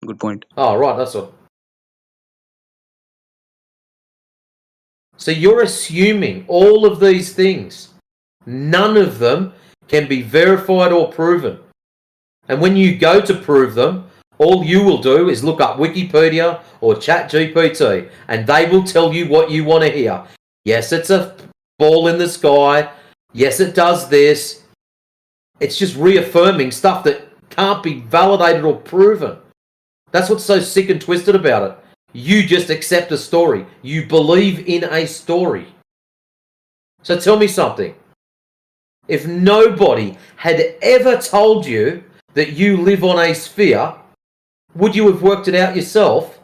Good point. Oh, right, that's all. So you're assuming all of these things. None of them can be verified or proven. And when you go to prove them, all you will do is look up Wikipedia or ChatGPT, and they will tell you what you want to hear. Yes, it's a ball in the sky. Yes, it does this. It's just reaffirming stuff that can't be validated or proven. That's what's so sick and twisted about it. You just accept a story. You believe in a story. So tell me something. If nobody had ever told you that you live on a sphere, would you have worked it out yourself?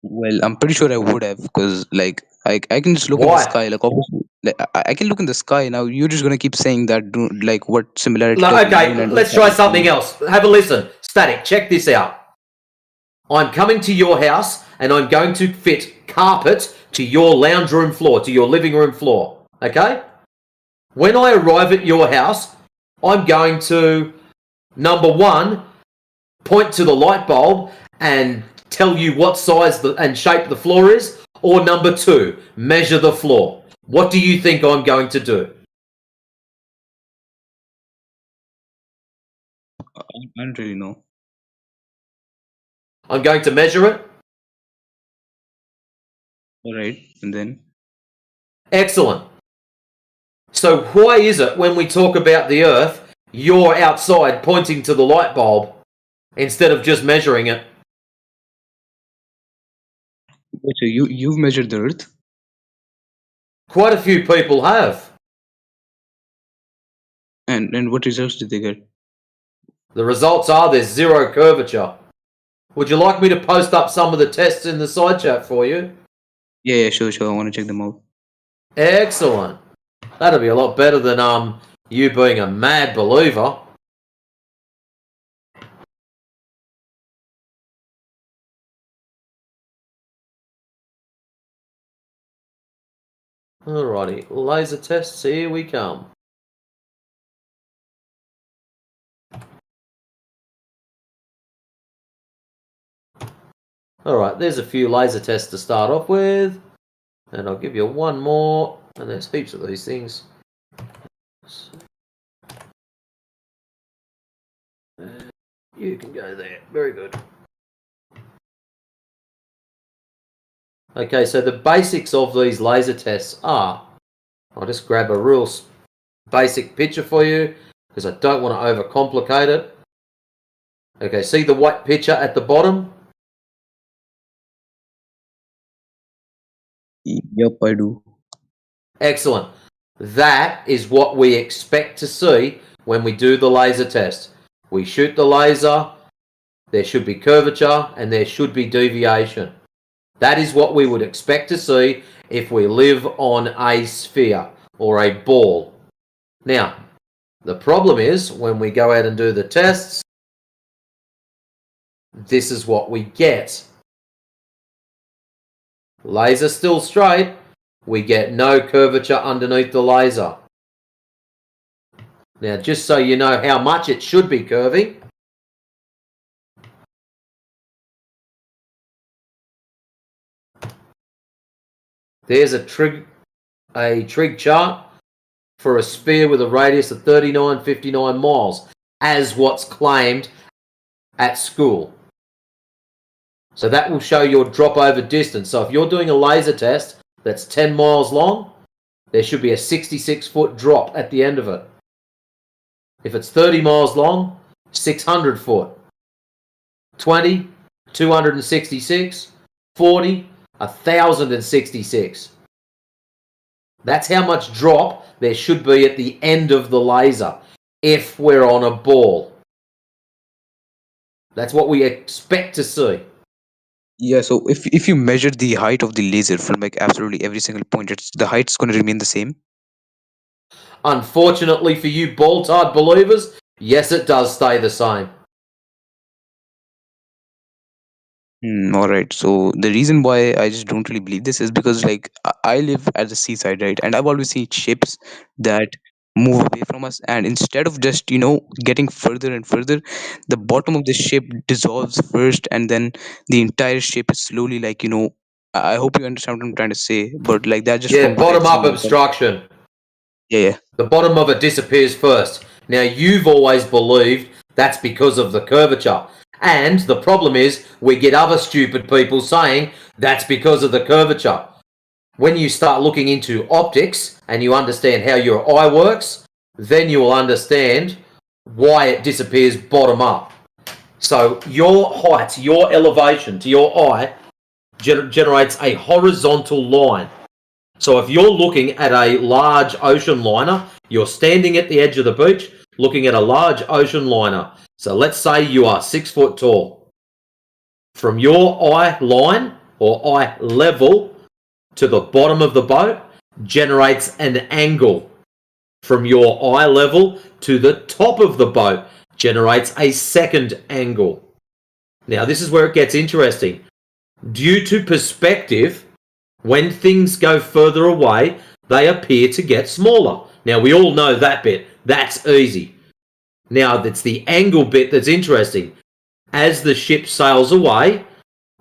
Well, I'm pretty sure I would have, because like I can just look in the Why? sky. Like obviously, like, I can look in the sky now. You're just gonna keep saying that. Like what similarity No, does okay, moon and Earth let's have try in something common? else. Have a listen. Static, check this out. I'm coming to your house and I'm going to fit carpet to your lounge room floor, to your living room floor. Okay? When I arrive at your house, I'm going to, number one, point to the light bulb and tell you what size and shape the floor is, or number two, measure the floor. What do you think I'm going to do? I don't really know. I'm going to measure it. All right, and then Excellent. So why is it when we talk about the Earth, you're outside pointing to the light bulb instead of just measuring it? wait, so you've measured the Earth, Quite a few people have. and what results did they get? The results are there's zero curvature. Would you like me to post up some of the tests in the side chat for you? Yeah, sure. I want to check them out. Excellent. That'll be a lot better than you being a mad believer. Alrighty, laser tests, here we come. Alright, there's a few laser tests to start off with. And I'll give you one more. And there's heaps of these things. You can go there. Very good. Okay, so the basics of these laser tests are, I'll just grab a real basic picture for you because I don't want to overcomplicate it. Okay, see the white picture at the bottom? Yep, I do. Excellent. That is what we expect to see when we do the laser test. We shoot the laser, there should be curvature, and there should be deviation. That is what we would expect to see if we live on a sphere or a ball. Now, the problem is when we go out and do the tests, this is what we get. Laser still straight, we get no curvature underneath the laser. Now, just so you know how much it should be curving, there's a trig chart for a sphere with a radius of 3959 miles, as what's claimed at school. So that will show your drop over distance. So if you're doing a laser test that's 10 miles long, there should be a 66-foot drop at the end of it. If it's 30 miles long, 600 foot. 20, 266, 40, 1066. That's how much drop there should be at the end of the laser if we're on a ball. That's what we expect to see. Yeah, so if you measure the height of the laser from like absolutely every single point, the height's going to remain the same. Unfortunately for you ball-tied believers, yes, it does stay the same. All right. So the reason why I just don't really believe this is because like I live at the seaside, right? And I've always seen ships that move away from us, and instead of just getting further and further, the bottom of the ship dissolves first, and then the entire ship is slowly I hope you understand what I'm trying to say, but like that's just from Yeah, what I've bottom up seen. obstruction. Yeah, yeah. The bottom of it disappears first. Now, you've always believed that's because of the curvature. And the problem is, we get other stupid people saying that's because of the curvature. When you start looking into optics and you understand how your eye works, then you will understand why it disappears bottom up. So, your height, your elevation to your eye generates a horizontal line. So if you're looking at a large ocean liner, you're standing at the edge of the beach looking at a large ocean liner. So let's say you are 6 foot tall. From your eye line or eye level to the bottom of the boat generates an angle. From your eye level to the top of the boat generates a second angle. Now, this is where it gets interesting. Due to perspective, when things go further away, they appear to get smaller. Now, we all know that bit. That's easy. Now, it's the angle bit that's interesting. As the ship sails away,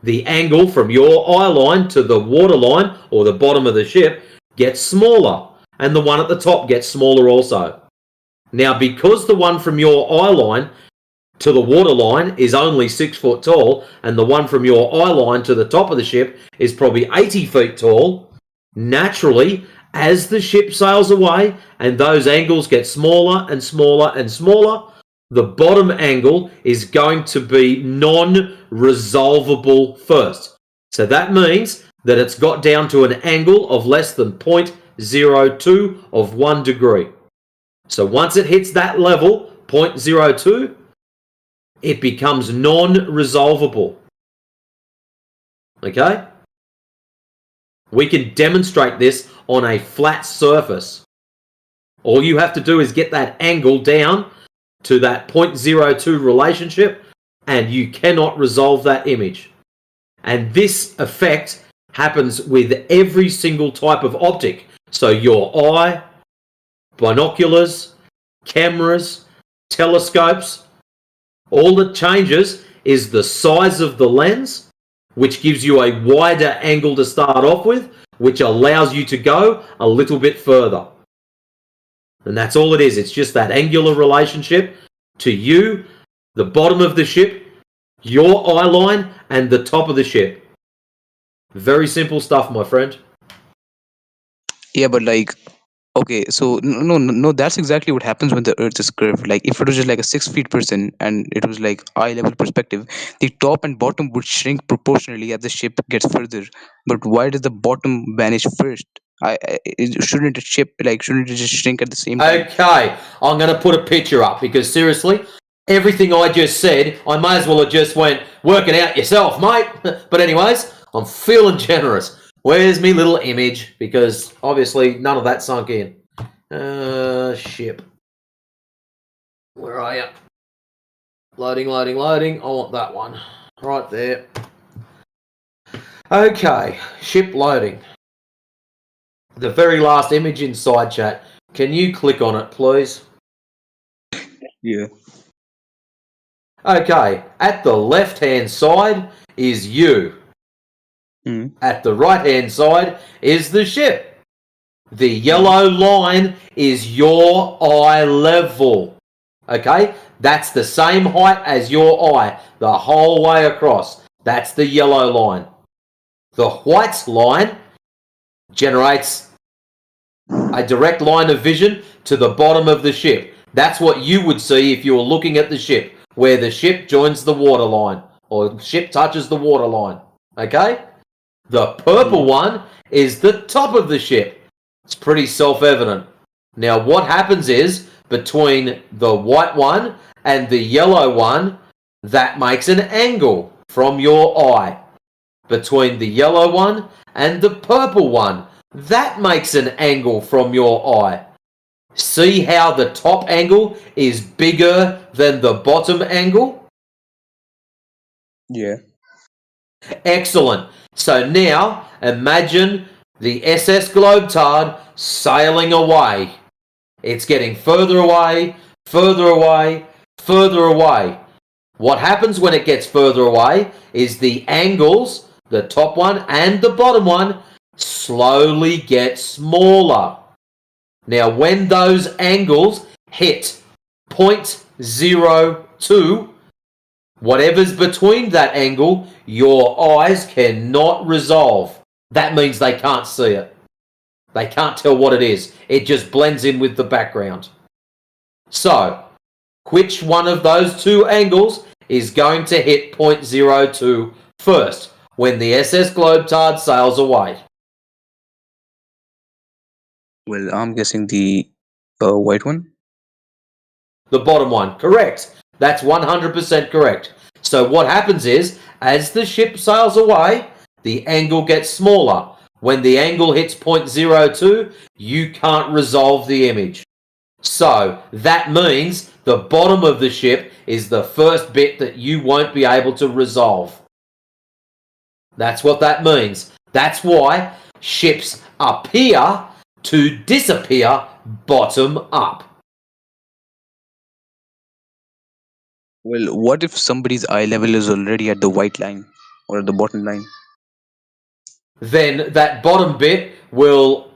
the angle from your eye line to the water line or the bottom of the ship gets smaller, and the one at the top gets smaller also. Now, because the one from your eye line to the water line is only 6 foot tall, and the one from your eye line to the top of the ship is probably 80 feet tall, naturally, as the ship sails away and those angles get smaller and smaller and smaller, the bottom angle is going to be non-resolvable first. So that means that it's got down to an angle of less than 0.02 of 1 degree. So once it hits that level, 0.02, it becomes non-resolvable. Okay? We can demonstrate this on a flat surface. All you have to do is get that angle down to that 0.02 relationship, and you cannot resolve that image. And this effect happens with every single type of optic. So your eye, binoculars, cameras, telescopes, all that changes is the size of the lens, which gives you a wider angle to start off with, which allows you to go a little bit further. And that's all it is. It's just that angular relationship to you, the bottom of the ship, your eye line, and the top of the ship. Very simple stuff, my friend. Yeah, but like, okay, so no, no, no, that's exactly what happens when the Earth is curved. Like, if it was just like a 6 feet person and it was like eye level perspective, the top and bottom would shrink proportionally as the ship gets further. But why does the bottom vanish first? Shouldn't a ship shouldn't it just shrink at the same time? Okay, I'm going to put a picture up because seriously, everything I just said, I may as well have just went, work it out yourself, mate. But anyways, I'm feeling generous. Where's me little image? Because obviously none of that sunk in. Ship. Where are you? Loading, loading, loading. I want that one. Right there. Okay, ship loading. The very last image in side chat. Can you click on it, please? Yeah. Okay, at the left-hand side is you. Mm. At the right-hand side is the ship. The yellow line is your eye level. Okay, that's the same height as your eye the whole way across. That's the yellow line. The white line generates a direct line of vision to the bottom of the ship. That's what you would see if you were looking at the ship, where the ship joins the water line, or ship touches the water line. Okay? The purple one is the top of the ship. It's pretty self-evident. Now, what happens is, between the white one and the yellow one, that makes an angle from your eye. Between the yellow one and the purple one, that makes an angle from your eye. See how the top angle is bigger than the bottom angle? Yeah. Excellent. So now imagine the SS Globetard sailing away. It's getting further away, further away, further away. What happens when it gets further away is the angles, the top one and the bottom one, slowly get smaller. Now, when those angles hit 0.02, whatever's between that angle, your eyes cannot resolve. That means they can't see it. They can't tell what it is. It just blends in with the background. So, which one of those two angles is going to hit 0.02 first when the SS Globetard sails away? Well, I'm guessing the white one. The bottom one, correct. That's 100% correct. So what happens is, as the ship sails away, the angle gets smaller. When the angle hits 0.02, you can't resolve the image. So that means the bottom of the ship is the first bit that you won't be able to resolve. That's what that means. That's why ships appear to disappear bottom up. Well, what if somebody's eye level is already at the white line or at the bottom line? Then that bottom bit will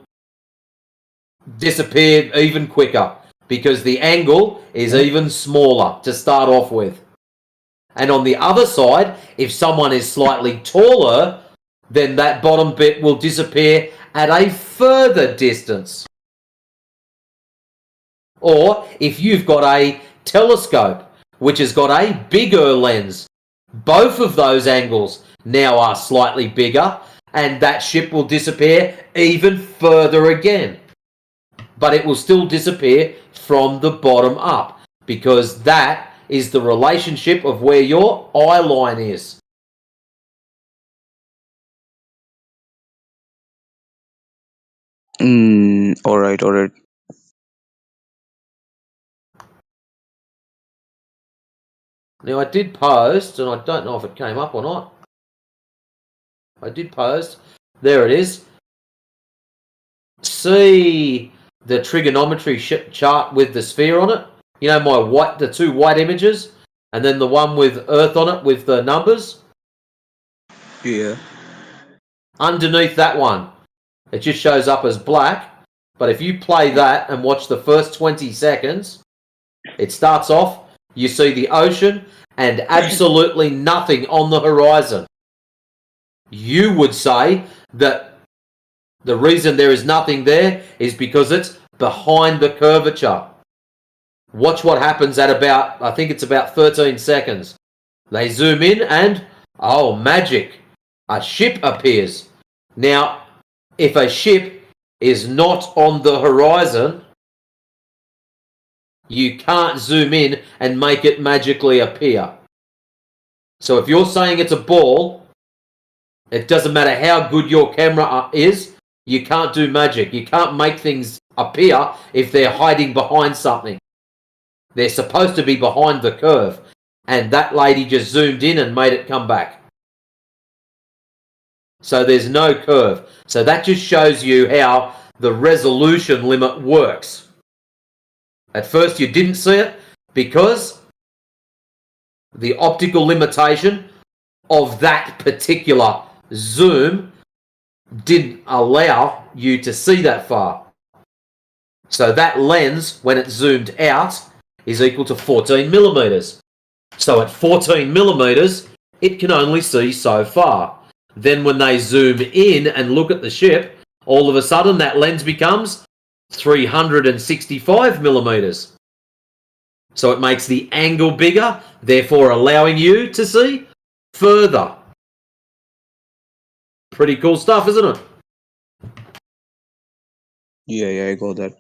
disappear even quicker because the angle is even smaller to start off with. And on the other side, if someone is slightly taller, then that bottom bit will disappear at a further distance. Or if you've got a telescope, which has got a bigger lens, both of those angles now are slightly bigger, and that ship will disappear even further again. But it will still disappear from the bottom up because that is the relationship of where your eye line is. All right, all right. Now, I did post, and I don't know if it came up or not. I did post. There it is. See the trigonometry chart with the sphere on it? You know, the two white images, and then the one with Earth on it with the numbers? Yeah. Underneath that one, it just shows up as black. But if you play that and watch the first 20 seconds, it starts off, you see the ocean and absolutely nothing on the horizon. You would say that the reason there is nothing there is because it's behind the curvature. Watch what happens at about, I think it's about 13 seconds. They zoom in and, oh, magic, a ship appears. Now, if a ship is not on the horizon, you can't zoom in and make it magically appear. So if you're saying it's a ball, it doesn't matter how good your camera is, you can't do magic. You can't make things appear if they're hiding behind something. They're supposed to be behind the curve. And that lady just zoomed in and made it come back. So there's no curve. So that just shows you how the resolution limit works. At first you didn't see it because the optical limitation of that particular zoom didn't allow you to see that far. So that lens, when it zoomed out, is equal to 14 millimeters. So at 14 millimeters, it can only see so far. Then when they zoom in and look at the ship, all of a sudden that lens becomes 365 millimeters. So it makes the angle bigger, therefore allowing you to see further. Pretty cool stuff, isn't it? Yeah, yeah, I got that.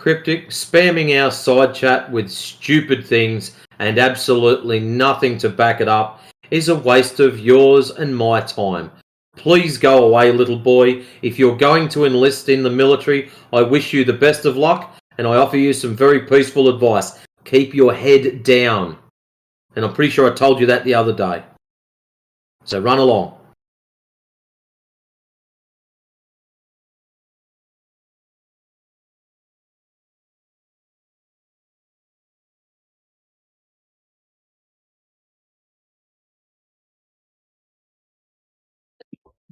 Cryptic, spamming our side chat with stupid things and absolutely nothing to back it up is a waste of yours and my time. Please go away, little boy. If you're going to enlist in the military, I wish you the best of luck and I offer you some very peaceful advice. Keep your head down. And I'm pretty sure I told you that the other day. So run along.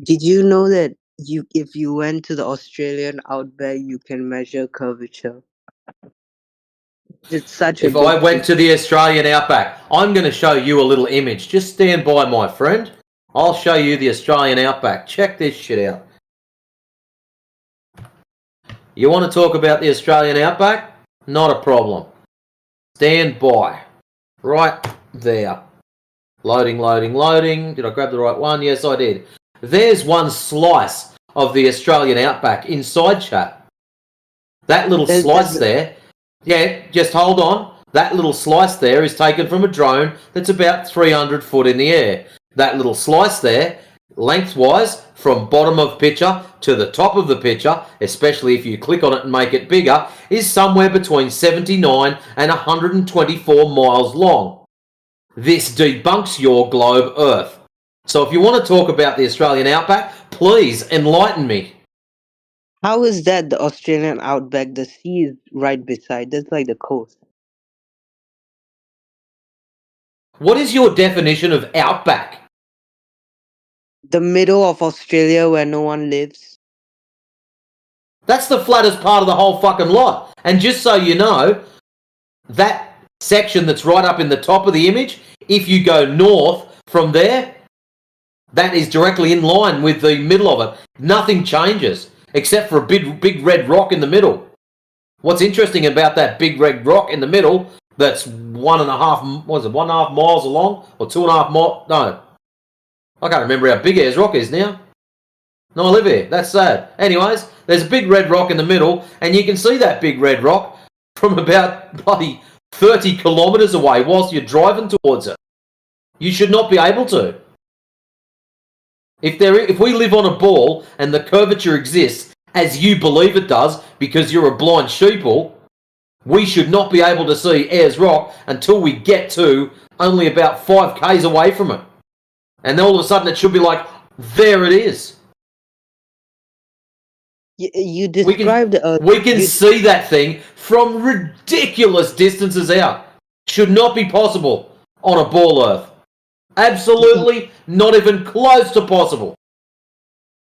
Did you know that if you went to the Australian outback, you can measure curvature? It's such a If I good went thing. to the Australian outback, I'm going to show you a little image. Just stand by, my friend. I'll show you the Australian outback. Check this shit out. You want to talk about the Australian outback? Not a problem. Stand by. Right there. Loading, loading, loading. Did I grab the right one? Yes, I did. There's one slice of the Australian outback inside chat. That little There's slice there, yeah, just hold on. That little slice there is taken from a drone that's about 300 foot in the air. That little slice there, lengthwise, from bottom of picture to the top of the picture, especially if you click on it and make it bigger, is somewhere between 79 and 124 miles long. This debunks your globe Earth. So if you want to talk about the Australian outback, please enlighten me. How is that the Australian outback? The sea is right beside. That's like the coast. What is your definition of outback? The middle of Australia where no one lives. That's the flattest part of the whole fucking lot. And just so you know, that section that's right up in the top of the image, if you go north from there, that is directly in line with the middle of it. Nothing changes except for a big red rock in the middle. What's interesting about that big red rock in the middle that's 1.5, what is it, 1.5 miles along? Or 2.5 miles? No. I can't remember how big Ayers Rock is now. No, I live here. That's sad. Anyways, there's a big red rock in the middle, and you can see that big red rock from about bloody 30 kilometres away whilst you're driving towards it. You should not be able to. If we live on a ball and the curvature exists, as you believe it does, because you're a blind sheeple, we should not be able to see Ayers Rock until we get to only about 5 k's away from it. And then all of a sudden it should be like, there it is. You We can described we can see that thing from ridiculous distances out. Should not be possible on a ball Earth. Absolutely not even close to possible.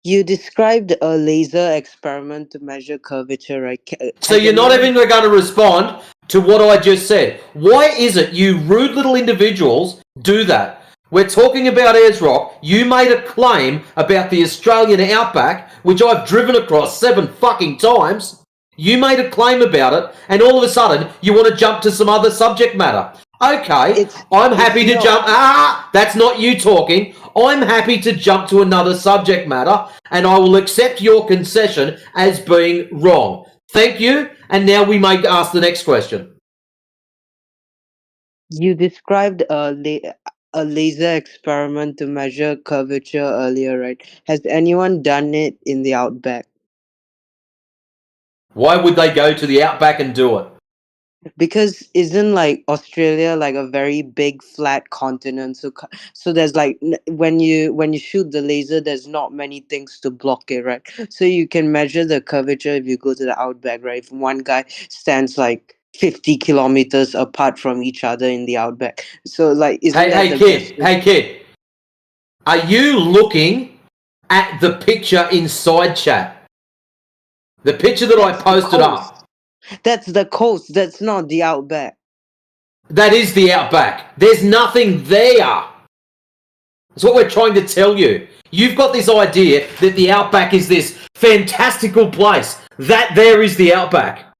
you described a laser experiment to measure curvature, right? So Has you're not anyone even going to respond to what I just said. Why is it you rude little individuals do that? We're talking about Ayers Rock. You made a claim about the Australian outback, which I've driven across 7 fucking times. You made a claim about it, and all of a sudden you want to jump to some other subject matter. Okay, I'm happy to no. jump. That's not you talking. I'm happy to jump to another subject matter, and I will accept your concession as being wrong. Thank you, and now we may ask the next question. You described a laser experiment to measure curvature earlier, right? Has anyone done it in the outback? Why would they go to the outback and do it? Because isn't like Australia like a very big flat continent? So there's like when you shoot the laser, there's not many things to block it, right? So you can measure the curvature if you go to the outback, right? If one guy stands like 50 kilometers apart from each other in the outback, so like isn't that Hey, the kid. best way? Hey, kid. Are you looking at the picture inside chat? The picture that I That's the posted coast. up. That's the coast. That's not the outback. That is the outback. There's nothing there. That's what we're trying to tell you. You've got this idea that the outback is this fantastical place. That there is the outback.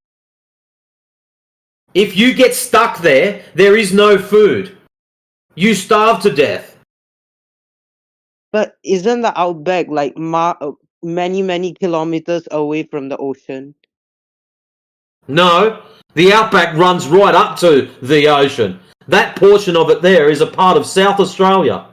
If you get stuck there, there is no food. You starve to death. But isn't the outback like many kilometers away from the ocean? No, the outback runs right up to the ocean. That portion of it there is a part of South Australia.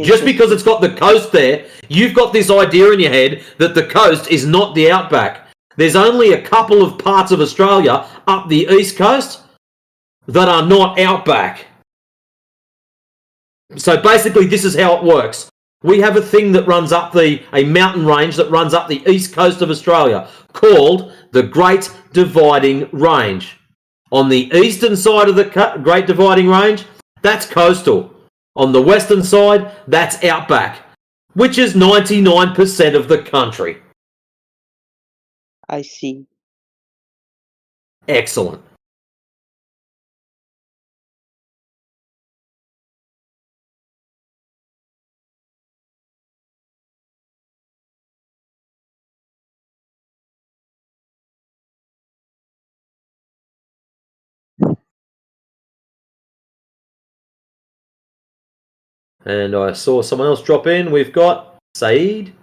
Just because it's got the coast there, you've got this idea in your head that the coast is not the outback. There's only a couple of parts of Australia up the east coast that are not outback. So basically, this is how it works. We have a thing that runs up a mountain range that runs up the east coast of Australia called the Great Dividing Range. On the eastern side of the Great Dividing Range, that's coastal. On the western side, that's outback, which is 99% of the country. I see. Excellent. And I saw someone else drop in. We've got Saeed.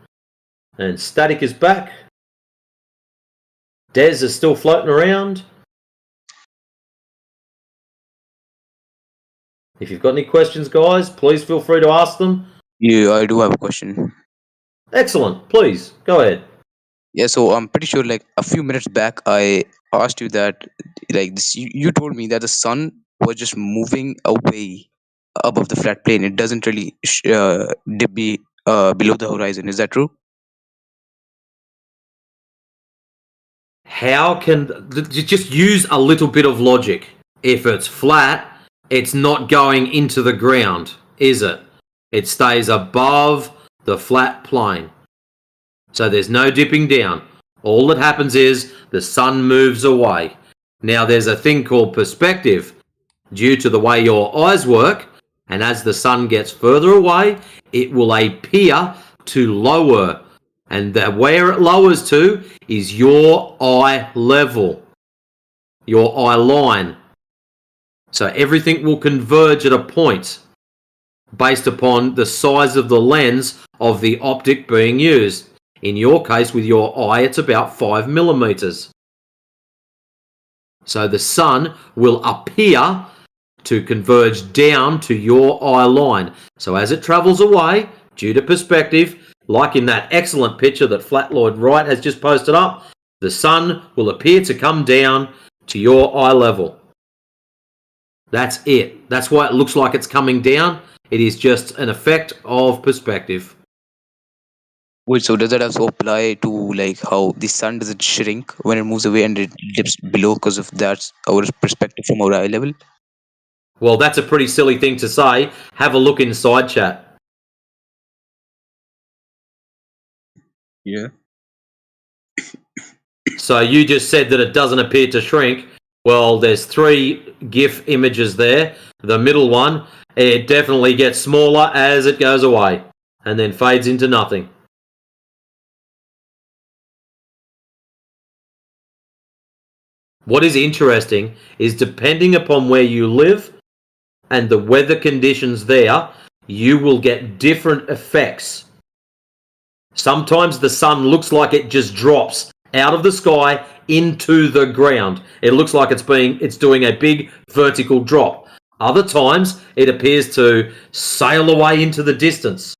And Static is back. Dez is still floating around. If you've got any questions, guys, please feel free to ask them. Yeah, I do have a question. Excellent. Please, go ahead. Yeah, so I'm pretty sure like a few minutes back I asked you that like this you told me that the sun was just moving away above the flat plane. It doesn't really dip below the horizon. Is that true? How can just use a little bit of logic? If it's flat, it's not going into the ground, is it? It stays above the flat plane. So there's no dipping down. All that happens is the sun moves away. Now there's a thing called perspective due to the way your eyes work, and as the sun gets further away, it will appear to lower. And where it lowers to is your eye level, your eye line. So everything will converge at a point based upon the size of the lens of the optic being used. In your case, with your eye, it's about 5 millimeters. So the sun will appear to converge down to your eye line. So as it travels away, due to perspective, like in that excellent picture that Flat Lloyd Wright has just posted up, the sun will appear to come down to your eye level. That's it. That's why it looks like it's coming down. It is just an effect of perspective. Wait, so does that also apply to like how the sun doesn't shrink when it moves away and it dips below because of that's our perspective from our eye level? Well, that's a pretty silly thing to say. Have a look inside chat. Yeah. So you just said that it doesn't appear to shrink. Well, there's 3 GIF images there. The middle one, it definitely gets smaller as it goes away and then fades into nothing. What is interesting is depending upon where you live and the weather conditions there, you will get different effects. Sometimes the sun looks like it just drops out of the sky into the ground. It looks like it's doing a big vertical drop. Other times it appears to sail away into the distance.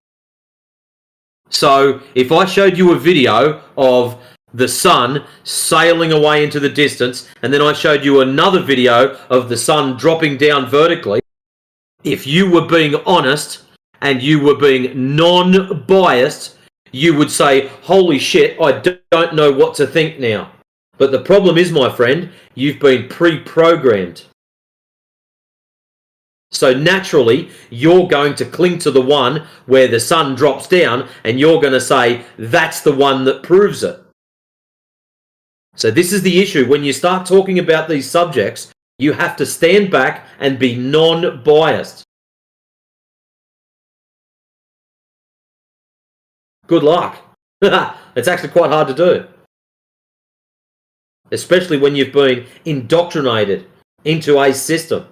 So if I showed you a video of the sun sailing away into the distance, and then I showed you another video of the sun dropping down vertically, if you were being honest and you were being non-biased, you would say, holy shit, I don't know what to think now. But the problem is, my friend, you've been pre-programmed. So naturally, you're going to cling to the one where the sun drops down and you're going to say, that's the one that proves it. So this is the issue. When you start talking about these subjects, you have to stand back and be non-biased. Good luck. It's actually quite hard to do. Especially when you've been indoctrinated into a system.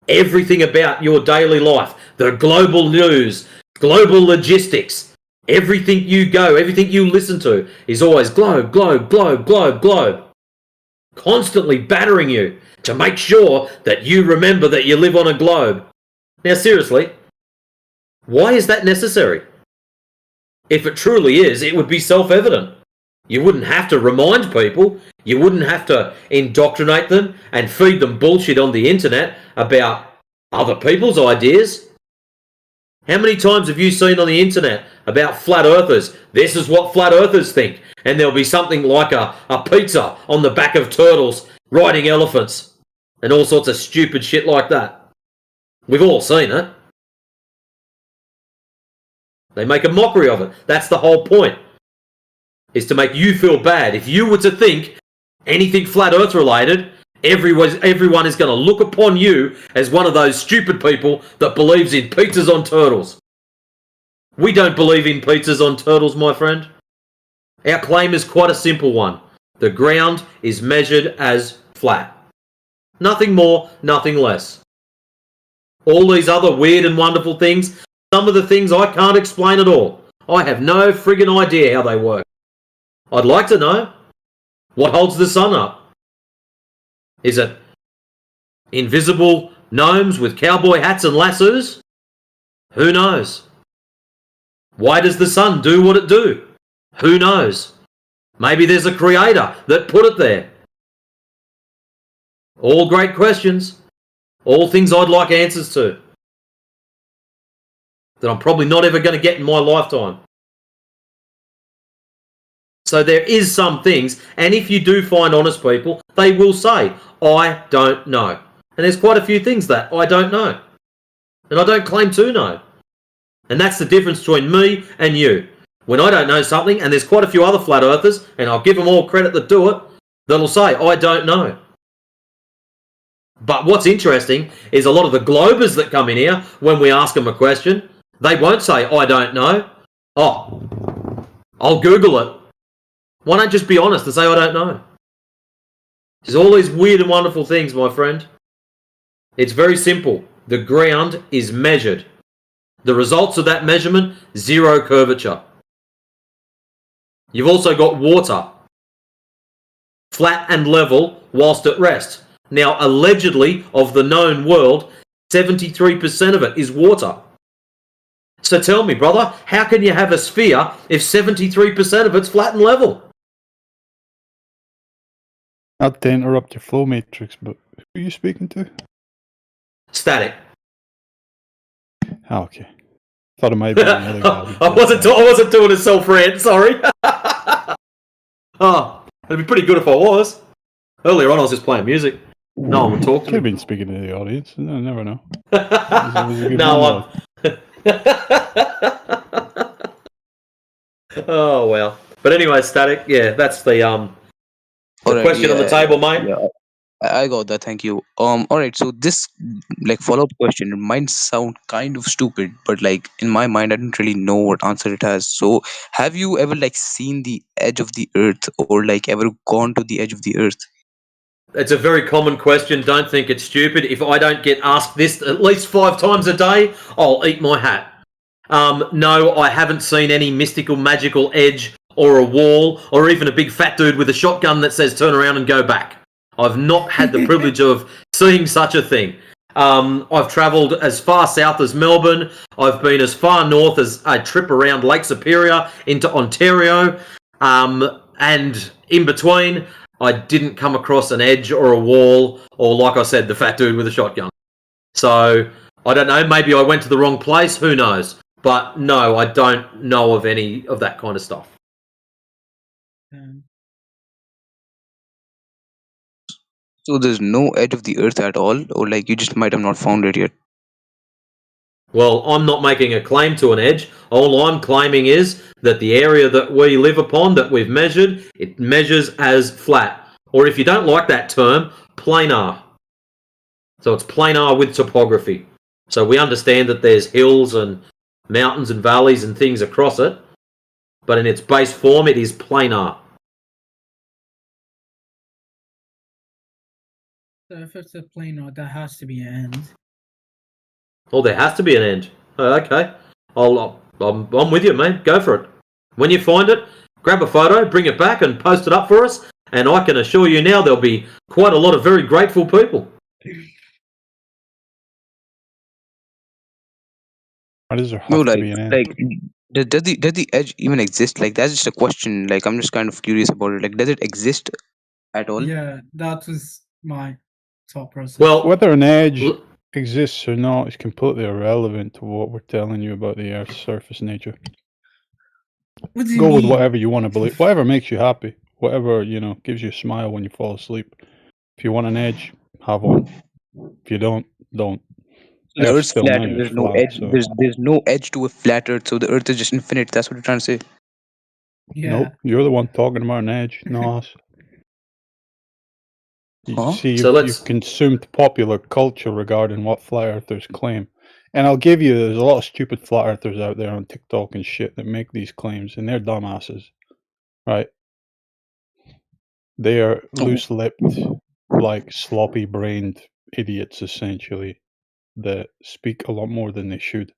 Everything about your daily life, the global news, global logistics, Everything you listen to is always globe, globe, globe, globe, globe. Constantly battering you to make sure that you remember that you live on a globe. Now, seriously, why is that necessary? If it truly is, it would be self-evident. You wouldn't have to remind people. You wouldn't have to indoctrinate them and feed them bullshit on the internet about other people's ideas. How many times have you seen on the internet about flat earthers? This is what flat earthers think. And there'll be something like a pizza on the back of turtles riding elephants and all sorts of stupid shit like that. We've all seen it. They make a mockery of it. That's the whole point, is to make you feel bad. If you were to think anything flat earth related, everyone is going to look upon you as one of those stupid people that believes in pizzas on turtles. We don't believe in pizzas on turtles, my friend. Our claim is quite a simple one. The ground is measured as flat. Nothing more, nothing less. All these other weird and wonderful things, some of the things I can't explain at all. I have no friggin' idea how they work. I'd like to know. What holds the sun up? Is it invisible gnomes with cowboy hats and lassos? Who knows? Why does the sun do what it do? Who knows? Maybe there's a creator that put it there. All great questions. All things I'd like answers to, that I'm probably not ever going to get in my lifetime. So there is some things, and if you do find honest people, they will say, I don't know. And there's quite a few things that I don't know. And I don't claim to know. And that's the difference between me and you. When I don't know something, and there's quite a few other flat earthers, and I'll give them all credit that do it, that'll say, I don't know. But what's interesting is a lot of the globers that come in here, when we ask them a question, they won't say, I don't know. Oh, I'll Google it. Why don't just be honest and say, I don't know? There's all these weird and wonderful things, my friend. It's very simple. The ground is measured. The results of that measurement, zero curvature. You've also got water, flat and level whilst at rest. Now, allegedly, of the known world, 73% of it is water. So tell me, brother, how can you have a sphere if 73% of it's flat and level? Not to interrupt your flow matrix, but who are you speaking to? Static. Oh, okay. Thought it might be another guy. I wasn't doing a self-rant, sorry. Oh, it'd be pretty good if I was. Earlier on, I was just playing music. No one would talk to Could have me. been speaking to the audience. No, never know. No, oh, well. But anyway, Static, yeah, that's the Alright, question on the table, mate. yeah, I got that. Thank you. Alright. So this follow up question, it might sound kind of stupid, but in my mind, I don't really know what answer it has. So, have you ever seen the edge of the earth, or ever gone to the edge of the earth? It's a very common question. Don't think it's stupid. If I don't get asked this at least 5 times a day, I'll eat my hat. No, I haven't seen any mystical, magical edge or a wall or even a big fat dude with a shotgun that says turn around and go back. I've not had the privilege of seeing such a thing. I've travelled as far south as Melbourne. I've been as far north as a trip around Lake Superior into Ontario. And in between, I didn't come across an edge or a wall or, like I said, the fat dude with a shotgun. So, I don't know. Maybe I went to the wrong place. Who knows? But no, I don't know of any of that kind of stuff. So there's no edge of the earth at all, or you just might have not found it yet. Well, I'm not making a claim to an edge. All I'm claiming is that the area that we live upon, that we've measured, it measures as flat. Or if you don't like that term, planar. So it's planar with topography. So we understand that there's hills and mountains and valleys and things across it, but in its base form, it is planar. So if it's a planar, there has to be an end. Oh, there has to be an end. Oh, okay. I'll I'm with you, man. Go for it. When you find it, grab a photo, bring it back, and post it up for us. And I can assure you now there'll be quite a lot of very grateful people. Why does there No, have to be an end? does the edge even exist? Like, that's just a question. Like, I'm just kind of curious about it. Like, does it exist at all? Yeah, that was my thought process. Well, Whether an edge exists or not is completely irrelevant to what we're telling you about the Earth's surface nature. What do you Go with mean? whatever you want to believe, whatever makes you happy, whatever gives you a smile when you fall asleep. If you want an edge, have one. If you don't. The Earth's Earth's still flat and measured there's no flat, edge. so There's no edge to a flat Earth, so the Earth is just infinite. That's what you're trying to say. Yeah. nope. You're the one talking about an edge, not us. You Huh? see, So you've consumed popular culture regarding what flat earthers claim. And I'll give you, there's a lot of stupid flat earthers out there on TikTok and shit that make these claims, and they're dumbasses, right? They are loose-lipped, like sloppy-brained idiots, essentially, that speak a lot more than they should.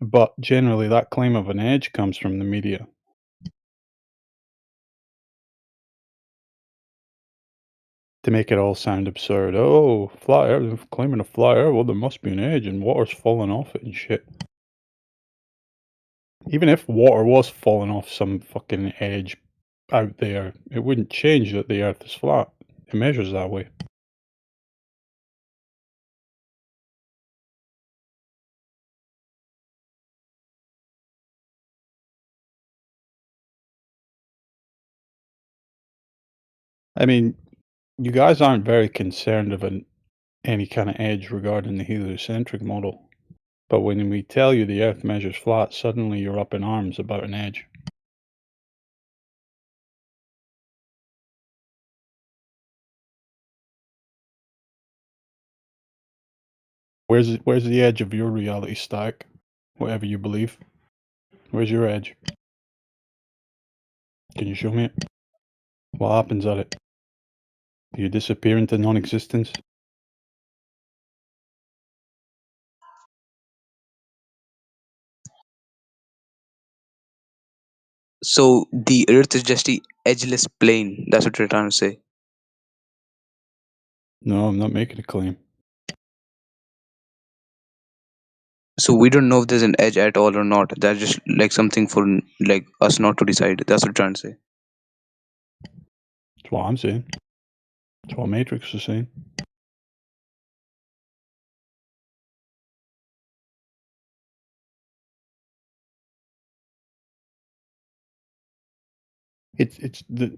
But generally, that claim of an edge comes from the media. To make it all sound absurd. Oh, flat earth, claiming a flat earth, well, there must be an edge and water's falling off it and shit. Even if water was falling off some fucking edge out there, it wouldn't change that the earth is flat. It measures that way. I mean, you guys aren't very concerned of any kind of edge regarding the heliocentric model. But when we tell you the earth measures flat, suddenly you're up in arms about an edge. Where's the edge of your reality stack? Whatever you believe. Where's your edge? Can you show me it? What happens at it? Do you disappear into non-existence? So the Earth is just the edgeless plane. That's what you're trying to say. No, I'm not making a claim. So we don't know if there's an edge at all or not. That's just like something for like us not to decide. That's what you're trying to say. That's what I'm saying. That's what Matrix is saying.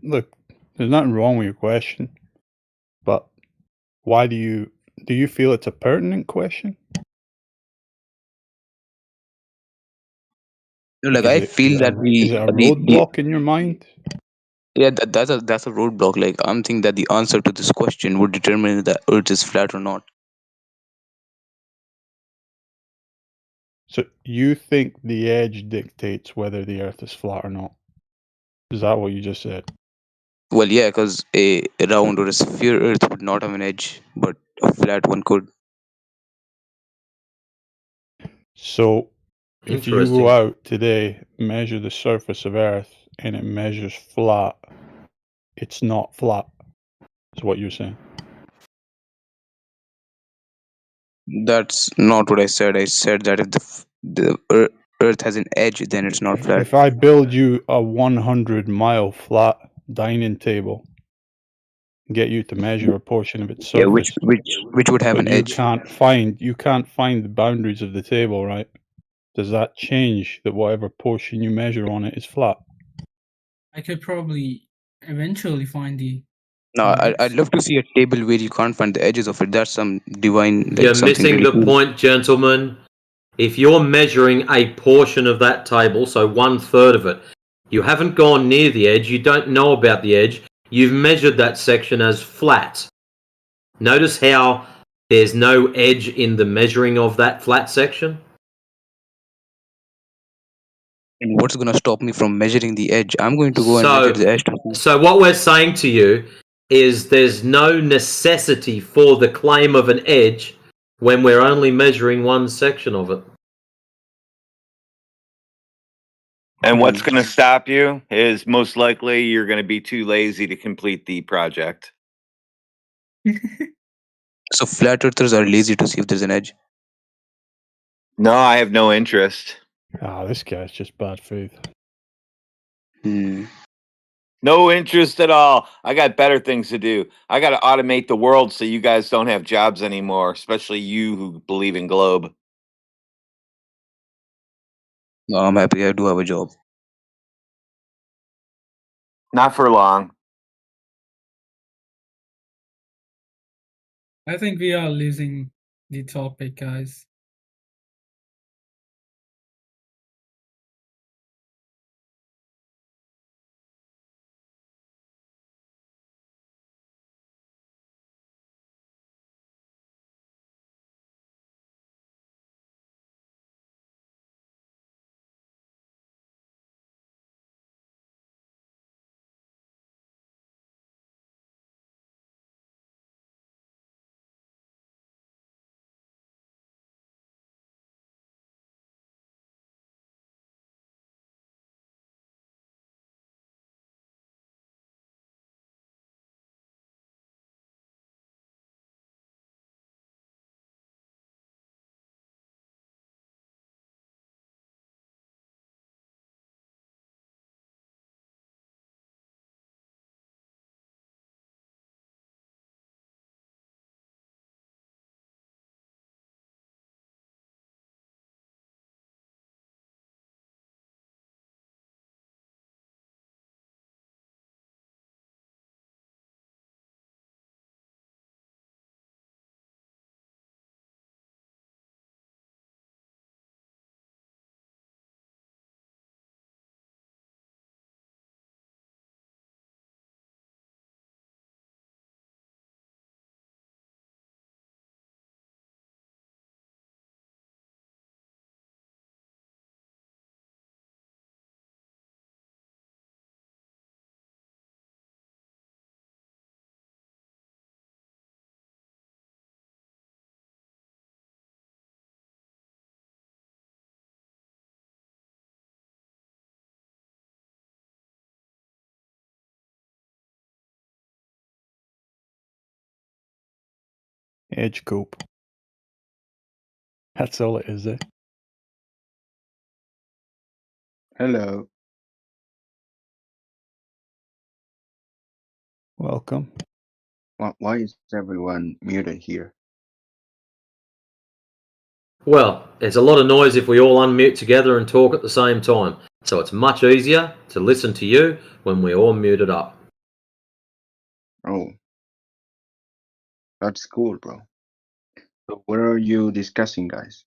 Look. There's nothing wrong with your question, but why do you feel it's a pertinent question? Like, Is I it feel that is it a the roadblock in your mind? yeah, that's a roadblock. Like, I'm thinking that the answer to this question would determine if the Earth is flat or not. So you think the edge dictates whether the Earth is flat or not? Is that what you just said? Well, yeah, because a round or a sphere Earth would not have an edge, but a flat one could. So if you interesting. go out today, measure the surface of Earth, and it measures flat, it's not flat, is what you're saying. That's not what I said. I said that if Earth has an edge, then it's not flat. If I build you a 100-mile flat dining table, get you to measure a portion of its Yeah, surface, which would have but an edge. you can't find the boundaries of the table, right? Does that change that whatever portion you measure on it is flat? I could probably eventually find the No, I'd boundaries. love to see a table where you can't find the edges of it. That's some divine, like You're something missing really the cool. point, gentlemen. If you're measuring a portion of that table, so 1/3 of it, you haven't gone near the edge, you don't know about the edge, you've measured that section as flat. Notice how there's no edge in the measuring of that flat section? And what's gonna stop me from measuring the edge? I'm going to go and measure the edge. So what we're saying to you is there's no necessity for the claim of an edge when we're only measuring one section of it. And what's going to stop you is most likely you're going to be too lazy to complete the project. So flat earthers are lazy to see if there's an edge. No, I have no interest. Ah, this guy's just bad faith. Hmm. No interest at all. I got better things to do. I got to automate the world so you guys don't have jobs anymore, especially you who believe in globe. No, I'm happy I do have a job. Not for long. I think we are losing the topic, guys. Edge cope. That's all it is, eh? Hello. Welcome. Why is everyone muted here? Well, it's a lot of noise if we all unmute together and talk at the same time. So it's much easier to listen to you when we're all muted up. Oh, that's cool, bro. So what are you discussing, guys?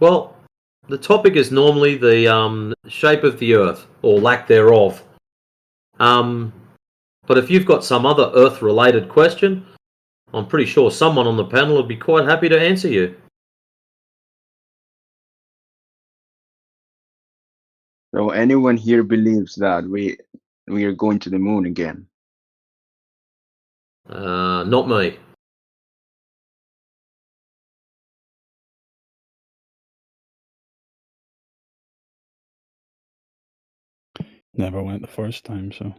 Well, the topic is normally the shape of the Earth, or lack thereof. But if you've got some other Earth-related question, I'm pretty sure someone on the panel would be quite happy to answer you. So anyone here believes that we are going to the moon again? Not me. Never went the first time, so.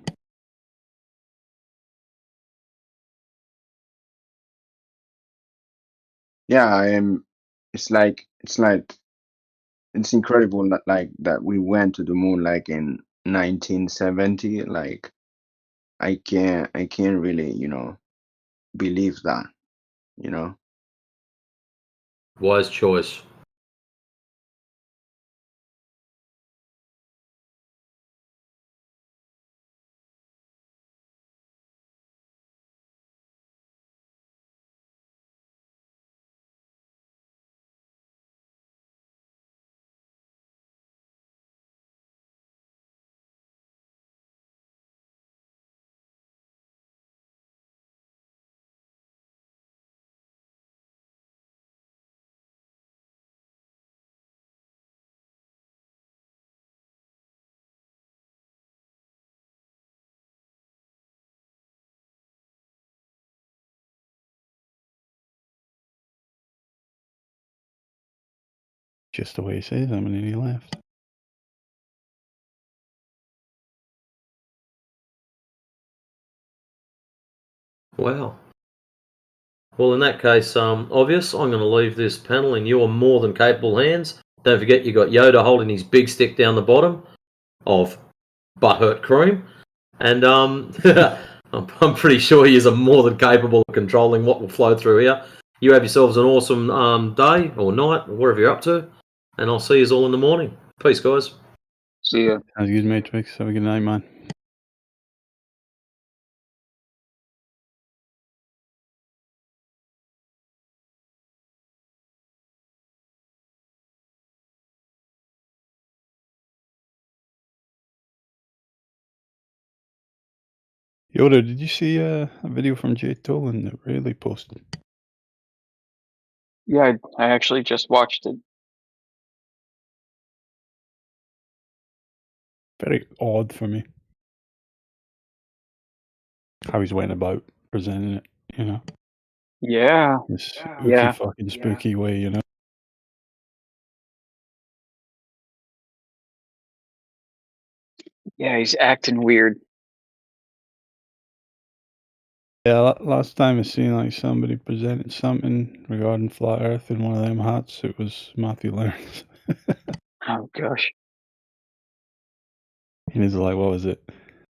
Yeah, I am. It's incredible that like that we went to the moon like in 1970. Like I can't really believe that. You know. Wise choice. Just the way he says them, and then he left. Wow. Well, in that case, obvious, I'm going to leave this panel in your more than capable hands. Don't forget you got Yoda holding his big stick down the bottom of butthurt cream. And I'm pretty sure he is more than capable of controlling what will flow through here. You have yourselves an awesome day or night or whatever you're up to. And I'll see you all in the morning. Peace, guys. See ya. Sounds good, Matrix. Have a good night, man. Yoda, did you see a video from Jay Tolan that Rayleigh posted? Yeah, I actually just watched it. Very odd for me. How he's went about presenting it, you know? Yeah, This yeah. ooky fucking spooky way, you know? Yeah, he's acting weird. Yeah, last time I seen like somebody presented something regarding flat Earth in one of them hats, it was Matthew Lawrence. Oh gosh. And he's like, what was it?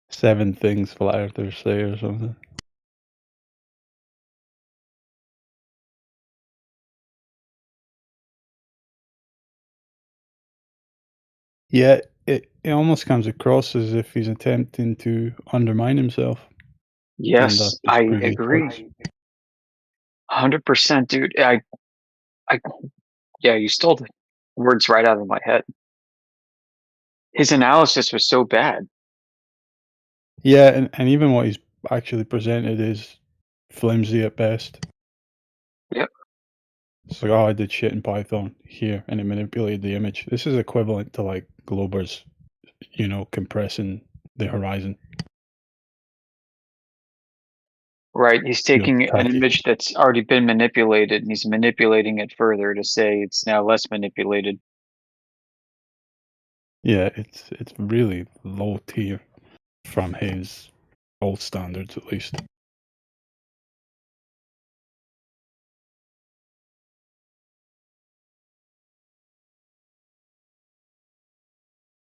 7 things flat Earthers say or something. Yeah, it almost comes across as if he's attempting to undermine himself. And that Yes, just I proves he agree. sucks. 100%, dude. Yeah, you stole the words right out of my head. His analysis was so bad. Yeah, and even what he's actually presented is flimsy at best. Yep. It's like, oh, I did shit in Python here, and it manipulated the image. This is equivalent to like Glober's, you know, compressing the horizon. Right. He's You know, taking an image that's already been manipulated and he's manipulating it further to say it's now less manipulated. yeah, it's really low tier from his old standards, at least.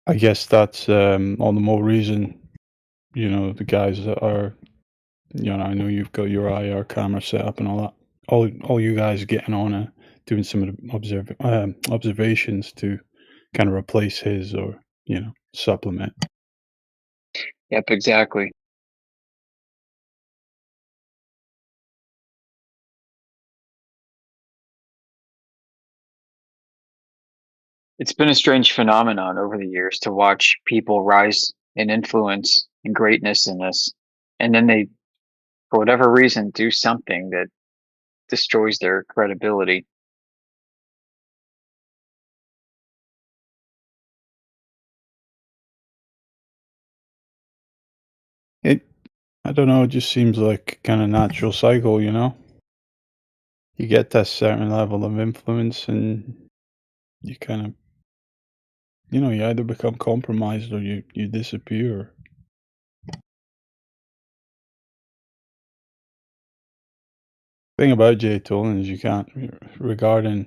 I guess that's all the more reason, you know, the guys that are, you know, I know you've got your IR camera set up and all that. All you guys getting on and doing some of the observations to kind of replace his or, you know, supplement. Yep, exactly. It's been a strange phenomenon over the years to watch people rise in influence and greatness in this. And then they, for whatever reason, do something that destroys their credibility. I don't know, it just seems like kind of natural cycle, you know? You get that certain level of influence and you kind of, you know, you either become compromised or you disappear. Thing about Jay Tolan is you can't, regarding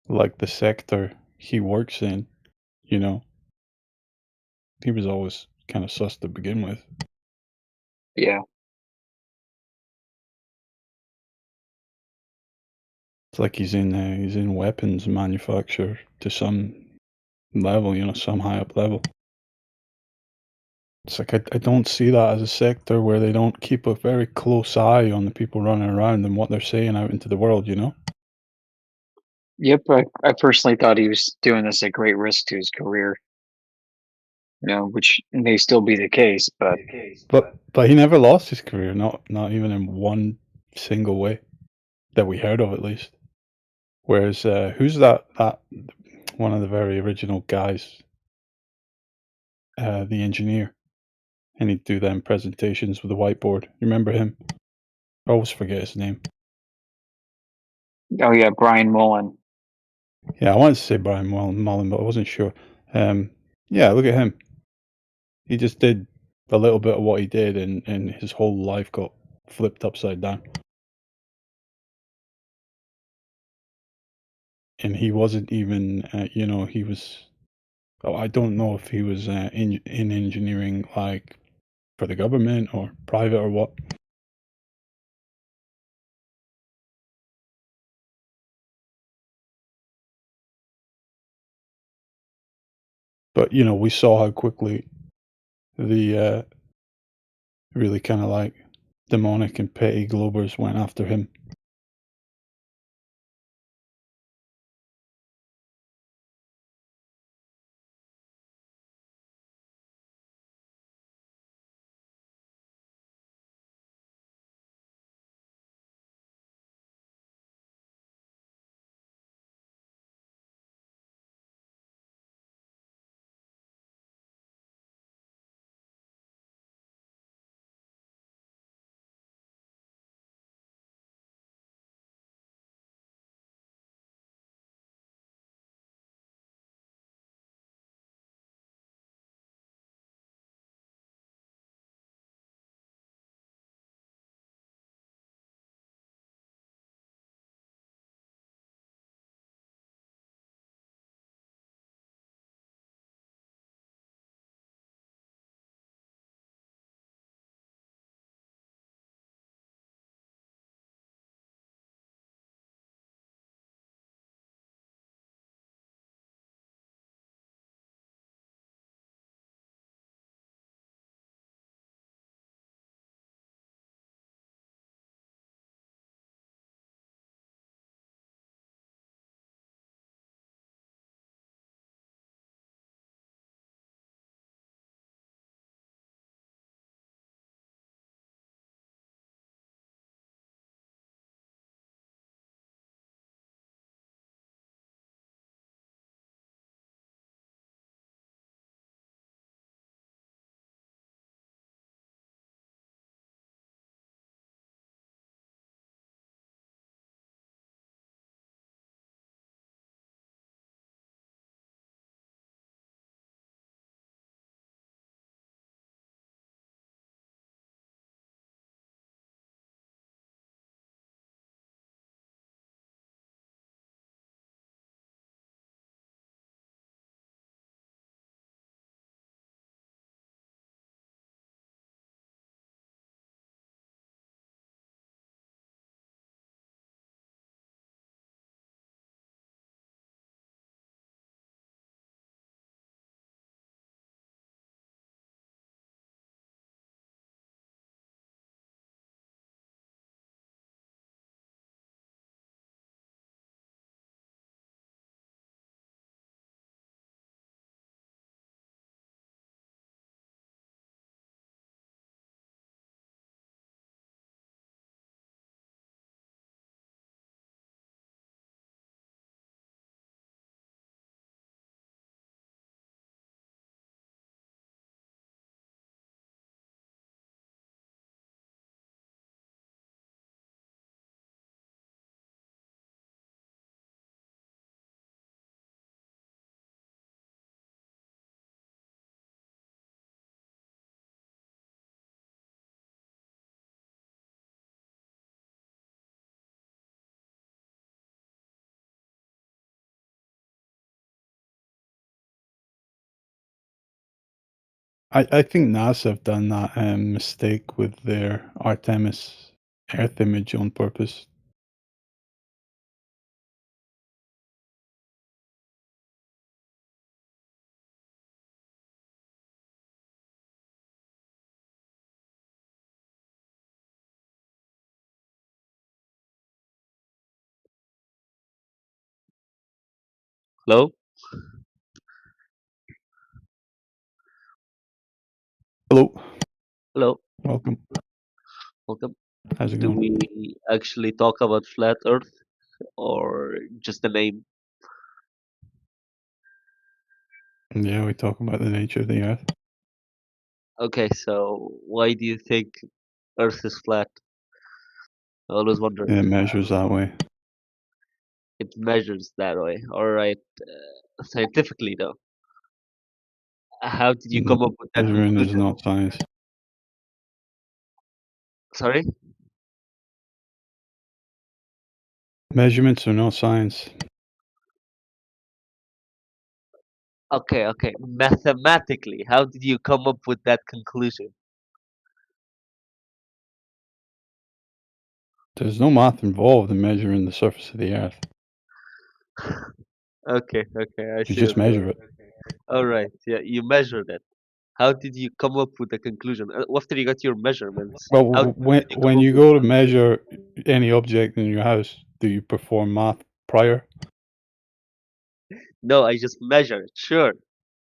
like the sector he works in, you know, he was always kind of sus to begin with. Yeah. It's like he's in weapons manufacture to some level, you know, some high up level. It's like I don't see that as a sector where they don't keep a very close eye on the people running around and what they're saying out into the world, you know? Yep. I personally thought he was doing this at great risk to his career, you know, which may still be the case, but But he never lost his career, not even in one single way that we heard of, at least. Whereas who's that one of the very original guys, the engineer, and he'd do them presentations with a whiteboard. You remember him? I always forget his name. oh yeah, Brian Mullen. Yeah, I wanted to say Brian Mullen, but I wasn't sure. Yeah, look at him. He just did a little bit of what he did, and his whole life got flipped upside down. And he wasn't even, he was. Oh, I don't know if he was in engineering, like for the government or private or what. But we saw how quickly the really kind of like demonic and petty Globers went after him. I think NASA have done that mistake with their Artemis Earth image on purpose. Hello? Hello, Hello. welcome. Welcome. How's it Do going? we actually talk about flat Earth or just the name? Yeah, we talk about the nature of the Earth. Okay, so why do you think Earth is flat? I always wondered. And it measures that way. it measures that way. All right. Scientifically, though, how did you come up with that Measuring is conclusion? not science. Sorry? Measurements are not science. Okay, okay. Mathematically, how did you come up with that conclusion? There's no math involved in measuring the surface of the Earth. Okay, okay, I You see just what's going measure on. it. All right, yeah, you measured it. How did you come up with the conclusion? After you got your measurements, Well, how did you come when up you with? go to measure any object in your house, do you perform math prior? No, I just measure it, sure.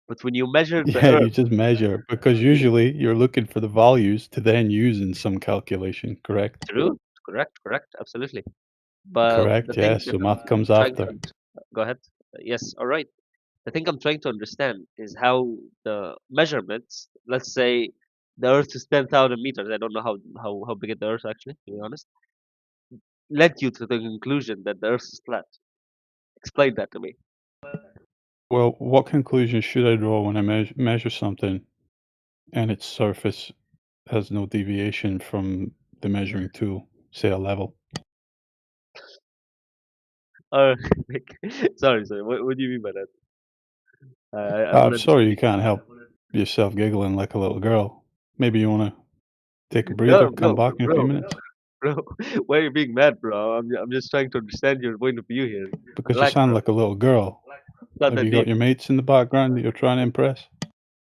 But when you measure the Yeah, you Earth, just measure because usually you're looking for the values to then use in some calculation, correct? true, correct, correct, absolutely. But the Correct, thing yes. that So I'm math comes trying to after. go ahead. Yes, all right. The thing I'm trying to understand is how the measurements, let's say the Earth is 10,000 meters. I don't know how big is the Earth actually, to be honest, led you to the conclusion that the Earth is flat. Explain that to me. Well, what conclusion should I draw when I measure something and its surface has no deviation from the measuring tool, say a level? Or sorry, sorry. What do you mean by that? I I'm want to sorry you can't help yourself giggling like a little girl. Maybe you want to take a breather, no, come no, back in a few bro, minutes? bro. Why are you being mad, bro? I'm just trying to understand your point of view here. Because you Relax, sound bro. like a little girl. It's not Have that you got deep. your mates in the background that you're trying to impress?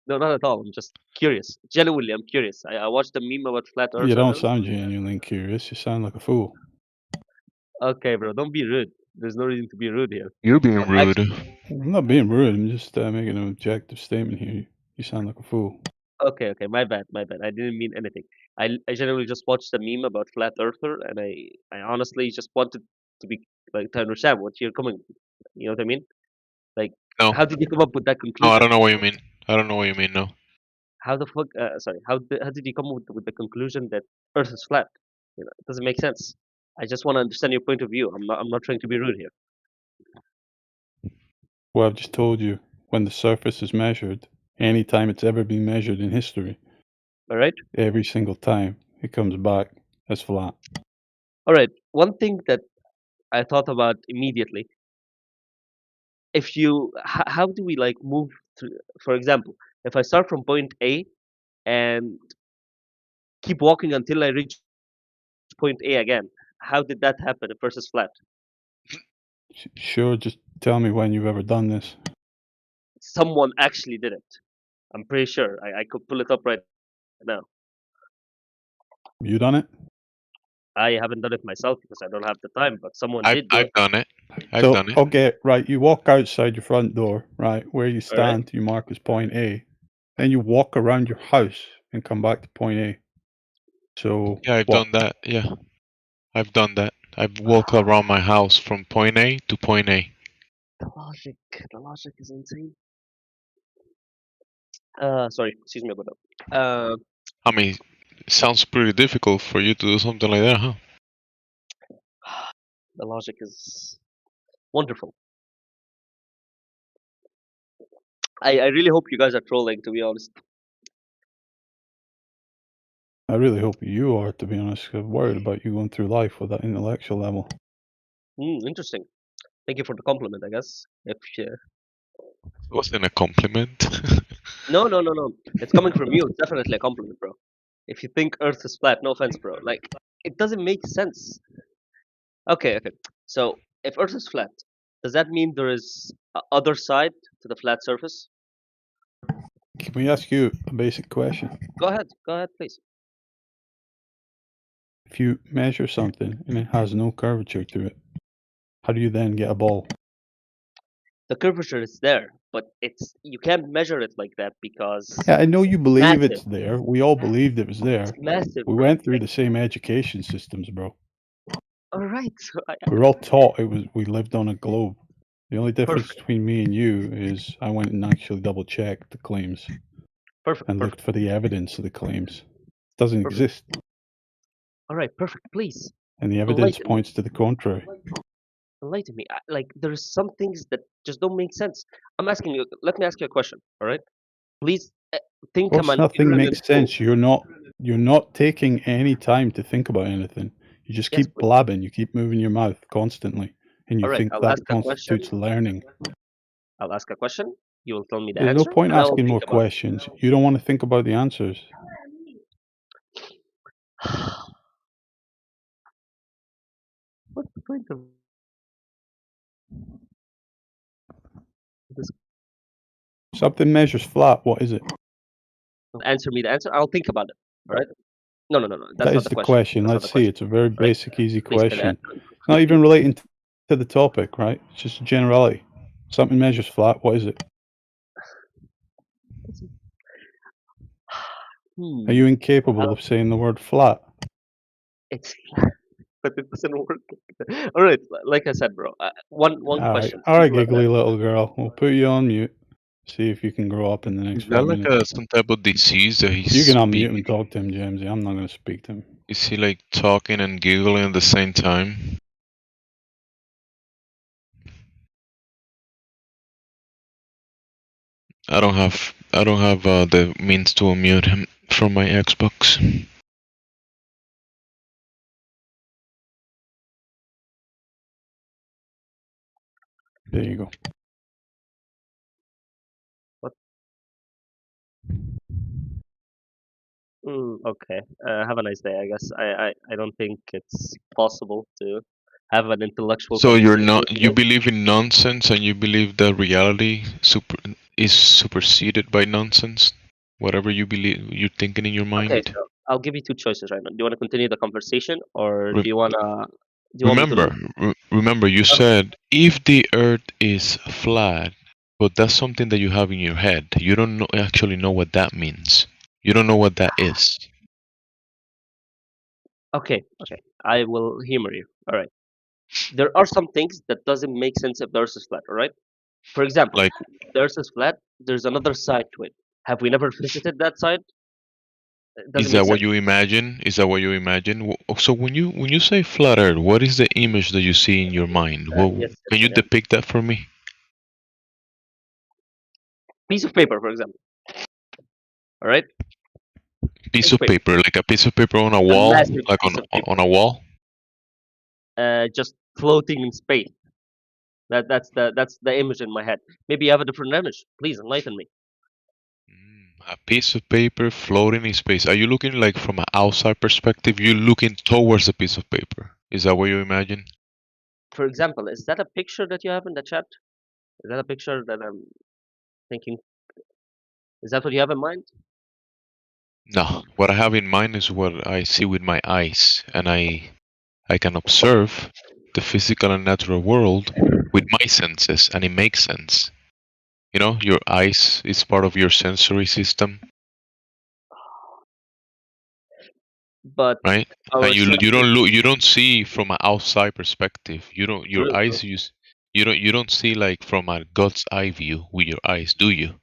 No, not at all. I'm just curious. Genuinely, I'm curious. I watched a meme about flat You Earth don't earlier. sound genuinely curious. You sound like a fool. Okay, bro. Don't be rude. There's no reason to be rude here. You're being rude. Actually, I'm not being rude. I'm just making an objective statement here. You sound like a fool. okay, okay. My bad, my bad. I didn't mean anything. I genuinely just watched a meme about flat earther, and I honestly just wanted to be like to understand what you're coming. You know what I mean? Like, No, how did you come up with that no, I conclusion? don't know what you mean. I don't know what you mean. No. How the fuck? Sorry. How did you come up with the conclusion that Earth is flat? You know, it doesn't make sense. I just want to understand your point of view. I'm not trying to be rude here. Well, I've just told you, when the surface is measured, any time it's ever been measured in history, All right. every single time it comes back as flat. All right. One thing that I thought about immediately, if you, how do we like move to, for example, if I start from point A and keep walking until I reach point A again, how did that happen if Earth is flat? Sure, just tell me when you've ever done this. Someone actually did it. I'm pretty sure. I could pull it up right now. You done it? I haven't done it myself because I don't have the time, but someone I've did do I've it. done it. I've So, done it. okay, right, you walk outside your front door, right, where you All right. stand, you mark as point A. Then you walk around your house and come back to point A. So, Yeah, I've what? done that. Yeah, I've done that. I've walked around my house from point A to point A. The logic is insane. Sorry, excuse me about that. I mean, it sounds pretty difficult for you to do something like that, huh? The logic is wonderful. I really hope you guys are trolling, to be honest. I really hope you are, to be honest. I'm worried about you going through life with that intellectual level. Interesting. Thank you for the compliment, I guess. If It wasn't a compliment. no, no, no, no, it's coming from you. It's definitely a compliment, bro. If you think Earth is flat, no offense, bro. Like, it doesn't make sense. Okay, okay. So, if Earth is flat, does that mean there is a other side to the flat surface? Can we ask you a basic question? Go ahead, please. If you measure something and it has no curvature to it, how do you then get a ball? The curvature is there, but you can't measure it like that because Yeah, I know you it's believe massive. it's there. We all believed it was It's there. massive, We bro. went through Like, the same education systems, bro. all right, so We were all taught we lived on a globe. The only difference perfect, between me and you is I went and actually double checked the claims perfect, and looked perfect, for the evidence of the claims. It doesn't perfect. exist, All right, perfect. Please and the evidence enlighten me. points to the contrary. enlighten me. Like there's some things that just don't make sense. I'm asking you. Let me ask you a question. All right, please Of think I'm course, an nothing irrelevant makes fool. sense. You're not taking any time to think about anything. You just Yes, keep please. blabbing. You keep moving your mouth constantly, and you All right, think I'll ask that a question. constitutes learning. I'll ask a question. You will tell me the There's no answer, point and I will asking think more about questions. You don't want to think about the answers. it. What's the point of this? Something measures flat. What is it? Answer me the answer. I'll think about it. All right. No, no, no, no. That's That not is the the question. question. That's not Let's the see. question. It's a very All right. basic, easy Please can question. I It's not even please? relating to the topic, right? It's just a generality. Something measures flat. What is it? Are you incapable Uh, of saying the word flat? it's but it doesn't work. All right. Like I said, bro. One question. All right, Simple as that. giggly little girl. We'll put you on mute. See if you can grow up in the Is next that 5 like minutes. some type of disease that he's You can unmute and speaking? talk to him, Jamesy. I'm not going to speak to him. Is he like talking and giggling at the same time? I don't have the means to unmute him from my Xbox. There you go. What? Okay. Have a nice day. I guess I don't think it's possible to have an intellectual So you're conversation not with you you. believe in nonsense and you believe that reality is superseded by nonsense? Whatever you believe you're thinking in your Okay, mind? so I'll give you two choices right now. Do you want to continue the conversation, or Re- do you want me to remember, leave? remember you Okay. said if the earth is flat, but that's something that you have in your head. You don't actually know what that means. You don't know what that is. Okay. Okay. I will humor you. All right. There are some things that doesn't make sense if the Earth is flat. All right. For example, Like, if the Earth is flat. There's another side to it. Have we never visited that side? It is doesn't make that what sense. you imagine? Is that what you imagine? So when you say flat Earth, what is the image that you see in your mind? Well, Yes. can Yes. you Again, depict that for me? piece of paper, for example. All right. Piece Piece of of paper. paper, like a piece of paper on a A wall, massive like on piece of on paper. a wall. Just floating in space. That's the image in my head. Maybe you have a different image. Please enlighten me. A piece of paper floating in space. Are you looking like from an outside perspective? You're looking towards the piece of paper. Is that what you imagine? For example, is that a picture that you have in the chat? Is that a picture that I'm thinking? Is that what you have in mind? No. What I have in mind is what I see with my eyes, and I can observe the physical and natural world with my senses, and it makes sense. You know, your eyes is part of your sensory system, But right? And our you don't see from an outside perspective. You don't your true, true, eyes use you don't see like from a God's eye view with your eyes, do you?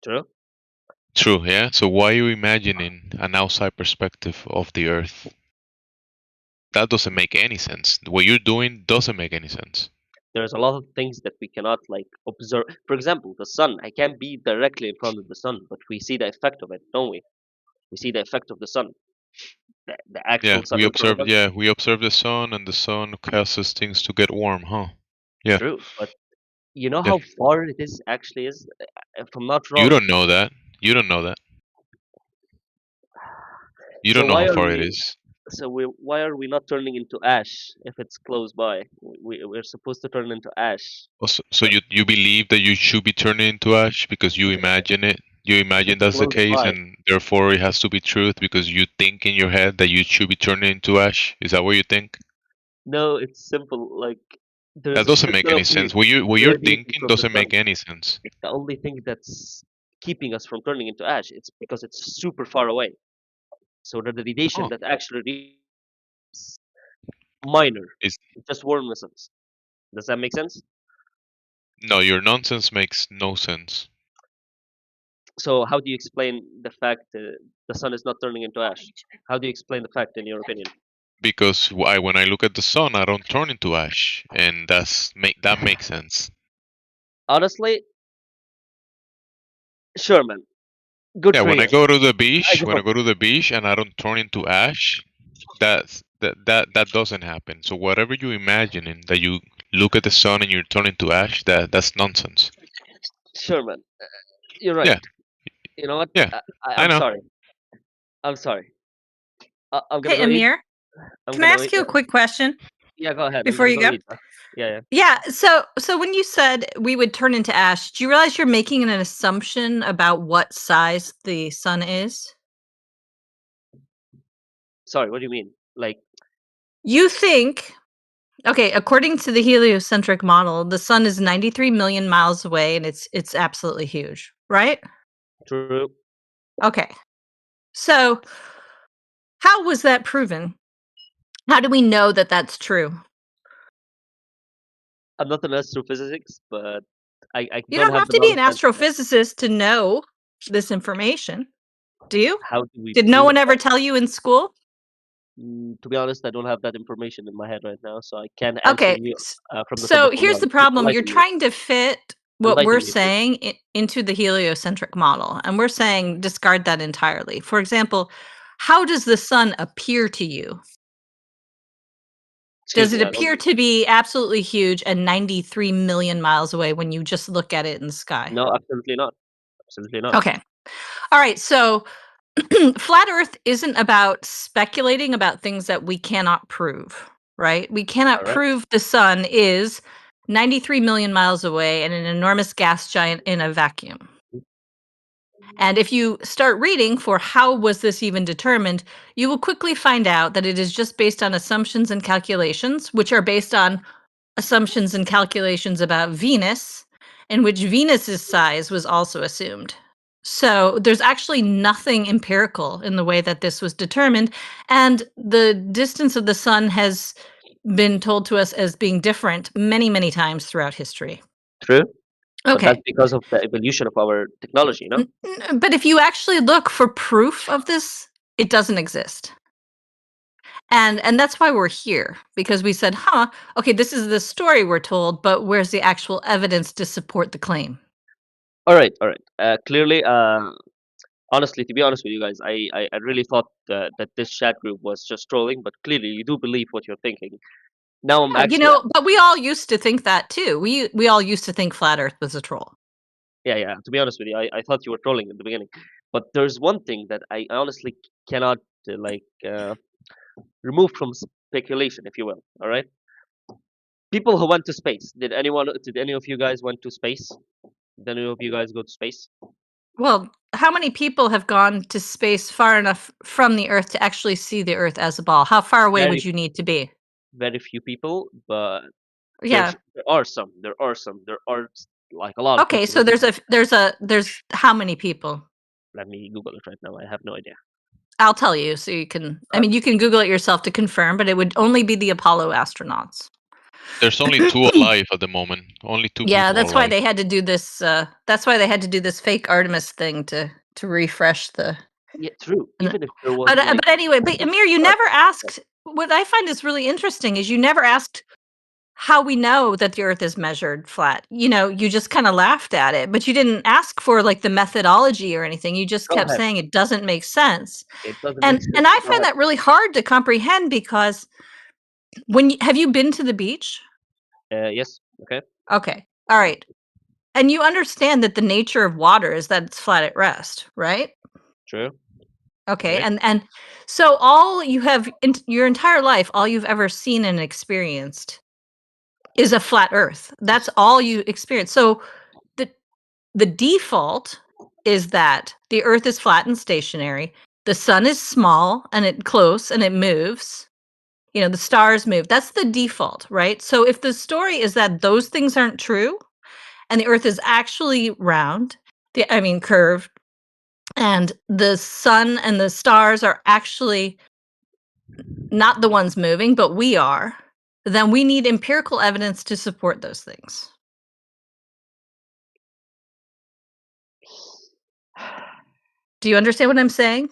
true. True, yeah. So why are you imagining an outside perspective of the earth? That doesn't make any sense. What you're doing doesn't make any sense. There's a lot of things that we cannot like observe. For example, the sun. I can't be directly in front of the sun, but we see the effect of it, don't we? We see the effect of the sun, the Yeah, actual sun in front of us. we observe the sun and the sun causes things to get warm, huh? Yeah. True, but you know Yeah. how far it is actually is. If I'm not You wrong. don't know that. You don't know that. You So don't know why how are far it we? is. Why are we not turning into ash if it's close by? We're supposed to turn into ash, So but you believe that you should be turning into ash because you imagine it. You if imagine it's that's the close case, by. and therefore it has to be truth because you think in your head that you should be turning into ash. Is that what you think? No, it's simple. Like That there's a doesn't shit make ton any of heat sense. What you're radiating thinking from the doesn't sun. make any sense. The only thing that's keeping us from turning into ash, it's because it's super far away. So the radiation Huh. that actually is minor. Is It just warms us. Does that make sense? no, your nonsense makes no sense. So how do you explain the fact that the sun is not turning into ash? How do you explain the fact in your opinion? Because when I look at the sun, I don't turn into ash, and that makes sense. Honestly, sure, man. Good Yeah, for when I you. go to the I beach, give up. and I don't turn into ash, that doesn't happen. So whatever you imagining that you look at the sun and you turn into ash, that's nonsense. Sure, man. You're right. Yeah, You know what? yeah, I I'm know. sorry. I'm sorry. I'm gonna Hey, go eat. Amir, I'm can I gonna eat. ask you a quick question Yeah, go ahead. I'm before gonna you go go? eat. Yeah, yeah. Yeah, so when you said we would turn into ash, do you realize you're making an assumption about what size the sun is? Sorry, what do you mean? Like, You think, okay, according to the heliocentric model, the sun is 93 million miles away and it's absolutely huge, right? true. Okay. So, how was that proven? How do we know that that's true? I'm not an astrophysicist, but I You don't don't have have the to be an knowledge. astrophysicist to know this information, do you? How do we Did no prove one ever that? tell you in school? To be honest, I don't have that information in my head right now, so I can't answer Okay, you from the top so of my here's the lungs. Please problem. You're enlighten me. trying to fit what we're Enlighten me, please. saying into the heliocentric model, and we're saying discard that entirely. For example, how does the sun appear to you? Excuse Does it me, I don't. appear to be absolutely huge and 93 million miles away when you just look at it in the sky? No, absolutely not. Absolutely not. Okay. All right. So flat Earth isn't about speculating about things that we cannot prove, right? We cannot All right. prove the sun is 93 million miles away and an enormous gas giant in a vacuum. And if you start reading for how was this even determined, you will quickly find out that it is just based on assumptions and calculations, which are based on assumptions and calculations about Venus, in which Venus's size was also assumed. So there's actually nothing empirical in the way that this was determined. And the distance of the sun has been told to us as being different many, many times throughout history. True. But Okay. that's because of the evolution of our technology, no? But if you actually look for proof of this, it doesn't exist. And that's why we're here, because we said, okay, this is the story we're told, but where's the actual evidence to support the claim? All right, all right. Clearly, honestly, to be honest with you guys, I really thought that this chat group was just trolling, but clearly you do believe what you're thinking. Now I'm Yeah, actually, but we all used to think that too. We all used to think flat Earth was a troll. yeah. To be honest with you, I thought you were trolling in the beginning, but there's one thing that I honestly cannot remove from speculation, if you will. All right, people who went to space. Did any of you guys went to space? Did any of you guys go to space? Well, how many people have gone to space far enough from the Earth to actually see the Earth as a ball? How far away would Very, you need to be? very few people, but Yeah. there are some. There are like a lot of Okay, people. so there's how many people? Let me Google it right now. I have no idea. I'll tell you so you can I mean you can Google it yourself to confirm, but it would only be the Apollo astronauts. There's only two alive at the moment. Only two Yeah, people that's why alive. they had to do this that's why they had to do this fake Artemis thing to refresh the Yeah, true. n- Even if there was like, but anyway, but Amir, you never asked what I find is really interesting is you never asked how we know that the earth is measured flat. You know, you just kind of laughed at it, but you didn't ask for like the methodology or anything. You just go kept ahead. saying it doesn't make sense. It doesn't make And sense. I Go find ahead. that really hard to comprehend because have you been to the beach? Yes. Okay. Okay. All right. And you understand that the nature of water is that it's flat at rest, right? True. Okay. Right. And so all you have in your entire life, all you've ever seen and experienced is a flat earth. That's all you experience. So the default is that the earth is flat and stationary. The sun is small and close and it moves. You know, the stars move. That's the default, right? So if the story is that those things aren't true and the earth is actually round, curved, and the sun and the stars are actually not the ones moving, but we are, then we need empirical evidence to support those things. Do you understand what I'm saying?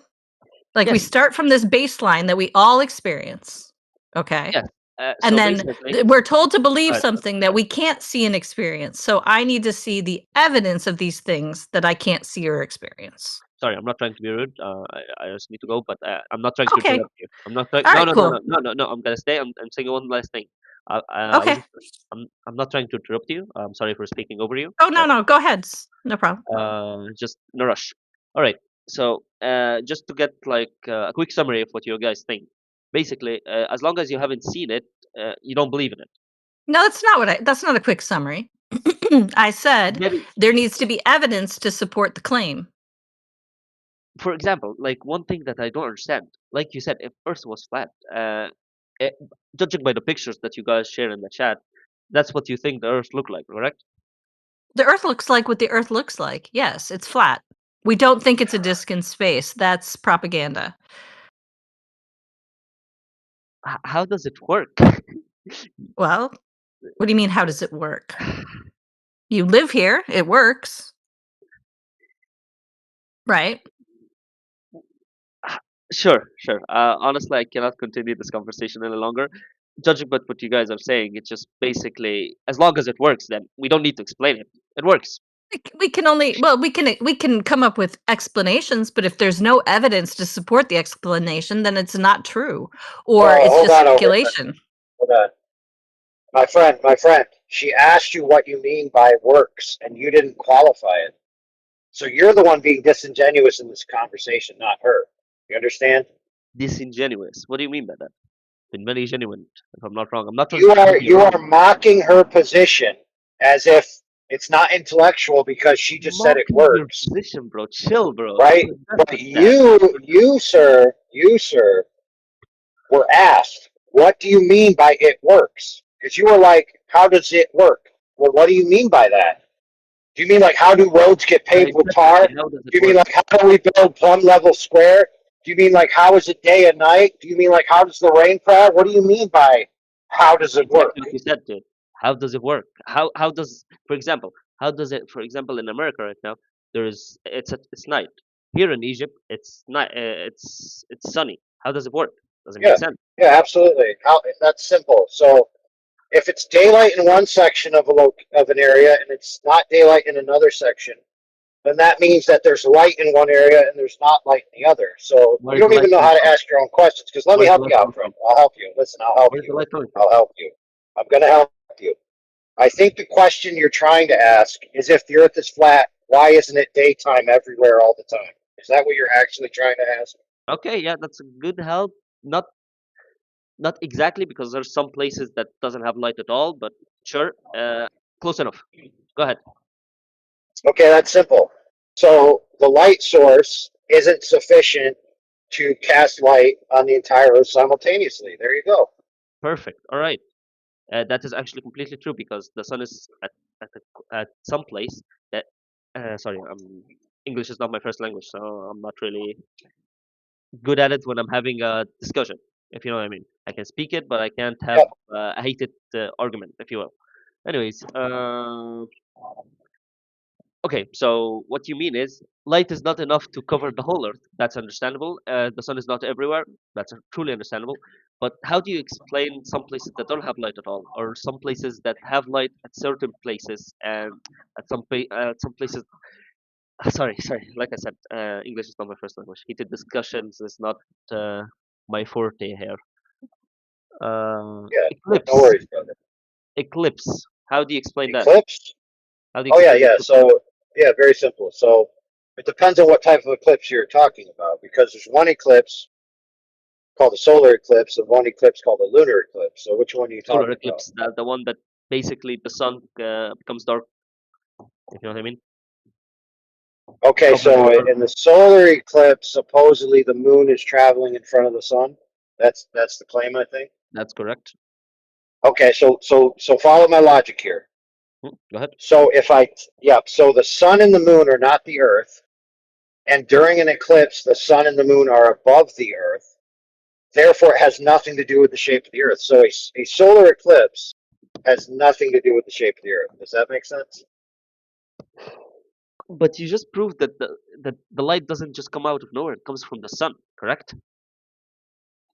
Like we Yes. start from this baseline that we all experience. Okay. Yes. And So then basically, we're told to believe Alright. something that we can't see and experience. So I need to see the evidence of these things that I can't see or experience. sorry, I'm not trying to be rude. I just need to go, but I'm not trying to Okay. interrupt you. I'm not trying. All No, right, no, no, cool. no, no, no, no. I'm gonna stay. I'm saying one last thing. I Okay. was. I'm not trying to interrupt you. I'm sorry for speaking over you. Oh, no, go ahead. No problem. Just no rush. All right. So, just to get like a quick summary of what you guys think. Basically, as long as you haven't seen it, you don't believe in it. No, that's not a quick summary. I said Maybe, there needs to be evidence to support the claim. for example, like one thing that I don't understand, like you said, if Earth was flat, it, judging by the pictures that you guys share in the chat, that's what you think the Earth looked like, correct? The Earth looks like what the Earth looks like. Yes, it's flat. We don't think it's a disk in space. That's propaganda. How does it work? Well, what do you mean, how does it work? You live here, it works. Right? Sure, sure. Honestly, I cannot continue this conversation any longer. Judging by what you guys are saying, it's just basically as long as it works, then we don't need to explain it. It works. We can only we can come up with explanations, but if there's no evidence to support the explanation, then it's not true, or Oh, it's hold just on, Overton. speculation. Hold on. My friend, she asked you what you mean by works, and you didn't qualify it. So you're the one being disingenuous in this conversation, not her. You understand? Disingenuous. What do you mean by that? Been very genuine, if I'm not wrong. I'm not trying You to are prove you you are wrong. mocking her position as if it's not intellectual because she just said it Mocking your works, position, bro. Chill, bro. right? That's But just that. you, sir, were asked, what do you mean by it works? Because you were like, how does it work? Well, what do you mean by that? Do you mean like how do roads get I paved with said, tar? how does it Do you mean work? like how do we build one level square? Do you mean like how is it day and night? Do you mean like how does the rain fall? What do you mean by how does it work? Exactly what you said, dude. How does it work? How does, for example, how does it, for example, in America right now, it's night. Here in Egypt, it's night. It's sunny. How does it work? Does it make Yeah, sense? yeah, absolutely. How that's simple. So if it's daylight in one section of an area and it's not daylight in another section, then that means that there's light in one area and there's not light in the other. So Where you is the don't light even know coming how to from? ask your own questions. Because let me Where's the help light you out, coming friend. from? I'll help you. Listen, I'll help Where's the you. light coming from? I'll help you. I'm going to help you. I think the question you're trying to ask is if the Earth is flat, why isn't it daytime everywhere all the time? Is that what you're actually trying to ask? Okay, yeah, that's a good help. Not not exactly because there's some places that doesn't have light at all, but sure, close enough. Go ahead. Okay, that's simple. So the light source isn't sufficient to cast light on the entire Earth simultaneously. There you go. Perfect. All right. That is actually completely true because the sun is at some place that. Sorry, English is not my first language, so I'm not really good at it when I'm having a discussion. If you know what I mean, I can speak it, but I can't have Yep. a heated argument, if you will. Anyways, okay, so what you mean is light is not enough to cover the whole Earth. That's understandable. The sun is not everywhere. That's truly understandable. But how do you explain some places that don't have light at all, or some places that have light at certain places, and at some places? Sorry. Like I said, English is not my first language. Heated discussions is not uh, my forte here. Yeah. No Eclipse. worries, brother. Eclipse. How do you explain that? Eclipse? How do you Oh yeah, explain yeah. eclipse? So yeah, very simple. So it depends on what type of eclipse you're talking about, because there's one eclipse called a solar eclipse and one eclipse called a lunar eclipse. So which one are you Solar talking about? eclipse, the one that basically the sun becomes dark. If you know what I mean. Okay, Cover the so Earth. in the solar eclipse, supposedly the moon is traveling in front of the sun. That's the claim, I think. That's correct. Okay, so follow my logic here. Go ahead. So so the sun and the moon are not the Earth, and during an eclipse, the sun and the moon are above the Earth. Therefore, it has nothing to do with the shape of the Earth. So a solar eclipse has nothing to do with the shape of the Earth. Does that make sense? But you just proved that the light doesn't just come out of nowhere. It comes from the sun. Correct.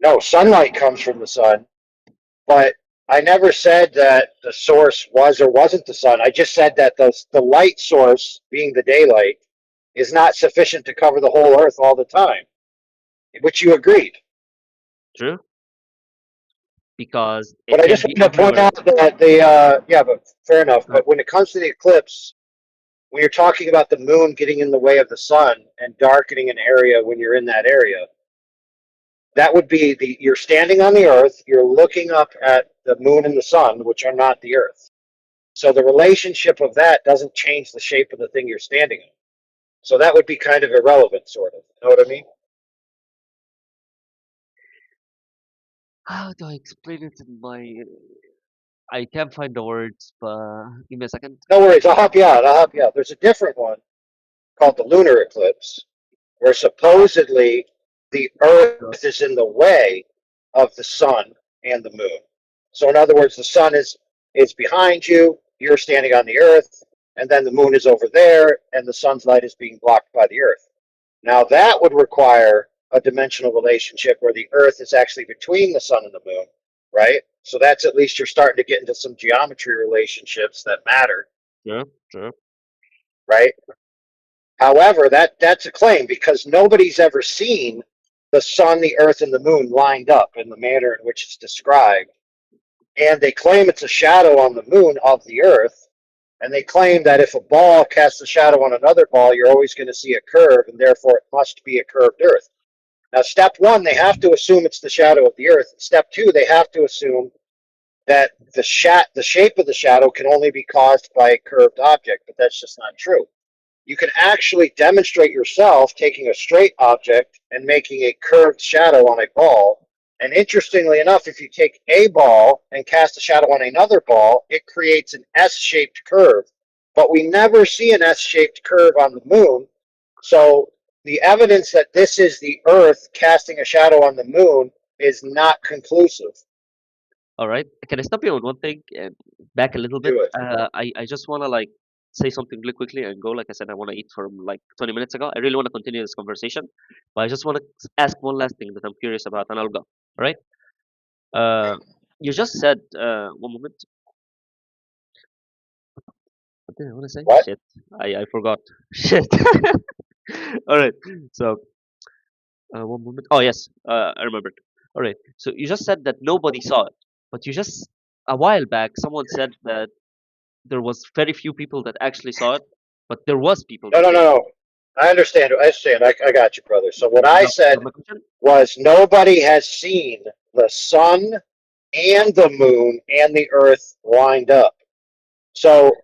No, sunlight comes from the sun, But I never said that the source was or wasn't the sun. I just said that the light source, being the daylight, is not sufficient to cover the whole Earth all the time, which you agreed. True, because But it I can just be want to point everywhere. out that yeah, but fair enough. But when it comes to the eclipse, when you're talking about the moon getting in the way of the sun and darkening an area when you're in that area, that would be you're standing on the Earth, you're looking up at the moon and the sun, which are not the Earth. So the relationship of that doesn't change the shape of the thing you're standing on. So that would be kind of irrelevant, sort of. You know what I mean? How do I explain it in my? I can't find the words, but give me a second. No worries, I'll help you out. There's a different one called the lunar eclipse, where supposedly the Earth is in the way of the sun and the moon. So in other words, the sun is behind you, you're standing on the Earth, and then the moon is over there, and the sun's light is being blocked by the Earth. Now that would require a dimensional relationship where the Earth is actually between the sun and the moon, right? So that's at least you're starting to get into some geometry relationships that matter, Yeah, sure. right? However, that's a claim because nobody's ever seen the sun, the earth, and the moon lined up in the manner in which it's described. And they claim it's a shadow on the moon of the earth. And they claim that if a ball casts a shadow on another ball, you're always going to see a curve, and therefore it must be a curved earth. Now, step one, they have to assume it's the shadow of the earth. Step two, they have to assume that the shape of the shadow can only be caused by a curved object, but that's just not true. You can actually demonstrate yourself taking a straight object and making a curved shadow on a ball. And interestingly enough, if you take a ball and cast a shadow on another ball, it creates an S-shaped curve. But we never see an S-shaped curve on the moon. So the evidence that this is the Earth casting a shadow on the moon is not conclusive. All right. Can I stop you on one thing? Back a little bit. Do it. I just want to like say something really quickly and go. Like I said, I want to eat from like 20 minutes ago. I really want to continue this conversation, but I just want to ask one last thing that I'm curious about, and I'll go. All right. Uh, you just said one moment. What did I want to say? What? Shit. I forgot. Shit. All right. So one moment. Oh yes. I remembered. All right. So you just said that nobody saw it, but you just a while back someone said that there was very few people that actually saw it, but there was people No, that no, did. no, no. I understand. I got you, brother. So what You I got, you got said my question? was nobody has seen the sun and the moon and the earth lined up. So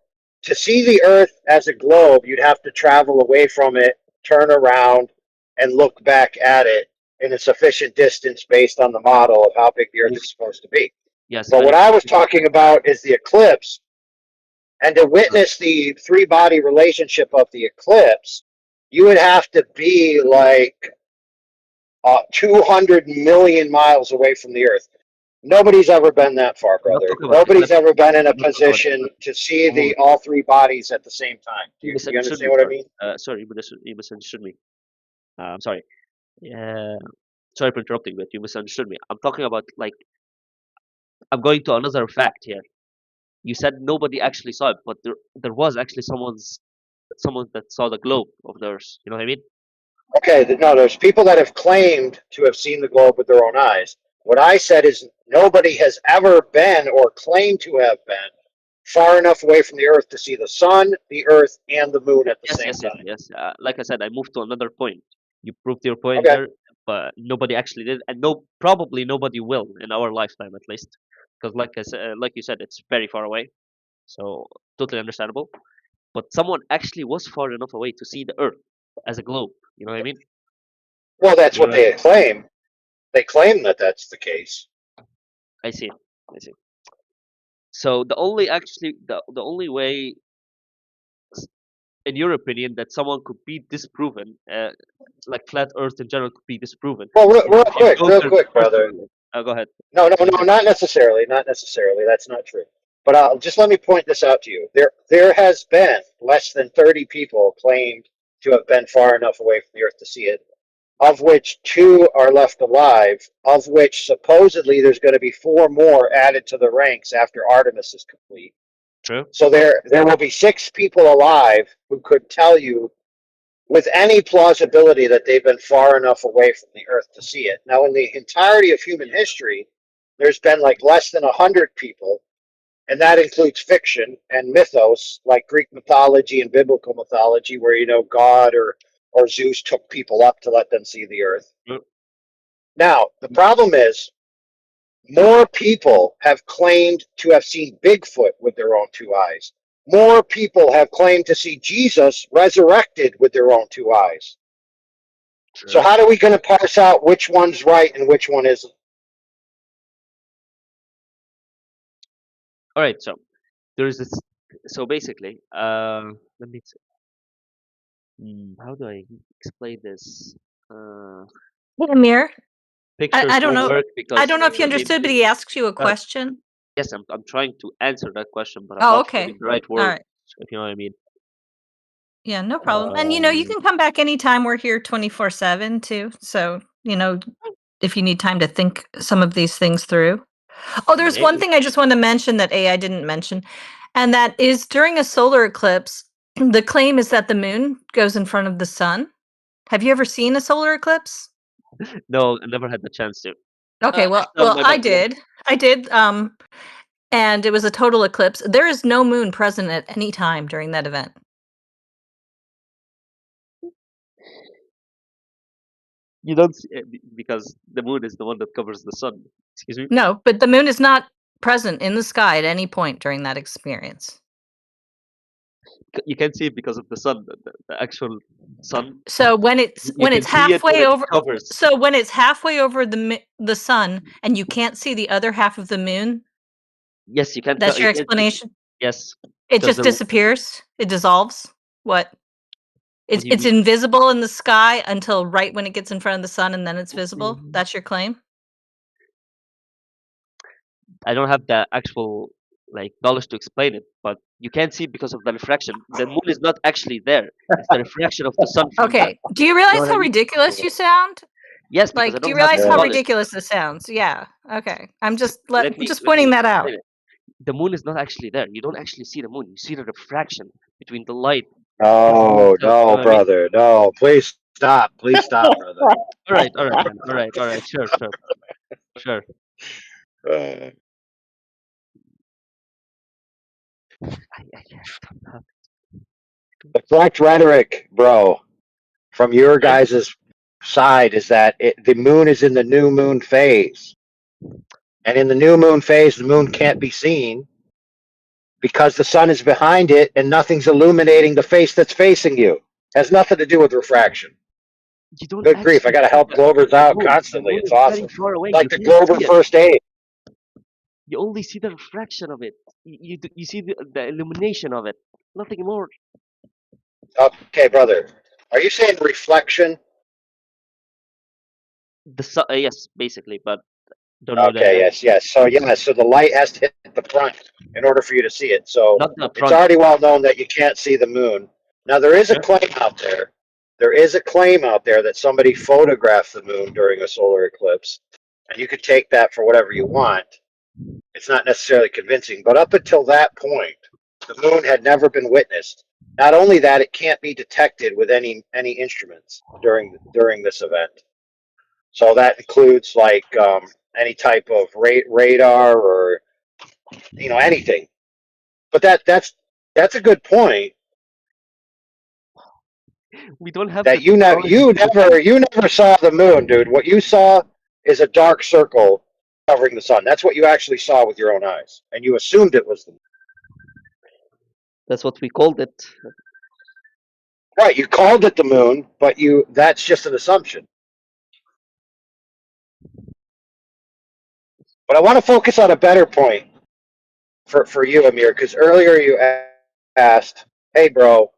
to see the earth as a globe, you'd have to travel away from it, turn around, and look back at it in a sufficient distance based on the model of how big the earth You, is supposed to be. yes, But very what I was good. talking about is the eclipse, and to witness the three body relationship of the eclipse, you would have to be like 200 million miles away from the Earth. Nobody's ever been that far, I'm not brother. talking about the Nobody's eclipse. ever been in a I'm not talking about the position eclipse. to see One the moment. all three bodies at the same time. Do You you misunderstood me, understand what I sir. mean? Sorry, you misunderstood me. I'm sorry. Uh, sorry for interrupting, but you misunderstood me. I'm talking about like I'm going to another fact here. You said nobody actually saw it, but there was actually someone that saw the globe of the Earth. You know what I mean? Okay, no, there's people that have claimed to have seen the globe with their own eyes. What I said is nobody has ever been or claimed to have been far enough away from the Earth to see the sun, the Earth, and the moon at the Yes, same yes, yes, time. yes. Like I said, I moved to another point. You proved your point Okay. there, but nobody actually did, and probably nobody will in our lifetime at least, because like you said, it's very far away. So totally understandable. But someone actually was far enough away to see the Earth as a globe. You know what I mean? Well, that's You're what right. they claim. They claim that that's the case. I see. I see. So the only way, in your opinion, that someone could be disproven, like flat Earth in general could be disproven, Well, is if you go real there quick, brother. personally. Go ahead. No, no, no, not necessarily. Not necessarily. That's not true. But just let me point this out to you. There has been less than 30 people claimed to have been far enough away from the Earth to see it. of which 2 are left alive, of which supposedly there's going to be 4 more added to the ranks after Artemis is complete. True. So there will be 6 people alive who could tell you with any plausibility that they've been far enough away from the Earth to see it. Now, in the entirety of human history, there's been like less than 100 people, and that includes fiction and mythos, like Greek mythology and biblical mythology, where God or Zeus took people up to let them see the Earth. Mm. Now, the problem is more people have claimed to have seen Bigfoot with their own 2 eyes. More people have claimed to see Jesus resurrected with their own 2 eyes. True. So how are we going to parse out which one's right and which one isn't? All right. So there's this. So basically, let me see. How do I explain this? Hey, Amir, Pictures I don't won't know. work I because don't know if you the understood, but images. he asks you a Uh, question. yes, I'm trying to answer that question, but I'm Oh, not okay. finding the right All words. right. If you know what I mean. Yeah, no problem. And you can come back anytime. We're here 24/7 too. So, if you need time to think some of these things through. Oh, there's one Maybe. thing I just wanted to mention that AI didn't mention, and that is during a solar eclipse, the claim is that the moon goes in front of the sun. Have you ever seen a solar eclipse? No, I never had the chance to. Okay, well, Actually, I did. I did. And it was a total eclipse. There is no moon present at any time during that event. You don't see, because the moon is the one that covers the sun. Excuse me. No, but the moon is not present in the sky at any point during that experience. You can't see it because of the sun, the actual sun. So when it's You can see it when halfway it over, covers. so when it's halfway over the sun and you can't see the other half of the moon, Yes, you can't. that's You your can't see. explanation? Yes, It because just disappears? It dissolves? What? What do you It's mean? invisible in the sky until right when it gets in front of the sun and then it's visible? Mhm. That's your claim? I don't have the actual knowledge to explain it, but you can't see it because of the refraction. The moon is not actually there. It's the refraction of the sun from that. Okay. Do you You know realize what I how mean? ridiculous you sound? Yes, because I Do you don't have realize the how knowledge. ridiculous this sounds? Yeah. Okay. I'm just just Let pointing me that out. explain it. The moon is not actually there. You don't actually see the moon. You see the refraction between the light and the moon No, itself. You know no, what I mean? brother. No, please stop. Please stop, brother. All right, man. All right. Sure, sure, sure. I can't. The correct rhetoric, bro, from your guys' side is that the moon is in the new moon phase. And in the new moon phase, the moon can't be seen because the sun is behind it and nothing's illuminating the face that's facing you. Has nothing to do with refraction. You don't Good grief, I actually got to see help Glovers the out moon. The constantly. moon It's is very awesome. far away. Like You the can't Glover see it. first aid. You only see the refraction of it. You see the illumination of it. Nothing more. Okay, brother. Are you saying reflection? The sun, yes, basically, but don't know Okay, the yes. So the light has to hit the front in order for you to see it. So not the it's front. already well known that you can't see the moon. Now there is a Yeah. claim out there. There is a claim out there that somebody photographed the moon during a solar eclipse, and you could take that for whatever you want. It's not necessarily convincing, but up until that point, the moon had never been witnessed. Not only that, it can't be detected with any instruments during this event. So that includes like any type of radar or anything. But that's a good point. We don't have the That technology to detect. you never saw the moon, dude. What you saw is a dark circle covering the sun. That's what you actually saw with your own eyes, and you assumed it was the moon. That's what we called it. Right. You called it the moon, but that's just an assumption. But I want to focus on a better point for you, Amir, because earlier you asked, "Hey, bro,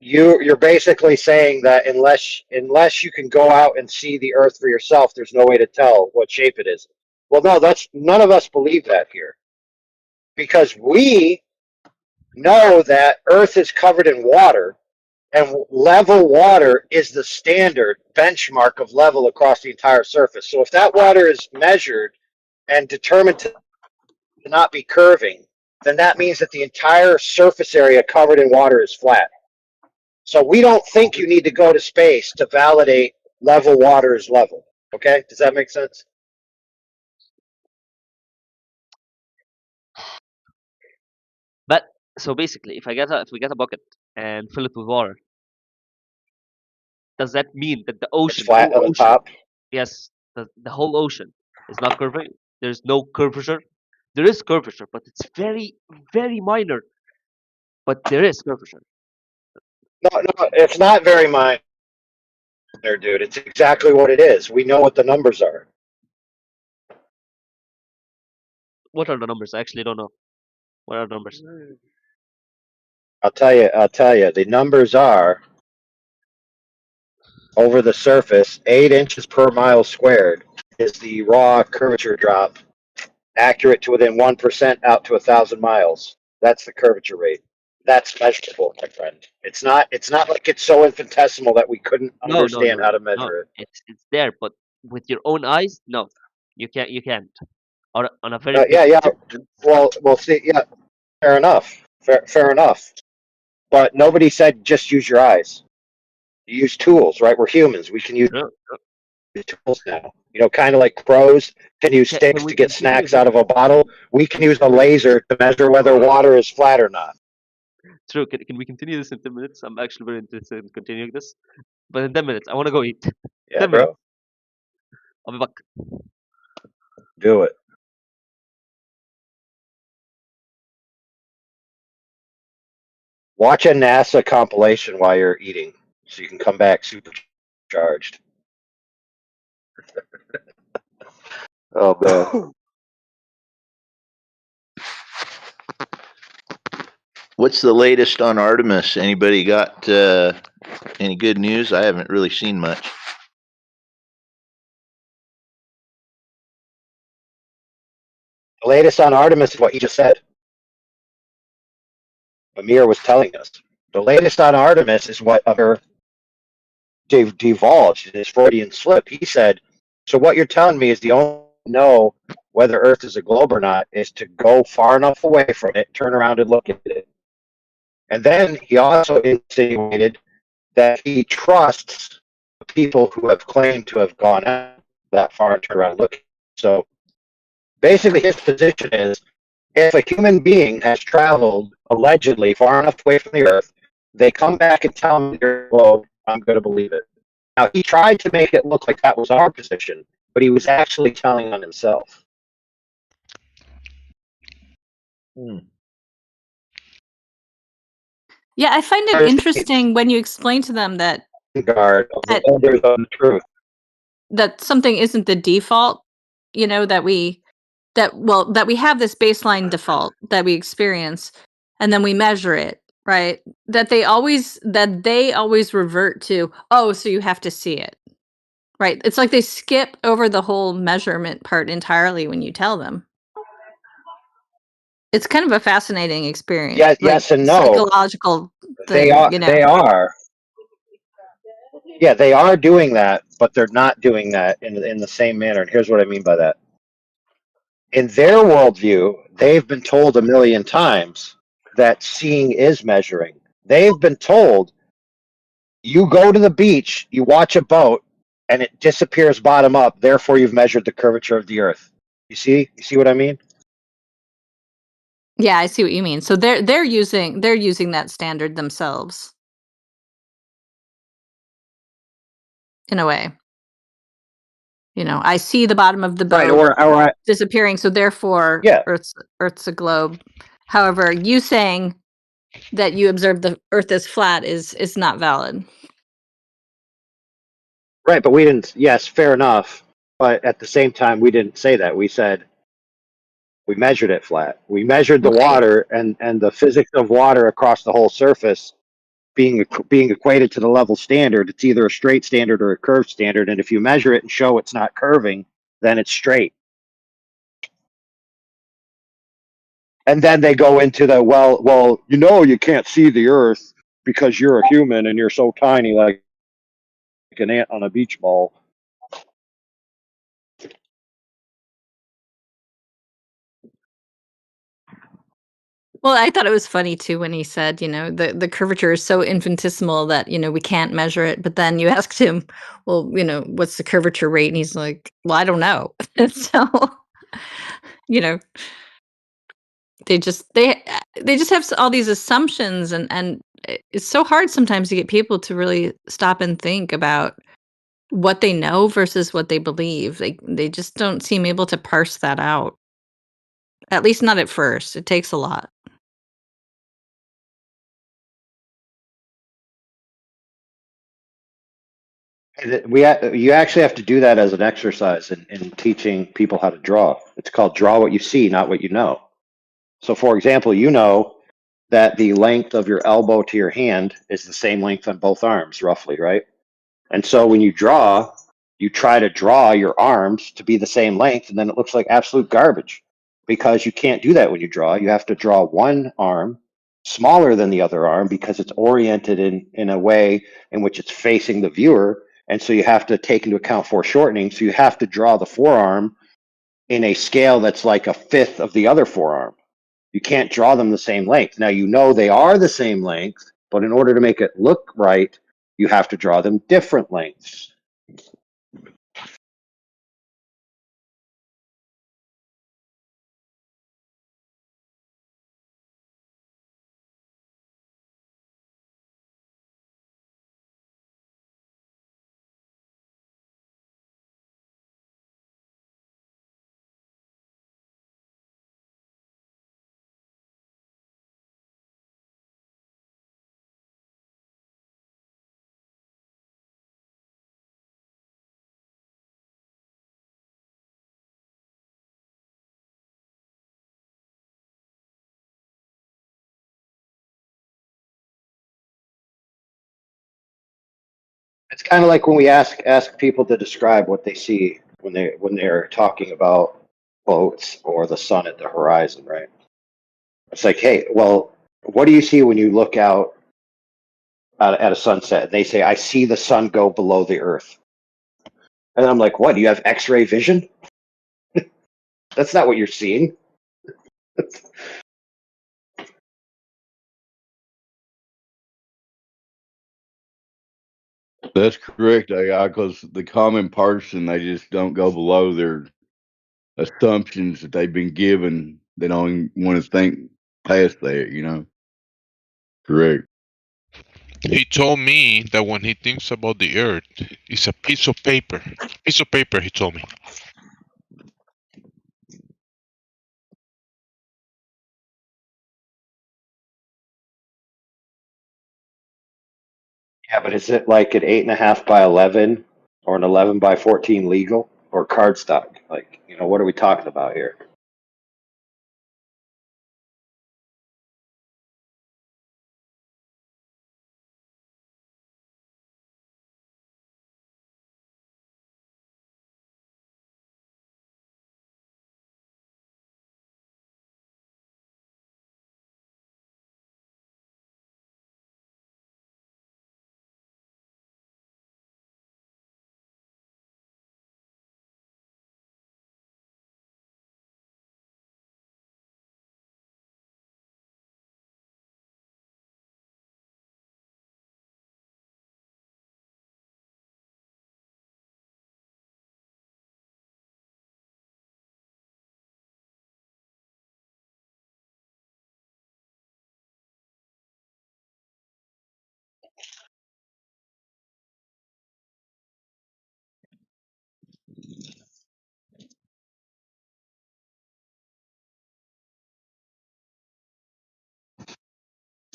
you're basically saying that unless you can go out and see the Earth for yourself, there's no way to tell what shape it is." Well, no, that's none of us believe that here because we know that Earth is covered in water, And level water is the standard benchmark of level across the entire surface. So if that water is measured and determined to not be curving, then that means that the entire surface area covered in water is flat. So we don't think you need to go to space to validate level water is level. Okay? Does that make sense? But so basically, if we get a bucket and fill it with water, does that mean that the It's ocean, flat whole on the ocean, top. yes, the whole ocean is not curving? There's no curvature. There is curvature, but it's very, very minor. But there is curvature. No, it's not very minor, dude. It's exactly what it is. We know what the numbers are. What are the numbers? I actually don't know. What are the numbers? I'll tell you. The numbers are over the surface, 8 inches per mile squared is the raw curvature drop, accurate to within 1% out to 1,000 miles. That's the curvature rate. That's measurable, my friend. It's not like it's so infinitesimal that we couldn't No, no, understand no, how no, to no. measure it. It's there, but with your own eyes, no, you can't. You can't. Or on a very big Yeah. distance. Well, see, yeah, fair enough. Fair enough. But nobody said just use your eyes. You use tools, right? We're humans. We can use No, no. tools now. You know, kind of like crows can use Can sticks we to get continue snacks this? out of a bottle. We can use a laser to measure whether water is flat or not. True. Can we continue this in 10 minutes? I'm actually very interested in continuing this. But in 10 minutes, I want to go eat. Yeah, 10 minutes. bro. I'll be back. Do it. Watch a NASA compilation while you're eating so you can come back supercharged. Oh, man. What's the latest on Artemis? Anybody got any good news? I haven't really seen much. The latest on Artemis is what you just said. Amir was telling us. The latest on Artemis is what Amir divulged in his Freudian slip. He said, so what you're telling me is the only way to know whether Earth is a globe or not is to go far enough away from it, turn around and look at it. And then he also insinuated that he trusts the people who have claimed to have gone out that far and turned around and looked. So basically his position is if a human being has traveled allegedly far enough away from the Earth, they come back and tell me they're a globe, I'm going to believe it. Now, he tried to make it look like that was our position, but he was actually telling on himself. Yeah, I find it interesting when you explain to them that Guard of the elders of the truth. that something isn't the default, you know, that we have this baseline default that we experience and then we measure it, right? That they always revert to, oh, so you have to see it. Right? It's like they skip over the whole measurement part entirely when you tell them. It's kind of a fascinating experience. Yes, like yes and no. psychological thing, They are. you know. They are. Yeah, they are doing that, but they're not doing that in the same manner. And here's what I mean by that. In their worldview, they've been told a million times that seeing is measuring. They've been told you go to the beach, you watch a boat, and it disappears bottom up. Therefore, you've measured the curvature of the Earth. You see what I mean? Yeah, I see what you mean. So they're using that standard themselves. In a way. You know, I see the bottom of the boat Right, or disappearing, so therefore yeah. Earth's a globe. However, you saying that you observe the Earth as flat is not valid. Right, but we didn't. Yes, fair enough. But at the same time, we didn't say that. We said we measured it flat. We measured the water and the physics of water across the whole surface being equated to the level standard. It's either a straight standard or a curved standard. And if you measure it and show it's not curving, then it's straight. And then they go into the well, you know, you can't see the Earth because you're a human and you're so tiny, like an ant on a beach ball. Well, I thought it was funny too when he said, the curvature is so infinitesimal that, we can't measure it. But then you asked him, well, what's the curvature rate? And he's like, well, I don't know. So, you know, they just have all these assumptions, and it's so hard sometimes to get people to really stop and think about what they know versus what they believe. They just don't seem able to parse that out. At least not at first. It takes a lot. You actually have to do that as an exercise in teaching people how to draw. It's called draw what you see, not what you know. So, for example, you know that the length of your elbow to your hand is the same length on both arms, roughly, right? And so when you draw, you try to draw your arms to be the same length, and then it looks like absolute garbage because you can't do that when you draw. You have to draw one arm smaller than the other arm because it's oriented in a way in which it's facing the viewer. And so you have to take into account foreshortening. So you have to draw the forearm in a scale that's like a fifth of the other forearm. You can't draw them the same length. Now, you know they are the same length, but in order to make it look right, you have to draw them different lengths. It's kind of like when we ask people to describe what they see when they're talking about boats or the sun at the horizon, right? It's like, hey, well, what do you see when you look out at a sunset? And they say, I see the sun go below the earth. And I'm like, what? Do you have X-ray vision? That's not what you're seeing. That's correct, AI, because the common person, they just don't go below their assumptions that they've been given. They don't even want to think past that. Correct. He told me that when he thinks about the Earth, it's a piece of paper. Piece of paper, he told me. Yeah, but is it like an 8.5 by 11 or an 11 by 14 legal or cardstock? Like, what are we talking about here?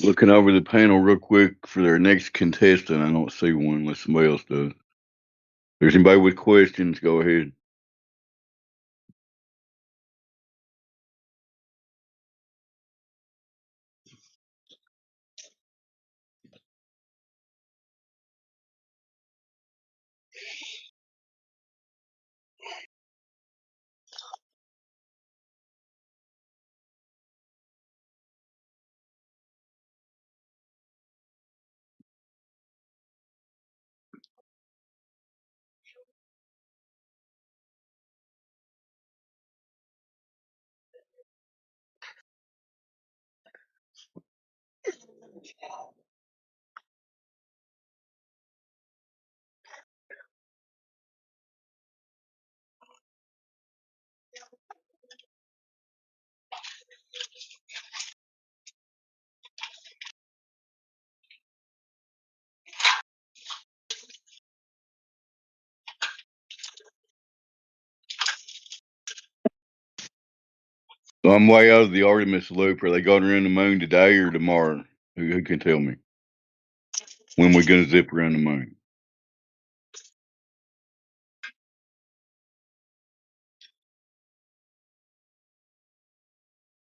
Looking over the panel real quick for their next contestant. I don't see one unless somebody else does. If there's anybody with questions, go ahead. So I'm way out of the Artemis loop. Are they going around the moon today or tomorrow? Who can tell me? When we gonna zip around the moon?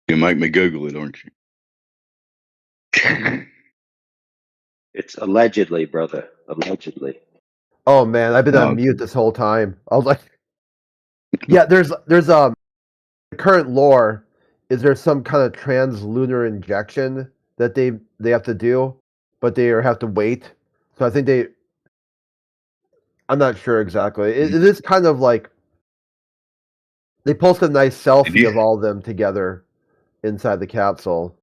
You make me Google it, aren't you? It's allegedly, brother. Allegedly. Oh man, I've been No, on mute this whole time. I was like, yeah, there's current lore. Is there some kind of translunar injection that they have to do, but they have to wait? So I think I'm not sure exactly. It is kind of like they posted a nice selfie of all of them together inside the capsule.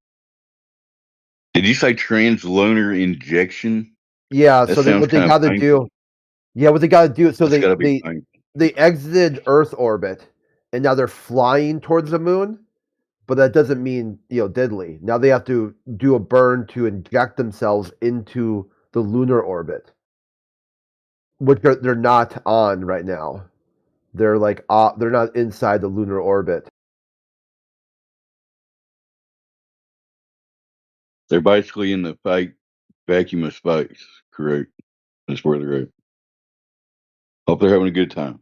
Did you say translunar injection? Yeah, That so sounds what they kind got of to painful. do? Yeah, what they got to do? So That's got to be painful. they exited Earth orbit, and now they're flying towards the moon. But that doesn't mean diddly. Now they have to do a burn to inject themselves into the lunar orbit, which they're not on right now. They're like they're not inside the lunar orbit. They're basically in the fake vacuum of space, correct? That's where they're at. Hope they're having a good time.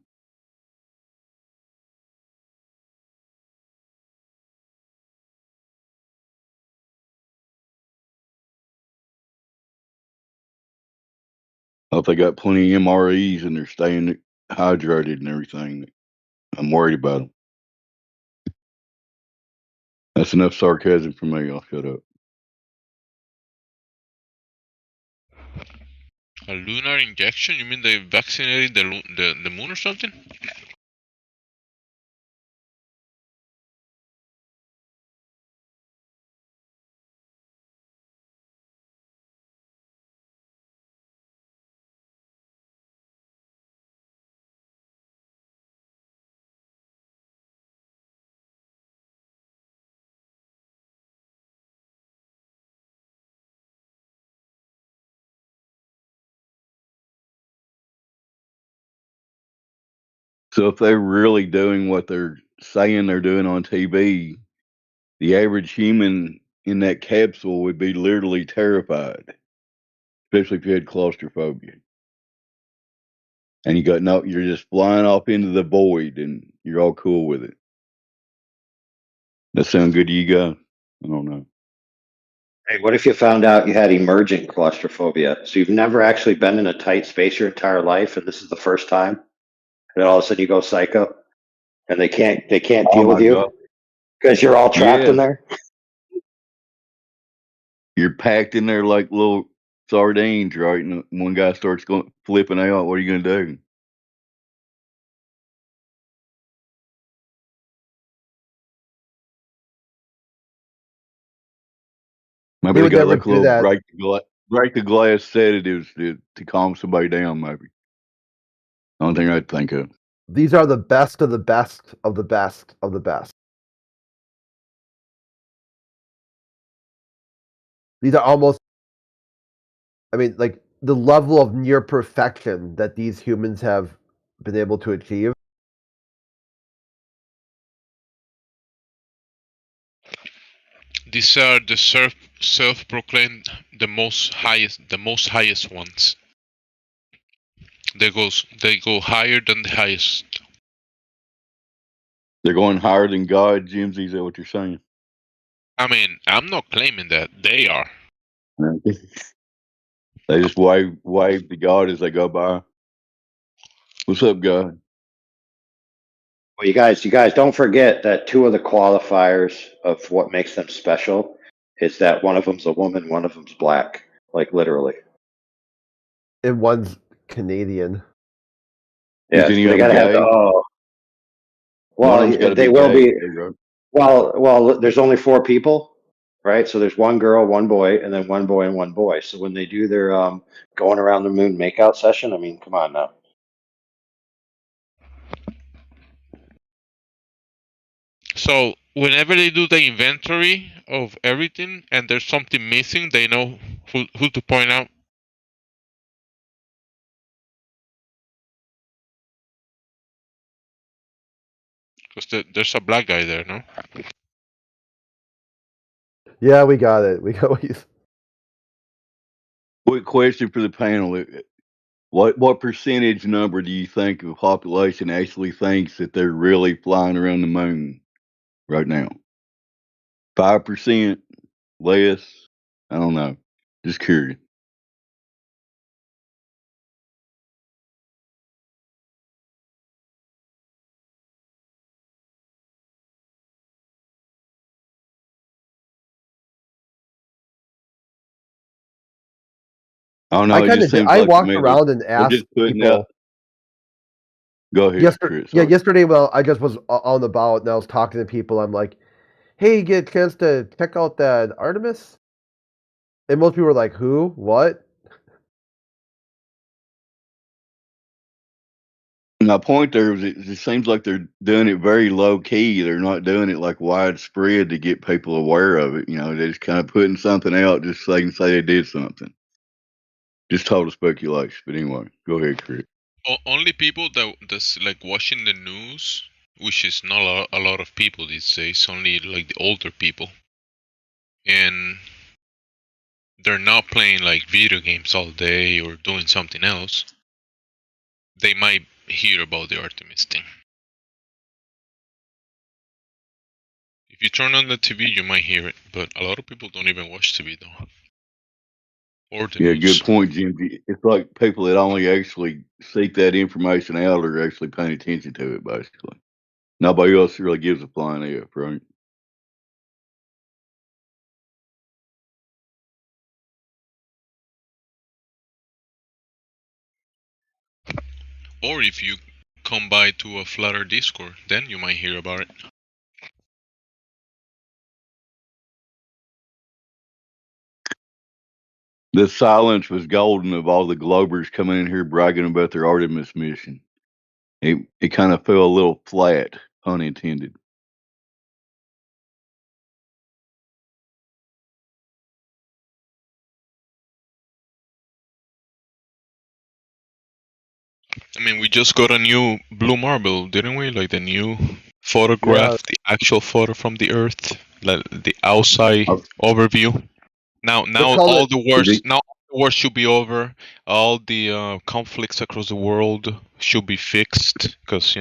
Hope they got plenty of MREs and they're staying hydrated and everything. I'm worried about them. That's enough sarcasm for me. I'll shut up. A lunar injection? You mean they vaccinated the moon or something? So if they're really doing what they're saying they're doing on TV, the average human in that capsule would be literally terrified, especially if you had claustrophobia. And you're just flying off into the void and you're all cool with it. That sound good to you guys? I don't know. Hey, what if you found out you had emergent claustrophobia? So you've never actually been in a tight space your entire life, and this is the first time, and then all of a sudden you go psycho, and they can't Oh deal with my God. you because you're all trapped in Yeah. there. You're packed in there like little sardines, right? And one guy starts going flipping out. What are you going to do? Maybe They they would got never like a do little that. break the glass sedatives to calm somebody down. Maybe. Only thing I'd think of. These are the best of the best of the best of the best. These are almost, I mean, like the level of near perfection that these humans have been able to achieve. These are the self-proclaimed the most highest ones. They go higher than the highest. They're going higher than God, Jimsy. Is that what you're saying? I mean, I'm not claiming that. They are. They just wave to God as they go by. What's up, God? Well, you guys don't forget that two of the qualifiers of what makes them special is that one of them's a woman, one of them's black, like literally. And one's Canadian. Is Yeah, any so they of them gotta have the gay? One of Well, them's got to they be will gay, be. right? Well, there's only 4 people, right? So there's one girl, one boy, and then one boy and one boy. So when they do their going around the moon makeout session, I mean, come on now. So whenever they do the inventory of everything and there's something missing, they know who to point out. Because there's a black guy there, no? Yeah, we got it. We got what you. Quick question for the panel: what percentage number do you think of the population actually thinks that they're really flying around the moon right now? 5%, less? I don't know. Just curious. I don't know. I It kind just of did. seems I like to walked me around and they're asked just putting out. people. Go ahead, Chris. Yeah, Sorry. yesterday. Well, I just was on the boat and I was talking to people. I'm like, "Hey, you get a chance to check out that Artemis?" And most people were like, "Who? What?" My point there is it seems like they're doing it very low key. They're not doing it like widespread to get people aware of it. You know, they're just kind of putting something out just so they can say they did something. Just total speculation. But anyway, go ahead, Chris. Only people that's like watching the news, which is not a lot of people these days. Only like the older people, and they're not playing like video games all day or doing something else. They might hear about the Artemis thing. If you turn on the TV, you might hear it, but a lot of people don't even watch TV though, or the Yeah, good news. point, Jim. It's like people that only actually seek that information out are actually paying attention to it, basically. Nobody else really gives a flying F, right? Or if you come by to a Flutter Discord, then you might hear about it. The silence was golden of all the Globers coming in here bragging about their Artemis mission. It kind of fell a little flat, pun intended. I mean, we just got a new blue marble, didn't we? Like the new Yeah, photograph, the actual photo from the Earth, like the outside Oh, overview. Now, they're now calling all it. the is wars, it, now all the wars should be over. All the conflicts across the world should be fixed, because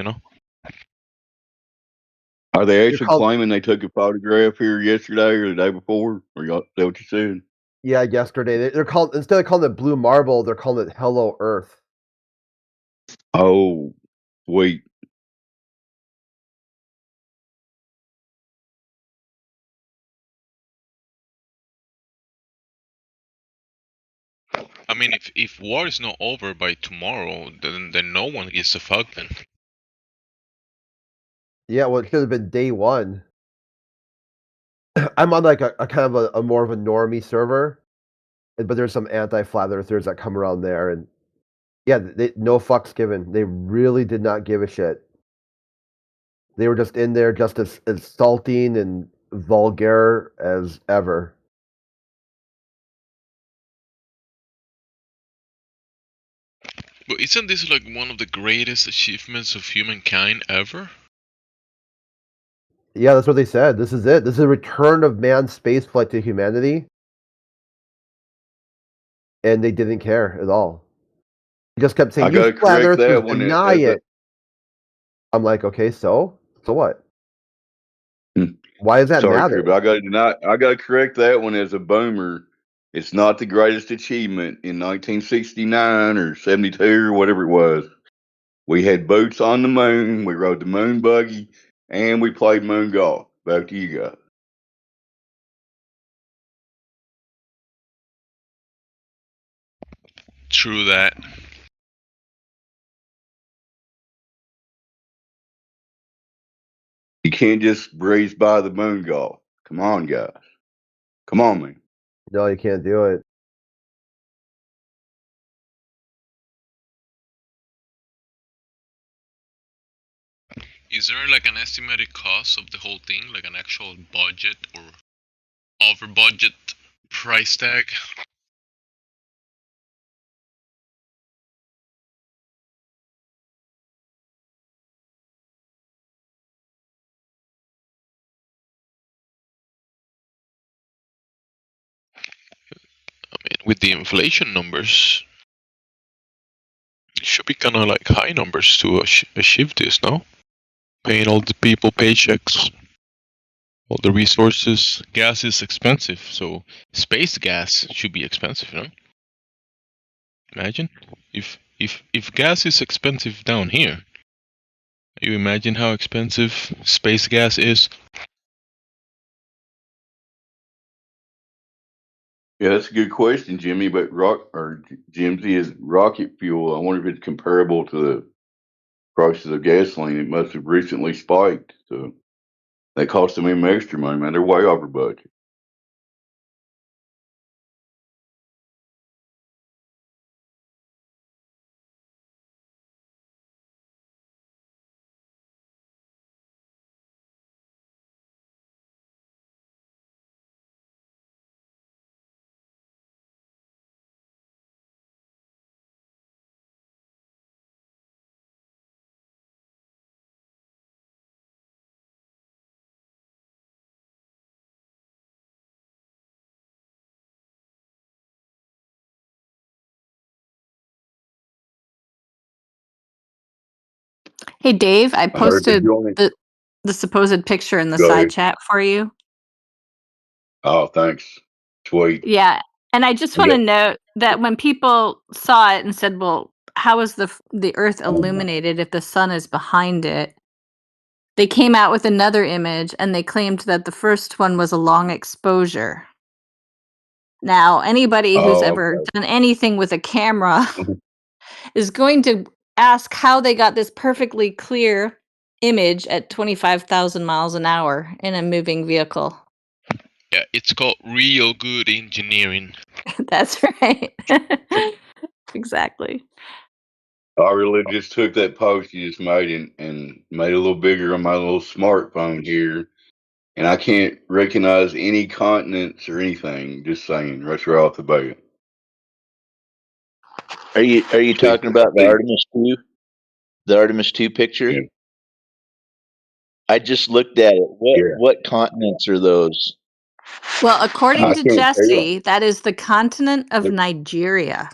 are they They're actually called. claiming they took a photograph here yesterday or the day before? Or y'all, is that what you said? Yeah, yesterday they're called instead of calling it blue marble, they're calling it Hello Earth. Oh, sweet. I mean, if war is not over by tomorrow, then no one gets a fuck then. Yeah, well, it should have been day one. I'm on like a kind of a more of a normie server, but there's some anti-flat earthers that come around there, and yeah, no fucks given. They really did not give a shit. They were just in there, just as insulting and vulgar as ever. But isn't this like one of the greatest achievements of humankind ever? Yeah, that's what they said. This is it. This is a return of man's spaceflight to humanity, and they didn't care at all. They just kept I saying, "You got to flat correct earthers that one deny as a. it." I'm like, okay, so what? Hmm, Why does that sorry, Chris, matter? but I got to correct that one as a boomer. It's not the greatest achievement in 1969 or 72 or whatever it was. We had boots on the moon. We rode the moon buggy, and we played moon golf. Back to you guys. True that. You can't just breeze by the moon golf. Come on, guys. Come on, man. No, you can't do it. Is there like an estimated cost of the whole thing, like an actual budget or over budget price tag? I mean, with the inflation numbers, it should be kind of like high numbers to achieve this, no? Paying all the people paychecks, all the resources. Gas is expensive, so space gas should be expensive, you know? Imagine if gas is expensive down here, you imagine how expensive space gas is. Yeah, that's a good question, Jimmy. But Jimsy, is rocket fuel? I wonder if it's comparable to the prices of gasoline. It must have recently spiked, so that cost them even extra money, man. They're way over budget. Hey, Dave, I I heard they posted joined. the supposed picture in the Go side ahead. chat for you. Oh, thanks. Sweet. Yeah, and I just I want to got. note that when people saw it and said, "Well, how is the Earth illuminated if the sun is behind it?" They came out with another image and they claimed that the first one was a long exposure. Now, anybody who's Oh, ever done anything with a camera okay. is going to ask how they got this perfectly clear image at 25,000 miles an hour in a moving vehicle. Yeah, it's called real good engineering. That's right. Exactly. I really just took that post you just made and made it a little bigger on my little smartphone here, and I can't recognize any continents or anything. Just saying, right off the bat. Are you See, talking about the see, Artemis 2? The Artemis 2 picture? yeah, I just looked at it. yeah. What continents are those? Well, according I to can't tell. Jesse, that is the continent of Nigeria.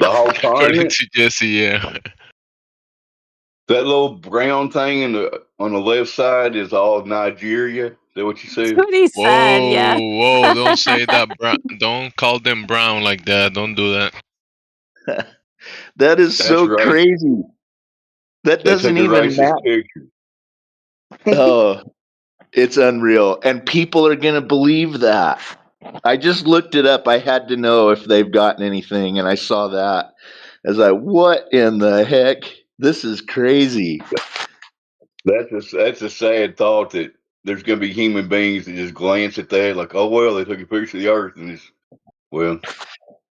The whole According continent. to Jesse, yeah. That little brown thing on the left side is all of Nigeria. Is that what you That's said? what he said, yeah. Whoa, don't say that. Don't call them brown like that. Don't do that. That is That's so right. crazy. That They took doesn't a even racist matter. picture. Oh, it's unreal. And people are going to believe that. I just looked it up. I had to know if they've gotten anything, and I saw that. I was like, what in the heck? This is crazy. That's a sad thought that there's going to be human beings that just glance at that like, oh well, they took a picture of the Earth and it's well,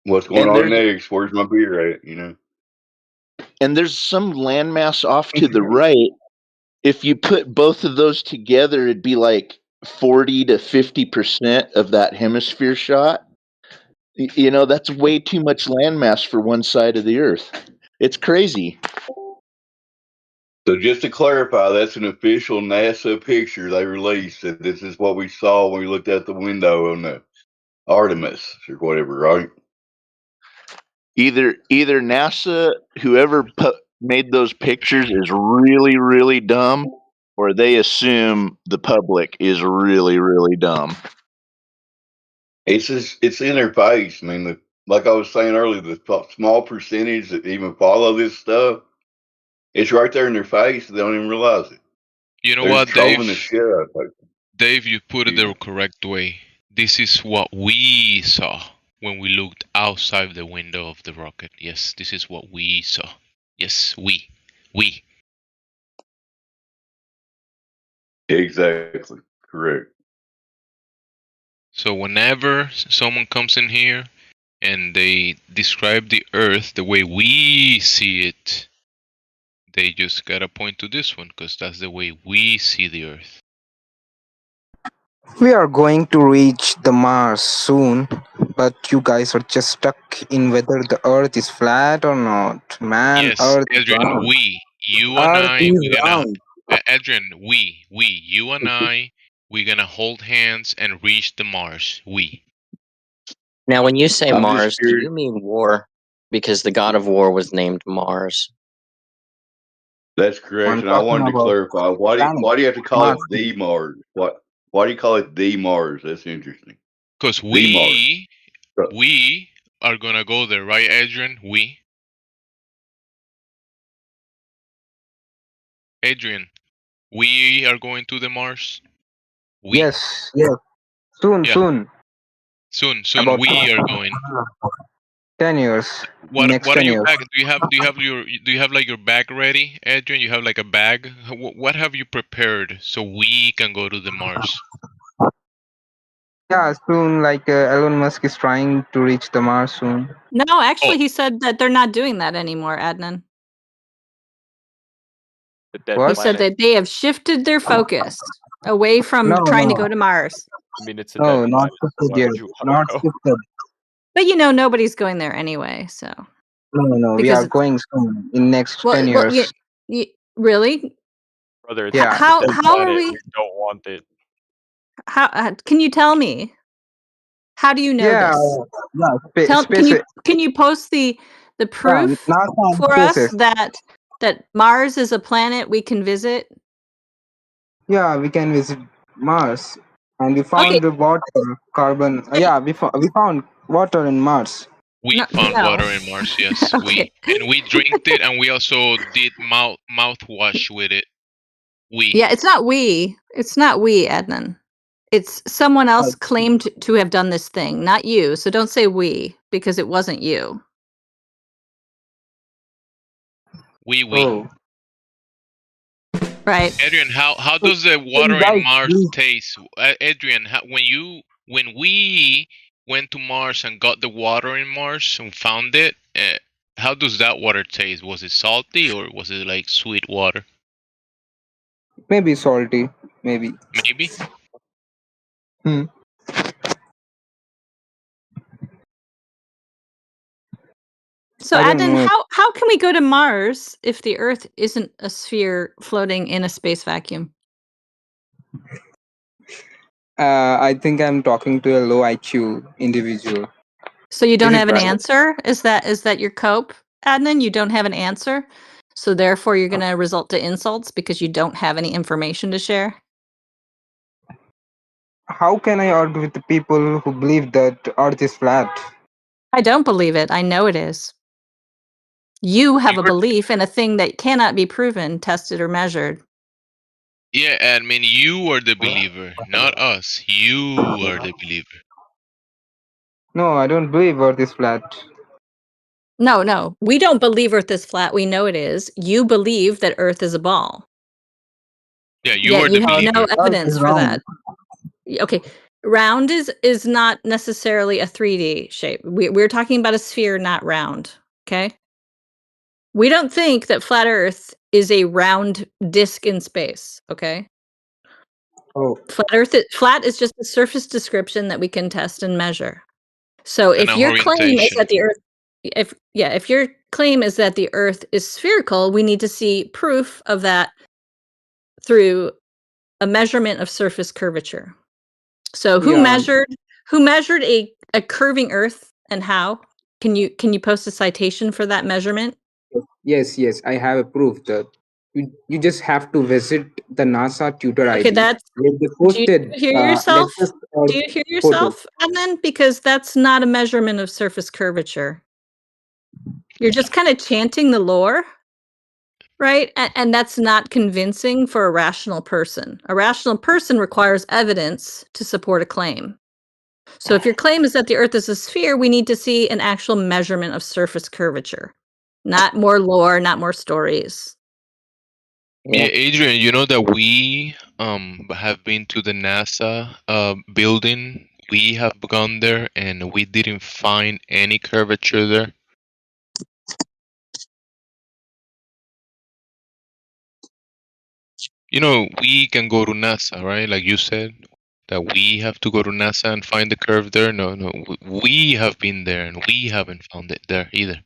what's going And on there's next? Where's my beer at? some landmass off to the right. If you put both of those together, it'd be like 40 to 50% of that hemisphere shot. That's way too much landmass for one side of the Earth. It's crazy. So just to clarify, that's an official NASA picture they released. That this is what we saw when we looked out the window on the Artemis or whatever, right? Either NASA, whoever made those pictures, is really, really dumb, or they assume the public is really, really dumb. It's in their face. I mean, like I was saying earlier, the small percentage that even follow this stuff, it's right there in their face. They don't even realize it. You know They're just what, trolling the Dave? shit out of people. Dave, you put it Yeah. the correct way. This is what we saw when we looked outside the window of the rocket. Yes, this is what we saw. Yes, we. Exactly. Correct. So whenever someone comes in here and they describe the Earth the way we see it, they just gotta point to this one because that's the way we see the Earth. We are going to reach the Mars soon, but you guys are just stuck in whether the Earth is flat or not. Man, Yes, Earth is Adrian, round. you and Earth I, is we're gonna, round. Adrian, you and I, we're gonna hold hands and reach the Mars. We. Now, when you say I'm just Mars, do curious. you mean war? Because the god of war was named Mars. That's correct, I'm and I talking wanted to about clarify planet, why do you have to call Mars. it the Mars? Why do you call it the Mars? That's interesting. Because The Mars. we are gonna go there, right, Adrian? Adrian, we are going to the Mars. We. Yes, yes. Soon, Yeah, soon. soon. About We are going. 10 years. Next What are 10 your years. bag? Do you have like your bag ready, Adrian? You have like a bag. What have you prepared so we can go to the Mars? Yeah, soon, like Elon Musk is trying to reach the Mars soon. No, Oh, actually, he said that they're not doing that anymore, Adnan. The dead What? He said planet. that they have shifted their focus away from No, trying to no. go to Mars. I mean, it's a dead No, not planet. shifted Why yet. would you want Not to go? shifted. But you know, nobody's going there anyway. So No, no, no. We because are it's going soon in next well, 10 well, you, years. you really Brother, it's Yeah. a how dead how are planet. we? We don't want it. How can you tell me? How do you know Yeah, this? yeah. Can you post the Yeah, proof NASA and for us SpaceX. that Mars is a planet we can visit? Yeah, we can visit Mars, and we Okay, found the water, carbon. Yeah, we found water in Mars. we found no. water in Mars. Yes, Okay. and we drank it, and we also did mouthwash with it. Yeah, it's not we. It's not we, Adnan. It's someone else claimed to have done this thing, not you. So don't say we because it wasn't you. We. Oh. Right. Adrian, how So, does the so water you in guys, Mars taste? Adrian, when we went to Mars and got the water in Mars and found it, how does that water taste? Was it salty or was it like sweet water? maybe salty, maybe. Maybe. Hmm. So I don't Adnan, know. how can we go to Mars if the Earth isn't a sphere floating in a space vacuum? I think I'm talking to a low IQ individual. So you don't Is it have an right? answer? Is that your cope, Adnan? You don't have an answer? So therefore you're going to result to insults because you don't have any information to share? How can I argue with the people who believe that Earth is flat? I don't believe it. I know it is. You have a belief in a thing that cannot be proven, tested, or measured. Yeah, admin, you are the believer, not us. You are the believer. No, I don't believe Earth is flat. No. We don't believe Earth is flat. We know it is. You believe that Earth is a ball. Yeah, you Yet are the you have no believer. evidence for that. Okay. Round is not necessarily a 3D shape. We're talking about a sphere, not round. Okay. We don't think that flat Earth is a round disk in space. Okay. Oh. Flat is just a surface description that we can test and measure. So And if a your claim is orientation. that the Earth, if your claim is that the Earth is spherical, we need to see proof of that through a measurement of surface curvature. So who Yeah. measured a curving Earth and how? Can you post a citation for that measurement? Yes, I have a proof that you just have to visit the NASA tutor Okay, ID. that's Where they do you posted hear yourself? latest Do you hear photo. yourself, Adnan? Because that's not a measurement of surface curvature. You're just kind of chanting the lore, right? And that's not convincing for a rational person. A rational person requires evidence to support a claim. So if your claim is that the Earth is a sphere, we need to see an actual measurement of surface curvature, not more lore, not more stories. Yeah, Adrian, you know that we have been to the NASA building we have gone there and we didn't find any curvature there? We can go to NASA, right? Like you said, that we have to go to NASA and find the curve there. No, no, we have been there and we haven't found it there either.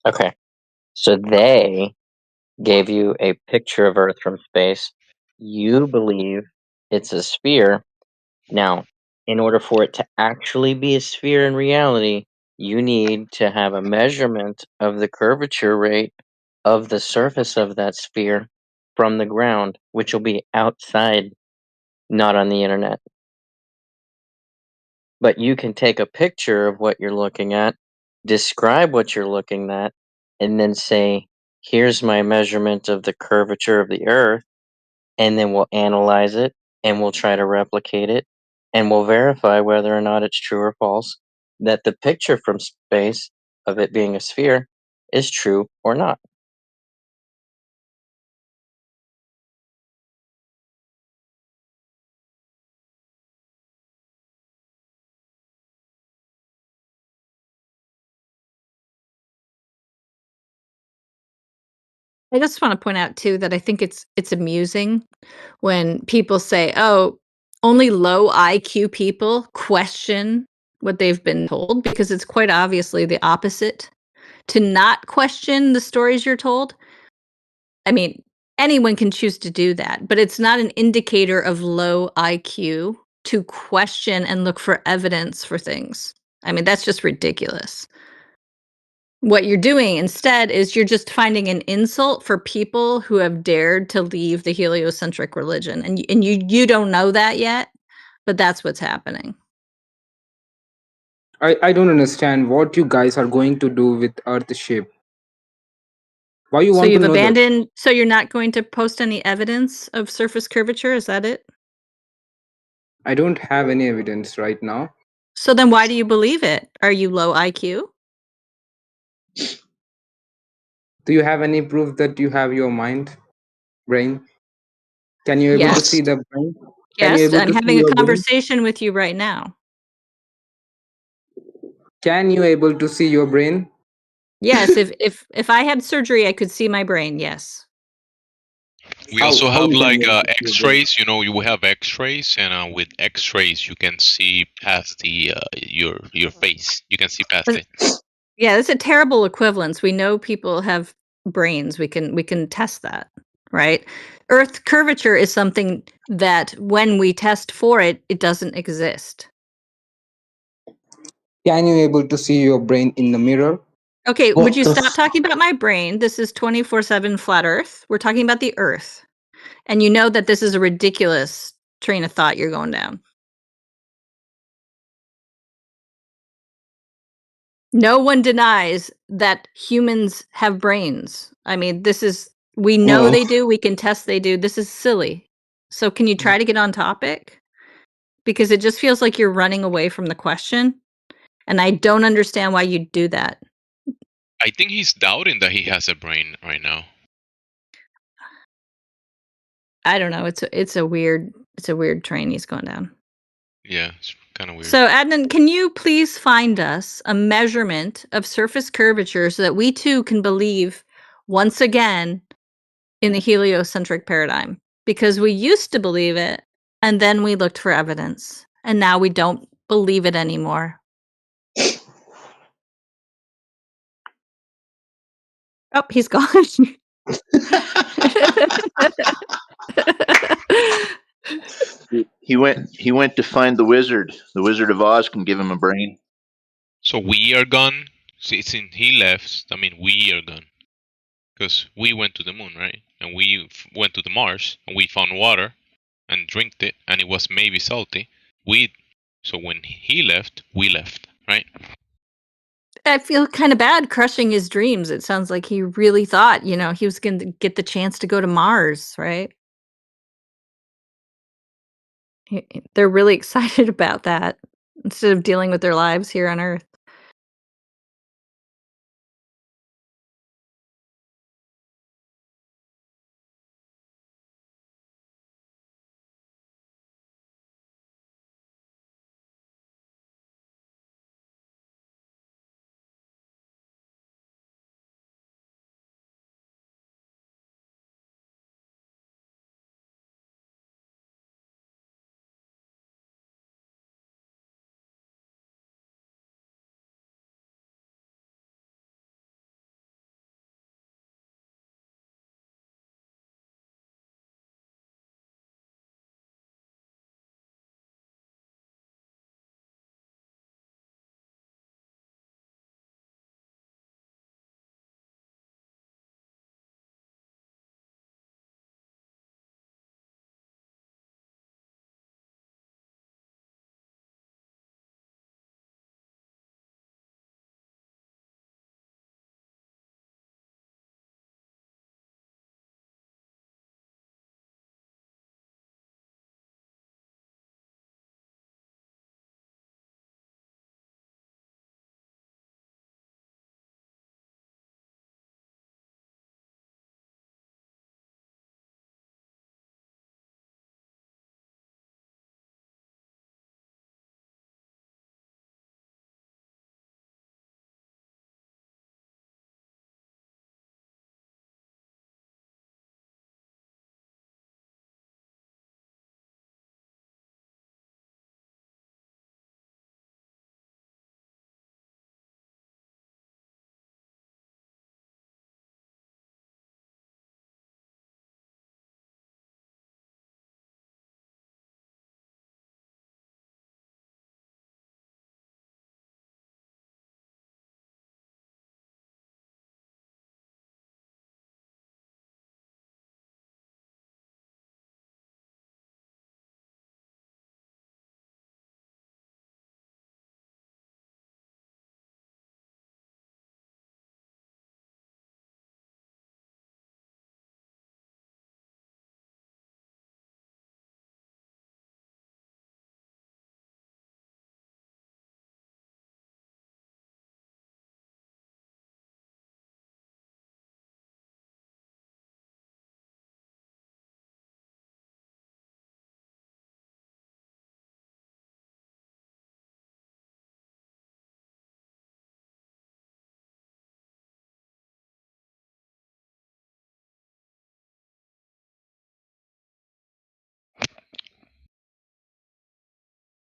Okay. So they gave you a picture of Earth from space. You believe it's a sphere. Now, in order for it to actually be a sphere in reality, you need to have a measurement of the curvature rate of the surface of that sphere from the ground, which will be outside, not on the internet. But you can take a picture of what you're looking at, describe what you're looking at, and then say, here's my measurement of the curvature of the Earth, and then we'll analyze it and we'll try to replicate it and we'll verify whether or not it's true or false that the picture from space of it being a sphere is true or not. I just want to point out too that I think it's amusing when people say, "Oh, only low IQ people question what they've been told," because it's quite obviously the opposite. To not question the stories you're told, I mean, anyone can choose to do that, but it's not an indicator of low IQ to question and look for evidence for things. I mean, that's just ridiculous. What you're doing instead is you're just finding an insult for people who have dared to leave the heliocentric religion, and you don't know that yet, but that's what's happening. I don't understand what you guys are going to do with Earth shape. Why you So want to you've know that? abandoned, so you're not going to post any evidence of surface curvature, is that it? I don't have any evidence right now. So then why do you believe it? Are you low IQ? Do you have any proof that you have your brain? Can you able to Yes. see the brain? Can you Yes, able I'm to see having a your brain? conversation with you right now. Can you able to see your brain? Yes, if I had surgery, I could see my brain, yes. We also How have you can like able to see your brain? X-rays. You will have X-rays, and with X-rays you can see past the your face. You can see past it. Yeah, it's a terrible equivalence. We know people have brains. We can test that, right? Earth curvature is something that when we test for it, it doesn't exist. Can you able to see your brain in the mirror? Okay, would What you the stop talking about my brain? This is 24/7 flat Earth. We're talking about the Earth. And you know that this is a ridiculous train of thought you're going down. No one denies that humans have brains. I mean, we know Well, they do, we can test they do. This is silly. So can you try to get on topic? Because it just feels like you're running away from the question, and I don't understand why you'd do that. I think he's doubting that he has a brain right now. I don't know. It's a weird train he's going down. Yeah, it's kind of weird. So, Adnan, can you please find us a measurement of surface curvature so that we too can believe once again in the heliocentric paradigm? Because we used to believe it, and then we looked for evidence, and now we don't believe it anymore. Oh, he's gone. He went to find the wizard. The Wizard of Oz can give him a brain. So we are gone. See, since he left, I mean, we are gone. Because we went to the moon, right? And we went to the Mars, and we found water, and drank it, and it was maybe salty. So when he left, we left, right? I feel kind of bad crushing his dreams. It sounds like he really thought, he was going to get the chance to go to Mars, right? They're really excited about that instead of dealing with their lives here on Earth.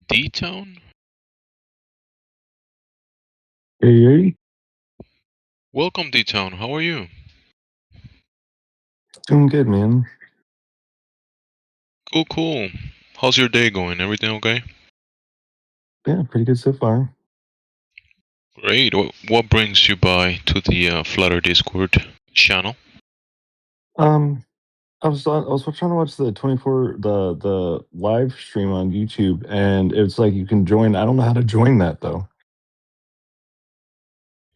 D-Town? Hey, Welcome, D-Town. How are you? doing good, man. Cool, cool. How's your day going? Everything okay? Yeah, pretty good so far. Great. What brings you by to the Flutter Discord channel? I was trying to watch the 24 the live stream on YouTube, and it's like you can join. I don't know how to join that though.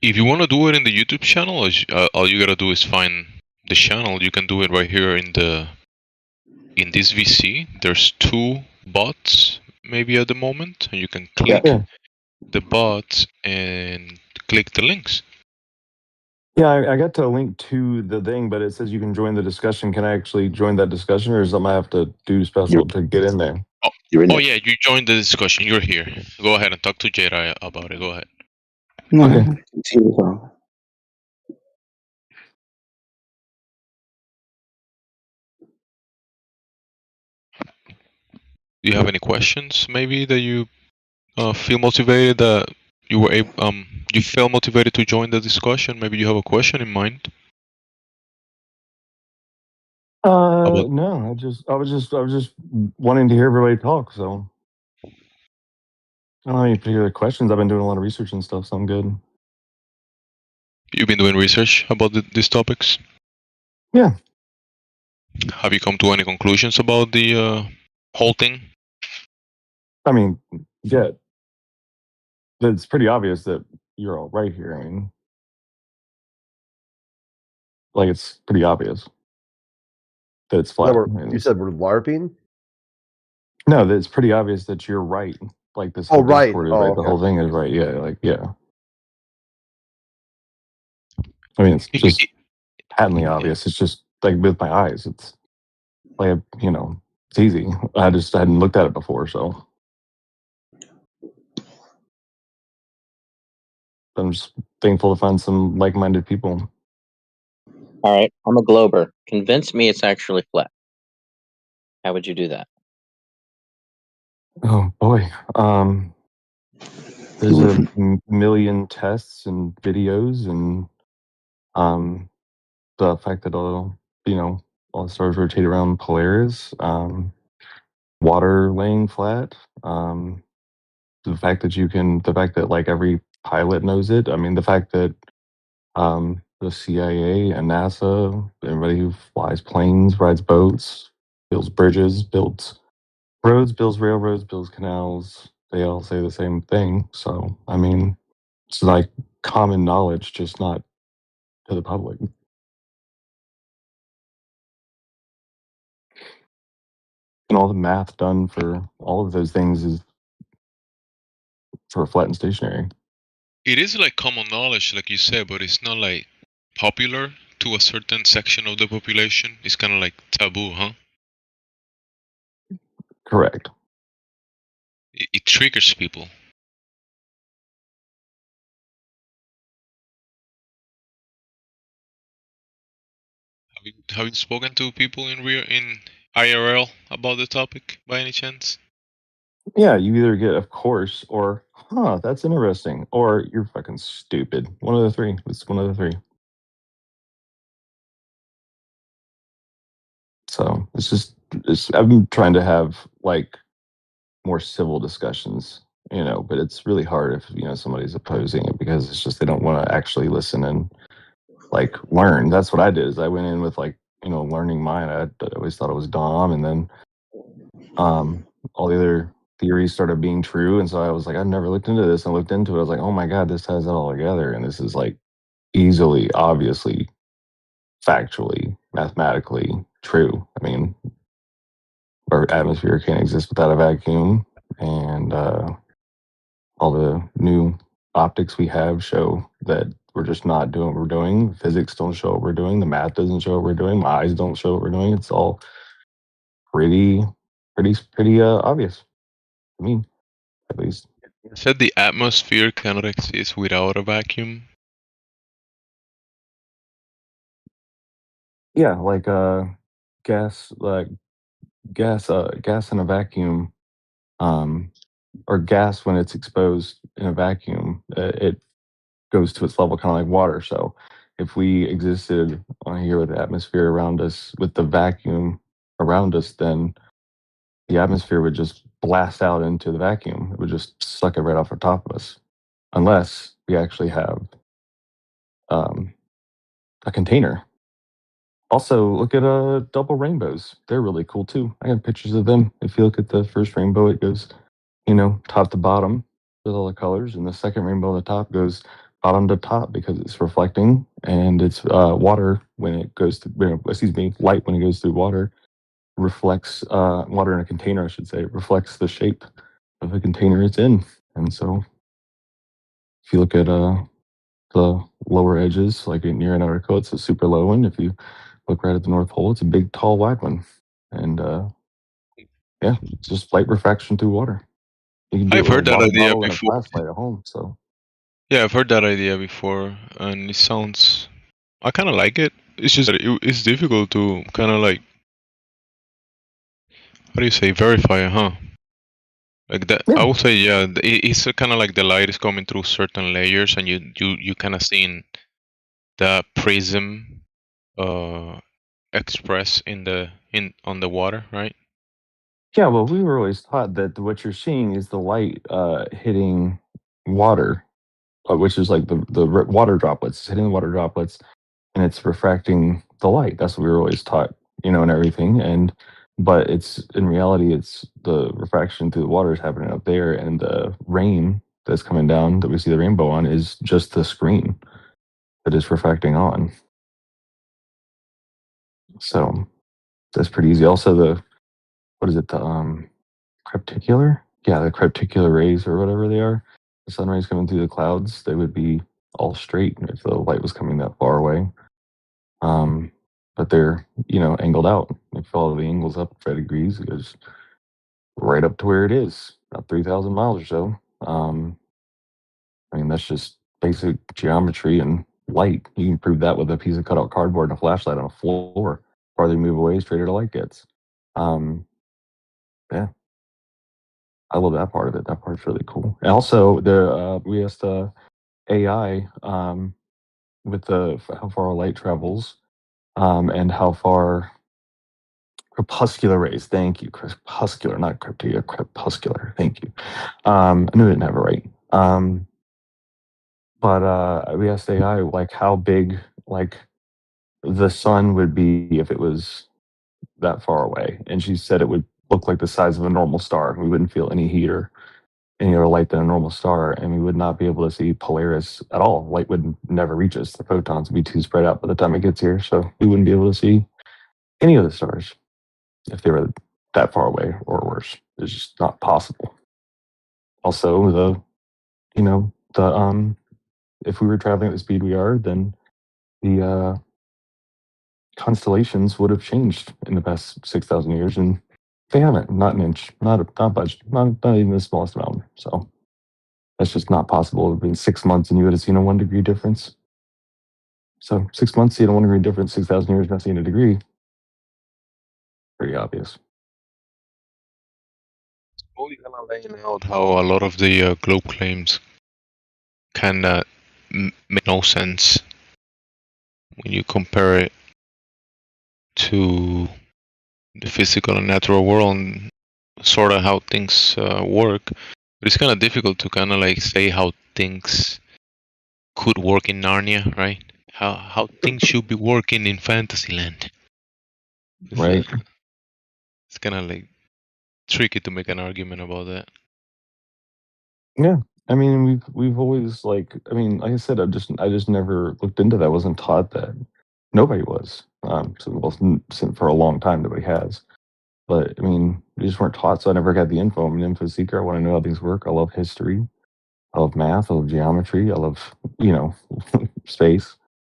If you want to do it in the YouTube channel, all you gotta do is find the channel. You can do it right here in this VC. There's 2 bots maybe at the moment, and you can click Yeah, the bots and click the links. yeah. I got to link to the thing, but it says you can join the discussion. Can I actually join that discussion, or is something I have to do special to get in there? Oh yeah, you joined the discussion. You're here. Go ahead and talk to Jedi about it. Go ahead. Okay. Do you have any questions maybe that you feel motivated that you were able, you felt motivated to join the discussion? Maybe you have a question in mind about. No. I was just wanting to hear everybody talk. So I don't have any particular questions. I've been doing a lot of research and stuff, so I'm good. You've been doing research about these topics. Yeah. Have you come to any conclusions about the whole thing? I mean, yeah, it's pretty obvious that you're all right here. I mean, like it's pretty obvious that it's No, flat. you said we're LARPing? No, that it's pretty obvious that you're right. Like this Oh, whole right. Discord is Oh, right. The okay. whole thing is right. Yeah, like yeah. I mean, it's just patently obvious. It's just like with my eyes. It's like it's easy. I hadn't looked at it before, so I'm just thankful to find some like-minded people. All right, I'm a glober. Convince me it's actually flat. How would you do that? Oh boy. There's a million tests and videos and the fact that all the stars rotate around Polaris, water laying flat, the fact that like every pilot knows it. I mean, the fact that the CIA and NASA, everybody who flies planes, rides boats, builds bridges, builds roads, builds railroads, builds canals, they all say the same thing. So, I mean, it's like common knowledge, just not to the public. And all the math done for all of those things is for flat and stationary. It is like common knowledge, like you said, but it's not like popular to a certain section of the population. It's kind of like taboo, huh? Correct. It triggers people. Have you spoken to people in IRL about the topic by any chance? Yeah, you either get of course or that's interesting, or you're fucking stupid. One of the three. It's one of the three. So I've been trying to have like more civil discussions, but it's really hard if somebody's opposing it because it's just they don't want to actually listen and like learn. That's what I did. Is I went in with like learning mine. I always thought it was dumb, and then all the other theories started being true, and so I was like, I've never looked into this. And I looked into it. I was like, oh my god, this has it all together, and this is like easily, obviously, factually, mathematically true. I mean, our atmosphere can't exist without a vacuum, and all the new optics we have show that we're just not doing what we're doing. Physics don't show what we're doing. The math doesn't show what we're doing. My eyes don't show what we're doing. It's all pretty obvious to me, at least. You said the atmosphere cannot exist without a vacuum. Yeah, like gas, gas in a vacuum. or gas when it's exposed in a vacuum, it goes to its level, kind of like water. So if we existed on here with the atmosphere around us, with the vacuum around us, then the atmosphere would just blast out into the vacuum. It would just suck it right off the top of us, unless we actually have a container. Also, look at double rainbows. They're really cool too. I have pictures of them. If you look at the first rainbow, it goes, top to bottom with all the colors, and the second rainbow on the top goes bottom to top because it's reflecting, and it's water when it goes through. Light when it goes through water reflects water in a container, I should say. It reflects the shape of the container it's in, and so if you look at the lower edges, like near Antarctica, it's a super low one. If you look right at the North Pole, it's a big, tall, wide one. And yeah, it's just light refraction through water. You can do it I've with a heard that water idea bottle and a before. flashlight at home. So Yeah, I've heard that idea before, and it sounds. I kind of like it. It's just that it's difficult to kind of like, how do you say, verify, huh? Like that, I yeah, would say, yeah. It's kind of like the light is coming through certain layers, and you kind of seeing the prism, express in on the water, right? yeah. Well, we were always taught that what you're seeing is the light hitting water, which is like the water droplets. It's hitting the water droplets, and it's refracting the light. That's what we were always taught, and everything. But it's in reality, it's the refraction through the water is happening up there, and the rain that's coming down that we see the rainbow on is just the screen that is refracting on. So that's pretty easy. Also, the what is it? The crepuscular? Yeah, the crepuscular rays or whatever they are. The sun rays coming through the clouds, they would be all straight if the light was coming that far away. But they're angled out. If you follow the angles up 5 degrees, it goes right up to where it is, about 3,000 miles or so. I mean, that's just basic geometry and light. You can prove that with a piece of cutout cardboard and a flashlight on a floor. Farther you move away, straighter the light gets. Um, yeah, I love that part of it. That part's really cool. And also, we asked AI with how far light travels and how far crepuscular rays. Thank you, crepuscular, not crepuscular. Crepuscular. Thank you. I knew I didn't have it right. But we asked AI like how big like the sun would be if it was that far away, and she said it would look like the size of a normal star. We wouldn't feel any heat or any other light than a normal star, and we would not be able to see Polaris at all. Light would never reach us. The photons would be too spread out by the time it gets here, so we wouldn't be able to see any of the stars if they were that far away or worse. It's just not possible. Also, if we were traveling at the speed we are, then the constellations would have changed in the past 6,000 years, and they haven't. Not an inch, not budge, not even the smallest amount. So that's just not possible. In 6 months, and you would have seen a 1 degree difference. So 6 months, seeing a 1 degree difference, 6,000 years, not seeing a degree. Pretty obvious. Well, you kind of laying out how a lot of the globe claims kind of make no sense when you compare it to the physical and natural world and sort of how things work. But it's kind of difficult to kind of like say how things could work in Narnia, right? How things should be working in Fantasyland. Right. It's kind of like tricky to make an argument about that. Yeah. I mean, we've always like I said, I just never looked into that. I wasn't taught that. Nobody was. For a long time, nobody has. But I mean, we just weren't taught, so I never got the info. I'm an info seeker. I want to know how things work. I love history. I love math. I love geometry. I love space,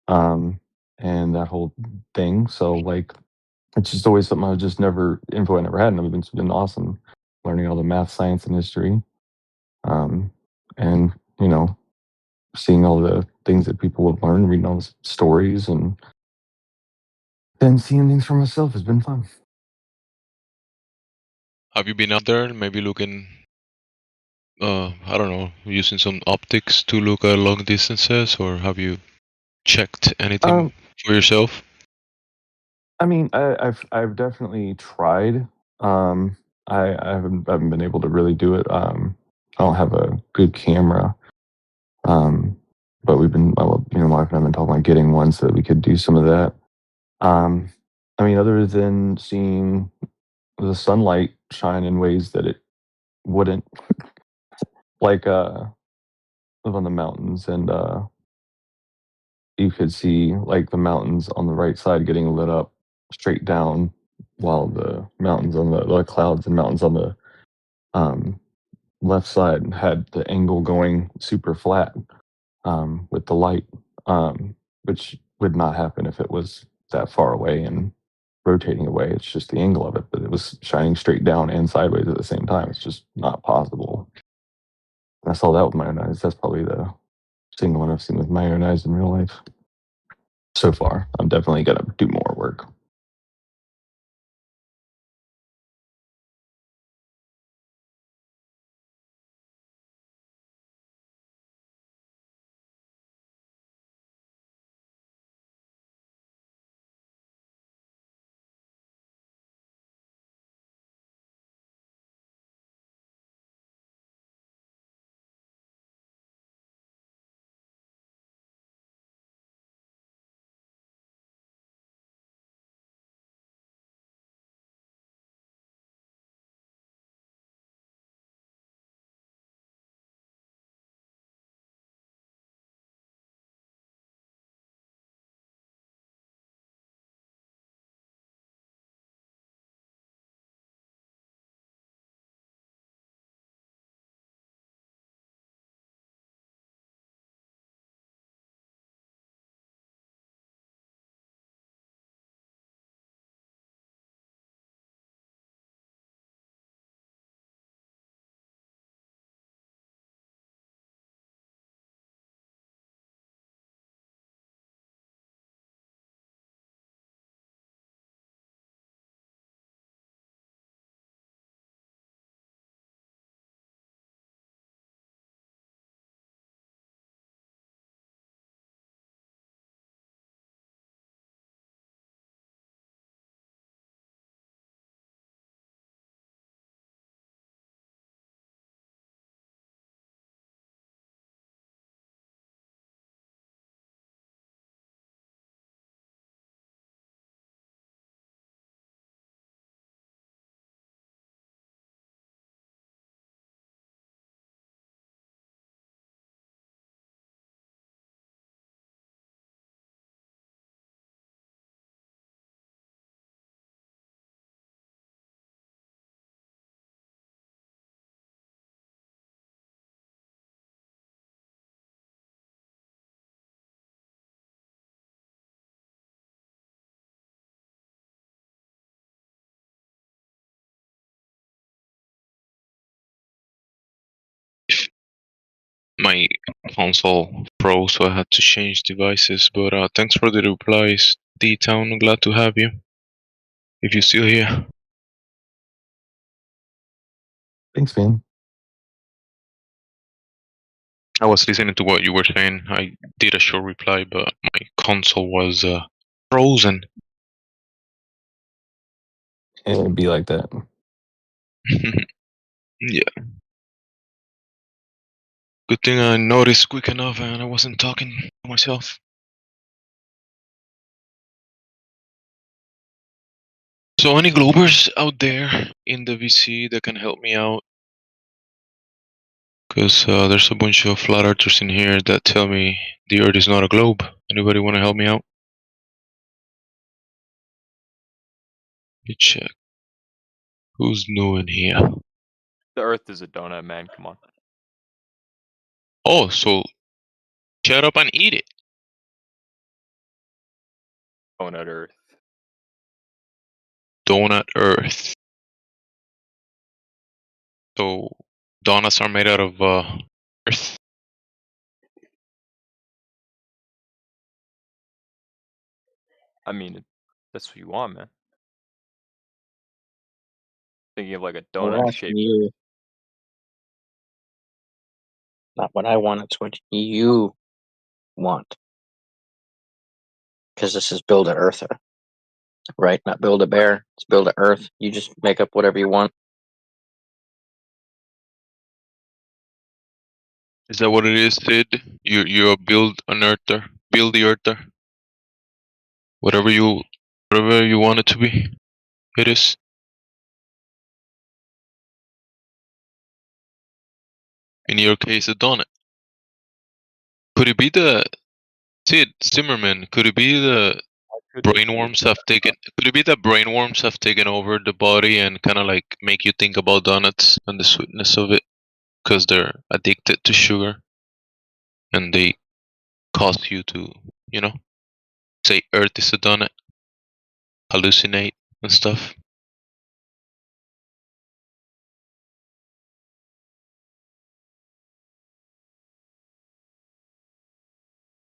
and that whole thing. So like, it's just always something I just never info I never had, and it's been awesome learning all the math, science, and history, and seeing all the things that people have learned, reading all the stories, and then seeing things for myself has been fun. Have you been out there, maybe looking I don't know, using some optics to look at long distances, or have you checked anything for yourself? I mean, I've definitely tried. I haven't been able to really do it. I don't have a good camera. Um, but we've been, well, my wife and I've been talking about getting one so that we could do some of that. Um, I mean, other than seeing the sunlight shine in ways that it wouldn't, like live on the mountains, and you could see like the mountains on the right side getting lit up straight down, while the mountains on the clouds and mountains on the um, left side had the angle going super flat, with the light, which would not happen if it was that far away and rotating away. It's just the angle of it, but it was shining straight down and sideways at the same time. It's just not possible. I saw that with my own eyes. That's probably the single one I've seen with my own eyes in real life so far. I'm definitely gonna do more work. My console froze, so I had to change devices. But thanks for the replies, D-Town. Glad to have you. If you're still here. Thanks, man. I was listening to what you were saying. I did a short reply, but my console was frozen. It'd be like that. Yeah. Good thing I noticed quick enough and I wasn't talking to myself. So any Globers out there in the VC that can help me out? Because there's a bunch of flat earthers in here that tell me the Earth is not a globe. Anybody want to help me out? Let me check. Who's new in here? The Earth is a donut, man. Come on. Oh, so shut up and eat it. Donut Earth. Donut Earth. So donuts are made out of earth. I mean, that's what you want, man. Thinking of like a We're donut asking shaped. you. Not what I want, it's what you want. Because this is Build a Earther, right? Not Build a Bear. It's Build a Earth. You just make up whatever you want. Is that what it is, Sid? You're a build an earther, build the earther. Whatever you want it to be, it is. In your case, a donut. Could it be the Sid Zimmerman? Could it be the brainworms have taken? Could it be that brainworms have taken over the body and kind of like make you think about donuts and the sweetness of it because they're addicted to sugar, and they cause you to, you know, say Earth is a donut, hallucinate and stuff.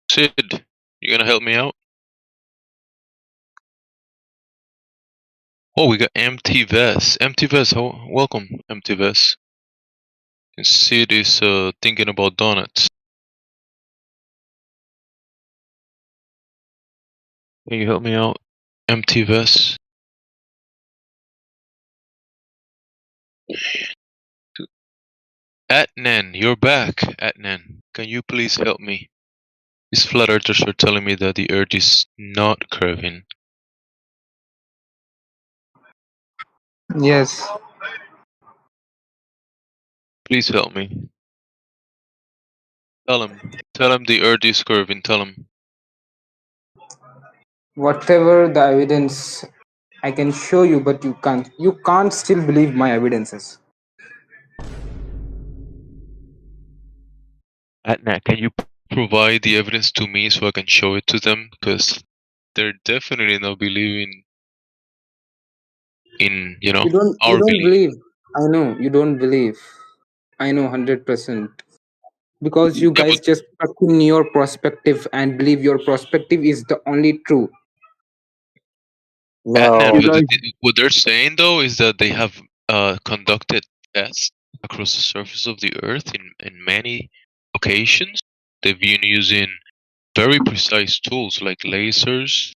Sid, you gonna help me out? Oh, we got Empty Vest. Empty Vest, welcome, Empty Vest. And Sid is thinking about donuts. Can you help me out, Empty Vest? Atnan, you're back. Atnan, can you please help me? These flat earthers are telling me that the Earth is not curving. Yes. Please help me. Tell him the Earth is curving. Tell him. Whatever the evidence I can show you, but you can't. You can't still believe my evidences. Atnan, can you provide the evidence to me so I can show it to them? Because they're definitely not believing in, You our don't belief. believe. I know you don't believe. I know 100%. Because you Yeah, guys but just stuck in your perspective and believe your perspective is the only true. Atnan, No. but what they're saying though is that they have conducted tests across the surface of the Earth in many occasions. They've been using very precise tools like lasers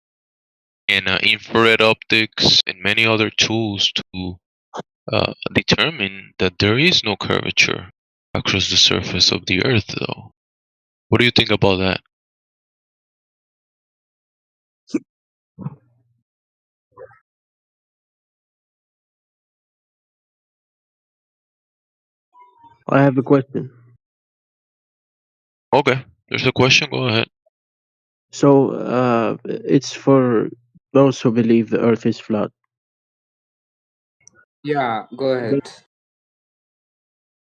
and infrared optics and many other tools to determine that there is no curvature across the surface of the Earth, though. What do you think about that? I have a question. Okay, there's a question. Go ahead. So, it's for those who believe the Earth is flat. Yeah, go ahead.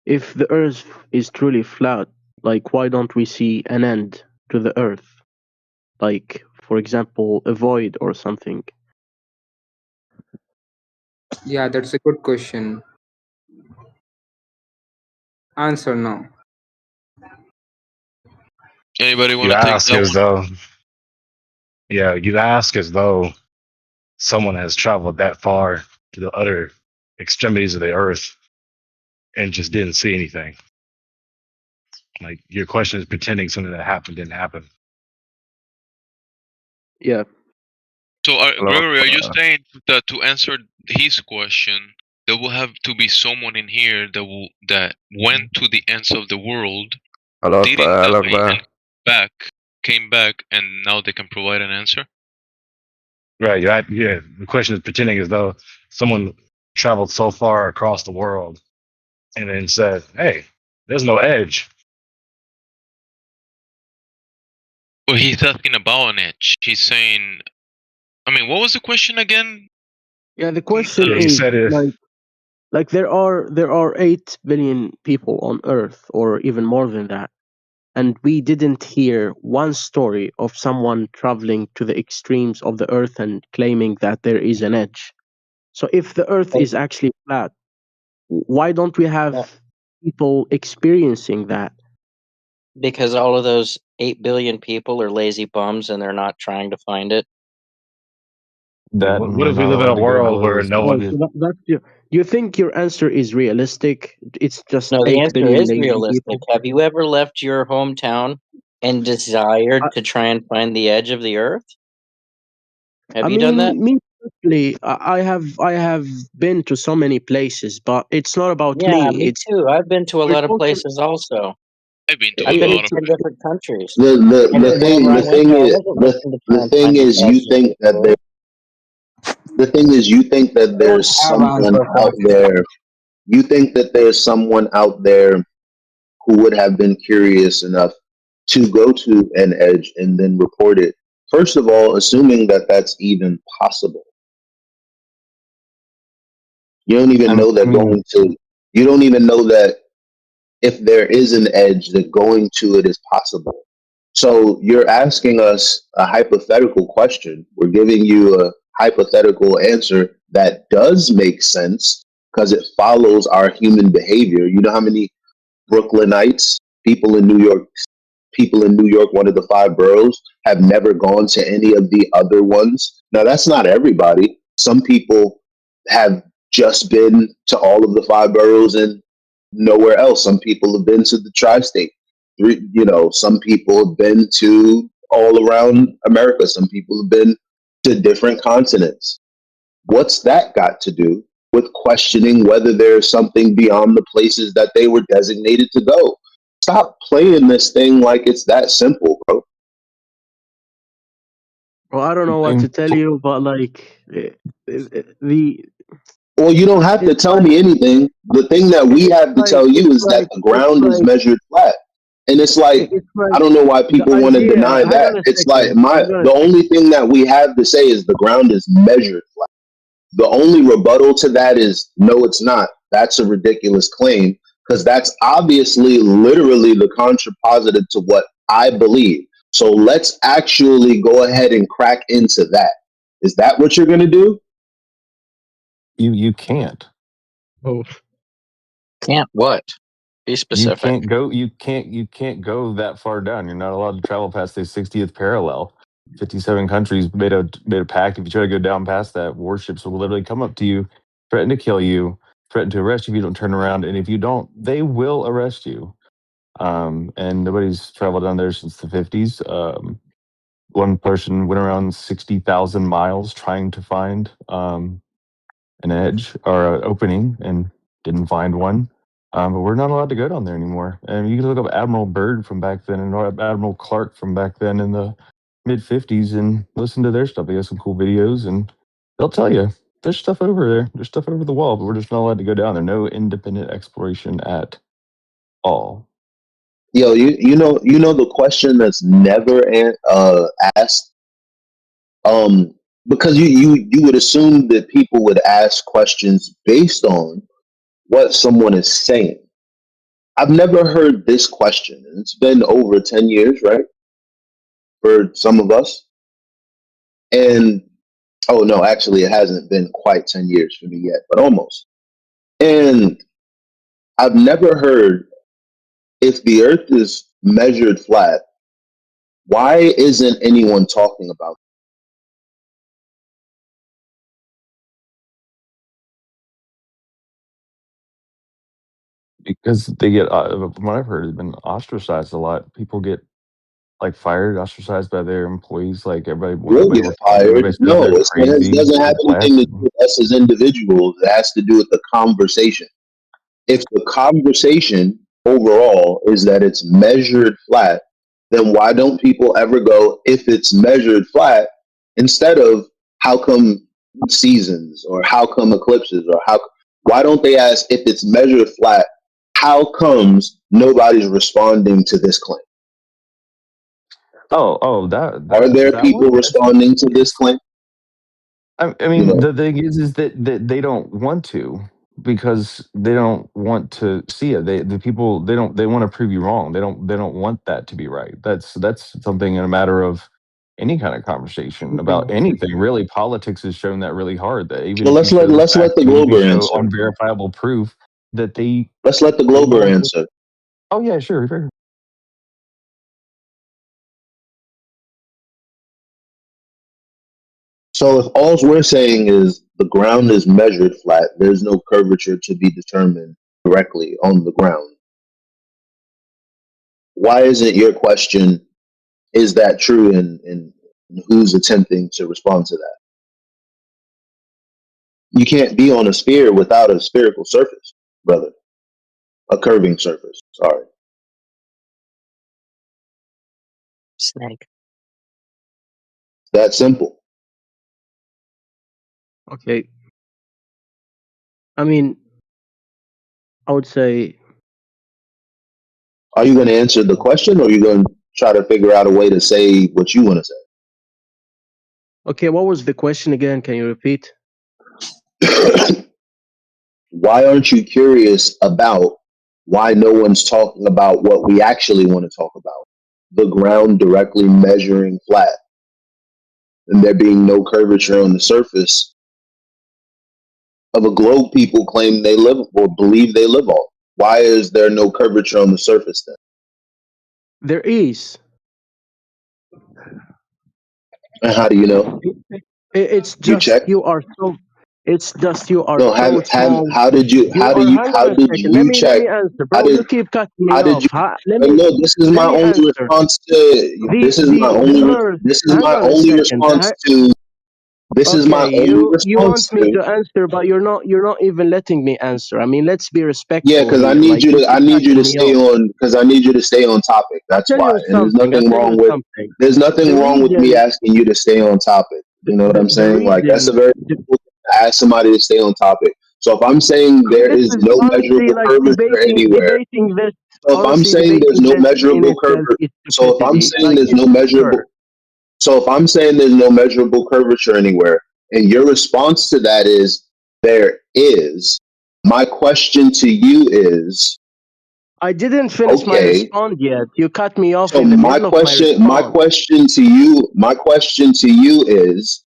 If the Earth is truly flat, like, why don't we see an end to the Earth? Like, for example, a void or something. Yeah, that's a good question. Answer now. Anybody want You to take ask that as one? though, yeah, you ask as though someone has traveled that far to the other extremities of the earth and just didn't see anything. Like your question is pretending something that happened didn't happen. Yeah. So, Hello? Gregory, are you saying that to answer his question, there will have to be someone in here that went to the ends of the world, Hello, didn't hello, die, and came back, and now they can provide an answer? Right. Yeah. The question is pretending as though someone traveled so far across the world and then said, "Hey, there's no edge." Well, he's asking about an edge. He's saying, I mean, what was the question again? Yeah, the question Yeah, he is said if like there are 8 billion people on Earth, or even more than that, and we didn't hear one story of someone traveling to the extremes of the Earth and claiming that there is an edge. So if the Earth is actually flat, why don't we have people experiencing that? Because all of those 8 billion people are lazy bums and they're not trying to find it. That What, and what we're if we not live in allowed a to go world below where the no Oh, one? so 60th. that's your. You think your answer is realistic? It's just No, the 8 answer billion is lazy realistic. people. Have you ever left your hometown and desired I, to try and find the edge of the earth? Have I you done that? mean, me personally, I have been to so many places, but it's not about Yeah, me. me It's too. I've been to a we're lot of talking. places also. I've been to a I've been to lot It's of 10 places. different countries. The And the whenever thing I the went thing there, I is wasn't looking to try the and thing find the is edge of the earth. you think that I don't there's have someone answer out for there. You think that there's someone out there who would have been curious enough to go to an edge and then report it. First of all, assuming that that's even possible, you don't even know I that mean, going to. You don't even know that if there is an edge, that going to it is possible. So you're asking us a hypothetical question. We're giving you a hypothetical answer that does make sense because it follows our human behavior. You know how many Brooklynites, people in New York, one of the five boroughs, have never gone to any of the other ones. Now, that's not everybody. Some people have just been to all of the five boroughs and nowhere else. Some people have been to the tri-state. Some people have been to all around America. Some people have been to different continents. What's that got to do with questioning whether there's something beyond the places that they were designated to go? Stop playing this thing like it's that simple, bro. Well, I don't know what to tell you, but like the Well, you don't have to it's tell like me anything. The thing that we have to tell you it's is that like the it's ground is like measured flat. And it's like, it's I like don't know why the people want to idea. deny Hang that. on a It's like second. Hang on a the second. only thing that we have to say is the ground is measured flat. The only rebuttal to that is no, it's not. That's a ridiculous claim because that's obviously literally the contrapositive to what I believe. So let's actually go ahead and crack into that. Is that what you're going to do? you can't. Oh. Can't what? Be You specific. can't go that far down. You're not allowed to travel past the 60th parallel. 57 countries made a pact. If you try to go down past that, warships will literally come up to you, threaten to kill you, threaten to arrest you if you don't turn around, and if you don't, they will arrest you. And nobody's traveled down there since the 50s. One person went around 60,000 miles trying to find an edge or an opening and didn't find one. But we're not allowed to go down there anymore. And you can look up Admiral Byrd from back then and Admiral Clark from back then in the mid 50s and listen to their stuff. They have some cool videos and they'll tell you there's stuff over there. There's stuff over the wall, but we're just not allowed to go down there. No independent exploration at all. Yo, you know the question that's never asked. Because you would assume that people would ask questions based on what someone is saying. I've never heard this question, and it's been over 10 years, right? For some of us. And oh no, actually it hasn't been quite 10 years for me yet, but almost. And I've never heard, if the earth is measured flat, why isn't anyone talking about it? Because they get, from what I've heard, has been ostracized a lot. People get like fired, ostracized by their employees. Like Will everybody get will talk to them. fired? Everybody says No, they're it crazy. doesn't have People laugh. anything to do with us as individuals. It has to do with the conversation. If the conversation overall is that it's measured flat, then why don't people ever go, if it's measured flat, instead of how come seasons or how come eclipses or why don't they ask, if it's measured flat, how comes nobody's responding to this claim? Are there That people one. responding to this claim? I You mean, know, the thing is that they don't want to because they don't want to see it. The people they want to prove you wrong. They don't want that to be right. That's something in a matter of any kind of conversation about anything. Really, politics has shown that really hard. That even well, if you show the facts, the even if you Glober show answer. unverifiable proof that Let's let the they Glober won't. answer. Oh yeah, sure. So if all we're saying is the ground is measured flat, there's no curvature to be determined directly on the ground. Why isn't your question, is that true, and who's attempting to respond to that? You can't be on a sphere without a spherical surface, brother. A curving surface, sorry. Snake. That simple. Okay. I mean, I would say, Are you going to answer the question, or are you going to try to figure out a way to say what you want to okay, what was the question again? Can you repeat? say? Why aren't you curious about why no one's talking about what we actually want to talk about? The ground directly measuring flat, and there being no curvature on the surface of a globe people claim they live or believe they live on. Why is there no curvature on the surface then? There is. And how do you know? It's You just check? you are so. It's just you are No, so small. how did you You are. Hang on how a did second. you Let check? me answer, How bro. did You keep cutting me how did off. you Let no, me this is my let me only answer. response to The Earth. this is Hang my on a only second. response to this is my Okay, only you response want me to to answer, but you're not even letting me answer. I mean, let's be yeah, respectful because here. Like you I keep need you to cutting me stay off. on because I need you to stay on topic. I'll That's tell why. you And something. I'll tell you something. there's nothing The wrong with me reason, asking you to stay on topic. You know what I'm the saying? Like that's a reason. very simple thing to ask somebody to stay on topic. So if I'm saying there This is is no honestly measurable like curvature anywhere, debating this. so if I'm Honestly, saying there's debating no this in measurable itself curvature, is so if I'm stupidity. saying Like there's it's no absurd. measurable, so if I'm saying there's no measurable curvature anywhere, and your response to that is there is, my question to you is, I didn't finish my okay, response yet. You cut me off so in the middle of my response. my question to you is,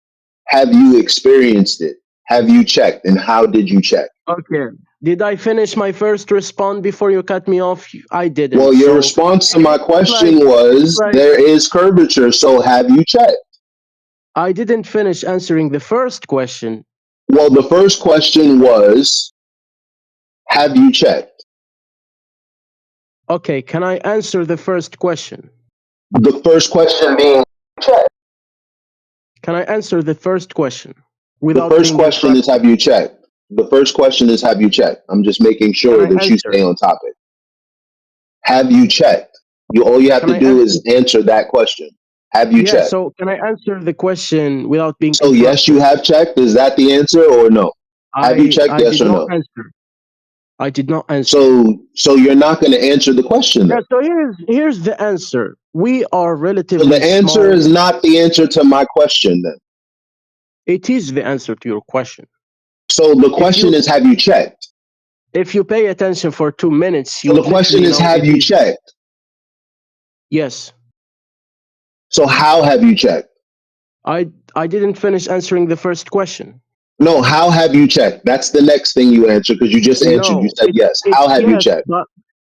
have you experienced it? Have you checked? And how did you check? Okay. Did I finish my first response before you cut me off? I didn't. Well, your So response to my it's like question was there is curvature. So have you checked? I didn't finish answering the first question. Well, the first question was, have you checked? Okay, can I answer the first question? The first question being checked. Can I answer the first question The without first being question is, interrupted? have you checked? The first question is, have you checked? I'm just making Can sure I that you answer? stay on topic. Have you checked? All you have Can to I do answer? is answer that question. Have you Yeah, checked? so can I answer the question without being So yes, you interrupted? have checked. Is that the answer or no? Have you checked? I Yes did or not no? answer. I did not answer. So you're not going to answer the question Yeah, then. so here's the answer. We are So relatively the answer small. is not the answer to my question then. It is the answer to your question. So the If question you is, have you checked? if you pay attention for 2 minutes, you So the would question literally is, know have it you is checked? yes. So how have you checked? I didn't finish answering the first question. No, how have you checked? That's the next thing you answer because you just answered. You No, said yes. it's How have you yes, checked? but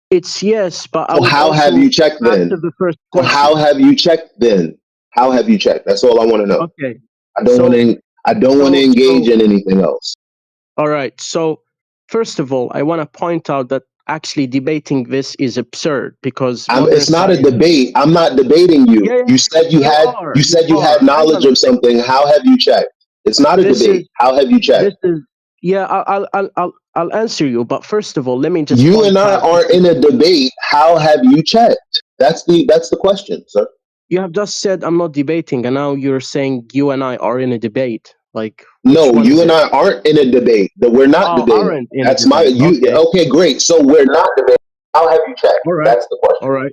it's yes, but I So would how have also you checked answer then? the first So how question. have you checked then? How have you checked? That's all I want to know. Okay. I don't want to. I don't want to engage So in anything else. all right. So first of all, I want to point out that actually debating this is absurd because modern It's not a science. debate. I'm not debating you. Yeah, You said you had. You you said you had are. Hang on knowledge a of second. something. How have you checked? It's not a This debate. is How have you checked? this is yeah. I'll answer you, but first of all, let me just You point and I out. aren't in a debate. How have you checked? That's the question, sir. You have just said I'm not debating, and now you're saying you and I are in a debate. Like, which No, one is you and it? I aren't in a debate. That we're not Oh, debating. aren't in a That's my debate. you. Okay. Okay, great. So we're not debating. How have you checked? All right. That's the question. All right.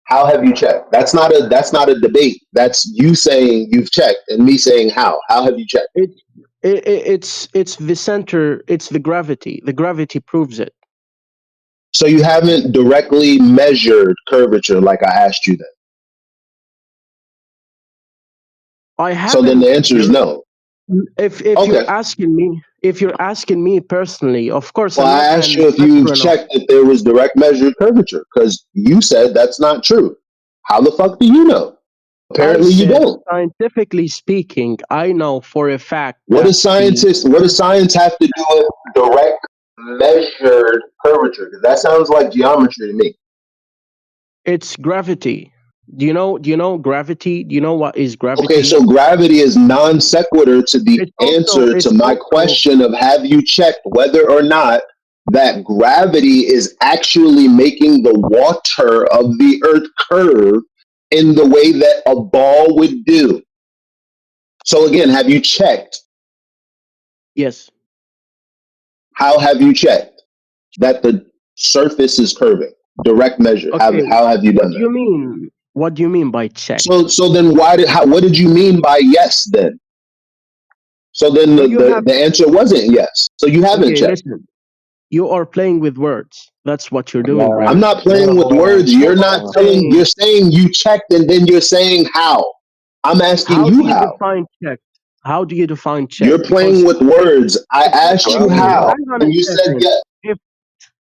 How have you checked? That's not a debate. That's you saying you've checked and me saying how. How have you checked? It's the center. It's the gravity. The gravity proves it. So you haven't directly measured curvature like I asked you then. I haven't. So then the answer is no. If Okay. you're asking me personally, of course Well, I'm I not asked an you if you've astronaut. checked if there was direct measured curvature because you said that's not true. How the fuck do you know? I Apparently, you said, don't. scientifically speaking, I know for a fact What that does science have to do with direct measured curvature? Because that sounds like geometry to me. it's gravity. Do you know gravity? Do you know what is Okay, gravity? so gravity is non sequitur to the answer to It's my also question of have you checked whether or not that gravity is actually making the water of the earth curve in the way that a ball would do? So again, have you checked? yes. How have you checked that the surface is curving? Direct measure. Okay. How have you What done do that? you mean? What do you mean by check? So then what did you mean by yes then? So then So you have the answer wasn't yes. So you haven't okay. checked. Listen, you are playing with words. That's what you're doing right I'm now. not playing with words. You You're are not telling, saying, you're saying you checked and then you're saying how. I'm asking how do you you how. define check? How do you define check? You're playing Because with if words. I asked you okay, how hang on a and you said second. yes.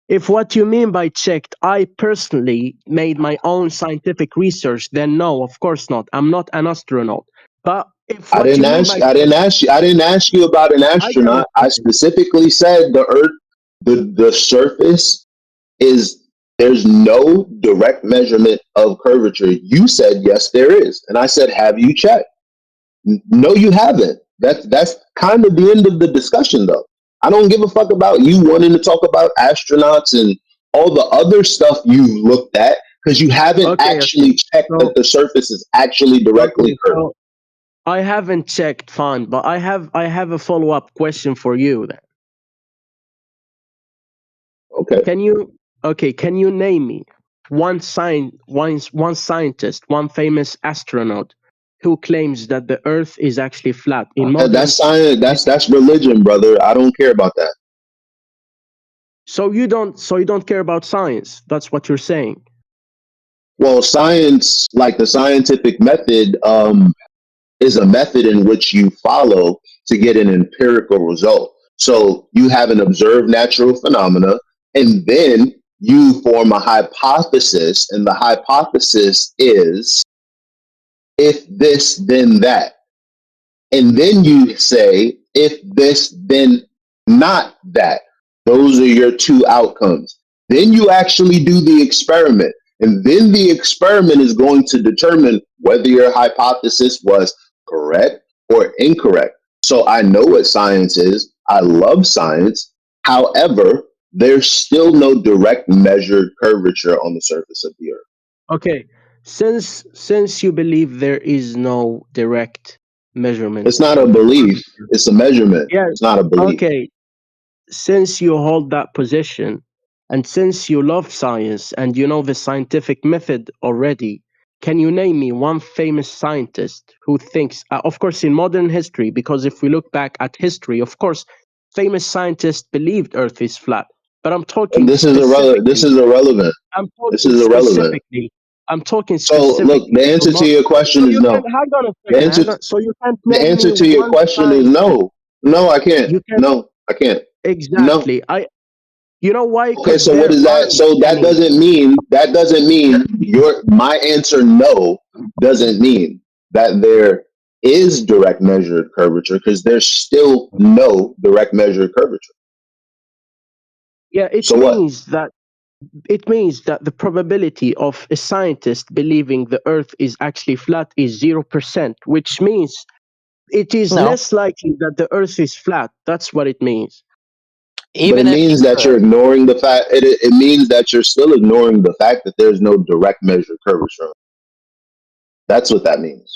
If what you mean by checked, I personally made my own scientific research, then no, of course not. I'm not an astronaut. But if what you mean by I didn't ask you. I didn't ask you about an hang on a astronaut. I second. specifically said the Earth, the surface is. There's no direct measurement of curvature. You said yes, there is, and I said, have you checked? No, you haven't. That's kind of the end of the discussion, though. I don't give a fuck about you wanting to talk about astronauts and all the other stuff you looked at because you haven't Okay. actually checked that So the surface is actually directly okay, curved. so I haven't checked, fine, but I have a follow-up question for you then. Okay. Can you name me one scientist, one famous astronaut who claims that the Earth is actually flat in modern That's science. That's religion, brother. I don't care about that. so you don't care about science. That's what you're saying. Well, science, like the scientific method, is a method in which you follow to get an empirical result. So you have an observed natural phenomena, and then you form a hypothesis, and the hypothesis is if this, then that. And then you say, if this, then not that. Those are your two outcomes. Then you actually do the experiment. And then the experiment is going to determine whether your hypothesis was correct or incorrect. So I know what science is. I love science. However, there's still no direct measured curvature on the surface of the earth. Okay. Since you believe there is no direct measurement It's not a of the belief, curvature. it's a measurement. Yeah. It's not a belief. Okay. Since you hold that position and since you love science and you know the scientific method already, can you name me one famous scientist who thinks, of course, in modern history, because if we look back at history, of course, famous scientists believed Earth is flat. But I'm talking This is irrelevant. This specifically. is irrelevant. I'm This talking is irrelevant. specifically. I'm talking So look, specifically. the answer to your question So is you can no. hang on a The second. answer, Hang on. So you can't the name answer me to your one question is scientist. no. No, I can't. You can No, I can't. No. exactly. You know why? Okay, Because so what there is that? aren't So any. that doesn't mean your my answer no doesn't mean that there is direct measured curvature because there's still no direct measured curvature. Yeah, So what? it means that the probability of a scientist believing the Earth is actually flat is 0%, which means it is No, less likely that the Earth is flat. That's what it means. But it even if you means that you're could, ignoring the fact. It means that you're still ignoring the fact that there's no direct measured curvature. That's what that means.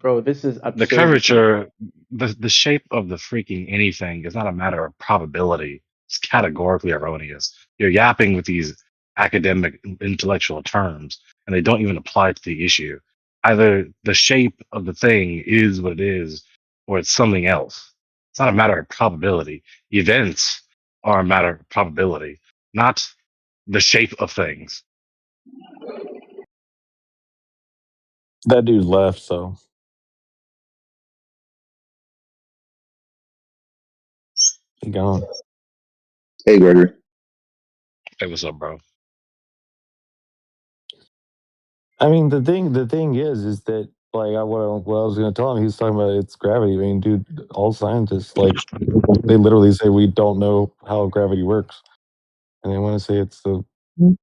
Bro, this is The absurdity. curvature, the shape of the freaking anything is not a matter of probability. It's categorically erroneous. You're yapping with these academic intellectual terms, and they don't even apply to the issue. Either the shape of the thing is what it is, or it's something else. It's not a matter of probability. Events are a matter of probability, not the shape of things. That dude left, so he gone. Hey, Gregory. Hey, what's up, bro? I mean, the thing is that like what I was going to tell him, he was talking about it's gravity. I mean, dude, all scientists like they literally say we don't know how gravity works, and they want to say it's the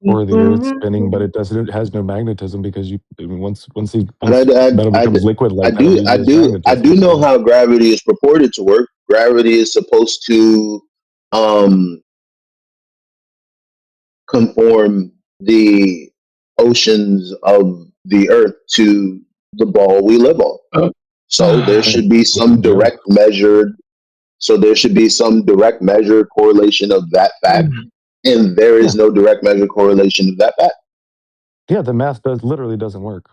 core of the Earth spinning, but it doesn't. It has no magnetism because I mean, once But metal becomes liquid like that, it loses I magnetism. do know So how gravity is purported to work. Gravity is supposed to conform the oceans of the earth to the ball we live on. So there should be some yeah. direct measured. So there should be some direct measured correlation of that fact, and there is Yeah. no direct measured correlation of that fact. Yeah, the math literally doesn't work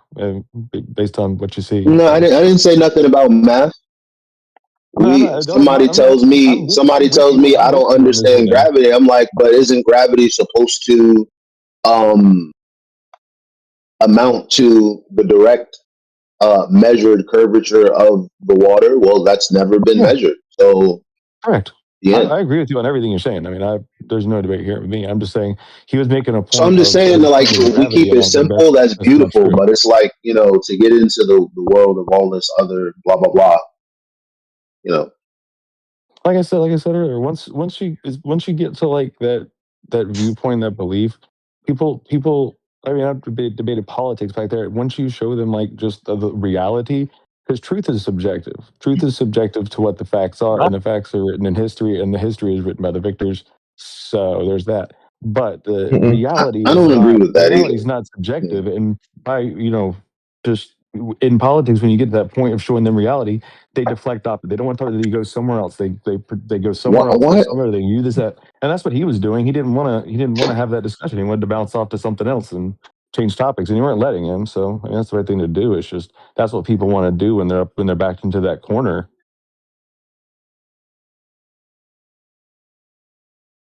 based on what you see. No, So. I didn't say nothing about math. I mean, I'm Somebody tells me I don't with you on this whole understand thing. gravity. I'm like, but isn't gravity supposed to amount to the direct measured curvature of the water? Well, that's never been Yeah. measured. So Correct. yeah. I agree with you on everything you're saying. I mean, there's no debate here with me. I'm just saying he was making a So point I'm just saying that, like, explaining we gravity, keep and it I think simple. That's that's not beautiful, true. but it's like, to get into the world of all this other blah blah blah. Like I said earlier, once you get to like that viewpoint, that belief, people. I mean, I've debated politics back there. Once you show them like just the reality, because truth is subjective. Truth is subjective to what the facts are, and the facts are written in history, and the history is written by the victors. So there's that. But the reality I is don't agree not with that either. subjective, and just in politics, when you get to that point of showing them reality, they deflect off. They don't want to talk. They go somewhere else. They go somewhere else. There's What? some other thing. You this that, and that's what he was doing. He didn't want to have that discussion. He wanted to bounce off to something else and change topics, and you weren't letting him. So I mean, that's the right thing to do. It's just that's what people want to do when they're backed into that corner.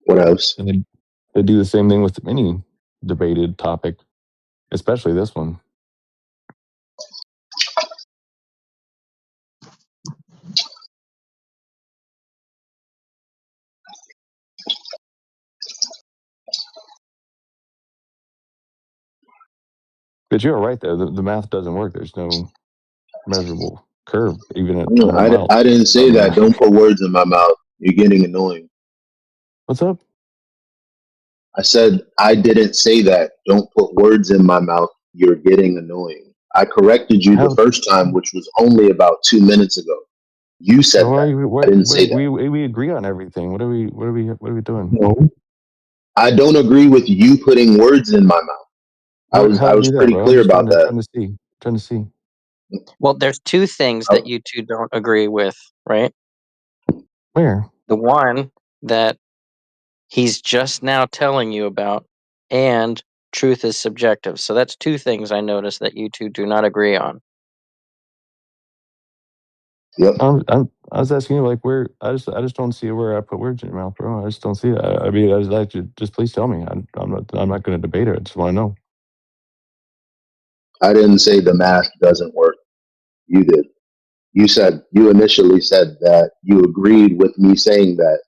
What else? And they do the same thing with any debated topic, especially this one. But you're right there. The math doesn't work. There's no measurable curve, even at 100 miles. I didn't say that. Don't put words in my mouth. You're getting annoying. What's up? I said I didn't say that. Don't put words in my mouth. You're getting annoying. I corrected you the first time, which was only about 2 minutes ago. You said that. I didn't say that. We agree on everything. What are we doing? No. I don't agree with you putting words in my mouth. I was pretty clear about that. Trying to see. Well, there's two things that you two don't agree with, right? Where? The one that he's just now telling you about, and truth is subjective. So that's two things I noticed that you two do not agree on. Yep. I was asking you like where I just don't see where I put words in your mouth, bro. I just don't see it. I mean, I just like to just please tell me. I'm not going to debate it. I just want to know. I didn't say the math doesn't work. You did. You initially said that you agreed with me saying that,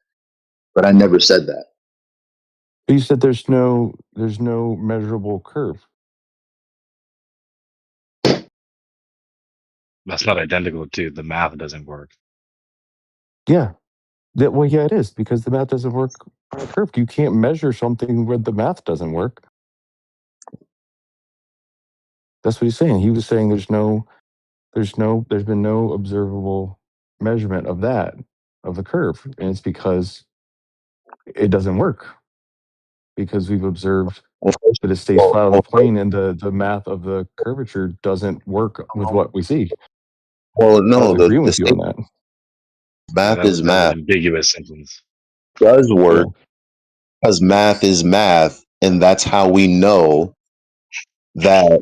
but I never said that. You said there's no measurable curve. That's not identical to the math doesn't work. Yeah. Well, yeah, it is because the math doesn't work on a curve. You can't measure something where the math doesn't work. That's what he's saying. He was saying there's been no observable measurement of the curve, and it's because it doesn't work. Because we've observed that it stays flat on the plane, and the math of the curvature doesn't work with what we see. Well, I no, was agreeing with you on that. Math is That was math. an ambiguous sentence. Does work because math is math, and that's how we know that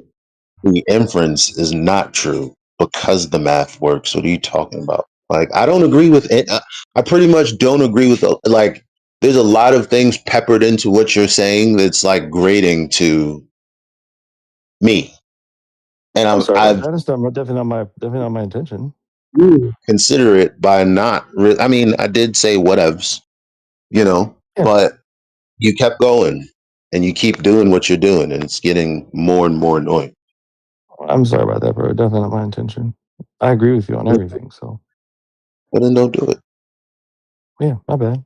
the inference is not true because the math works. What are you talking about? Like, I don't agree with it. I pretty much don't agree with like. There's a lot of things peppered into what you're saying that's like grating to me, and I've That's definitely not my intention. consider it by not. I mean, I did say whatevs, but you kept going and you keep doing what you're doing, and it's getting more and more annoying. I'm sorry about that, bro. Definitely not my intention. I agree with you on everything. So. Well, then don't do it. Yeah, my bad.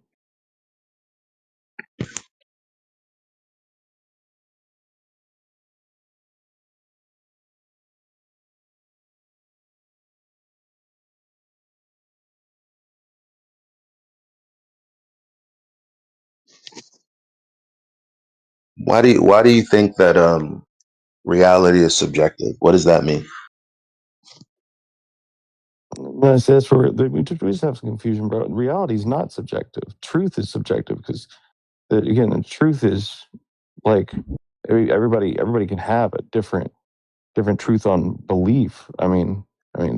Why do you think that reality is subjective? What does that mean? No, I say that's where we just have some confusion, bro. Reality is not subjective. Truth is subjective because, again, the truth is like everybody can have a different truth on belief. I mean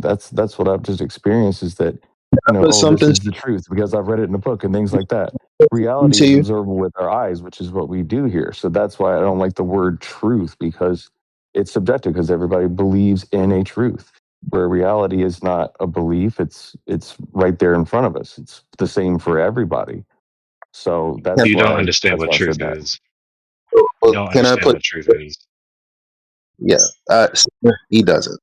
that's what I've just experienced is that But this something is the truth because I've read it in a book and things like that. Reality to is you. observable with our eyes, which is what we do here. So that's why I don't like the word truth because it's subjective because everybody believes in a truth. Where reality is not a belief, it's right there in front of us. It's the same for everybody. So that's You don't why understand what I said truth that. is. You Well, don't can I understand put? what truth is. Yeah, he doesn't.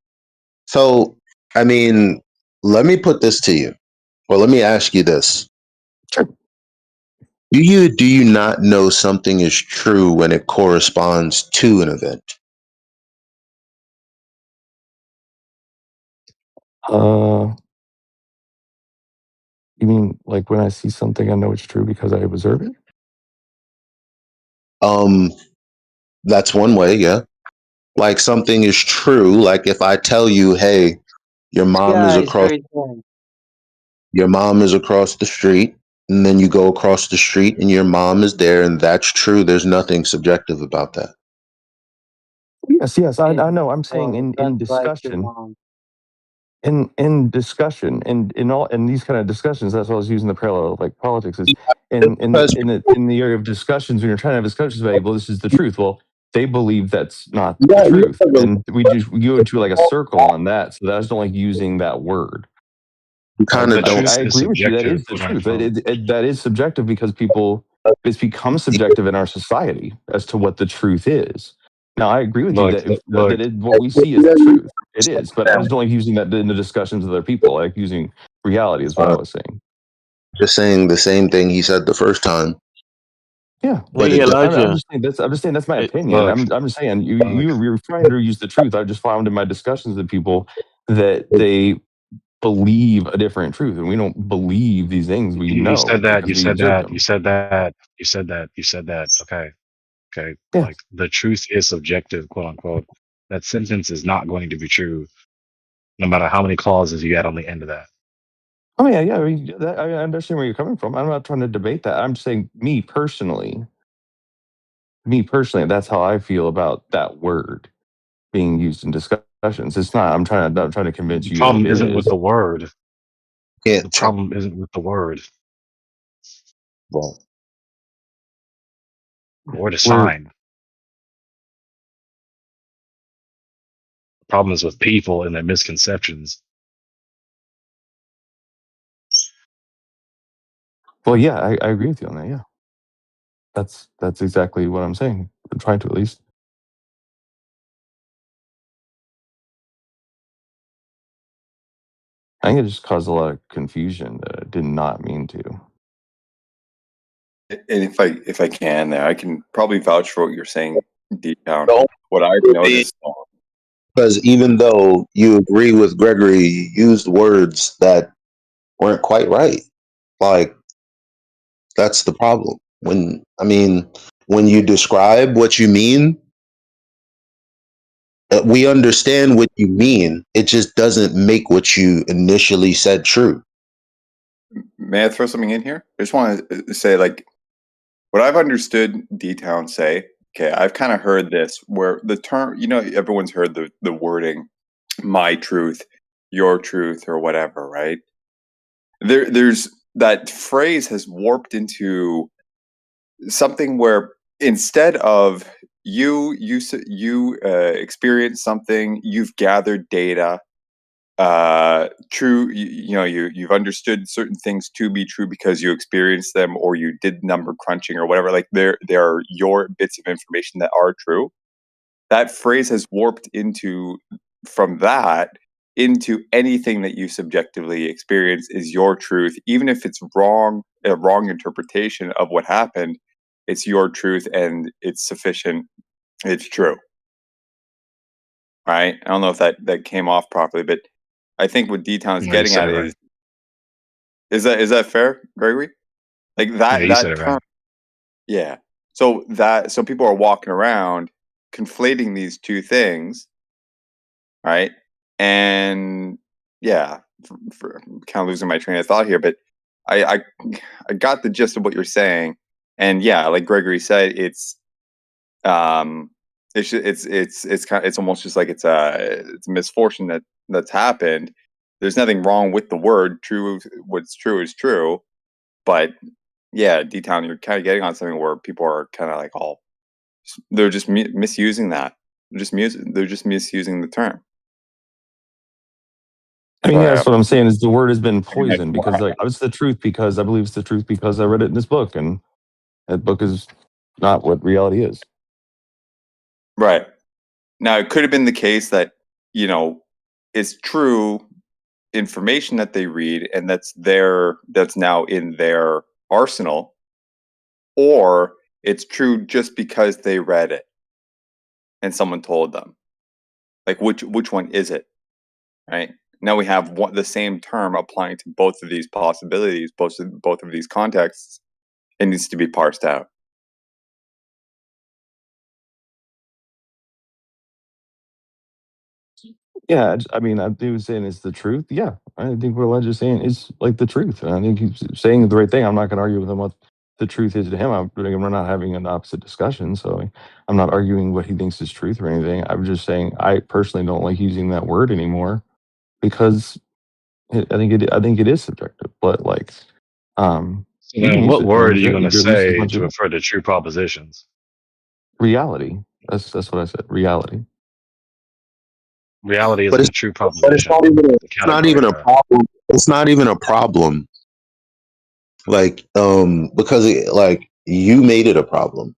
So, I mean, let me put this to you, or let me ask you this: Sure. Do you not know something is true when it corresponds to an event? You mean like when I see something, I know it's true because I observe it? That's one way. Yeah, like something is true. Like if I tell you, "Hey, your mom is Yeah, he's across very boring. your mom is across the street," and then you go across the street and your mom is there, and that's true. There's nothing subjective about that. Yes, I Yeah. know. I'm saying Oh, in that's like your discussion, mom. in discussion, and in these kind of discussions, that's what I was using the parallel of like politics is in the area of discussions when you're trying to have discussions about, well, this is the truth. Well, they believe that's not the Yeah, truth, yeah, and we go into like a circle on that. So I just don't like using that word. you kind The of don't. I truth is agree with you. That subjective, is the quote truth. unquote. That is subjective because it's become subjective in our society as to what the truth is. Now, I agree with you Look, that if, look. what we see is the truth. It is, but I just don't like using that in the discussions with other people. I like using reality is what I was saying. Just saying the same thing he said the first time, Yeah, but Hey it just I'm Elijah. just saying that's my opinion. Look, I'm just saying look. you're trying to use the truth. I just found in my discussions with people that they believe a different truth, and we don't believe these things. We You know said that. because You we said observe that. You them. said that. You said that. You said that. Okay. Okay. Yeah. Like the truth is subjective, quote unquote. That sentence is not going to be true, no matter how many clauses you add on the end of that. Oh yeah. I mean, I understand where you're coming from. I'm not trying to debate that. I'm just saying, me personally, that's how I feel about that word being used in discussions. It's not. I'm not trying to convince The you that problem it isn't with is. the word. can't The try. problem isn't with the word Well, or the We're sign. The problem is with people and their misconceptions. well, yeah. I agree with you on that. Yeah, that's exactly what I'm saying. I'm trying to at least. I think it just caused a lot of confusion that I did not mean to. And if I can, there, I can probably vouch for what you're saying deep down. don't What I've be, noticed. because even though you agree with Gregory, you used words that weren't quite right. Like that's the problem. When you describe what you mean, we understand what you mean. It just doesn't make what you initially said true. May I throw something in here? I just want to say, like, what I've understood D-Town say. Okay, I've kind of heard this where the term, everyone's heard the wording, "my truth," "your truth," or whatever, right? There's that phrase has warped into something where instead of you experience something, you've gathered data, true, you've understood certain things to be true because you experienced them or you did number crunching or whatever. Like there are your bits of information that are true. That phrase has warped into from that into anything that you subjectively experience is your truth, even if it's wrong, a wrong interpretation of what happened. It's your truth, and it's sufficient. It's true, right? I don't know if that came off properly, but I think what D-Town's No, you getting said at it right. is that fair, Gregory? Like Yeah, you said that it term, right. yeah. So people are walking around conflating these two things, right? And yeah, I'm kind of losing my train of thought here, but I got the gist of what you're saying, and yeah, like Gregory said, it's kind it's almost just like it's a misfortune that's happened. There's nothing wrong with the word true. What's true is true, but yeah, D-Town, you're kind of getting on something where people are kind of like all they're just misusing that. They're just misusing the term. I mean, So yeah, that's what I'm saying is the word has been I mean, poisoned because like it's the truth because I believe it's the truth because I read it in this book and that book is not what reality is. right. Now, it could have been the case that, it's true information that they read and that's now in their arsenal, or it's true just because they read it and someone told them. Like which one is it? Right? Now we have the same term applying to both of these possibilities, both of these contexts. It needs to be parsed out. Yeah, I mean, I think he was saying it's the truth. Yeah, I think what Elijah's saying is like the truth, and I think he's saying the right thing. I'm not going to argue with him what the truth is to him. We're not having an opposite discussion, so I'm not arguing what he thinks is truth or anything. I'm just saying I personally don't like using that word anymore because I think it is subjective. But like, So you can then, use what it to word are you use going to it as say much as to refer to true propositions? reality. That's what I said. Reality. Reality But isn't it's a true but it's not proposition. even It's a category, a bro. problem. It's not even a problem. Like because like you made it a problem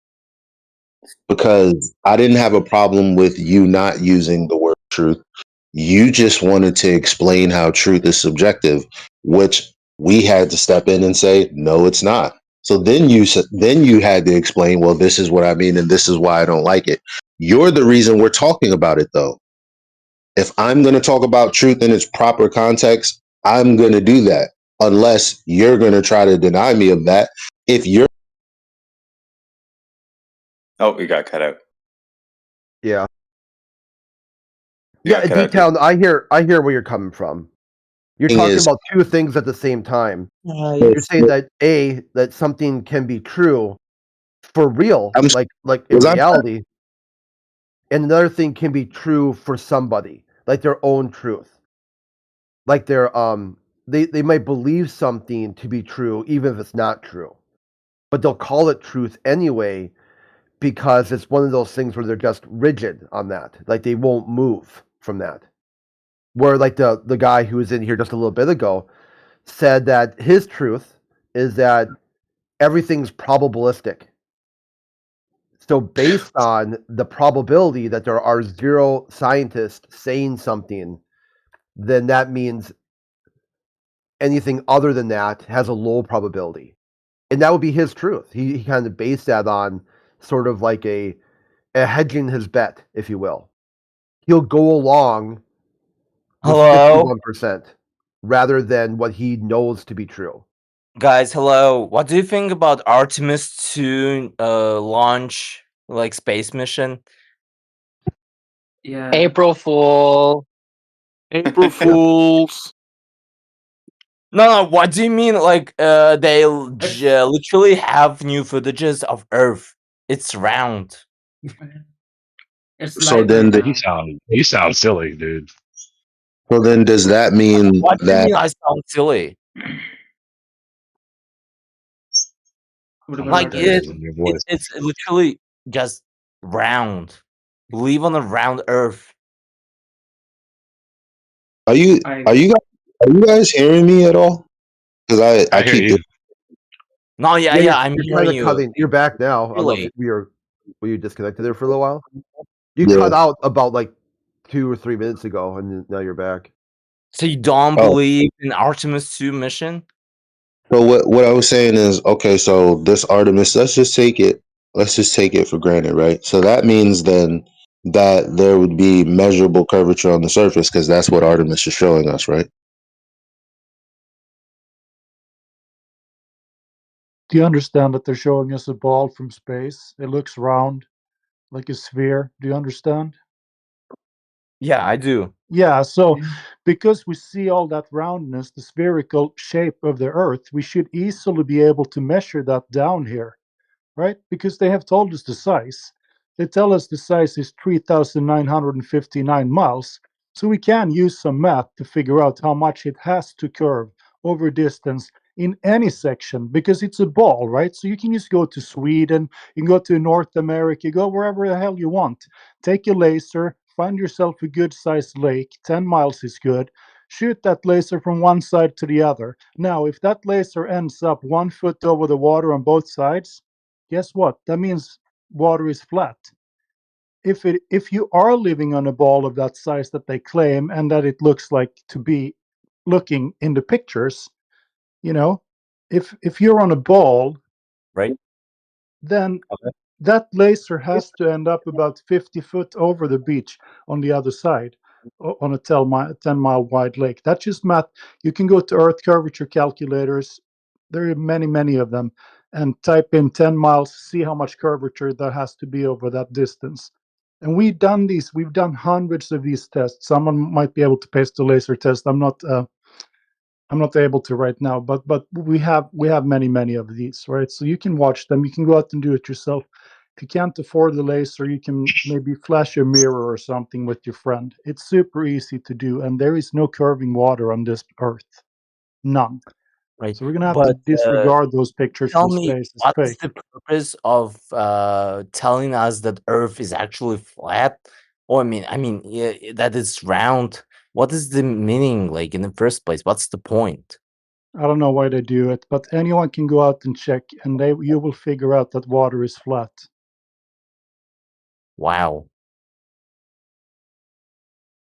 because I didn't have a problem with you not using the word truth. You just wanted to explain how truth is subjective, which we had to step in and say no, it's not. So then you had to explain, well, this is what I mean and this is why I don't like it. You're the reason we're talking about it though. If I'm going to talk about truth in its proper context, I'm going to do that unless you're going to try to deny me of that. If you're Oh, we got cut out. Yeah. You Yeah, got cut out. D-Town, I hear where you're coming from. You're thing talking is, about two things at the same time. You're saying that that something can be true for real, I'm like in was I reality, and another thing can be true for somebody, like their own truth. Like they might believe something to be true even if it's not true. But they'll call it truth anyway because it's one of those things where they're just rigid on that. Like they won't move from that. Where like the guy who was in here just a little bit ago said that his truth is that everything's probabilistic. So based on the probability that there are zero scientists saying something, then that means anything other than that has a low probability. And that would be his truth. He kind of based that on sort of like a hedging his bet, if you will. He'll go along with Hello, 51% rather than what he knows to be true. guys. Hello. What do you think about Artemis 2 launch like space mission? Yeah. April Fool. April Fools. No, what do you mean? Like, they literally have new footages of Earth. It's round. It's so live then right the, You now. sound silly, dude. so then does that mean What do you that mean I sound silly? Like, Confidence in your voice. it's literally just round. Live on a round Earth. are you I are you guys, are you guys hearing me at all? Because I I hear keep you. No, yeah, Yeah, I'm you're kind hearing of you. cutting. You're back now. I don't know Really? if were you disconnected there for a little while. You cut yeah. out about like 2 or 3 minutes ago, and now you're back. So you don't Oh, believe in Artemis 2 mission? so what I was saying is, okay, so this Artemis, let's just take it for granted, right? So that means then that there would be measurable curvature on the surface because that's what Artemis is showing us, right? Do you understand that they're showing us a ball from space? It looks round, like a sphere. Do you understand? Yeah, I do. Yeah, so because we see all that roundness, the spherical shape of the Earth, we should easily be able to measure that down here, right? Because they have told us the size. They tell us the size is 3,959 miles. So we can use some math to figure out how much it has to curve over distance in any section because it's a ball, right? So you can just go to Sweden, you can go to North America, go wherever the hell you want. Take a laser, find yourself a good sized lake, 10 miles is good. Shoot that laser from one side to the other. Now, if that laser ends up 1 foot over the water on both sides, guess what? That means water is flat. If you are living on a ball of that size that they claim and that it looks like to be looking in the pictures, you know, if you're on a ball, right? Then Okay. that laser has to end up about 50 foot over the beach on the other side on a 10-mile wide lake. That's just math. You can go to Earth curvature calculators. There are many, many of them, and type in 10 miles, see how much curvature there has to be over that distance. And we've done these. We've done hundreds of these tests. Someone might be able to paste the laser test. I'm not able to right now, but we have many of these, right? So you can watch them. You can go out and do it yourself. If you can't afford the laser, you can maybe flash a mirror or something with your friend. It's super easy to do, and there is no curving water on this Earth, none. Right. So we're gonna have to But disregard those pictures tell from me, space as what's fake. the purpose of telling us that Earth is actually flat? Or I mean, yeah, that it's round. What is the meaning, like in the first place? What's the point? I don't know why they do it, but anyone can go out and check, and you will figure out that water is flat. Wow,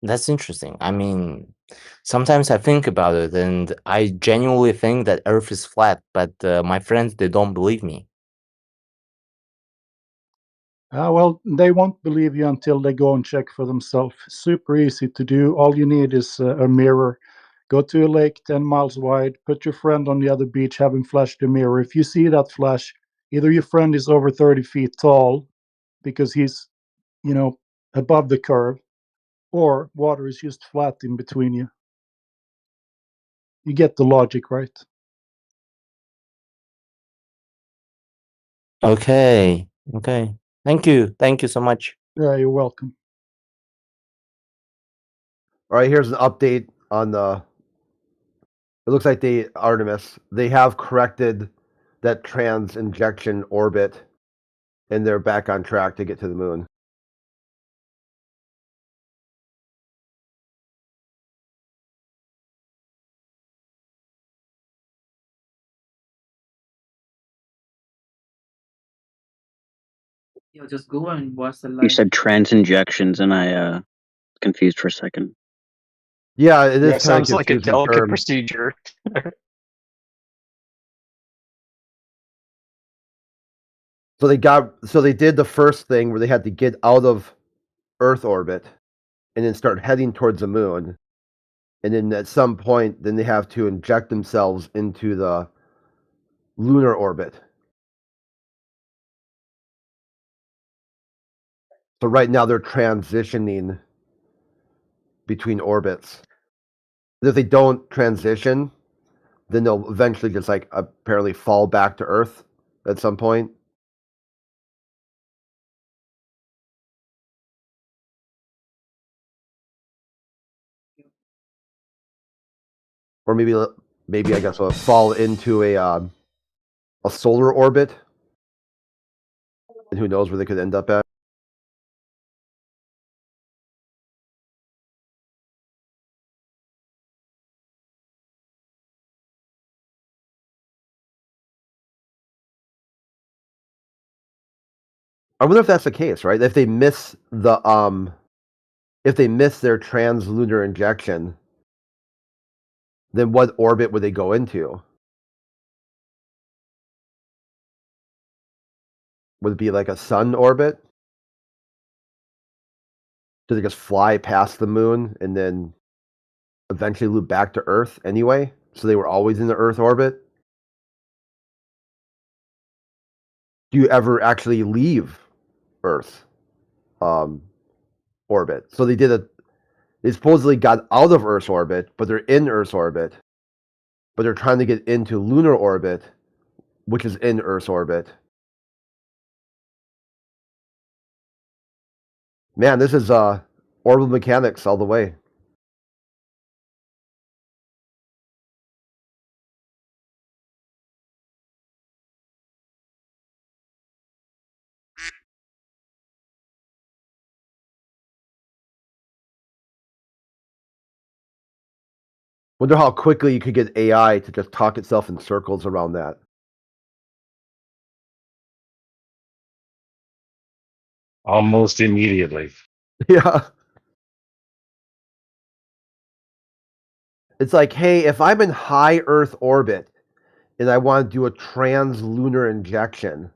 that's interesting. I mean, sometimes I think about it, and I genuinely think that Earth is flat, but my friends they don't believe me. Well, they won't believe you until they go and check for themselves. Super easy to do. All you need is a mirror. Go to a lake 10 miles wide, put your friend on the other beach, have him flash the mirror. If you see that flash, either your friend is over 30 feet tall because he's, you know, above the curve, or water is just flat in between you. You get the logic, right? Okay, okay. Thank you so much. Yeah, you're welcome. All right, here's an update on the. It looks like Artemis. They have corrected that trans injection orbit, and they're back on track to get to the moon. Yo, just go and watch the You live. said trans injections, and I confused for a second. Yeah, it is Yeah, kind of sounds like a confusing delicate term. procedure. So they did the first thing where they had to get out of Earth orbit and then start heading towards the moon. And then at some point, then they have to inject themselves into the lunar orbit. So right now they're transitioning between orbits. If they don't transition, then they'll eventually just like apparently fall back to Earth at some point. Or maybe I guess will fall into a solar orbit, and who knows where they could end up at. I wonder if that's the case, right? If they miss if they miss their translunar injection, then what orbit would they go into? Would it be like a sun orbit? Do they just fly past the moon and then eventually loop back to Earth anyway? So they were always in the Earth orbit? Do you ever actually leave Earth orbit? So they supposedly got out of Earth's orbit, but they're in Earth's orbit, but they're trying to get into lunar orbit, which is in Earth's orbit. Man, this is orbital mechanics all the way. Wonder how quickly you could get AI to just talk itself in circles around that. Almost immediately. Yeah. It's like, hey, if I'm in high Earth orbit and I want to do a translunar injection,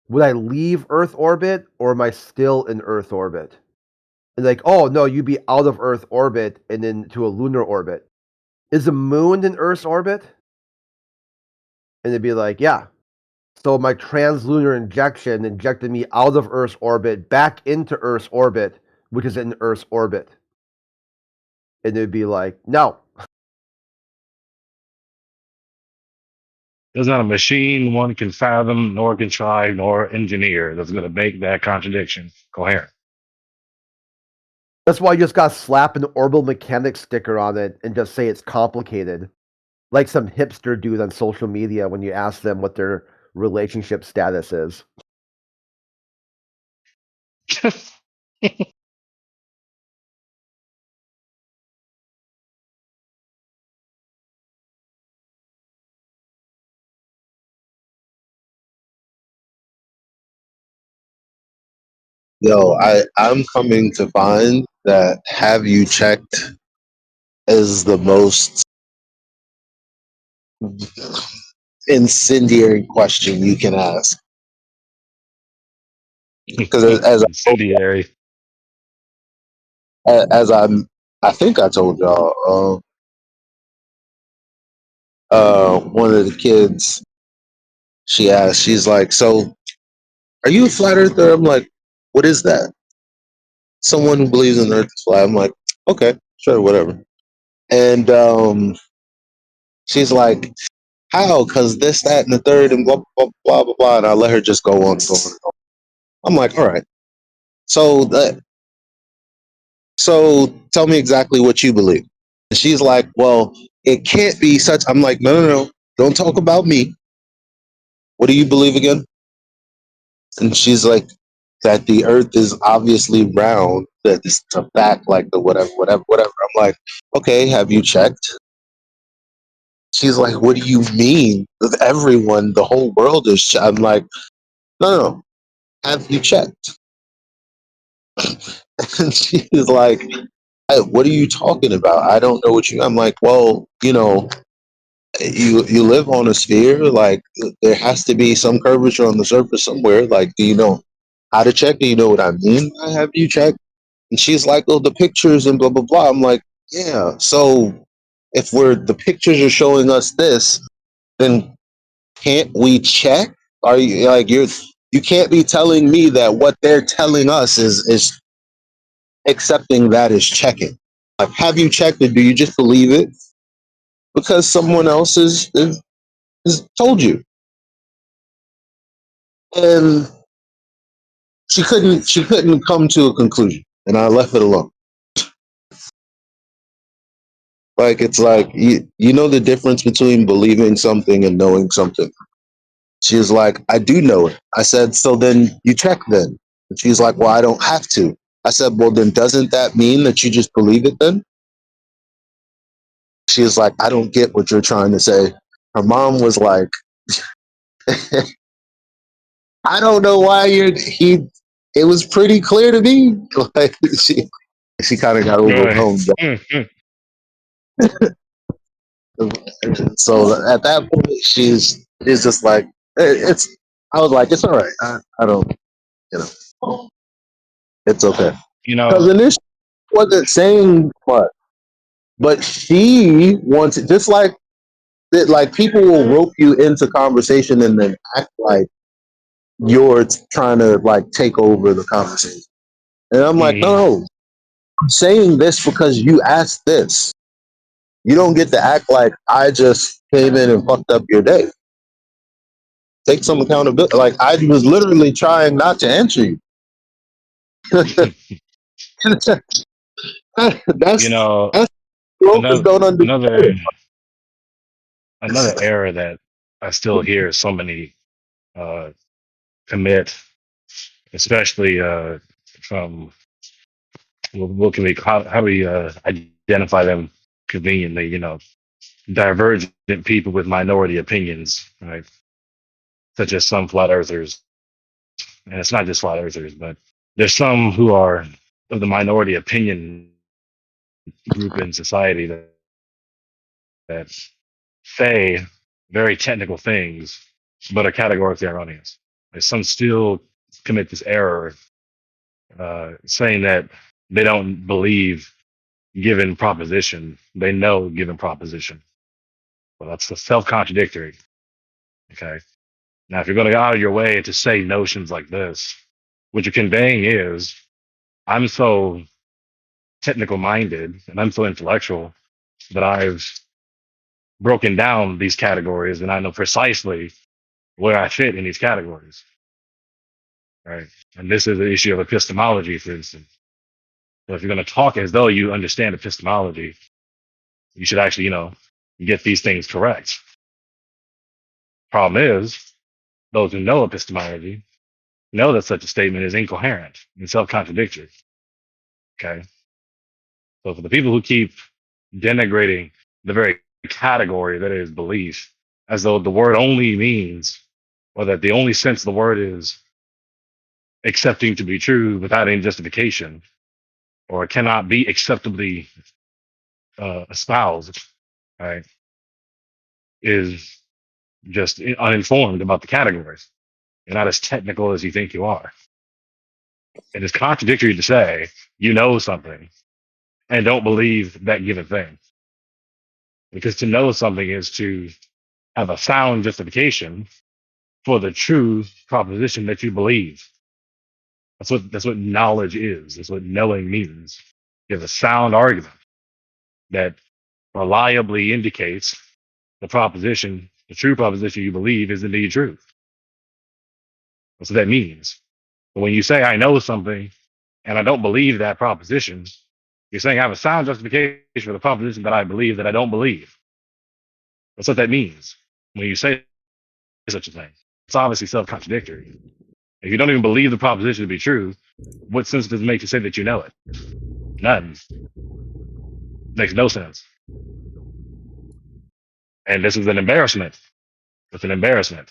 would I leave Earth orbit or am I still in Earth orbit? And like, oh no, you'd be out of Earth orbit and into a lunar orbit. Is the moon in Earth's orbit? And they'd be like, yeah. So my translunar injection injected me out of Earth's orbit back into Earth's orbit, which is in Earth's orbit. And they'd be like, no. There's not a machine one can fathom, nor contrive, nor engineer that's going to make that contradiction coherent. That's why you just got to slap an orbital mechanics sticker on it and just say it's complicated. Like some hipster dude on social media when you ask them what their relationship status is. Yo, I'm coming to find that have you checked is the most incendiary question you can ask. Because Incendiary. as I think I told y'all, one of the kids, she asked, she's like, "So, are you a flat earther?" I'm like, "What is that?" Someone who believes in the Earth is flat. I'm like, "Okay, sure, whatever." And she's like, "How? Because this, that, and the third, and blah blah blah blah blah." And I let her just go on, go on, go on. I'm like, "All right, so so tell me exactly what you believe." And she's like, "Well, it can't be such." I'm like, "No, no, no, don't talk about me. What do you believe again?" And she's like, "That the Earth is obviously round. That it's a fact, like the whatever, whatever, whatever." I'm like, "Okay, have you checked?" She's like, "What do you mean? With everyone, the whole world is." I'm like, "No, no, no. Have you checked?" And she's like, "What are you talking about? I don't know what you." I'm like, "Well, you live on a sphere. Like, there has to be some curvature on the surface somewhere. Like, do you know how to check? Do you know what I mean? Have you checked?" And she's like, "Oh, the pictures and blah blah blah." I'm like, "Yeah. So if the pictures are showing us this, then can't we check? Are you like you can't be telling me that what they're telling us is accepting that as checking. Like, have you checked it? Do you just believe it because someone else is told you?" And she couldn't come to a conclusion, and I left it alone. Like, it's like you know the difference between believing something and knowing something. She was like, "I do know it." I said, "So then you check then." And she's like, "Well, I don't have to." I said, "Well, then doesn't that mean that you just believe it then?" She was like, "I don't get what you're trying to say." Her mom was like, "I don't know why you're he." It was pretty clear to me. Like, She kind of got Right. overwhelmed. So at that point, she's just like, it's. I was like, it's all right. I don't, you know, it's okay. You Because know, initially she wasn't saying much, but she wants it just like that. Like people will rope you into conversation and then act like you're trying to like take over the conversation. And I'm like, mhm. no, I'm saying this because you asked this. You don't get to act like I just came in and fucked up your day. Take some accountability. Like I was literally trying not to answer you. You that's know, that's brokers another don't another understand. another error that I still hear so many uh, commit, especially from what can we how do we identify them conveniently? You know, divergent people with minority opinions, right? Such as some flat earthers, and it's not just flat earthers, but there's some who are of the minority opinion group in society that say very technical things, but are categorically erroneous. Like some still commit this error, saying that they don't believe given proposition, they know given proposition. Well, that's self contradictory. Okay. Now, if you're going to go out of your way to say notions like this, what you're conveying is I'm so technical minded and I'm so intellectual that I've broken down these categories and I know precisely where I fit in these categories. Right. And this is the issue of epistemology, for instance. So if you're going to talk as though you understand epistemology, you should actually, get these things correct. Problem is, those who know epistemology know that such a statement is incoherent and self contradictory. Okay. So for the people who keep denigrating the very category that is belief, as though the word only means, or that the only sense of the word is accepting to be true without any justification, or it cannot be acceptably espoused, right, is just uninformed about the categories. You're not as technical as you think you are. It is contradictory to say you know something and don't believe that given thing. Because to know something is to have a sound justification for the true proposition that you believe. That's what knowledge is. That's what knowing means. You have a sound argument that reliably indicates the true proposition you believe is indeed true. That's what that means. But when you say I know something and I don't believe that proposition, you're saying I have a sound justification for the proposition that I believe that I don't believe. That's what that means when you say such a thing. It's obviously self contradictory. If you don't even believe the proposition to be true, what sense does it make to say that you know it? None. Makes no sense. And this is an embarrassment. It's an embarrassment.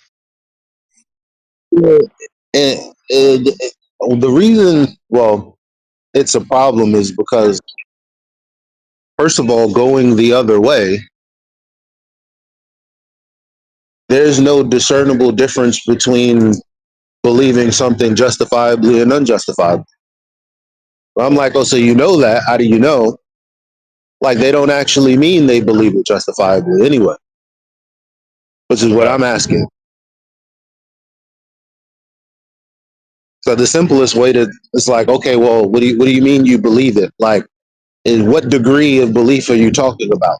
Yeah, and the reason, well, it's a problem is because first of all, going the other way, there's no discernible difference between believing something justifiably and unjustifiably. I'm like, oh, so you know that? How do you know? Like they don't actually mean they believe it justifiably anyway, which is what Right. I'm asking. So the simplest way to it's like, okay, well, what do you mean you believe it? Like, in what degree of belief are you talking about?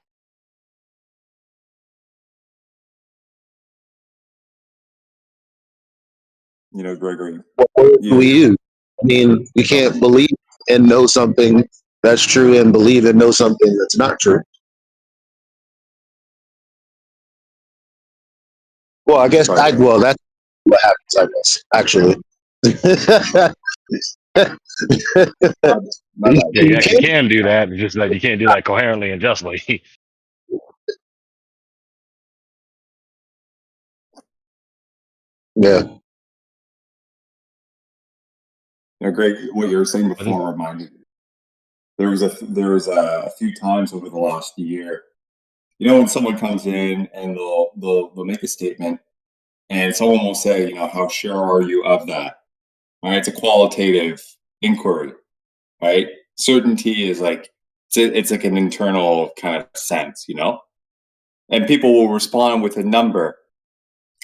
Gregory, What word do we you use? I mean, we can't believe and know something that's true and believe and know something that's not true. Well, I guess sorry, well that's what happens, I guess, actually. my bad. Yeah, you actually can do that. It's just that you can't do that coherently and justly. Yeah. Greg, what you were saying I think before reminded me. there was a few times over the last year. You know, when someone comes in and they'll make a statement, and someone will say, you know, how sure are you of that? Right? It's a qualitative inquiry, right? Certainty is like it's like an internal kind of sense, you know. And people will respond with a number.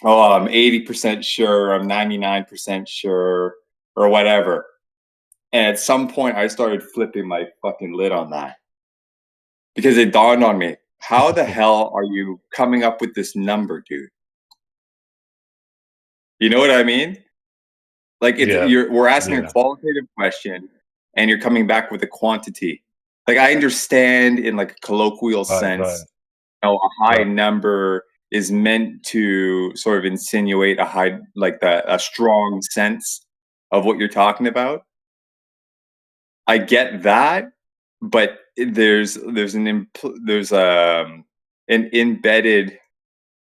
Oh, I'm 80% sure. I'm 99% sure, or whatever. And at some point, I started flipping my fucking lid on that because it dawned on me: how the hell are you coming up with this number, dude? You know what I mean? Like Yeah. we're asking a Yeah. qualitative question, and you're coming back with a quantity. Like I understand in like a colloquial Right. sense, you know, a high Right. number is meant to sort of insinuate a high, like a strong sense of what you're talking about. I get that, but there's an embedded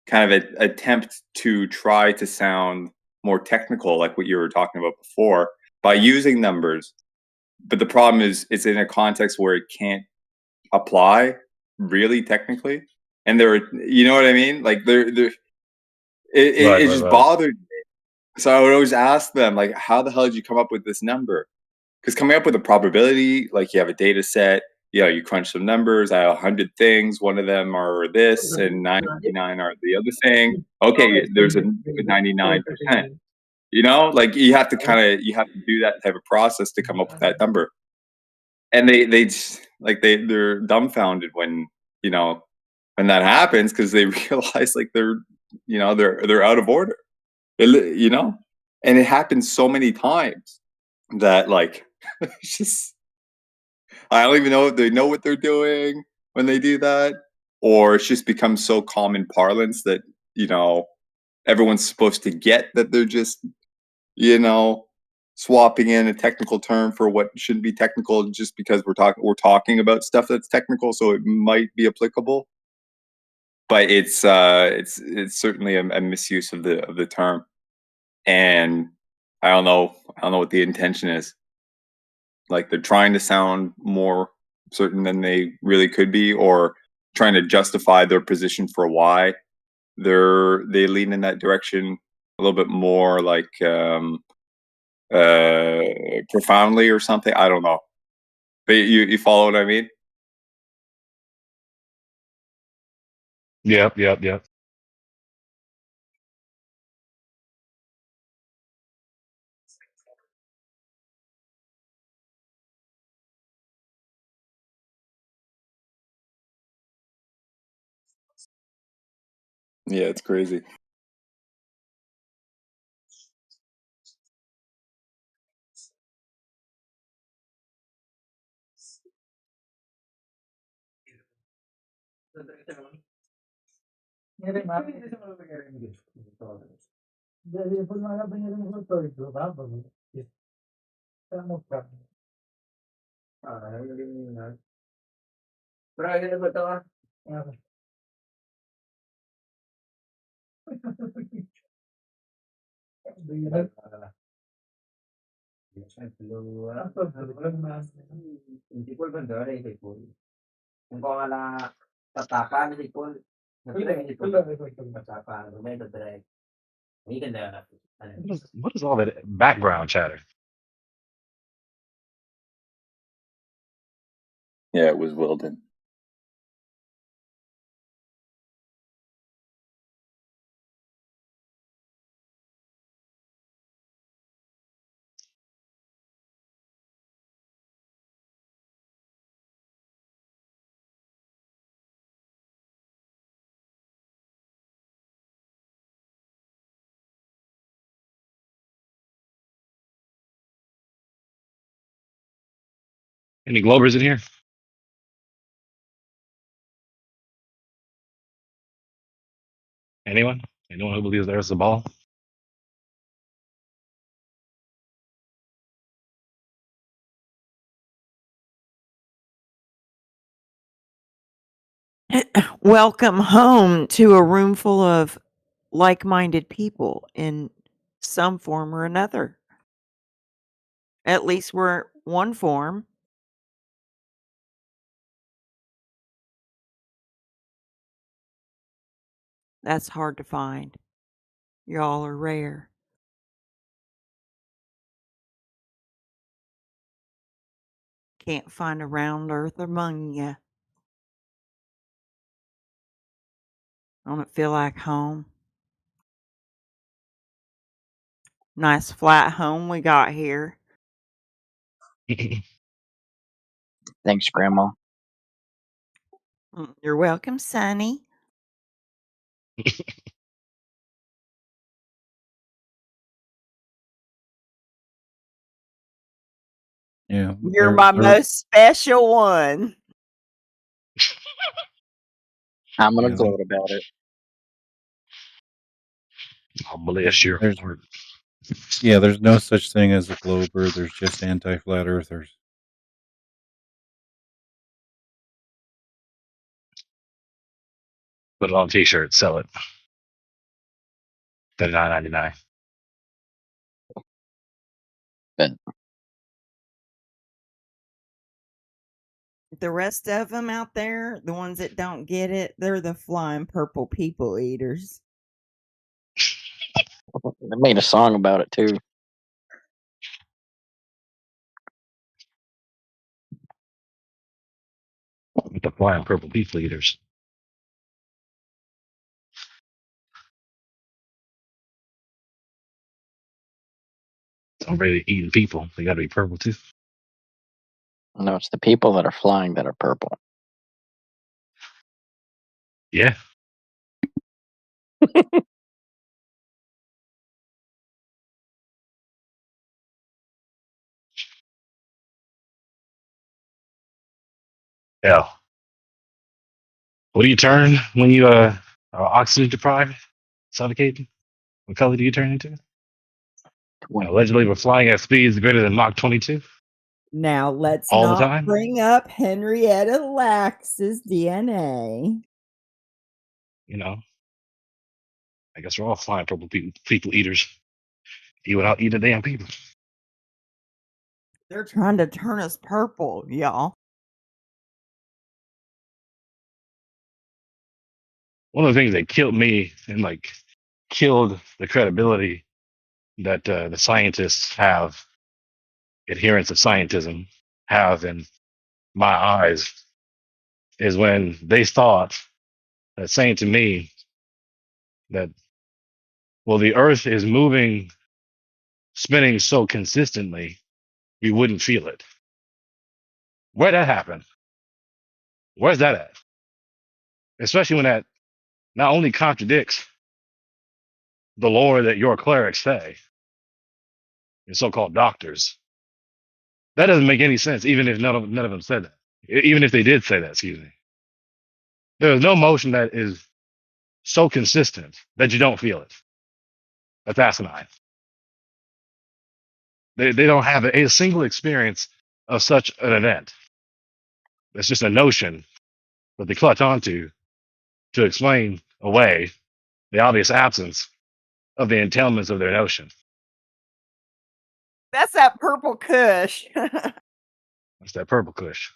kind of a attempt to try to sound more technical, like what you were talking about before, by using numbers. But the problem is, it's in a context where it can't apply really technically, and you know what I mean? Like it just Right. bothered me. So I would always ask them, like, how the hell did you come up with this number? Because coming up with a probability, like you have a data set, you know, you crunch some numbers, I have 100 things, one of them are this, and 99 are the other thing. Okay, there's a 99%. You know, like you have to do that type of process to come up with that number. And they just, like they're dumbfounded when, you know, when that happens, because they realize like they're out of order. You know, and it happens so many times that like it's just, I don't even know if they know what they're doing when they do that, or it's just become so common parlance that, you know, everyone's supposed to get that they're just, you know, swapping in a technical term for what shouldn't be technical, just because we're talking about stuff that's technical, so it might be applicable. But it's certainly a misuse of the term, and I don't know what the intention is. Like they're trying to sound more certain than they really could be, or trying to justify their position for why they lean in that direction a little bit more, like uh profoundly or something. I don't know. But you follow what I mean? Yep. Yeah, it's crazy. What is all that background chatter? Yeah, it was Wilden. Any Globers in here? Anyone? Anyone who believes there's a ball? Welcome home to a room full of like-minded people in some form or another. At least we're one form. That's hard to find. Y'all are rare. Can't find a round earth among ya. Don't it feel like home? Nice flat home we got here. Thanks, Grandma. You're welcome, Sonny. Yeah, You're my most special one. I'm gonna Yeah, gloat about it. Oh, bless your there's heart. yeah, there's no such thing as a glober. There's just anti-flat earthers. Put it on a t-shirt, sell it. $39.99. The rest of them out there, the ones that don't get it, they're the flying purple people eaters. They made a song about it too. With the flying purple people eaters. I'm really eating people. They got to be purple too. No, it's the people that are flying that are purple. Yeah. Yeah. What do you turn when you are oxygen deprived, suffocating? What color do you turn into? Allegedly, we're flying at speeds greater than Mach 22 Now let's all the not time. bring up Henrietta Lax's DNA. You know, I guess we're all flying purple people eaters. You without eating damn people. They're trying to turn us purple, y'all. One of the things that killed me and like killed the credibility that the scientists have, adherents of scientism have in my eyes, is when they thought that saying to me that, well, the earth is moving, spinning so consistently, we wouldn't feel it. Where'd that happen? Where's that at? Especially when that not only contradicts the lore that your clerics say, your so-called doctors. That doesn't make any sense, even if none of them said that. Even if they did say that, excuse me. There is no motion that is so consistent that you don't feel it. That's asinine. They don't have a single experience of such an event. It's just a notion that they clutch onto to explain away the obvious absence of the entailments of their notion. That's that purple kush. That's that purple kush.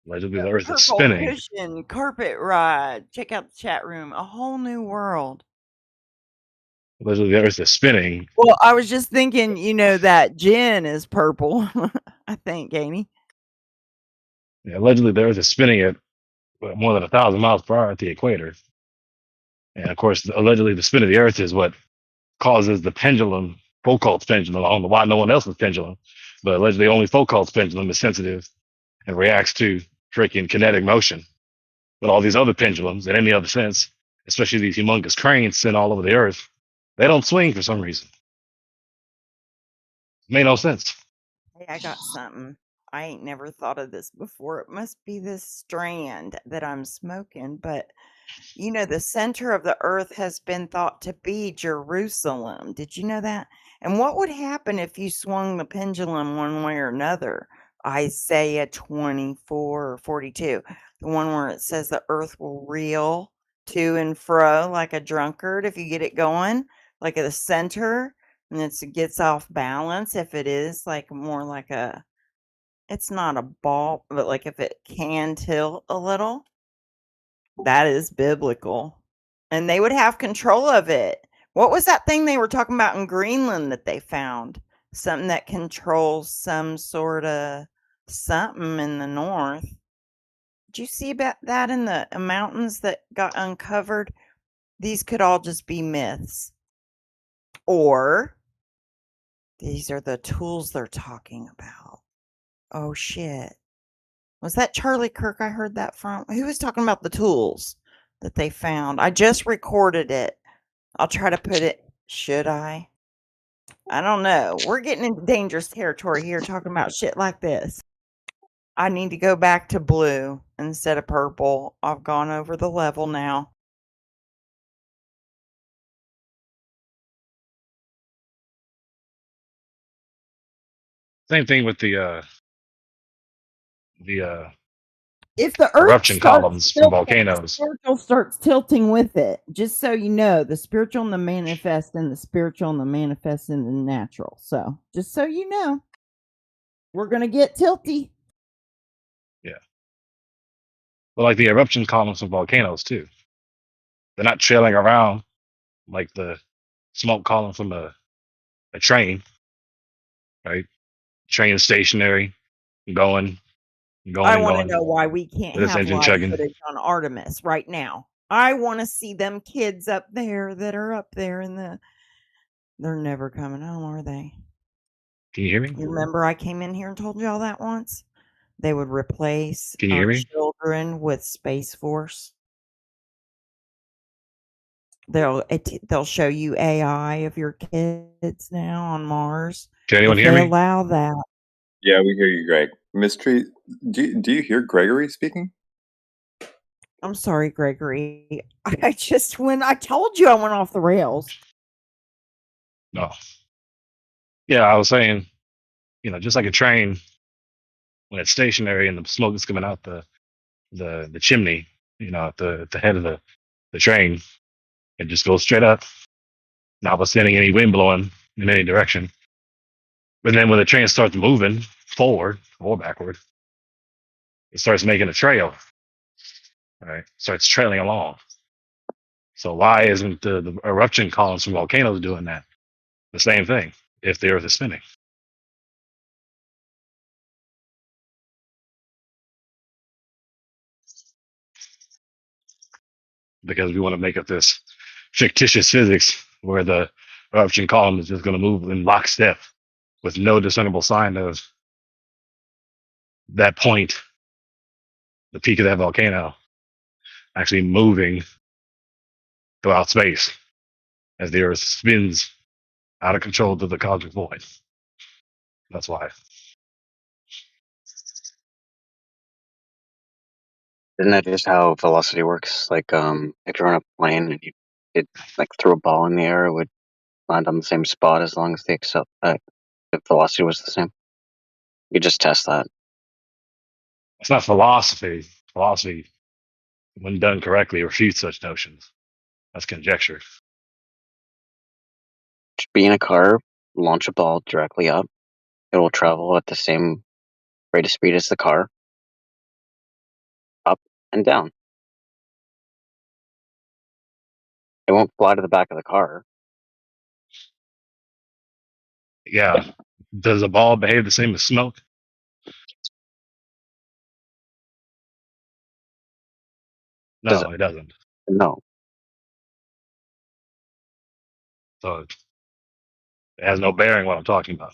Allegedly, the earth is Purple spinning. cushion carpet ride. Check out the chat room. A whole new world. Allegedly, the earth is spinning. Well, I was just thinking, that gin is purple. I think, Amy. Yeah, allegedly, the earth is spinning at more than 1,000 miles per hour at the equator. And of course, allegedly, the spin of the earth is what causes the pendulum, Foucault's pendulum. I don't know why no one else's pendulum, but allegedly, only Foucault's pendulum is sensitive and reacts to freaking kinetic motion. But all these other pendulums, in any other sense, especially these humongous cranes sent all over the earth, they don't swing for some reason. Made no sense. Hey, I got something. I ain't never thought of this before. It must be this strand that I'm smoking, but the center of the earth has been thought to be Jerusalem. Did you know that? And what would happen if you swung the pendulum one way or another? Isaiah 24 or 42, the one where it says the earth will reel to and fro like a drunkard if you get it going, like at the center, and it gets off balance if it is like more like a It's not a ball, but like if it can tilt a little, that is biblical. And they would have control of it. What was that thing they were talking about in Greenland that they found? Something that controls some sort of something in the north. Did you see about that in the mountains that got uncovered? These could all just be myths. Or these are the tools they're talking about. Oh shit. Was that Charlie Kirk I heard that from? Who was talking about the tools that they found? I just recorded it. I'll try to put it. Should I? I don't know. We're getting into dangerous territory here talking about shit like this. I need to go back to blue instead of purple. I've gone over the level now. Same thing with the If the earth eruption starts columns from tilting, the volcanoes. spiritual starts tilting with it. Just so you know, the spiritual and the manifest, and the spiritual and the manifest and the natural. So, just so you know, we're going to get tilty. Yeah. But like the eruption columns from volcanoes too. They're not trailing around like the smoke column from a train, right? Train is stationary, going, going I and want to going know why we can't with its have engine live chugging. footage on Artemis right now. I want to see them kids up there that are up there in the. They're never coming home, are they? Can you hear me? You remember I came in here and told y'all that once? They would replace Can you our hear me? children with Space Force. They'll show you AI of your kids now on Mars Can anyone if hear they me? allow that. Yeah, we hear you, Greg. Mystery, do you hear Gregory speaking? I'm sorry, Gregory. I just when I told you I went off the rails. No. Yeah, I was saying, just like a train when it's stationary and the smoke is coming out the chimney, at the head of the train, it just goes straight up, notwithstanding any wind blowing in any direction. But then when the train starts moving forward or backward, it starts making a trail. Right? Starts trailing along. So why isn't the eruption columns from volcanoes doing that? The same thing if the Earth is spinning. Because we want to make up this fictitious physics where the eruption column is just going to move in lockstep with no discernible sign of that point, the peak of that volcano, actually moving throughout space as the Earth spins out of control to the cosmic void. That's why. Isn't that just how velocity works? Like, if you're on a plane and you like throw a ball in the air, it would land on the same spot as long as the velocity was the same. You just test that. It's not philosophy. Philosophy, when done correctly, refutes such notions. That's conjecture. Just be in a car, launch a ball directly up. It will travel at the same rate of speed as the car, up and down. It won't fly to the back of the car. Yeah. Does a ball behave the same as smoke? Does No, it doesn't. No. So it has no bearing what I'm talking about.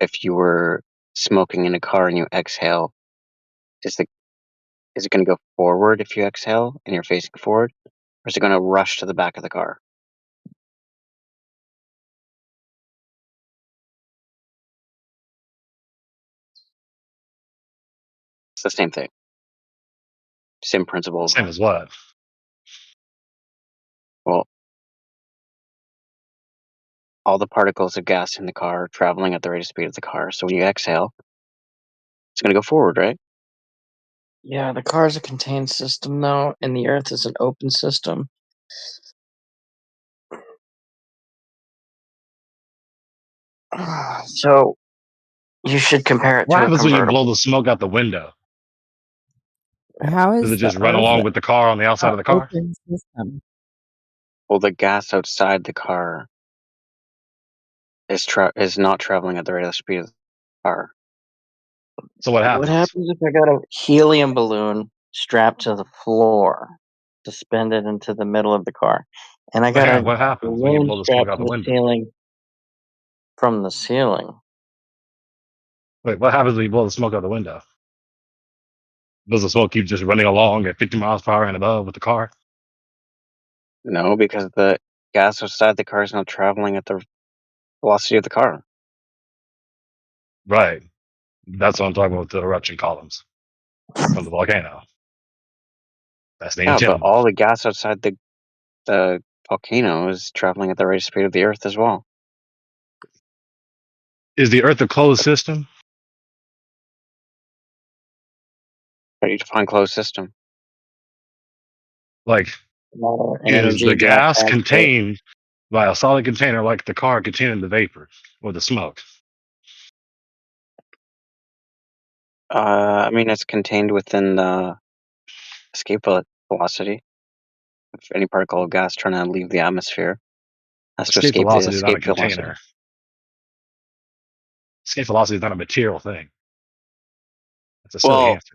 If you were smoking in a car and you exhale, is it going to go forward if you exhale and you're facing forward, or is it going to rush to the back of the car? It's the same thing. Same principle. Same as what? Well, all the particles of gas in the car are traveling at the rate of speed of the car. So when you exhale, it's going to go forward, right? Yeah, the car is a contained system, though, and the Earth is an open system. So you should compare it What to a happens when you blow convertible. the smoke out the window? How Does it is the just run Earth along with the car on the outside an of the car? open system? Well, the gas outside the car is not traveling at the rate of speed of the car. So what What happens? happens if I got a helium balloon strapped to the floor, suspended into the middle of the car, and I got Yeah, a what happens when you balloon blow the smoke strapped out to the the window? ceiling from the ceiling? Wait, what happens when you blow the smoke out the window? Does the smoke keep just running along at 50 miles per hour and above with the car? No, because the gas outside the car is not traveling at the velocity of the car. Right. That's what I'm talking about with the eruption columns from the volcano. That's the Yeah, but intent. all the gas outside the volcano is traveling at the rate of speed of the Earth as well. Is the Earth a closed system? How do you define closed system? Like, Matter and is the energy do not gas transport. contained by a solid container like the car containing the vapor or the smoke? I mean, it's contained within the escape velocity. If any particle of gas trying to leave the atmosphere has to Escape escape the velocity is not a escape velocity. container. Escape velocity is not a material thing. That's a silly Well, answer.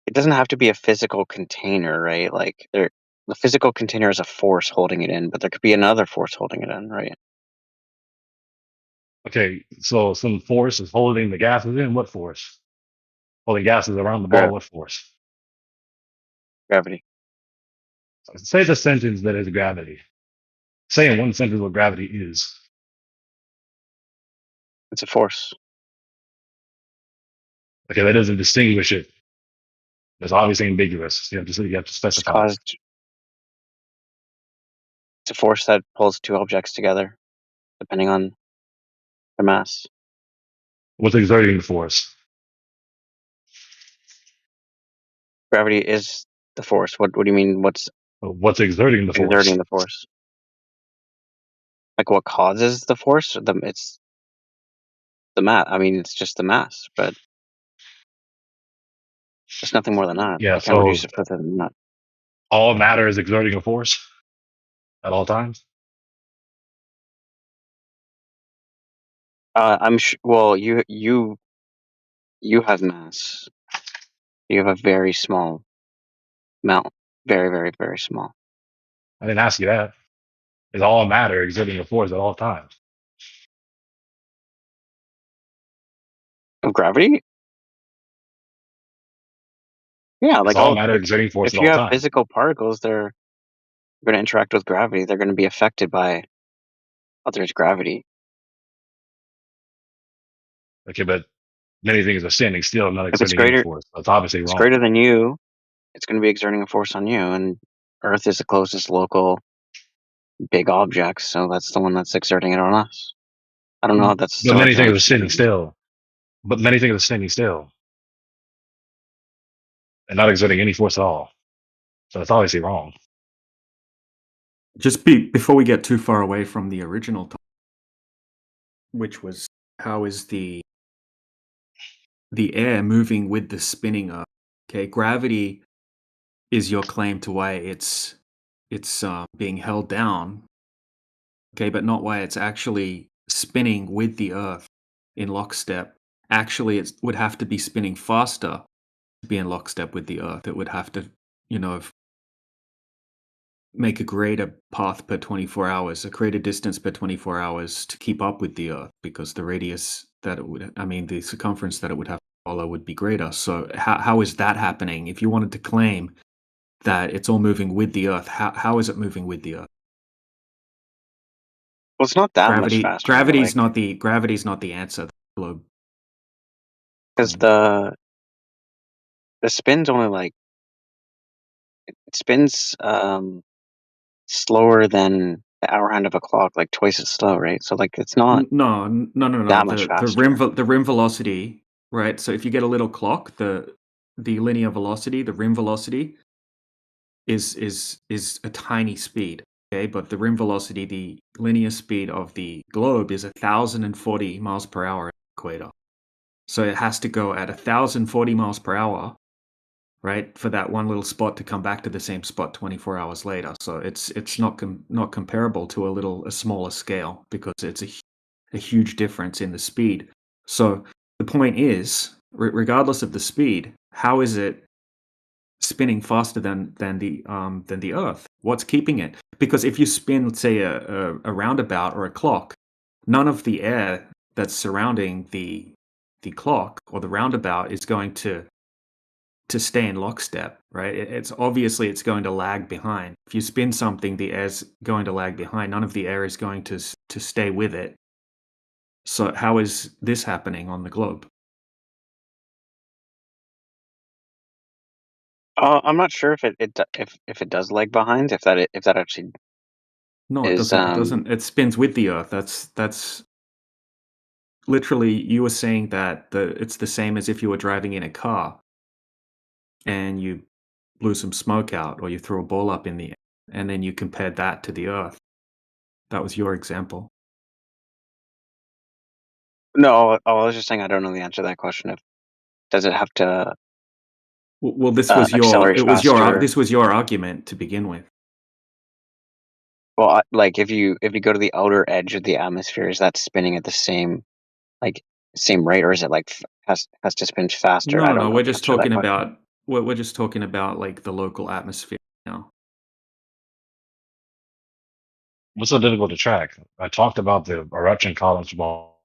it doesn't have to be a physical container, right? Like the physical container is a force holding it in, but there could be another force holding it in, right? Okay, so some force is holding the gases in. What force? Holding gases around the ball. What force? Gravity. Say the sentence that is gravity. Say in one sentence what gravity is. It's a force. Okay, that doesn't distinguish it. It's obviously ambiguous. You have to It's specify. caused. It's a force that pulls two objects together, depending on their mass. What's exerting the force? Gravity is the force. What do you mean? What's exerting the force? Exerting the force? Like what causes the force? It's the mass. I mean, it's just the mass, but it's nothing more than that. Yeah, You can't so reduce it further than that. all matter is exerting a force at all times. I'm well, you have mass. You have a very small amount. Very, very, very small. I didn't ask you that. Is all matter exerting a force at all times? Of gravity? Yeah, Is like all matter exerting force if at you all have times? physical particles, they're going to interact with gravity. They're going to be affected by others' gravity. Okay, but many things are standing still, not If it's exerting any greater, force. That's obviously it's wrong. greater than you, it's going to be exerting a force on you. And Earth is the closest local big object, so that's the one that's exerting it on us. I don't know how that's But still many things exerting are standing force. still. But many things are standing still and not exerting any force at all. So it's obviously wrong. Just before we get too far away from the original topic, which was how is the air moving with the spinning Earth? Okay, gravity is your claim to why it's being held down. Okay, but not why it's actually spinning with the Earth in lockstep. Actually, it would have to be spinning faster to be in lockstep with the Earth. It would have to, make a greater path per 24 hours, a greater distance per 24 hours to keep up with the Earth, because the radius that it would, the circumference that it would have to follow would be greater. So how is that happening? If you wanted to claim that it's all moving with the Earth, how is it moving with the Earth? Well, it's not that much faster. Gravity's not the answer. Globe. Because the spin's only like it spins slower than the hour hand of a clock, like twice as slow, right? So like it's not No. that much faster. The rim velocity, right? So if you get a little clock, the linear velocity, the rim velocity is a tiny speed. Okay, but the rim velocity, the linear speed of the globe is 1,040 miles per hour at the equator. So it has to go at 1,040 miles per hour, right, for that one little spot to come back to the same spot 24 hours later. So it's not comparable to a smaller scale, because it's a huge difference in the speed. So the point is, regardless of the speed, how is it spinning faster than the Earth? What's keeping it? Because if you spin, let's say, a roundabout or a clock, none of the air that's surrounding the clock or the roundabout is going to stay in lockstep, right? It's obviously it's going to lag behind. If you spin something, the air's going to lag behind. None of the air is going to stay with it. So how is this happening on the globe? I'm not sure if if it does lag behind. If that actually No, it is doesn't. It doesn't. It spins with the Earth. That's literally, you were saying that it's the same as if you were driving in a car and you blew some smoke out, or you threw a ball up in the air, and then you compared that to the Earth. That was your example. No. I was just saying I don't know the answer to that question. If does it have to Well, this was accelerate faster? this was your argument to begin with. Well, like if you go to the outer edge of the atmosphere, is that spinning at the same rate, or is it like has to spin faster? I No, don't know we're the just answer to that talking question. about we're just talking about like the local atmosphere now. What's so difficult to track? I talked about the eruption columns from all,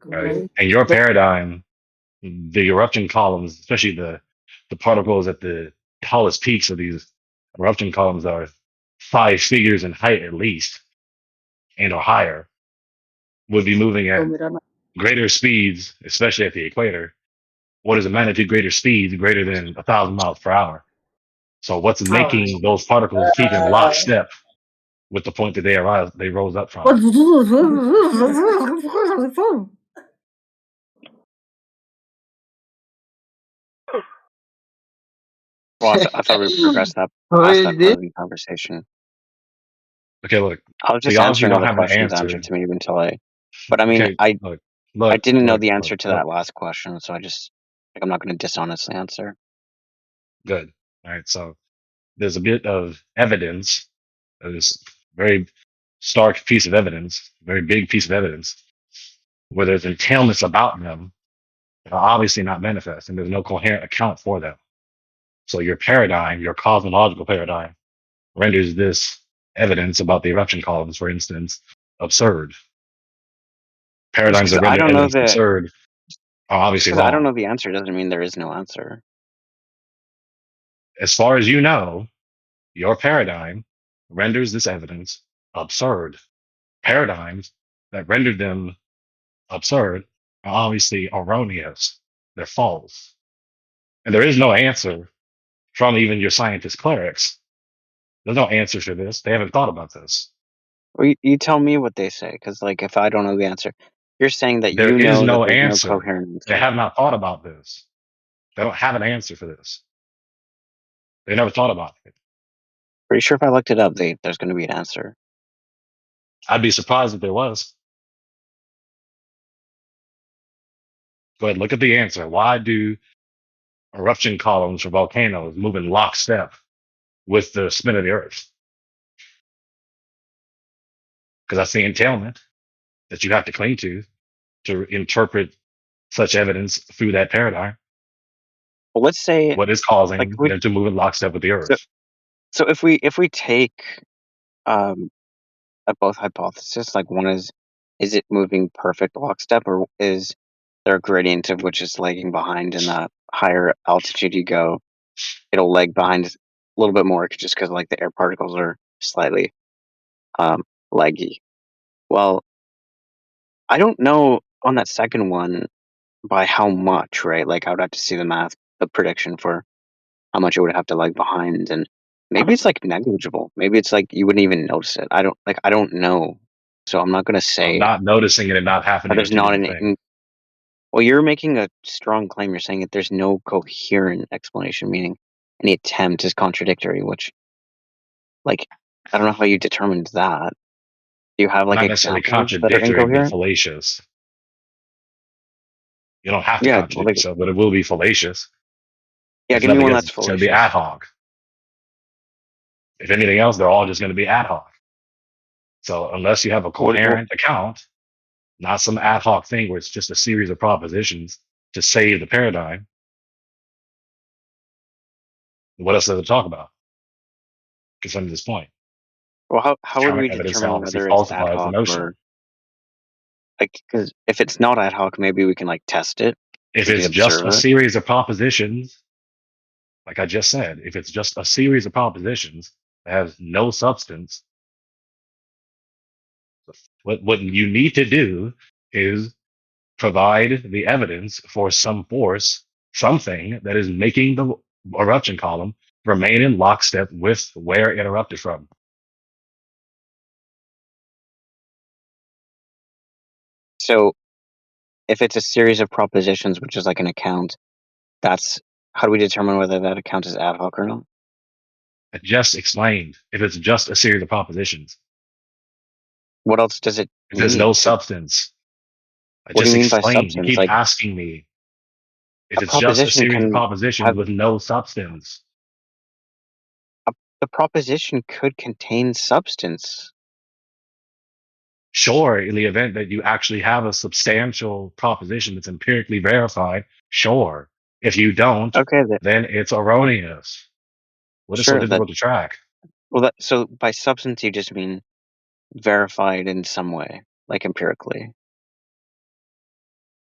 right? And your paradigm, the eruption columns, especially the particles at the tallest peaks of these eruption columns, are 5 figures in height at least, and or higher, would be moving at greater speeds, especially at the equator. What is a magnitude greater speed greater than 1,000 miles per hour? So what's making those particles keep in lockstep with the point that they rose up from? Well, I thought we progressed past that part of the conversation. Okay, look, I was so just you obviously answering all don't the have an questions answer. answered to me until But I mean, Okay, I look, didn't know look, the look, answer to look. that last question, so I'm not going to dishonestly answer. Good. All right. So there's a bit of evidence, this very stark piece of evidence, very big piece of evidence, where there's entailments about them that are obviously not manifest, and there's no coherent account for them. So your paradigm, your cosmological paradigm, renders this evidence about the eruption columns, for instance, absurd. Just Paradigms because that I render don't know evidence absurd are obviously I don't wrong. know the answer doesn't mean there is no answer. As far as you know, your paradigm renders this evidence absurd. Paradigms that render them absurd are obviously erroneous. They're false. And there is no answer from even your scientist clerics. There's no answer for this. They haven't thought about this. Well, you tell me what they say, because like if I don't know the answer, you're saying that There you is know that no there's no answer. coherent They answer. have not thought about this. They don't have an answer for this. They never thought about it. Pretty sure if I looked it up, there's going to be an answer. I'd be surprised if there was. Go ahead, look at the answer. Why do eruption columns for volcanoes move in lockstep with the spin of the earth? Because that's the entailment that you have to cling to interpret such evidence through that paradigm. Well, let's say What is like causing them to move in lockstep with the earth? so if we take um both hypotheses, like one is it moving perfect lockstep, or is there a gradient of which is lagging behind, and the higher altitude you go, it'll lag behind a little bit more just because like the air particles are slightly laggy. Well, I don't know on that second one by how much, right? Like I would have to see the prediction for how much it would have to lag behind, and maybe it's like negligible. Maybe it's like you wouldn't even notice it. I don't know. So I'm not gonna Well, say not noticing it and not that happening are there's two not different things. well, you're making a strong claim. You're saying that there's no coherent explanation, meaning any attempt is contradictory, which like I don't know how you determined that. Do you have like Not necessarily examples that are contradictory, but incoherent? fallacious. You don't have to Yeah, contradict like yourself, but it will be fallacious. yeah, If give me nothing one else, that's it's going to be ad fallacious. hoc. If anything else, they're all just going to be ad hoc. So unless you have a What coherent account, not some ad hoc thing where it's just a series of propositions to save the paradigm, what else does it talk about? Concerning this point, how would counter we evidence determine obviously whether it's ad falsifies the hoc notion. or like because if it's not ad hoc, maybe we can like test it. If We could it's just observe a it. series of propositions, like I just said, if it's just a series of propositions that has no substance, what you need to do is provide the evidence for some force, something that is making the eruption column remain in lockstep with where it erupted from. So if it's a series of propositions, which is like an account, that's how do we determine whether that account is ad hoc or not? I just explained if it's just a series of propositions. What else does it If there's mean? no substance, I What do just you mean by explained. You substance? keep Like asking me if a it's just a proposition series of can propositions have with no substance. the proposition could contain substance. Sure, in the event that you actually have a substantial proposition that's empirically verified, sure. If you don't, Okay, then it's erroneous. What is so sure. That difficult to track? well, that so by substance you just mean verified in some way, like empirically.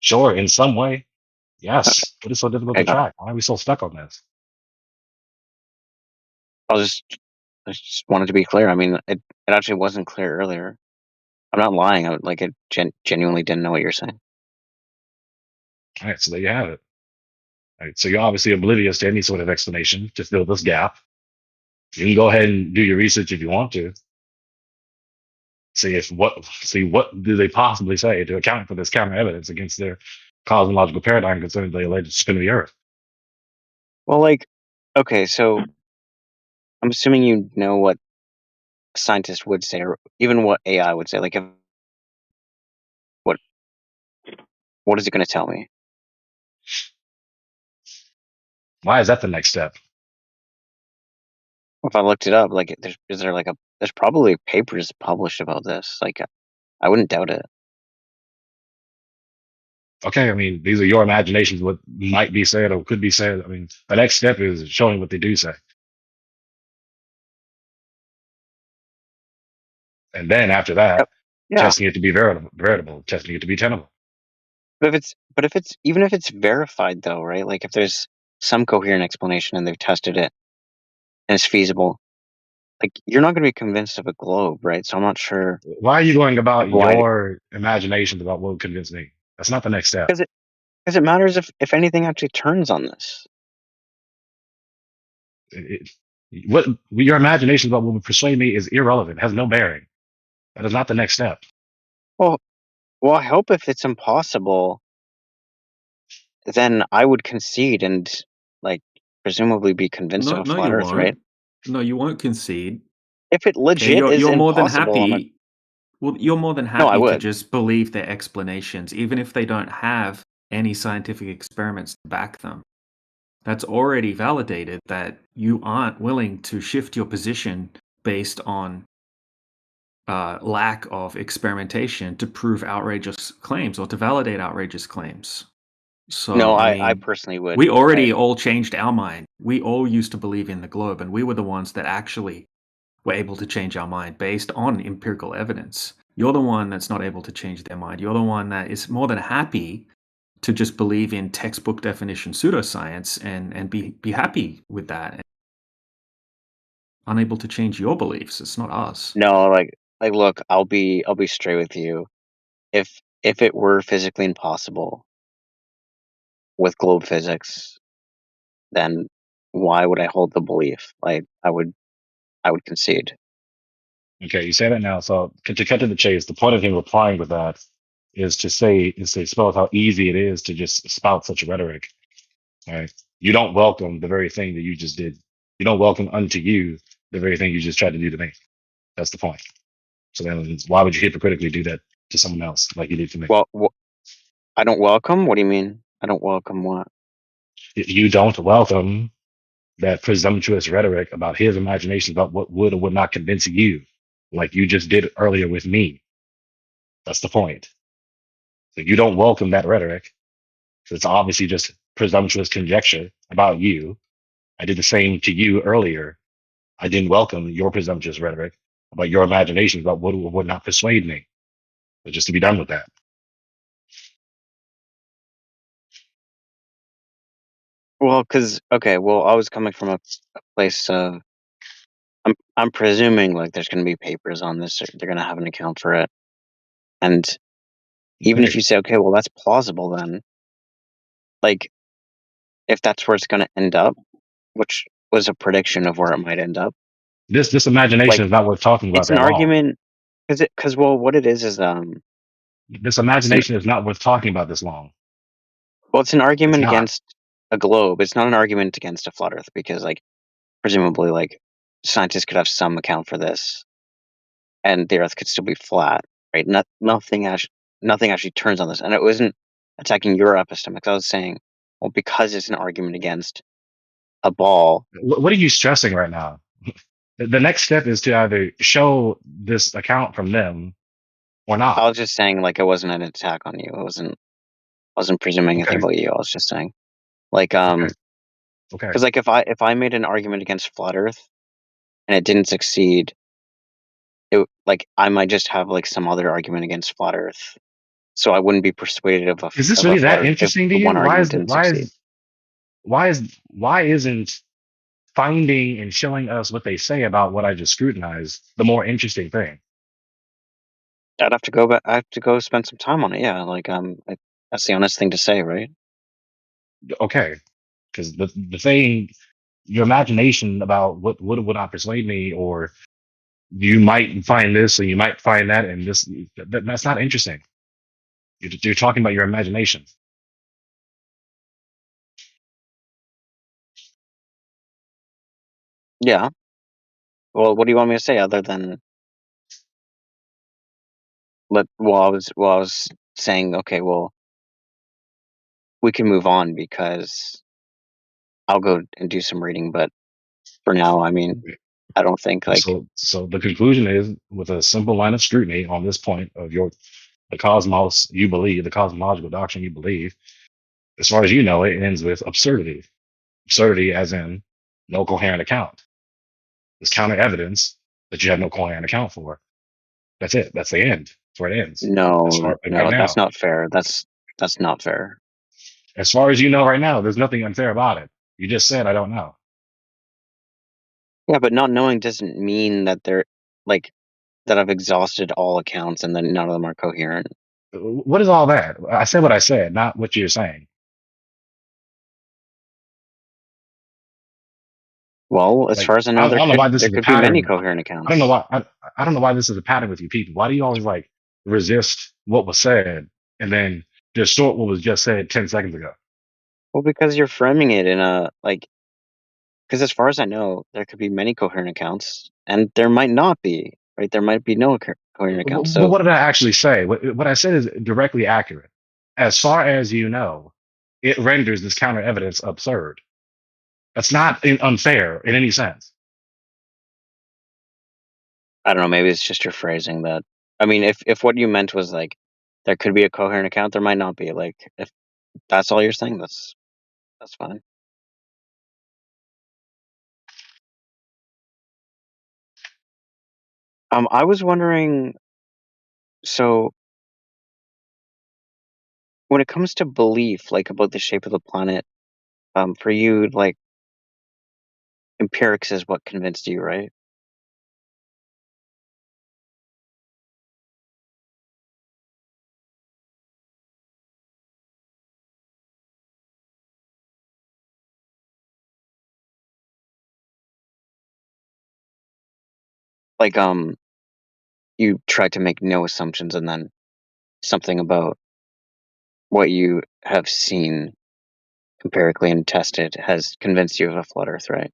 Sure, in some way, Okay, yes. What is so difficult I to got it. track? Why are we so stuck on this? I'll just I just wanted to be clear. I mean, it actually wasn't clear earlier. I'm not lying. Like I genuinely didn't know what you're saying. All right, so there you have it. All right, so you're obviously oblivious to any sort of explanation to fill this gap. You can go ahead and do your research if you want to. See what do they possibly say to account for this counter evidence against their cosmological paradigm concerning the alleged spin of the Earth. Well, like, okay, so I'm assuming you know what scientists would say, or even what AI would say. Like, if, what what is it going to tell me? Why is that the next step? If I looked it up, like, is there like there's probably papers published about this. Like, I wouldn't doubt it. Okay, I mean, these are your imaginations, what might be said or could be said. I mean, the next step is showing what they do say. And then after that, Yep. Yeah, testing it to be veritable, testing it to be tenable. but if it's even if it's verified though, right? Like, if there's some coherent explanation and they've tested it and it's feasible, like you're not going to be convinced of a globe, right? So I'm not sure Why are you going like about why your imaginations about what would convince me? That's not the next step. because it matters if anything actually turns on this. It, what your imagination about what would persuade me is irrelevant, has no bearing. That is not the next step. Well, I hope if it's impossible, then I would concede and like presumably be convinced of No, a no, flat you Earth, won't. right? No, you won't concede. If it Okay, legit is you're more than impossible, happy. Well, you're more than no, I happy to would. just believe their explanations, even if they don't have any scientific experiments to back them. That's already validated that you aren't willing to shift your position based on lack of experimentation to prove outrageous claims or to validate outrageous claims. So, No, I I mean, personally would. we already all changed our mind. We all used to believe in the globe, and we were the ones that actually were able to change our mind based on empirical evidence. You're the one that's not able to change their mind. You're the one that is more than happy to just believe in textbook definition pseudoscience and be happy with that. And unable to change your beliefs. It's not us. No, like look, I'll be straight with you. If it were physically impossible with globe physics, then why would I hold the belief? Like I would concede. Okay, you say that now. So to cut to the chase, the point of him replying with that is to expose how easy it is to just spout such rhetoric. Right? You don't welcome the very thing that you just did. You don't welcome unto you the very thing you just tried to do to me. That's the point. So then, why would you hypocritically do that to someone else like you did to me? Well, I don't welcome. What do you mean? I don't welcome what? You don't welcome that presumptuous rhetoric about his imagination about what would or would not convince you, like you just did earlier with me. That's the point. So you don't welcome that rhetoric. So it's obviously just presumptuous conjecture about you. I did the same to you earlier. I didn't welcome your presumptuous rhetoric about your imagination about what would not persuade me. But just to be done with that. Well, because okay, well, I was coming from a place of I'm presuming like there's going to be papers on this. Or they're going to have an account for it, and even if Okay. you say okay, well, that's plausible, then like if that's where it's going to end up, which was a prediction of where it might end up. This imagination Like is not worth talking about it's an that long. argument because well, what it is This it's an imagination is not worth talking about this long. well, it's an It's argument not. against a globe. It's not an argument against a flat Earth because like presumably like scientists could have some account for this, and the Earth could still be flat, right? Nothing actually turns on this, and it wasn't attacking your epistemics. I was saying, well, because it's an argument against a ball. What are you stressing right now? The next step is to either show this account from them or I not. was just saying, like, it wasn't an attack on you. I wasn't presuming anything Okay. about you. I was just saying, like, Okay. because like if I made an argument against flat Earth and it didn't succeed, like I might just have like some other argument against flat Earth, so I wouldn't be persuaded Is this of a really flat that Earth if interesting to the you? one argument didn't succeed. Why isn't finding and showing us what they say about what I just scrutinized the more interesting thing? I'd have to go back. I have to go spend some time on it. Yeah, like that's the honest thing to say, right? Okay, because the thing, your imagination about what would not persuade me, or you might find this or you might find that, and that's not interesting. You're talking about your imagination. Yeah. Well, what do you want me to say other than I was saying, okay, well, we can move on because I'll go and do some reading, but for now, I mean, I don't think like So the conclusion is, with a simple line of scrutiny on this point of the cosmos you believe, the cosmological doctrine you believe, as far as you know, it ends with absurdity. Absurdity, as in no coherent account. There's counter evidence that you have no coherent account for. That's it. That's the end. That's where it ends. As no, far right that's now, not fair. That's not fair. as far as you know right now, there's nothing unfair about it. You just said I don't know. Yeah, but not knowing doesn't mean that they're like that I've exhausted all accounts and then none of them are coherent. What is all that? I said what I said, not what you're saying. Well, as Like far as I I know, don't know why this there is a could be many pattern. coherent I don't know accounts. why I don't know why this is a pattern with you people. Why do you always like resist what was said and then distort what was just said 10 seconds ago? Well, because you're framing it in a like because as far as I know, there could be many coherent accounts, and there might not be. Right? There might be no coherent accounts. But So what did I actually say? What I said is directly accurate. As far as you know, it renders this counter evidence absurd. That's not unfair in any sense. I don't know. Maybe it's just your phrasing that. I mean, if what you meant was like there could be a coherent account, there might not be. Like if that's all you're saying, that's fine. I was wondering. So when it comes to belief, like about the shape of the planet, for you, like empirics is what convinced you, right? Like you tried to make no assumptions, and then something about what you have seen empirically and tested has convinced you of a flat Earth, right?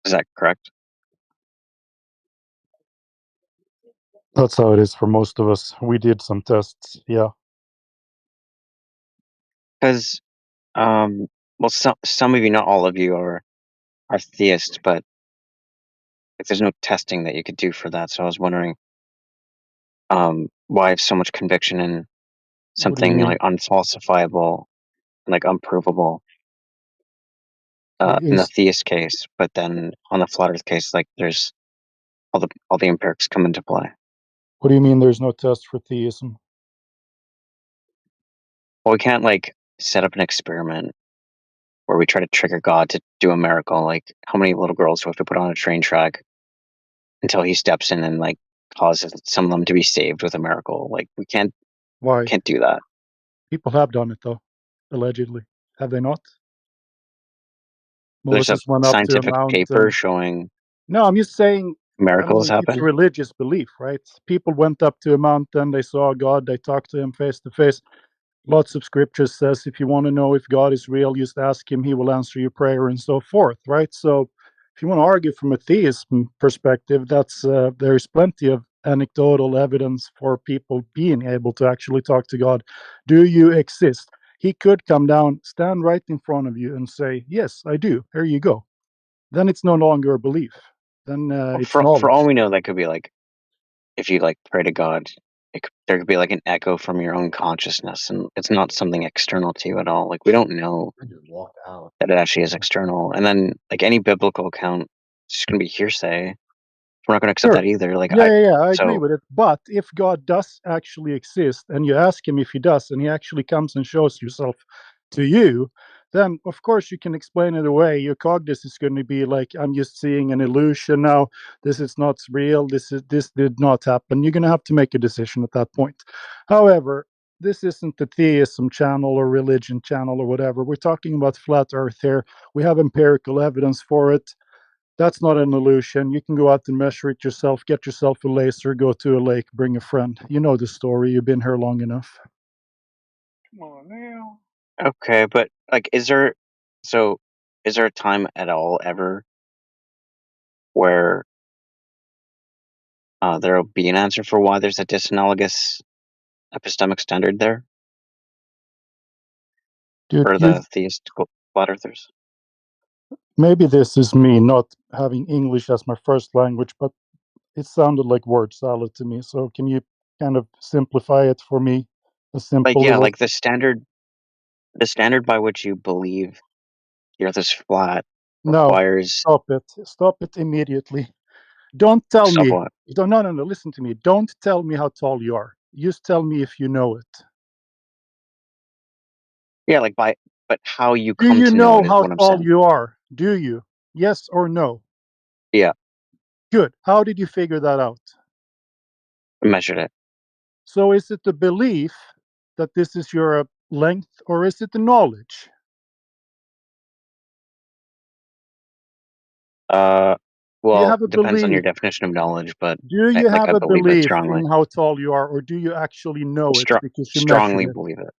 Is that correct? That's how it is for most of us. We did some tests, yeah. Because, well, some of you, not all of you, are theists, but if there's no testing that you could do for that, so I was wondering, why I have so much conviction in What do you something mean? like unfalsifiable, like unprovable, in the Is theist case, but then on the flat Earth case, like there's all the empirics come into play. what do you mean there's no test for theism? Well, we can't like set up an experiment where we try to trigger God to do a miracle. Like, how many little girls do we have to put on a train track until he steps in and like causes some of them to be saved with a miracle? Like, we can't Why? do that. People have done it though, allegedly. Have they not? There's a Moses went up to a scientific paper mountain. showing No, I'm just saying, I miracles mean, it's happen. religious belief, right? People went up to a mountain, they saw God, they talked to him face to face. Lots of scriptures says if you want to know if God is real, just ask him, he will answer your prayer and so forth, right? So if you want to argue from a theism perspective, that's there is plenty of anecdotal evidence for people being able to actually talk to God. Do you exist? He could come down, stand right in front of you and say, yes, I do. Here you go. Then it's no longer a belief. Then Well, it's for all knowledge. we know, that could be like, if you like pray to God, there could be like an echo from your own consciousness, and it's not something external to you at all. Like, we don't know I just walked out. that it actually is external. And then like any biblical account, it's just gonna be hearsay. We're not gonna accept Sure. that either. Like, Yeah, I agree so with it. But if God does actually exist and you ask him if he does, and he actually comes and shows himself to you, then of course you can explain it away. Your cognition is going to be like, I'm just seeing an illusion now. This is not real. This did not happen. You're going to have to make a decision at that point. However, this isn't the theism channel or religion channel or whatever. We're talking about flat Earth here. We have empirical evidence for it. That's not an illusion. You can go out and measure it yourself, get yourself a laser, go to a lake, bring a friend. You know the story. You've been here long enough. come on now. Okay, but like, is there a time at all ever where there'll be an answer for why there's a disanalogous epistemic standard there Dude, for the theistical flat earthers? maybe this is me not having English as my first language, but it sounded like word salad to me. So can you kind of simplify it for me as Like, simple yeah, as like the standard by which you believe the earth is flat No, requires stop it. Stop it immediately. Don't tell stop me. what? No, listen to me. Don't tell me how tall you are. Just tell me if you know it. Yeah, like but how you Do come you to know know it is how what I'm tall saying. you are? Do you? Yes or no? Yeah, Good. How did you figure that out? I measured it. So is it the belief that this is your length or is it the knowledge? Uh, Do you well, have a it depends on your belief? definition of knowledge, but Do you like have I a believe it belief strongly. in how tall you are, or do you actually know it because you measured Strongly it? believe it.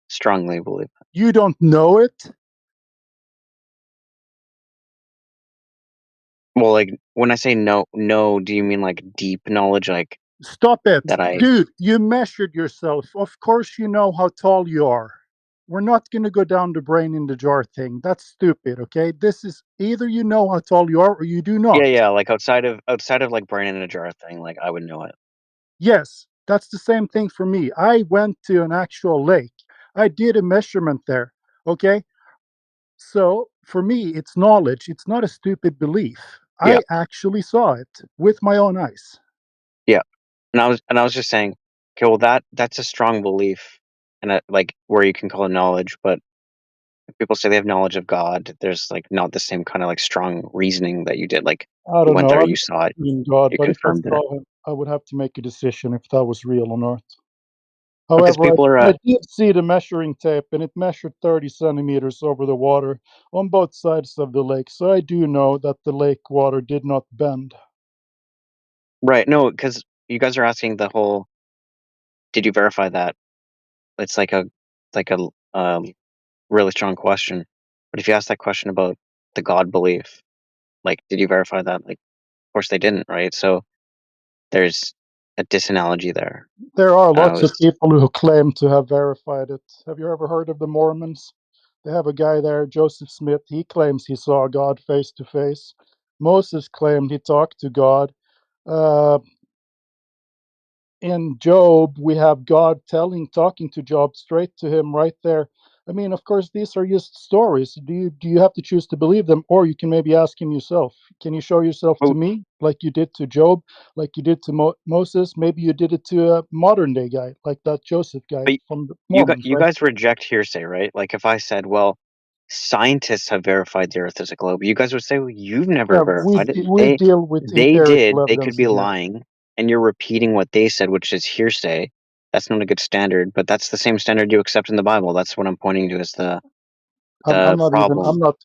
Strongly believe it. You don't know it? Well, like when I say no, do you mean like deep knowledge, like Stop it. that I? Dude, you measured yourself. Of course you know how tall you are. We're not going to go down the brain in the jar thing. That's stupid, okay? This is either you know how tall you are or you do not. Yeah, like outside of like brain in a jar thing, like I would know it. Yes, that's the same thing for me. I went to an actual lake. I did a measurement there, okay? So for me, it's knowledge. It's not a stupid belief. Yeah, I actually saw it with my own eyes. yeah. And I was just saying, okay, well that's a strong belief, and like where you can call it knowledge, but if people say they have knowledge of God, there's like not the same kind of like strong reasoning that you did. Like I you don't went know. there, I'm you saw it, in God, you but if I confirmed it. saw him, I would have to make a decision if that was real or not. Because However, people are I did see the measuring tape, and it measured 30 centimeters over the water on both sides of the lake. So I do know that the lake water did not bend. right. No, because you guys are asking the whole. Did you verify that? It's like a really strong question. But if you ask that question about the God belief, like, did you verify that? Like, of course they didn't, right? So there's a disanalogy there. There are I lots of was people who claim to have verified it. Have you ever heard of the Mormons? They have a guy there, Joseph Smith. He claims he saw God face to face. Moses claimed he talked to God. Uh, in Job, we have God talking to Job straight to him right there. I mean, of course, these are just stories. Do you have to choose to believe them, or you can maybe ask him yourself? Can you show yourself to oh, me, like you did to Job, like you did to Moses? Maybe you did it to a modern day guy, like that Joseph guy but from the Mormons, you right? guys reject hearsay, right? Like if I said, well, scientists have verified the Earth as a globe, you guys would say, well, you've never Yeah, verified it. we deal with They empirical did. They could evidence be in here. lying, and you're repeating what they said, which is hearsay. That's not a good standard, but that's the same standard you accept in the Bible. That's what I'm pointing to as I'm the not even problem.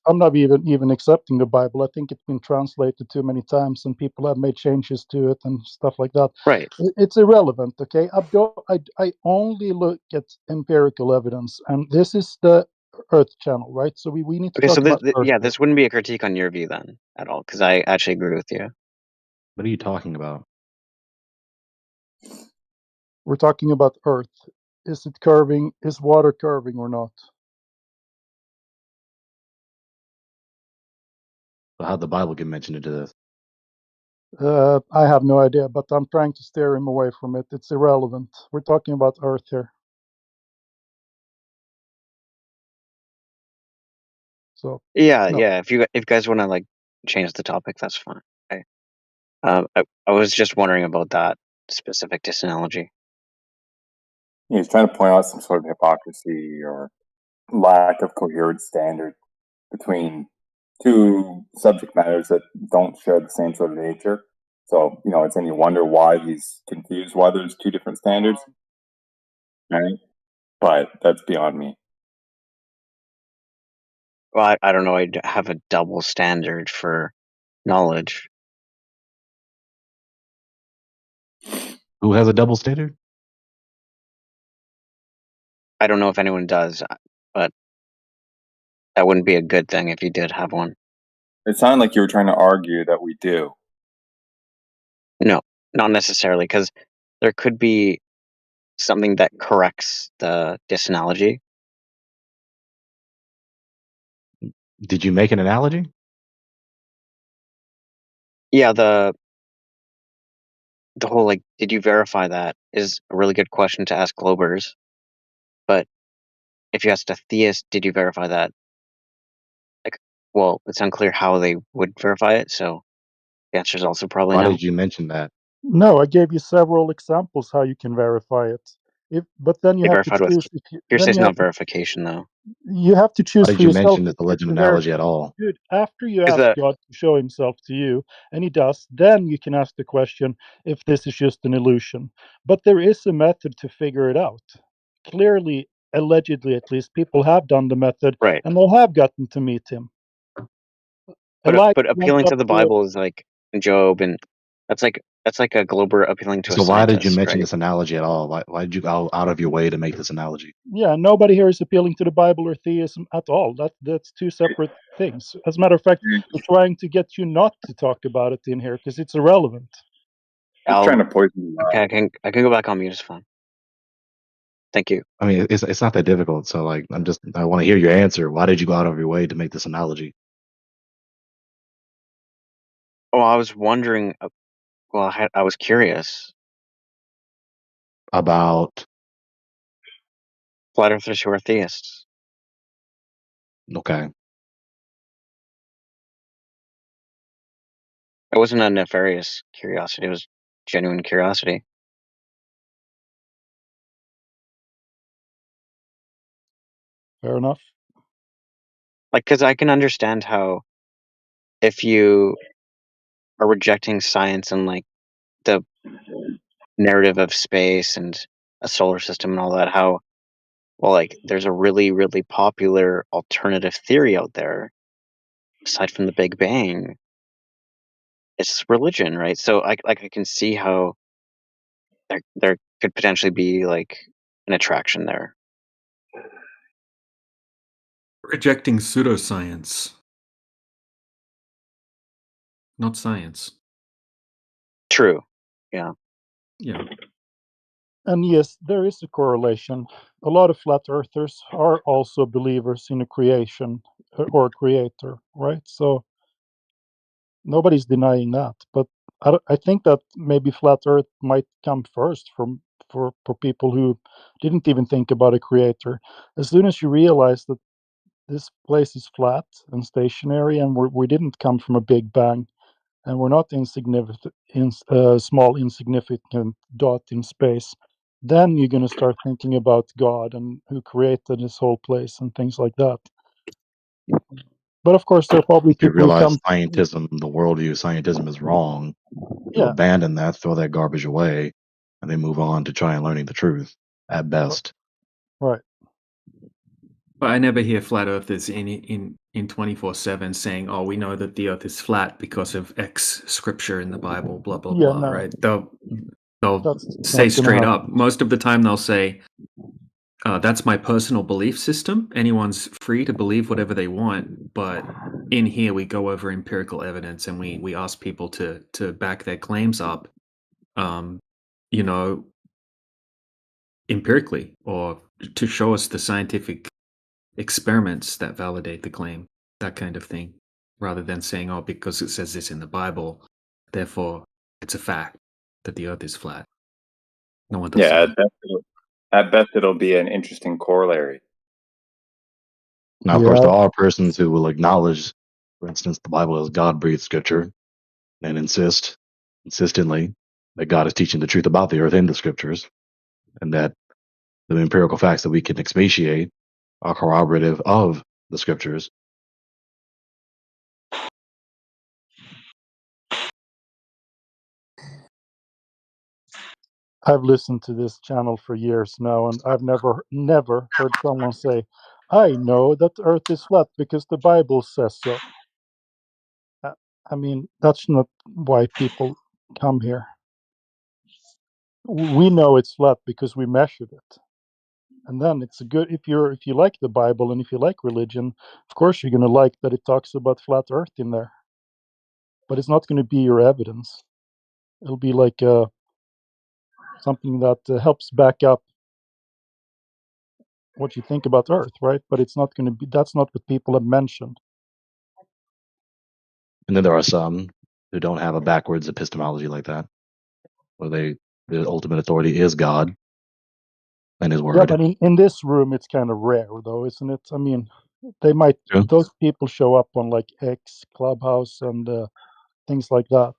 I'm not even accepting the Bible. I think it's been translated too many times and people have made changes to it and stuff like that. Right. It's irrelevant, okay? I only look at empirical evidence, and this is the Earth channel, right? So we need to Okay, so talk about Earth yeah, here. this wouldn't be a critique on your view then at all, because I actually agree with you. What are you talking about? We're talking about Earth. Is it curving? Is water curving or not? So how'd the Bible get mentioned into this? I have no idea, but I'm trying to steer him away from it. It's irrelevant. We're talking about Earth here. So Yeah, no. yeah. If you guys want to like change the topic, that's fine. Okay. I was just wondering about that specific disanalogy. He's trying to point out some sort of hypocrisy or lack of coherent standard between two subject matters that don't share the same sort of nature. So, it's any wonder why he's confused, why there's two different standards. Right? But that's beyond me. Well, I don't know. I have a double standard for knowledge. Who has a double standard? I don't know if anyone does, but that wouldn't be a good thing if you did have one. It sounded like you were trying to argue that we do. No, not necessarily, because there could be something that corrects the disanalogy. Did you make an analogy? Yeah, the whole like, did you verify that is a really good question to ask Globers. But if you asked a theist, did you verify that? Like, well, it's unclear how they would verify it, so the answer is also probably Why no. did you mention that? No, I gave you several examples how you can verify it. But then you They have to verified with choose. Then hearsay is not verification, though. you have to Why choose did for you yourself mention this if alleged the analogy at all? Dude, after you Is ask that God to show himself to you, and he does, then you can ask the question if this is just an illusion. But there is a method to figure it out. Clearly, allegedly at least, people have done the method right? and they have gotten to meet him. Elijah But went appealing up to the to Bible is like Job, and that's like a Glober appealing to a So why did you scientist, mention right? this analogy at all? Why did you go out of your way to make this analogy? Yeah, nobody here is appealing to the Bible or theism at all. That's two separate things. As a matter of fact, we're trying to get you not to talk about it in here because it's irrelevant. He's trying I'll to poison the okay. well. I can go back on mute. It's fine. Thank you. I mean, it's not that difficult. So like, I want to hear your answer. Why did you go out of your way to make this analogy? Oh, I was wondering. Well, I was curious. About Flat earthers who are theists. okay, It wasn't a nefarious curiosity. It was genuine curiosity. Fair enough. Like, because I can understand how if you are rejecting science and like the narrative of space and a solar system and all that, how well, like, there's a really, really popular alternative theory out there aside from the Big Bang. It's religion, right? So I can see how there could potentially be like an attraction there. Rejecting pseudoscience, not science. True. Yeah. Yeah. And yes, there is a correlation. A lot of flat earthers are also believers in a creation or a creator, right? So nobody's denying that. But I think that maybe flat earth might come first for people who didn't even think about a creator. As soon as you realize that this place is flat and stationary and we didn't come from a big bang, and we're not insignificant, small insignificant dot in space, then you're going to start thinking about God and who created this whole place and things like that. But of course, there are probably You people who realize come. scientism, the worldview of scientism is wrong. You Yeah, abandon that, throw that garbage away, and then move on to try and learning the truth at best. right. But I never hear flat earthers in 24/7 saying, "Oh, we know that the Earth is flat because of X scripture in the Bible." Blah blah Yeah, blah. no, Right? They'll that's say not going to straight happen. up. Most of the time, they'll say, "That's my personal belief system. Anyone's free to believe whatever they want." But in here, we go over empirical evidence and we ask people to back their claims up. Um, you know, empirically, or to show us the scientific experiments that validate the claim, that kind of thing, rather than saying, "Oh, because it says this in the Bible, therefore it's a fact that the Earth is flat." No one does Yeah, that. at best it'll be an interesting corollary. Now, of course, Yeah, there are persons who will acknowledge, for instance, the Bible is God-breathed scripture, and insistently, that God is teaching the truth about the earth in the scriptures, and that the empirical facts that we can expatiate are corroborative of the scriptures. I've listened to this channel for years now, and I've never heard someone say, "I know that the Earth is flat because the Bible says so." Uh, I mean, that's not why people come here. We know it's flat because we measured it. And then it's a good, if you like the Bible and if you like religion, of course you're going to like that it talks about flat earth in there. But it's not going to be your evidence. It'll be like something that helps back up what you think about earth, right? But it's not going to be, that's not what people have mentioned. And then there are some who don't have a backwards epistemology like that, where the ultimate authority is God and His Yeah, Word. but in this room it's kind of rare though, isn't it? I mean, they might, True. those people show up on like X, Clubhouse, and things like that.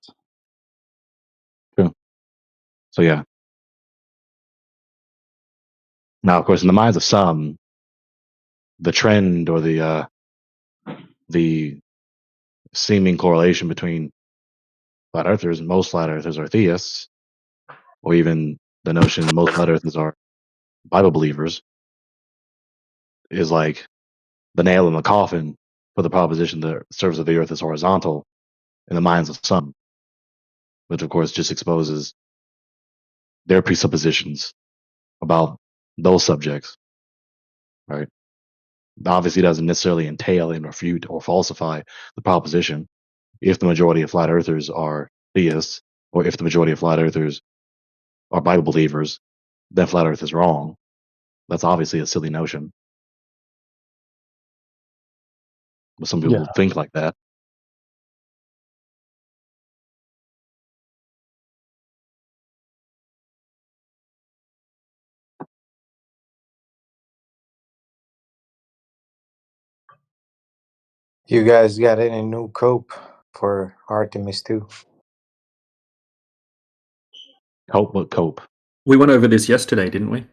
True. So yeah. Now, of course, in the minds of some, the trend or the seeming correlation between flat earthers and most flat earthers are theists, or even the notion most flat earthers are Bible believers, is like the nail in the coffin for the proposition that the surface of the earth is horizontal in the minds of some, which of course just exposes their presuppositions about those subjects, right? Obviously, doesn't necessarily entail and refute or falsify the proposition. If the majority of flat earthers are theists, or if the majority of flat earthers are Bible believers, then flat earth is wrong. That's obviously a silly notion. But some Yeah. people think like that. You guys got any new cope for Artemis 2? Cope, but cope. We went over this yesterday, didn't we?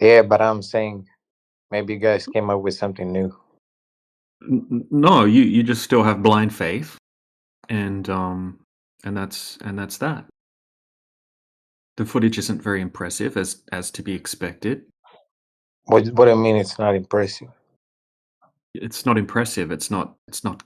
Yeah, but I'm saying maybe you guys came up with something new. No, you just still have blind faith, and that's that. The footage isn't very impressive, as to be expected. What do you mean it's not impressive? It's not impressive. It's not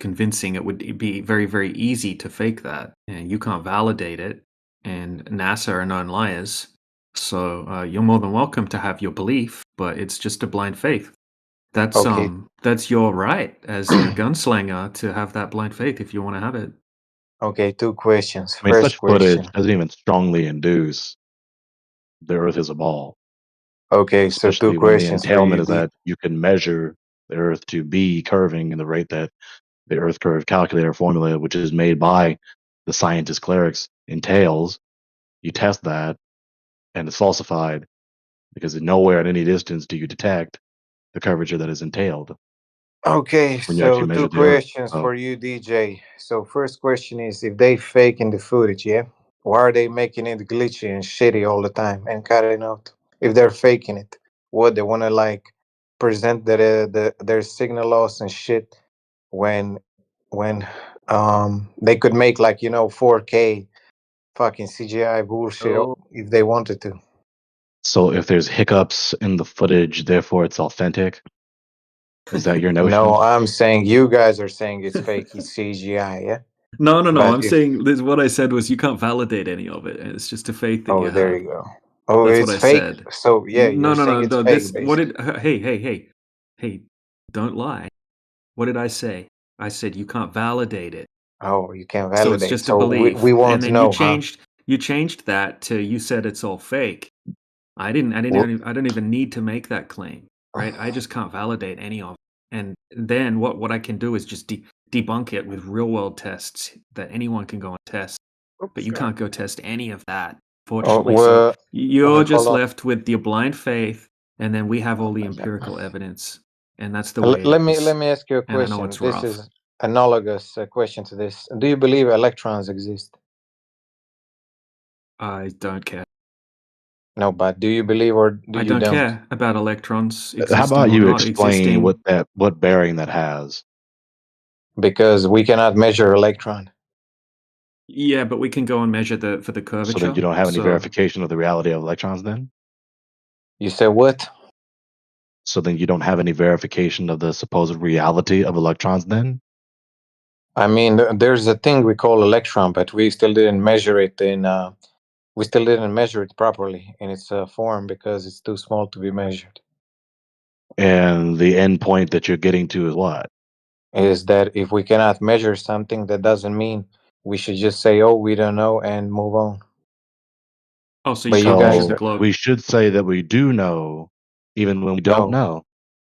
convincing. It would be very, very easy to fake that, and you can't validate it. And NASA are known liars, so you're more than welcome to have your belief, but it's just a blind faith. Okay. That's your right as a gunslinger to have that blind faith if you want to have it. Okay, two questions. I mean, First such footage question. doesn't even strongly induce the Earth is a ball, Okay, so two especially when the questions for entailment you, is D. that you can measure the Earth to be curving in the rate that the Earth curve calculator formula, which is made by the scientist clerics, entails. You test that, and it's falsified because nowhere at any distance do you detect the curvature that is entailed Okay, when you so actually two measure the Earth. questions So, for you, DJ. So first question is if they faking the footage, yeah? Why are they making it glitchy and shitty all the time and cutting out? If they're faking it, what they wanna like present their signal loss and shit when they could make like 4K fucking CGI bullshit if they wanted to. so if there's hiccups in the footage, therefore it's authentic. Is that your No, notion? I'm saying you guys are saying it's fake, it's CGI, yeah? No. But I'm if saying this. What I said was you can't validate any of it. It's just a faith that you oh, there have. you go. Oh, That's what it's I fake. said. So yeah, you're saying it's No. fake, This. What basically. did? Hey! Don't lie. What did I say? I said you can't validate it. Oh, you can So it's validate. just a So we belief. And won't then you know, huh? changed. You changed that to you said it's all fake. I Well, don't even need to make that claim, right? I just can't validate any of it. And then what I can do is just debunk it with real world tests that anyone can go and test. But you can't go test any of that, oh, fortunately. So well, you're hold just on. left with your blind faith, and then we have all the empirical evidence, and that's the way Let it me is. let me ask you a And I know question. it's This rough. is analogous question to this. Do you believe electrons exist? I don't care. No, but do you believe or do I you don't don't? care about electrons how existing about or you not explain existing. what bearing that has? Because we cannot measure electron. Yeah, but we can go and measure for the So then curvature. you don't have any So verification of the reality of electrons then? You say what? So then you don't have any verification of the supposed reality of electrons then? I mean, there's a thing we call electron, but we still didn't measure it in. We still didn't measure it properly in its form because it's too small to be measured. And the end point that you're getting to is what? Is that if we cannot measure something, that doesn't mean we should just say, "Oh, we don't know" and move on. oh, so you But you can't measure guys the So are globe. we should say that we do know even when we don't no, know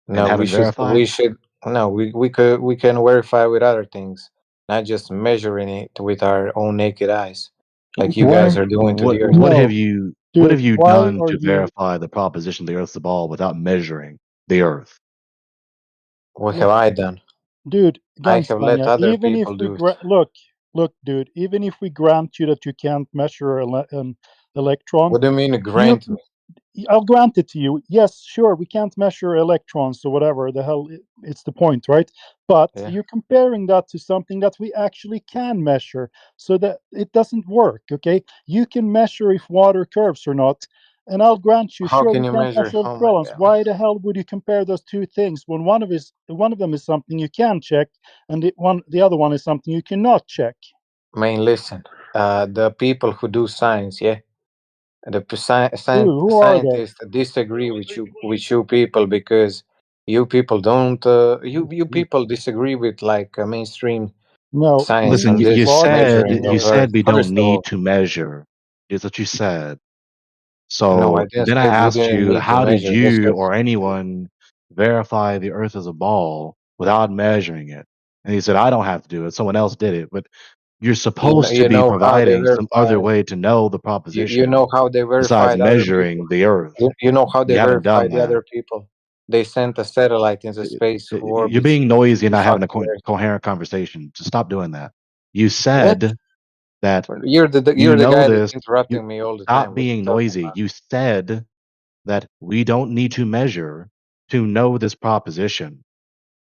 and no. haven't We verified? should no. We can verify with other things, not just measuring it with our own naked eyes, like you guys Why? are doing to What the Earth. No, what have dude. you Why done are to you? verify the proposition the Earth's a ball without measuring the Earth? What have Look, I done? dude, I have let Gunslinger. other Even if people we do it. look, dude. Even if we grant you that you can't measure an electron, What do you mean you grant me? I'll grant it to you. Yes, sure, we can't measure electrons or whatever the hell it's the point, right? But Yeah. you're comparing that to something that we actually can measure, so that it doesn't work, okay? You can measure if water curves or not, and I'll grant you, How sure, can we you can't measure? measure Oh my electrons. god. Why the hell would you compare those two things when one of them is something you can check, and the other one is something you cannot check? Man, listen. The people who do science, yeah, the Who are they? scientists disagree with you people because you people don't. You people disagree with like mainstream No, science Listen, on you this said measuring you of Earth. said we don't First of need all, to measure. Is what you said. no, I So didn't then I say we asked didn't you, need to how did measure. Just you that, or anyone verify the Earth is a ball without measuring it? And he said, I don't have to do it. Someone else did it. But you're supposed to you be know how they providing some other verify. way to know the You proposition know how they besides verified other people. measuring the Earth. You know how they You haven't verify done the that. other people. They sent a satellite into space who You're orbits being noisy and the not having a fucking Earth. coherent conversation. So stop doing that. You What? said that You're you the know guy that's this. You interrupting me all the time. stop What are you being talking noisy. about? You said that we don't need to measure to know this proposition.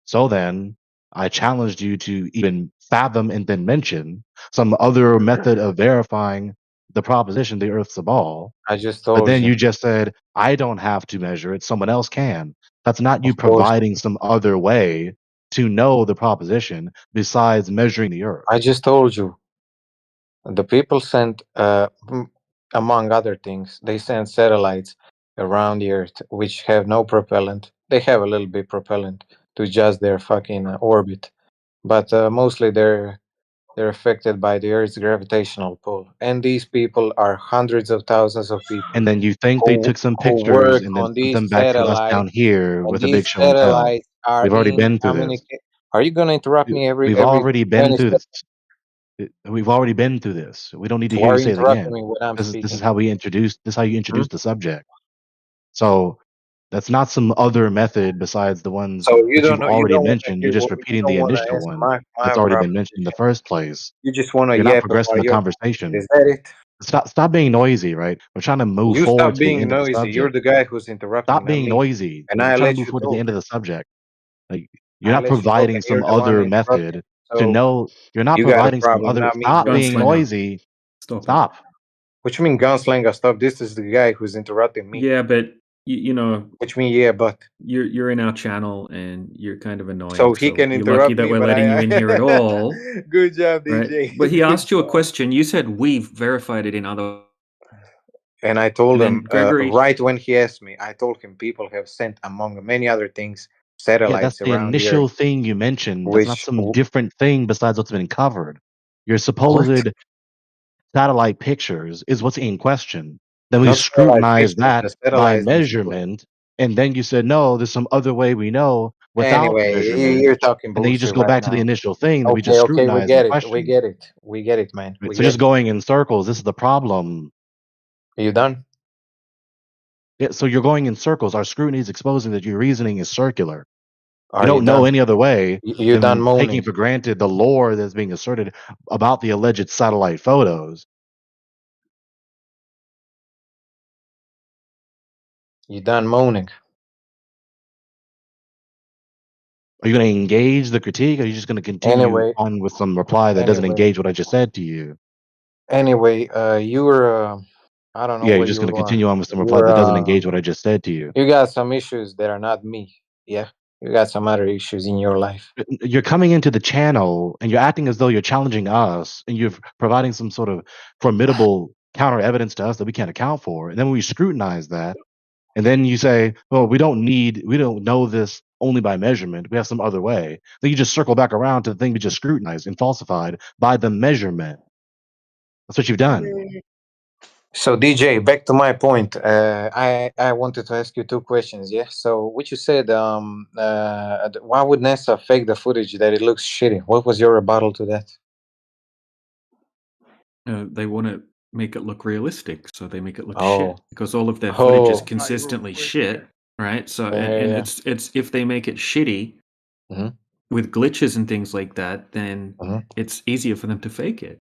So then I challenged you to even fathom and then mention some other method of verifying the proposition the Earth's a ball. I just But told then you. you just said, I don't have to measure it, someone else can. That's not you Of course. providing some other way to know the proposition besides measuring the Earth. I just told you. The people sent, among other things, they sent satellites around the Earth which have no propellant. They have a little bit propellant to just their fucking orbit, but mostly They're affected by the Earth's gravitational pull, and these people are hundreds of thousands of people And then you think they took some who pictures work and then on sent these them back to us satellites, down here and with a these big show and tell. satellites are We've already in been through this. communicate. Are you gonna interrupt me We've every already been 20 through seconds? this. We've already been through this. We don't need to Why hear are you you say it interrupting again. me when I'm This is speaking? how we introduced. This is how you Hmm? introduce the subject. So that's not some other method besides the ones So you that don't you've know. You already don't want mentioned. to. You're just You repeating don't the want to initial answer one my that's already been mentioned in the proposition. first place. You just want to You're not yap progressing about the your. conversation. Is that it? Stop being noisy, right? We're trying to move You forward stop to the being end of the noisy. You're subject. the guy who's interrupting, Stop not being me. noisy. And We're I trying to let move you forward to the talk. end of the subject. Like you're I not let you talk, providing and you're some the one other interrupting. method to So know. You're not you got a providing some problem, other. not me. Stop You're being Gunslinger, noisy. stop it. Stop. What you mean, gunslinger? Stop. This is the guy who's interrupting me. Yeah, but you know, Which mean, yeah, but you're in our channel and you're kind of annoying. so he So can you're lucky interrupt that me, we're but letting you in here at all, good job, right? DJ. But he Good asked you a job. question. You said we've verified it in other. And I told And then him Gregory, right when he asked me, I told him people have sent, among many other things, Yeah, that's satellites the around the initial Earth, thing you mentioned. That's not which some different thing besides what's been covered. Your what? supposed satellite pictures is what's in question. Then we Not satellite scrutinized pictures, that the by satellites that you. measurement. And then you said, no, there's some other way we know without Anyway, measurement. you're talking And then you just bullshit go right back to the now. initial thing that we just Okay, okay, we scrutinized and get it. We questioned. get it. We get it, man. Right? We So get just it. going in circles, this is the problem. Are you done? Yeah, so you're going in circles. Our scrutiny is exposing that your reasoning is circular. You Are you don't know done? any other way You done than taking moaning? for granted the lore that's being asserted about the alleged satellite photos. You done moaning? Are you going to engage the critique, or are you just going to continue Anyway, on with some reply that doesn't anyway, engage what I just said to you? anyway. You were. I don't know Yeah, you're what just you going to were. continue on with some You reply were. that doesn't engage what I just said to you. You got some issues that are not me. Yeah, you got some other issues in your life. You're coming into the channel and you're acting as though you're challenging us and you're providing some sort of formidable counter evidence to us that we can't account for. And then we scrutinize that. And then you say, well, we don't know this only by measurement. We have some other way. Then you just circle back around to the thing we just scrutinized and falsified by the measurement. That's what you've done. So DJ, back to my point. I wanted to ask you two questions. Yeah. So what you said. Why would NASA fake the footage that it looks shitty? What was your rebuttal to that? they want to make it look realistic, so they make it look shit Oh, because all of their footage is oh, consistently shit, right? So and yeah. it's if they make it shitty Mhm. with glitches and things like that, then Mhm. it's easier for them to fake it.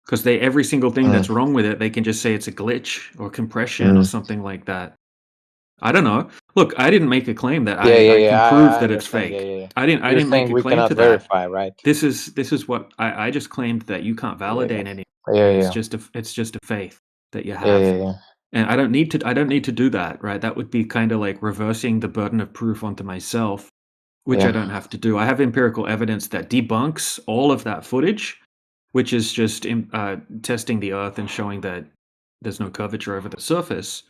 Because they every single thing that's wrong with it, they can just say it's a glitch or compression or something like that. I don't know. Look, I didn't make a claim that I can prove I that it's understand. Yeah, fake. yeah, yeah. I You're didn't make saying a we claim cannot to that. verify, right? This is what I just claimed that you can't validate anything. Yeah, It's yeah, just a faith that you yeah, have. yeah, yeah. And I don't need to do that, right? That would be kind of like reversing the burden of proof onto myself, which I Yeah. don't have to do. I have empirical evidence that debunks all of that footage, which is just testing the Earth and showing that there's no curvature over the surface.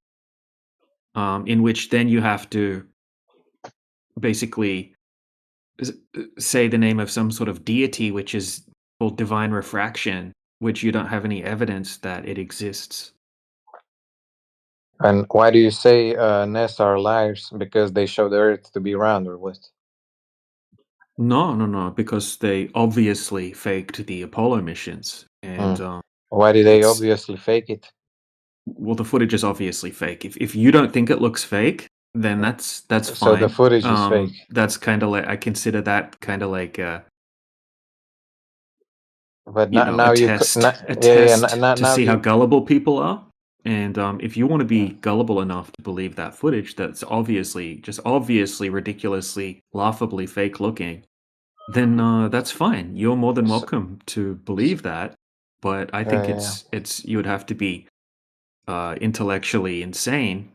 In which then you have to basically say the name of some sort of deity, which is called divine refraction, which you don't have any evidence that it exists. And why do you say NASA are liars? Because they show the Earth to be round, or what? No, because they obviously faked the Apollo missions, and Why did they it's obviously fake it? well, the footage is obviously fake. If you don't think it looks fake, then that's So the fine. footage is fake. That's kind of like I consider that kind of like But you not, know now a you test to now see how you gullible people are. And if you want to be gullible enough to believe that footage that's obviously ridiculously laughably fake looking, then that's fine. You're more than welcome to believe that. But I think yeah. it's you would have to be intellectually insane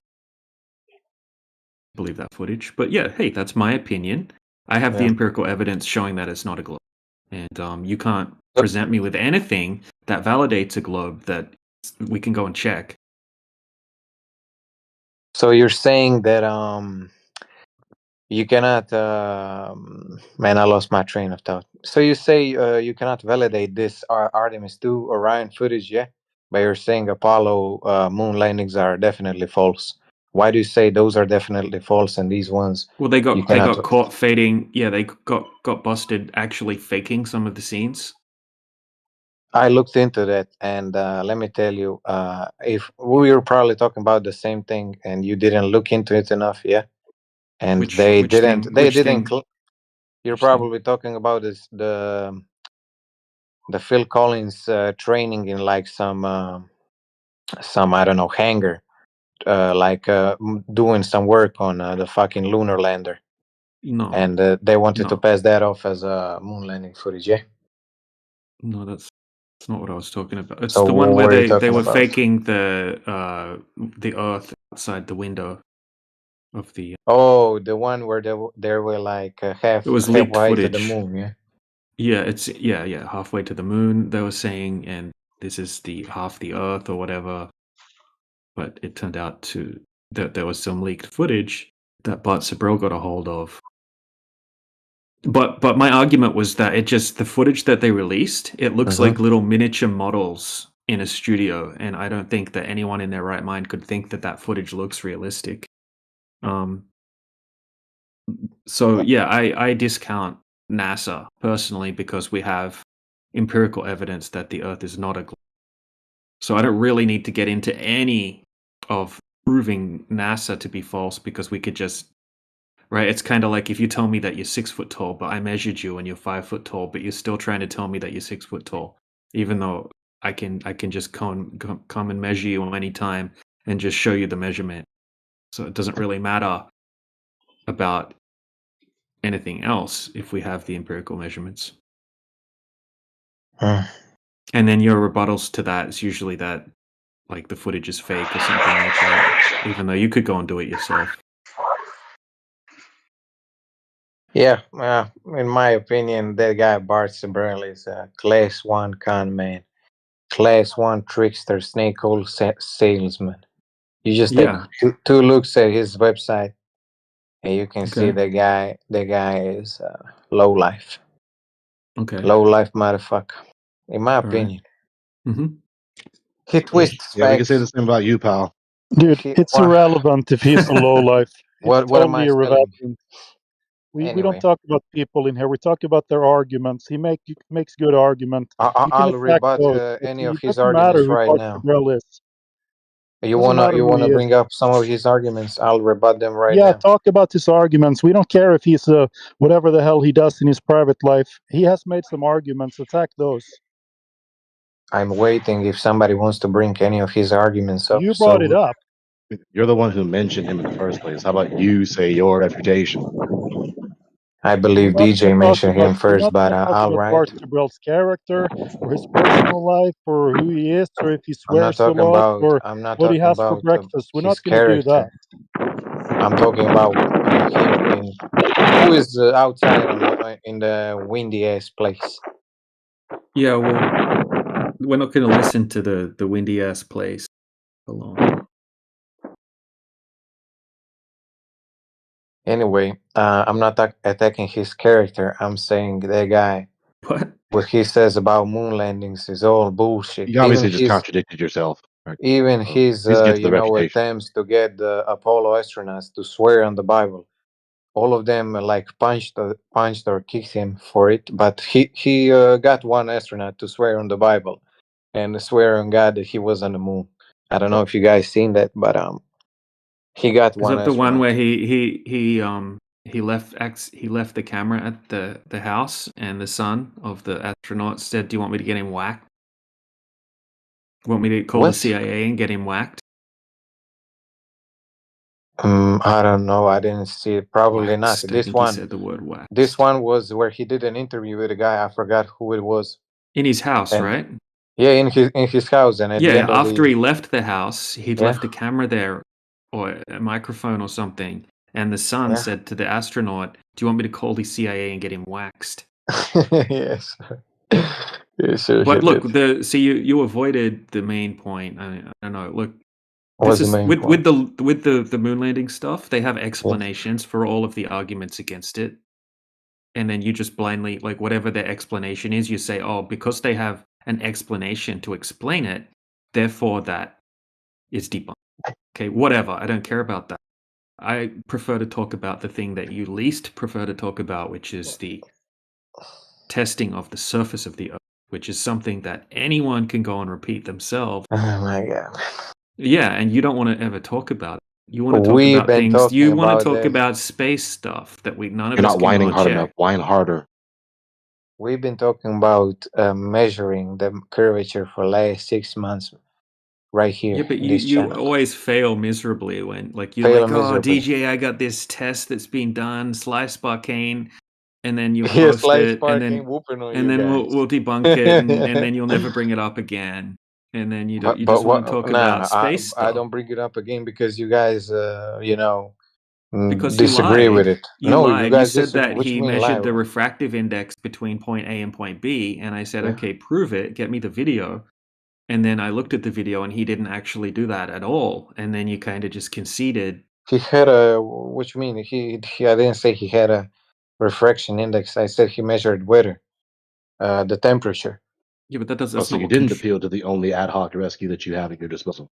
to believe that footage. But yeah, hey, that's my opinion. I have the Yeah. empirical evidence showing that it's not a globe, and you can't present me with anything that validates a globe that we can go and check. So you're saying that You cannot. Man, I lost my train of thought. So you say you cannot validate this Artemis 2 Orion footage, yeah? But you're saying Apollo moon landings are definitely false. Why do you say those are definitely false and these ones Well, they you got cannot? caught fading. Yeah, they got busted actually faking some of the scenes. I looked into that, and let me tell you, if we were probably talking about the same thing, and you didn't look into it enough, yeah, and Which they thing? didn't, they Which didn't. thing? You're Which thing? probably talking about this the Phil Collins training in like some I don't know hangar, doing some work on the fucking lunar lander, No, and they wanted to no, pass that off as a moon landing footage, yeah. no. That's not what I was talking about. It's So the one what where were you they talking were about? faking the Earth outside the window of the. Oh, the one where they were like It was leaked halfway to the footage. moon, yeah. Yeah, it's halfway to the moon. They were saying, and this is the half the Earth or whatever. But it turned out that there was some leaked footage that Bart Sibrel got a hold of. But my argument was that the footage that they released, it looks like little miniature models in a studio, and I don't think that anyone in their right mind could think that footage looks realistic. So yeah, I discount NASA personally because we have empirical evidence that the Earth is not a globe. So I don't really need to get into any of proving NASA to be false because we could just, right? It's kind of like if you tell me that you're 6 foot tall, but I measured you and you're 5 foot tall, but you're still trying to tell me that you're 6 foot tall, even though I can just come and measure you anytime and just show you the measurement. So it doesn't really matter about anything else if we have the empirical measurements. And then your rebuttals to that is usually that like the footage is fake or something like that, even though you could go and do it yourself. Yeah, in my opinion, that guy Bart Sibrel is a class 1 con man, class 1 trickster, snake oil salesman. You just take two looks at his website, and you can see the guy. The guy is low life. Okay. Low life motherfucker, in my opinion. Mm-hmm. He twists Yeah, we can say the facts. same about you, pal. Dude, it's irrelevant if he's a low life. It's What am totally I spelling? irrelevant. We Anyway. don't talk about people in here. We talk about their arguments. He makes good argument. You can I'll attack rebut those. But any of it his doesn't matter arguments who right Bart now. Sibrel is. You Doesn't matter who he is. bring up some of his arguments? I'll rebut them right Yeah, now. talk about his arguments. We don't care if he's whatever the hell he does in his private life. He has made some arguments. Attack those. I'm waiting if somebody wants to bring any of his arguments up. You brought it up. You're the one who mentioned him in the first place. How about you say your reputation? I believe DJ mentioned him We're first, not but going to talk all about right. Bart Sibrel's character or his personal life or who he is or if he I'm not swears a talking lot about. or I'm not what he talking has for about breakfast. We're his not going to do that. character. I'm talking about him in who is outside in the windy ass place. Yeah, well, we're not going to listen to the windy ass place alone. Anyway, I'm not attacking his character. I'm saying that guy. What he says about moon landings is all bullshit. You obviously just contradicted yourself. Right? Even his please get to the reputation. attempts to get the Apollo astronauts to swear on the Bible, all of them like punched or kicked him for it. But he got one astronaut to swear on the Bible and swear on God that he was on the moon. I don't know if you guys seen that, but he got one. Is that the one astronaut. where he left the camera at the house and the son of the astronaut said, "Do you want me to get him whacked? Want me to call the CIA and get him whacked?" I don't know. I didn't see it. Probably Waxed. not. I think he said the word wax. This one was where he did an interview with a guy. I forgot who it was. In his house, right? Yeah, in his house, and at the end after he left the house, he'd Yeah. left a camera there or a microphone or something, and the son said to the astronaut, "Do you want me to call the CIA and get him waxed?" Yes. Yes, sir. But look, you avoided the main point. I don't know. Look, What's the This is main with point? the moon landing stuff. They have explanations for all of the arguments against it, and then you just blindly, like, whatever their explanation is, you say, oh, because they have an explanation to explain it, therefore that is debunked. Okay, whatever. I don't care about that. I prefer to talk about the thing that you least prefer to talk about, which is the testing of the surface of the Earth, which is something that anyone can go and repeat themselves. Oh my god. Yeah, and you don't want to ever talk about it. You want to talk We've about been things. talking You want to about talk that. about space stuff that none of You're us not can go whining and hard enough. check. Whine harder. We've been talking about measuring the curvature for last 6 months right here Yeah, but in you this you channel. always fail miserably when, like, you're Fail like, oh, miserably. DJ, I got this test that's been done, Slice Barcane, and then you'll Yes, post Slice it, and Spark ain't then whooping on and you then guys. we'll debunk it, and then you'll never bring it up again, and then you But just want what? to talk Nah, about space I stuff don't bring it up again because you guys, because disagree with it. You No, you lied. You guys said disagree. that What he you mean lie? measured the refractive index between point A and point B, and I said, Yeah. okay, prove it, get me the video. And then I looked at the video and he didn't actually do that at all. And then you kind of just conceded. He had a. What you mean? He. I didn't say he had a refraction index. I said he measured weather, the temperature. Yeah, but Oh, that's so not you what didn't appeal to the only ad hoc rescue that you have at your disposal.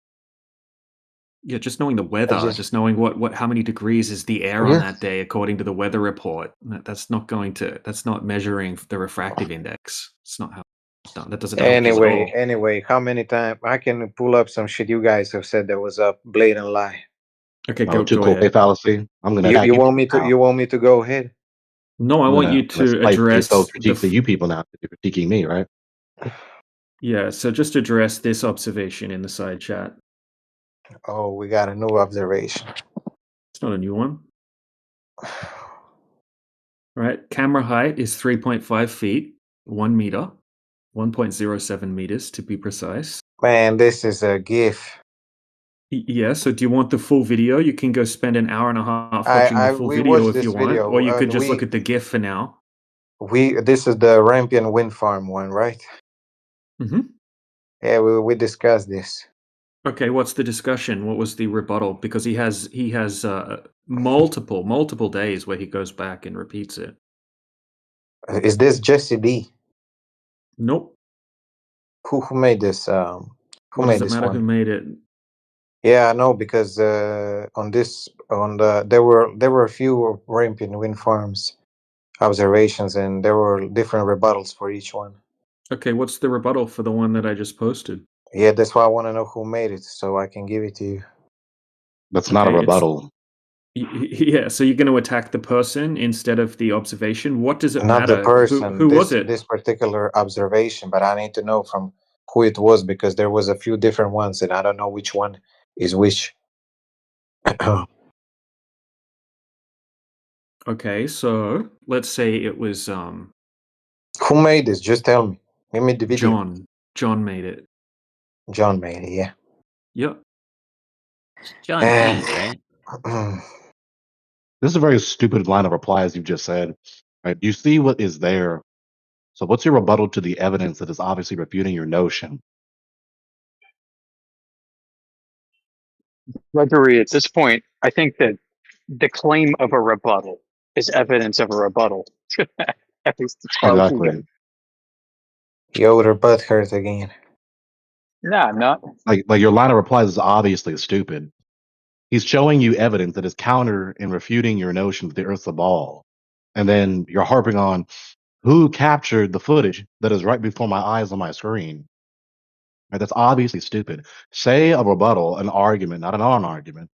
yeah, just knowing the I weather, just. just knowing how many degrees is the air on Yeah. that day according to the weather report. That's not measuring the refractive index. It's not how it's done. That doesn't help you at all. Anyway, how many times I can pull up some shit you guys have said that was a blatant lie? Okay, My go typical ahead. fallacy. I'm going to You attack you you want me people to now. you want me to go ahead? No, I want you I'm gonna to spitefully throw address critiques to you people now because you're critiquing me, right? yeah, so just address this observation in the side chat. Oh, we got a new observation. It's not a new one. Right, camera height is 3.5 feet, 1 meter, 1.07 meters to be precise. Man, this is a GIF. Yeah, so do you want the full video? You can go spend an hour and a half watching the full We video watched if you this want, or video you could and just look at the GIF for now. this is the Rampion wind farm one, right? Mm-hmm. Yeah, we discussed this. Okay, what's the discussion? What was the rebuttal? Because he has multiple days where he goes back and repeats it. Is this Jesse D? Nope. Who made this? Who What made does it this matter who one? made it? Yeah, I know because there were a few Rampion wind farms observations and there were different rebuttals for each one. Okay, what's the rebuttal for the one that I just posted? Yeah, that's why I want to know who made it so I can give it to you. That's not a rebuttal. Yeah, so you're going to attack the person instead of the observation. What does it Not the matter? person, Who was it? this particular observation, but I need to know from who it was because there was a few different ones and I don't know which one is which. Okay, so let's say it was Who made this? Just tell me. Give me the video. John. John made it. John made it, yeah. Yep. John D, right? This is a very stupid line of replies you've just said. Right? You see what is there. So what's your rebuttal to the evidence that is obviously refuting your notion? Gregory, at this point, I think that the claim of a rebuttal is evidence of a rebuttal. At least as far as we go. Exactly. Yo, their butt hurts again. No, I'm not. Like your line of replies is obviously stupid. He's showing you evidence that is counter in refuting your notion that the Earth's a ball. And then you're harping on who captured the footage that is right before my eyes on my screen. Right? That's obviously stupid. Say a rebuttal, an argument, not a non-argument,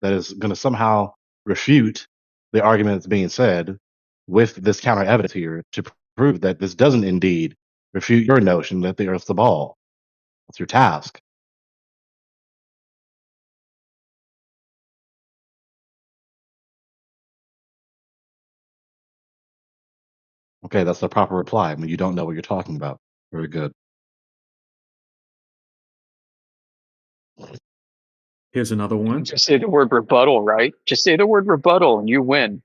that is going to somehow refute the argument that's being said with this counter evidence here to prove that this doesn't indeed refute your notion that the Earth's a ball. That's your task. Okay, that's the proper reply when you don't know what you're talking about. Very good. Here's another one. Just say the word rebuttal, right? Just say the word rebuttal and you win.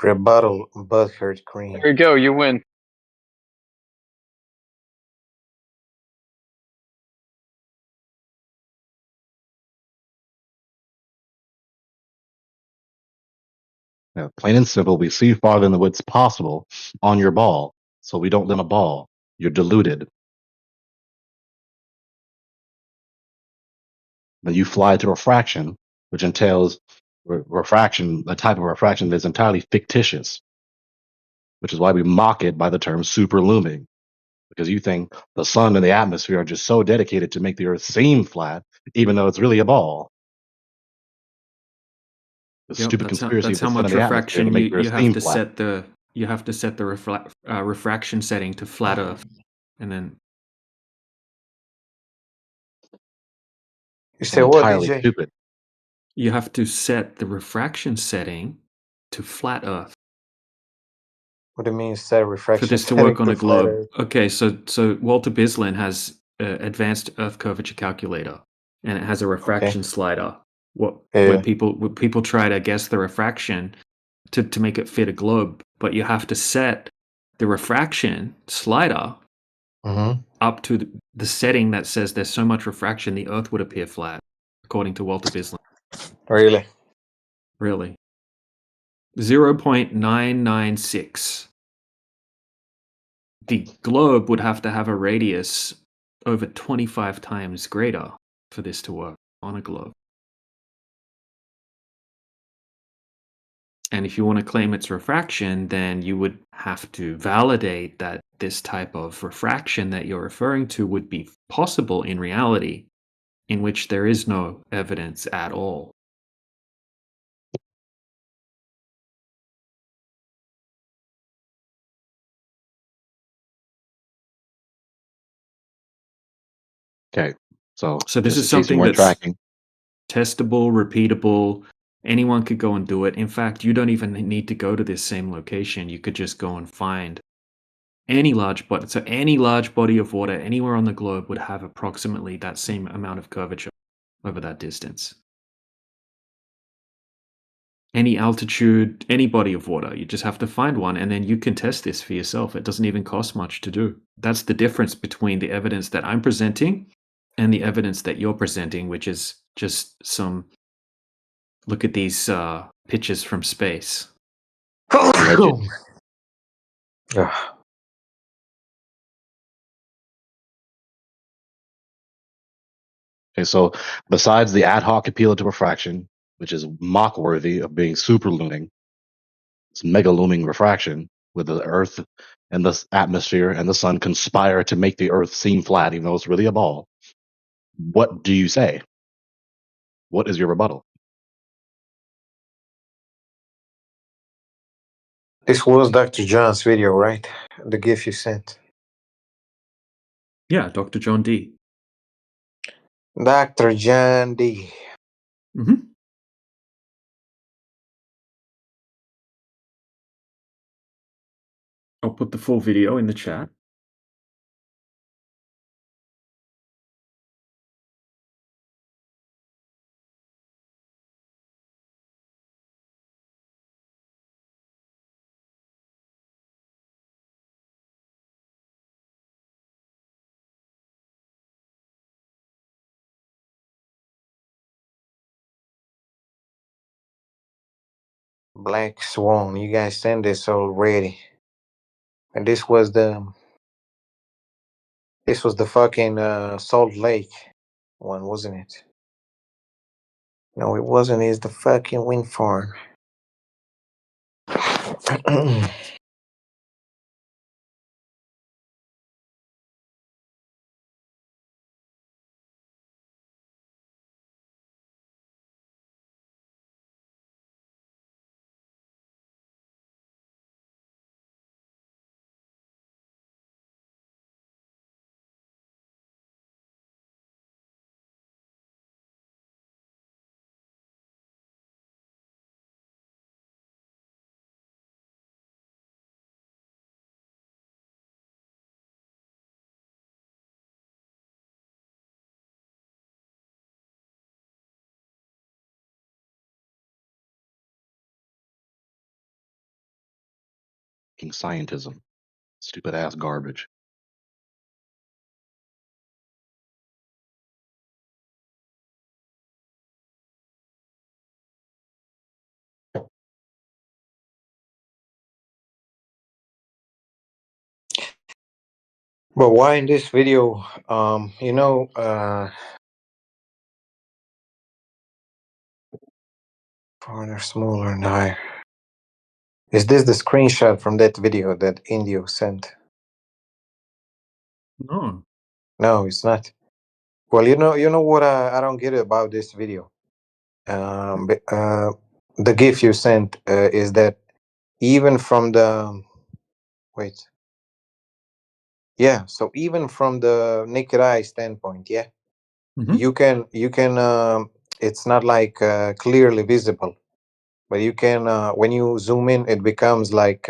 Rebuttal, butt hurt cream. There you go, you win. Plain and simple, we see farther than what's possible on your ball. So we don't limit a ball. You're diluted. Then you fly to refraction, which entails refraction, a type of refraction that's entirely fictitious, which is why we mock it by the term superlooming, because you think the sun and the atmosphere are just so dedicated to make the earth seem flat, even though it's really a ball. The Yep, stupid conspiracy of that's the how sun and much the atmosphere to refraction make the you earth have seem to flat. set the refraction setting to flat Earth, and then You And say what, entirely DJ? stupid. you have to set the refraction setting to flat Earth What do you mean set for refraction this to work setting on to a flat globe. Earth? Okay, so Walter Bislin has advanced Earth curvature calculator, and it has a Okay. refraction slider. When Yeah. people try to guess the refraction to make it fit a globe, but you have to set the refraction slider Mm-hmm. up to the setting that says there's so much refraction the Earth would appear flat, according to Walter Bislin. Really? Really. 0.996. The globe would have to have a radius over 25 times greater for this to work on a globe. And if you want to claim it's refraction, then you would have to validate that this type of refraction that you're referring to would be possible in reality, in which there is no evidence at all. Okay, so So this just is in case you something weren't that's tracking, testable, repeatable. Anyone could go and do it. In fact, you don't even need to go to this same location. You could just go and find any large body. So any large body of water anywhere on the globe would have approximately that same amount of curvature over that distance. Any altitude, any body of water, you just have to find one, and then you can test this for yourself. It doesn't even cost much to do. That's the difference between the evidence that I'm presenting and the evidence that you're presenting, which is just some look at these pictures from space. alleged. Okay, so besides the ad hoc appeal to refraction, which is mock worthy of being superlooming, it's megalooming refraction, where the Earth and the atmosphere and the sun conspire to make the Earth seem flat, even though it's really a ball. What do you say? What is your rebuttal? This was Dr. John's video, right? The gift you sent. Yeah, Dr. John D. Dr. John D. Mm-hmm. I'll put the full video in the chat. Black Swan. You guys sent this already. And this was the fucking Salt Lake one, wasn't it? No, it wasn't. It's the fucking wind farm. Fucking scientism. Stupid ass garbage. But why in this video, farther, smaller, and higher. Is this the screenshot from that video that Indio sent? No. No, it's not. Well, you know what I don't get about this video. The GIF you sent is that even from the wait, yeah. So even from the naked eye standpoint, yeah, you can. It's not like clearly visible, but you can when you zoom in, it becomes like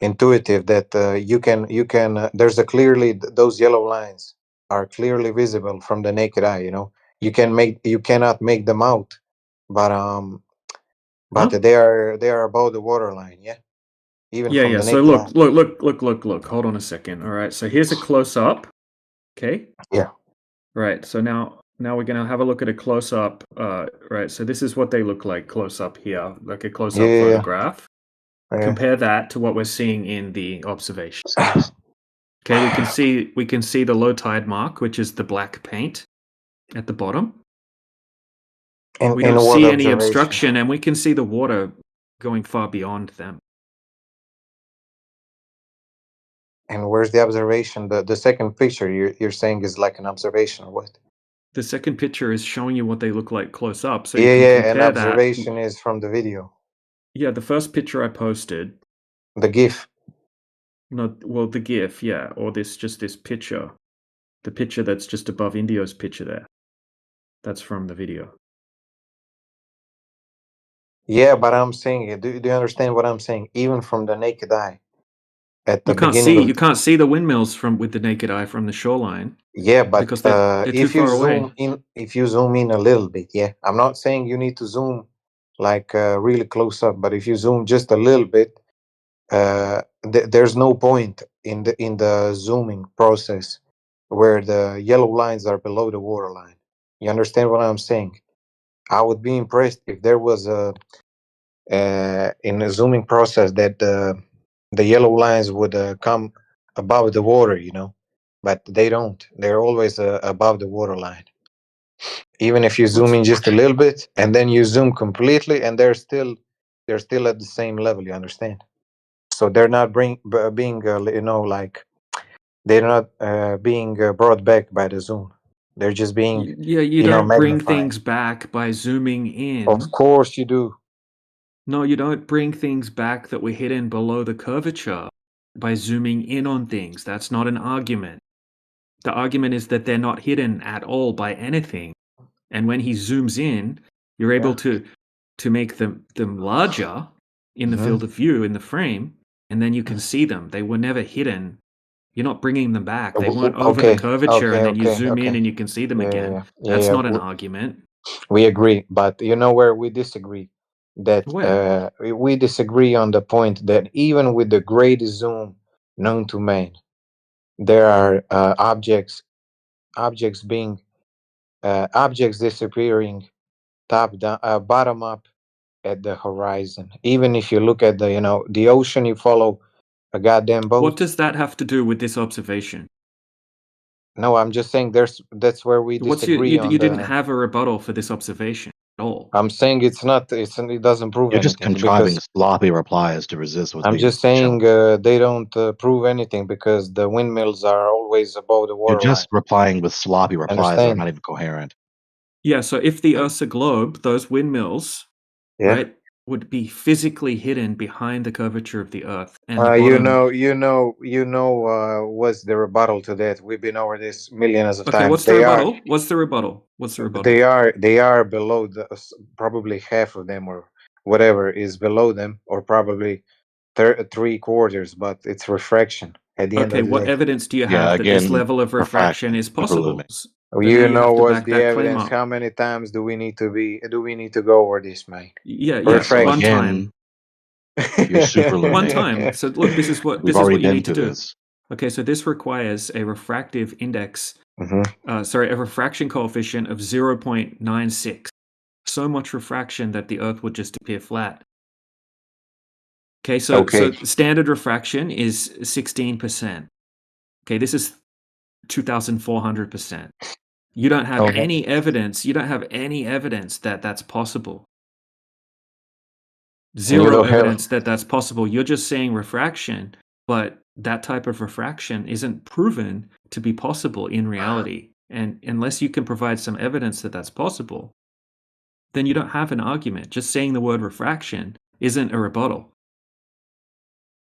intuitive that you can. There's a clearly those yellow lines are clearly visible from the naked eye. You cannot make them out, but Huh? they are above the waterline. Yeah, even Yeah, from yeah. the So naked eye. look. Hold on a second. All right. So here's a close up. Okay. Yeah. Right. So now we're gonna have a look at a close up. Right. So this is what they look like close up here, like a close up Yeah. photograph. Yeah. Compare that to what we're seeing in the observation. Okay. We can see the low tide mark, which is the black paint at the bottom. We In don't what see any observation? obstruction, and we can see the water going far beyond them. And where's the observation? The second picture you're saying is like an observation or what? The second picture is showing you what they look like close up, so Yeah, you can yeah. An compare that. observation is from the video. Yeah, the first picture I posted. The GIF. No, well, the GIF, yeah, or this picture, the picture that's just above Indio's picture there. That's from the video. Yeah, but I'm saying, do you understand what I'm saying? Even from the naked eye, at the beginning of You can't see the windmills with the naked eye from the shoreline. yeah, but because they're too if you far away. if you zoom in a little bit, yeah, I'm not saying you need to zoom like really close up, but if you zoom just a little bit, there's no point in the zooming process where the yellow lines are below the waterline. You understand what I'm saying? I would be impressed if there was a in a zooming process that the yellow lines would come above the water, but they don't. They're always above the waterline. Even if you zoom in just a little bit and then you zoom completely, and they're still at the same level. You understand? So they're not being like they're not being brought back by the zoom. They're just being Yeah, you don't bring magnified. things back by zooming in. Of course you do. No, you don't bring things back that were hidden below the curvature by zooming in on things. That's not an argument. The argument is that they're not hidden at all by anything. And when he zooms in, you're able to make them larger in the field of view, in the frame, and then you can see them. They were never hidden. You're not bringing them back. They weren't over the curvature, and then you zoom in and you can see them again. That's not an argument. We agree, but you know where we disagree? That Where? we disagree on the point that even with the greatest zoom known to man, there are objects disappearing bottom up at the horizon. Even if you look at the ocean, you follow a goddamn boat. What does that have to do with this observation? No, I'm just saying that's where we disagree on. You didn't have a rebuttal for this observation at all. I'm saying it doesn't prove You're anything. just contriving because sloppy replies to resist what's I'm being just saying they don't prove anything because the windmills are always above the You're waterline. just replying with sloppy replies that are Understand? not even coherent. Yeah, so if the Earth's a globe, those windmills, right, would be physically hidden behind the curvature of the Earth. And the bottom, what's the rebuttal to that? We've been over this millions of Okay, times. what's the rebuttal? What's the rebuttal? What's the rebuttal? They are below probably half of them or whatever is below them, or probably 3/4, but it's refraction at the end Okay, of the what day. evidence do you have that this level of refraction is possible? You know what's the evidence? How many times do we need to go over this, man? Yeah, one time. You're super limited. One time. So look, this is what you need to do. Okay, so this requires a refractive index. A refraction coefficient of 0.96. So much refraction that the Earth would just appear flat. Okay, so standard refraction is 16%. Okay, this is 2,400%. You don't have Okay. any evidence. You don't have any evidence that that's possible. you Zero don't have- evidence that that's possible. You're just saying refraction, but that type of refraction isn't proven to be possible in reality. And unless you can provide some evidence that that's possible, then you don't have an argument. Just saying the word refraction isn't a rebuttal.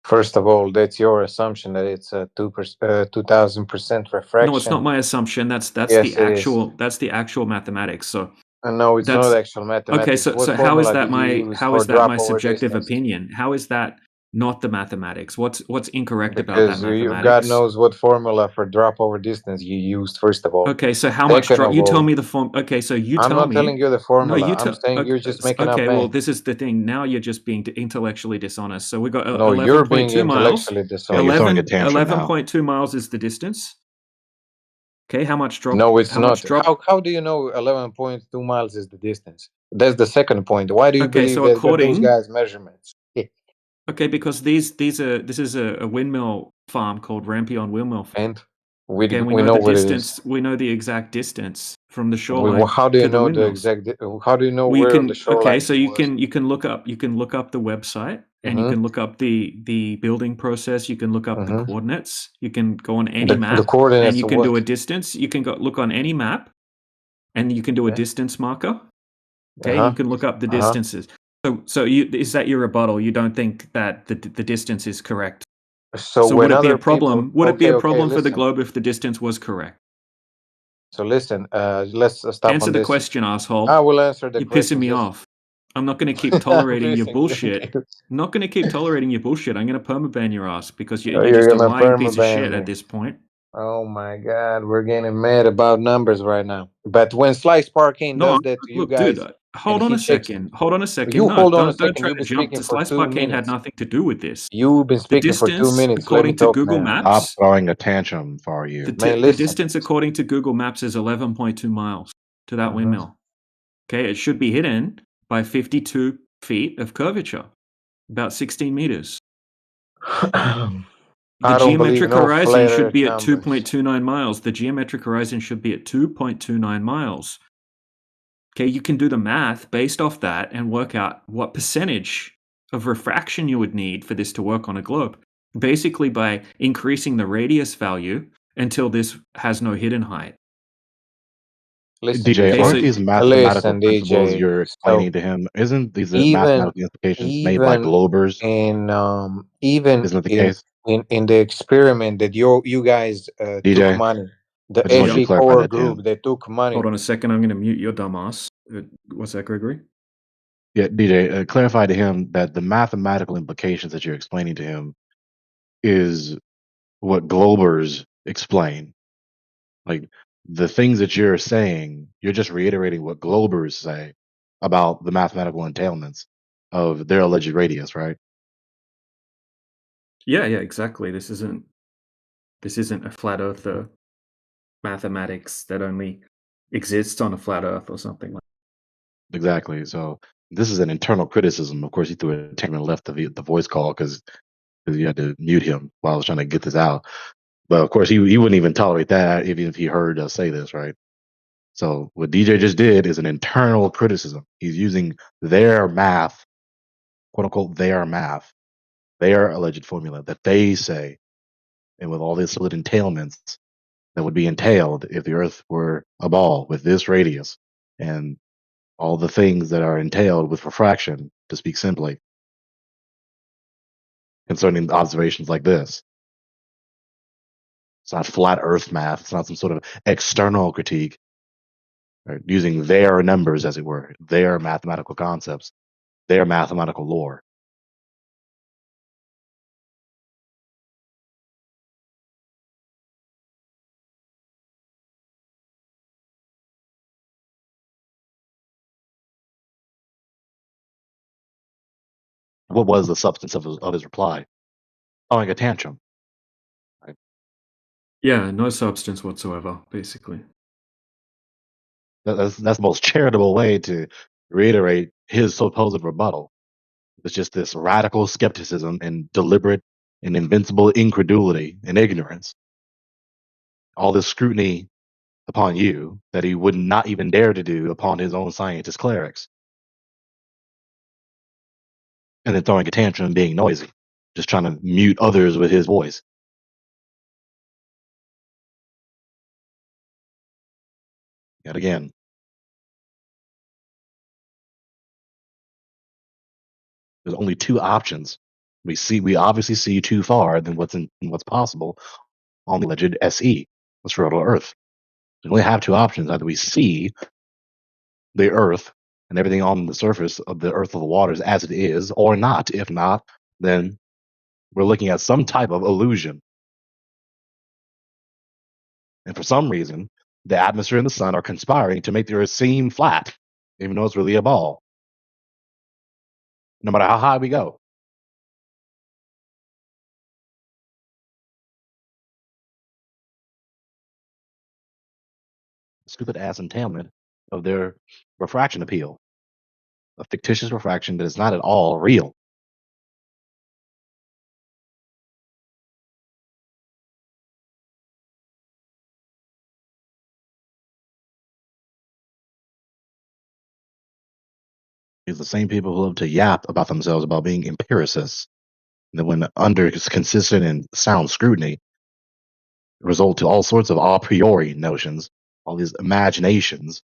First of all, that's your assumption that it's a 2,000% refraction. No, it's not my assumption. That's Yes, the actual mathematics. So no, it's that's not actual mathematics. okay. What So how is formula that did you my use for drop over subjective distance? opinion? How is that not the mathematics? What's incorrect about that Because God mathematics? knows what formula for drop over distance you used. First of all, Okay, so how much Second drop? of You tell all, me the form. Okay, so you I'm tell not me. telling you the No, formula. you I'm tell. saying you're just making up Okay, well, bang. this is the thing. Now you're just being intellectually dishonest. So we got No, you're being 11.2 miles. intellectually Yeah, you're dishonest. throwing a tantrum now. 11.2 miles is the distance. Okay, how much drop? No, it's how not. Much drop? How do you know 11.2 miles is the distance? That's the second point. Why do you Okay, believe so that those according. guys' measurements? Okay, because this is a windmill farm called Rampion Windmill Farm. And we Okay, we know the what it is. distance. We know the exact distance from the shoreline How do you to the know the windmills. exact? How do you know Well, you where on can the shoreline? okay, so it you was? can look up the website and you Mhm. can look up the building process. You can look up the Mhm. coordinates. You can go on any The map coordinates and you of can do what? a distance. You can go look on any map and you can do a Okay. distance marker. Okay, Uh-huh. you can look up the Uh-huh. distances. So is that your rebuttal? You don't think that the distance is correct? So would when it be a other people, problem? Would it be a okay, problem for the listen. globe if the distance was correct? So listen, let's stop Answer on the this. question, asshole. I will answer the You're question. pissing me Just off. I'm not going to keep I'm tolerating your pissing you bullshit. off. I'm not going to keep tolerating your bullshit. I'm going to permaban your ass because you're You're just a gonna lying piece of permaban shit me. at this point. Oh my God, we're getting mad about numbers right now. But when Slice Parkane No, does that to you look, guys, dude. Hold and on he a checks, second. Hold on a second. you No, hold on a don't second. try You've to been jump. speaking The for Slice 2 Parkane had minutes. nothing to do with this. You've been The speaking for 2 distance, minutes. Let me according to talk, Google man. Stop Maps, throwing a tantrum for you. Man, the listen. distance according to Google Maps is 11.2 miles to that Mhm. windmill. Okay, it should be hidden by 52 feet of curvature, about 16 meters. The I don't believe geometric no horizon flat should Earth be at numbers. 2.29 miles. The geometric horizon should be at 2.29 miles. Okay, you can do the math based off that and work out what percentage of refraction you would need for this to work on a globe. Basically, by increasing the radius value until this has no hidden height. Listen, DJ, Okay, aren't so these mathematical listen, principles DJ. you're So explaining to him? Isn't these even mathematical implications made by even globers? even Isn't that the in case? in the experiment that you guys took DJ, money, the I just want you Yep. to SG clarify core that to group him. they took money. Hold on a second. I'm going to mute your dumbass. What's that, Gregory? Yeah, DJ, clarify to him that the mathematical implications that you're explaining to him is what globers explain. Like the things that you're saying, you're just reiterating what globers say about the mathematical entailments of their alleged radius, right? Yeah, exactly. This isn't a flat earther mathematics that only exists on a flat earth or something like Exactly. So this is an internal criticism. Of course, he threw a tantrum and left the voice call because you had to mute him while I was trying to get this out. But of course, he wouldn't even tolerate that even if he heard us say this, right? So what DJ just did is an internal criticism. He's using their math, quote unquote, their math, their alleged formula that they say, and with all the split entailments that would be entailed if the Earth were a ball with this radius, and all the things that are entailed with refraction, to speak simply, concerning observations like this. It's not flat Earth math. It's not some sort of external critique, right? Using their numbers, as it were, their mathematical concepts, their mathematical lore. What was the substance of his reply? Throwing a tantrum. Right? Yeah, no substance whatsoever, basically. That's the most charitable way to reiterate his supposed rebuttal. It's just this radical skepticism and deliberate and invincible incredulity and ignorance. all this scrutiny upon you that he would not even dare to do upon his own scientist clerics. And then throwing a tantrum and being noisy, just trying to mute others with his voice. Yet again, there's only two options. We obviously see too far than what's possible on the alleged SE, the spheroidal Earth. We only have two options. Either we see the Earth and everything on the surface of the Earth of the waters as it is, or not. If not, then we're looking at some type of illusion. And for some reason, the atmosphere and the sun are conspiring to make the Earth seem flat, even though it's really a ball. No matter how high we go. Stupid ass entailment of their refraction appeal. A fictitious refraction that is not at all real. It's the same people who love to yap about themselves about being empiricists. And then when under consistent and sound scrutiny, result to all sorts of a priori notions, all these imaginations.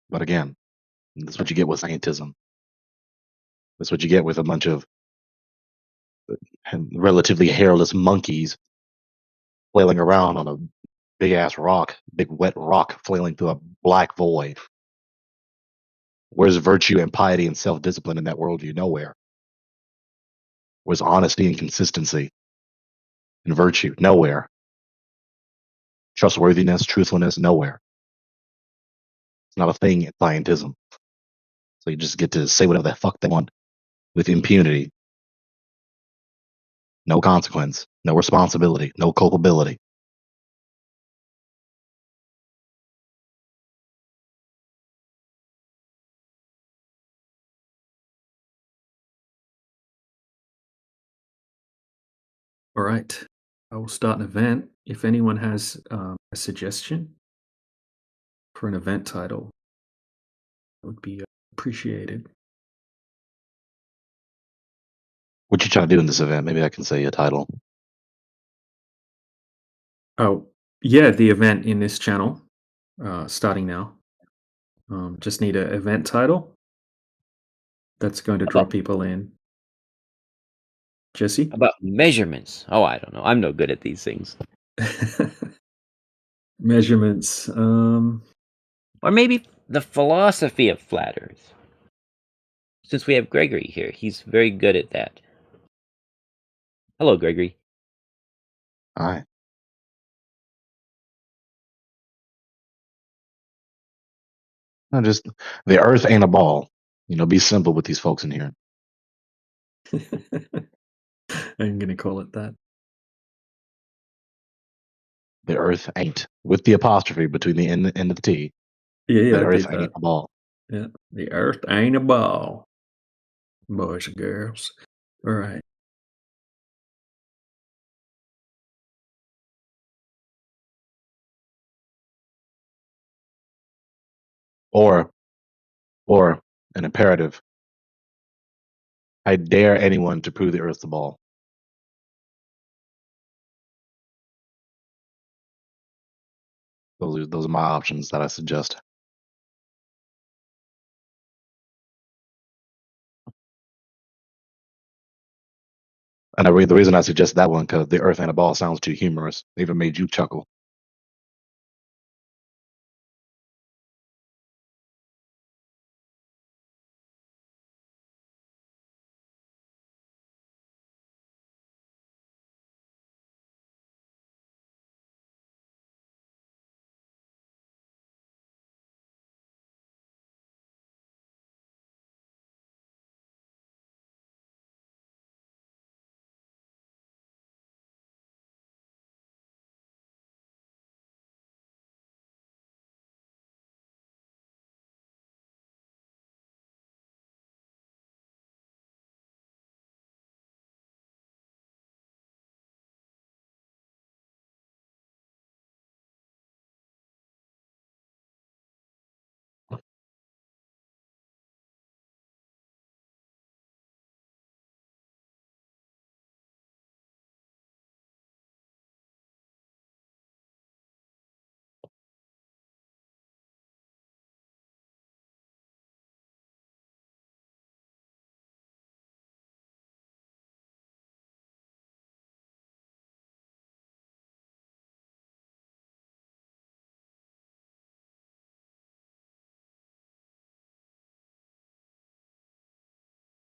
But again, that's what you get with scientism. That's what you get with a bunch of relatively hairless monkeys flailing around on a big ass rock, big wet rock flailing through a black void. Where's virtue and piety and self discipline in that worldview? Nowhere. Where's honesty and consistency and virtue? Nowhere. Trustworthiness, truthfulness? Nowhere. It's not a thing in scientism. So you just get to say whatever the fuck they want with impunity. No consequence, no responsibility, no culpability. All right. I will start an event. If anyone has a suggestion for an event title, it would be appreciated. What you trying to do in this event? Maybe I can say a title. Oh, yeah, the event in this channel, starting now. Just need an event title that's going to draw people in. Jesse? About measurements. Oh, I don't know. I'm no good at these things. Measurements. Or maybe the philosophy of flat Earth. Since we have Gregory here, he's very good at that. Hello, Gregory. Hi. No, just the Earth ain't a ball. Be simple with these folks in here. I'm going to call it that. The Earth ain't, with the apostrophe between the end of the T. Yeah, the I Earth did ain't that. a ball. Yeah, the Earth ain't a ball, boys and girls. All right. Or an imperative. I dare anyone to prove the Earth's a ball. Those are my options that I suggest. And the reason I suggest that one because the Earth ain't a ball sounds too humorous. It even made you chuckle.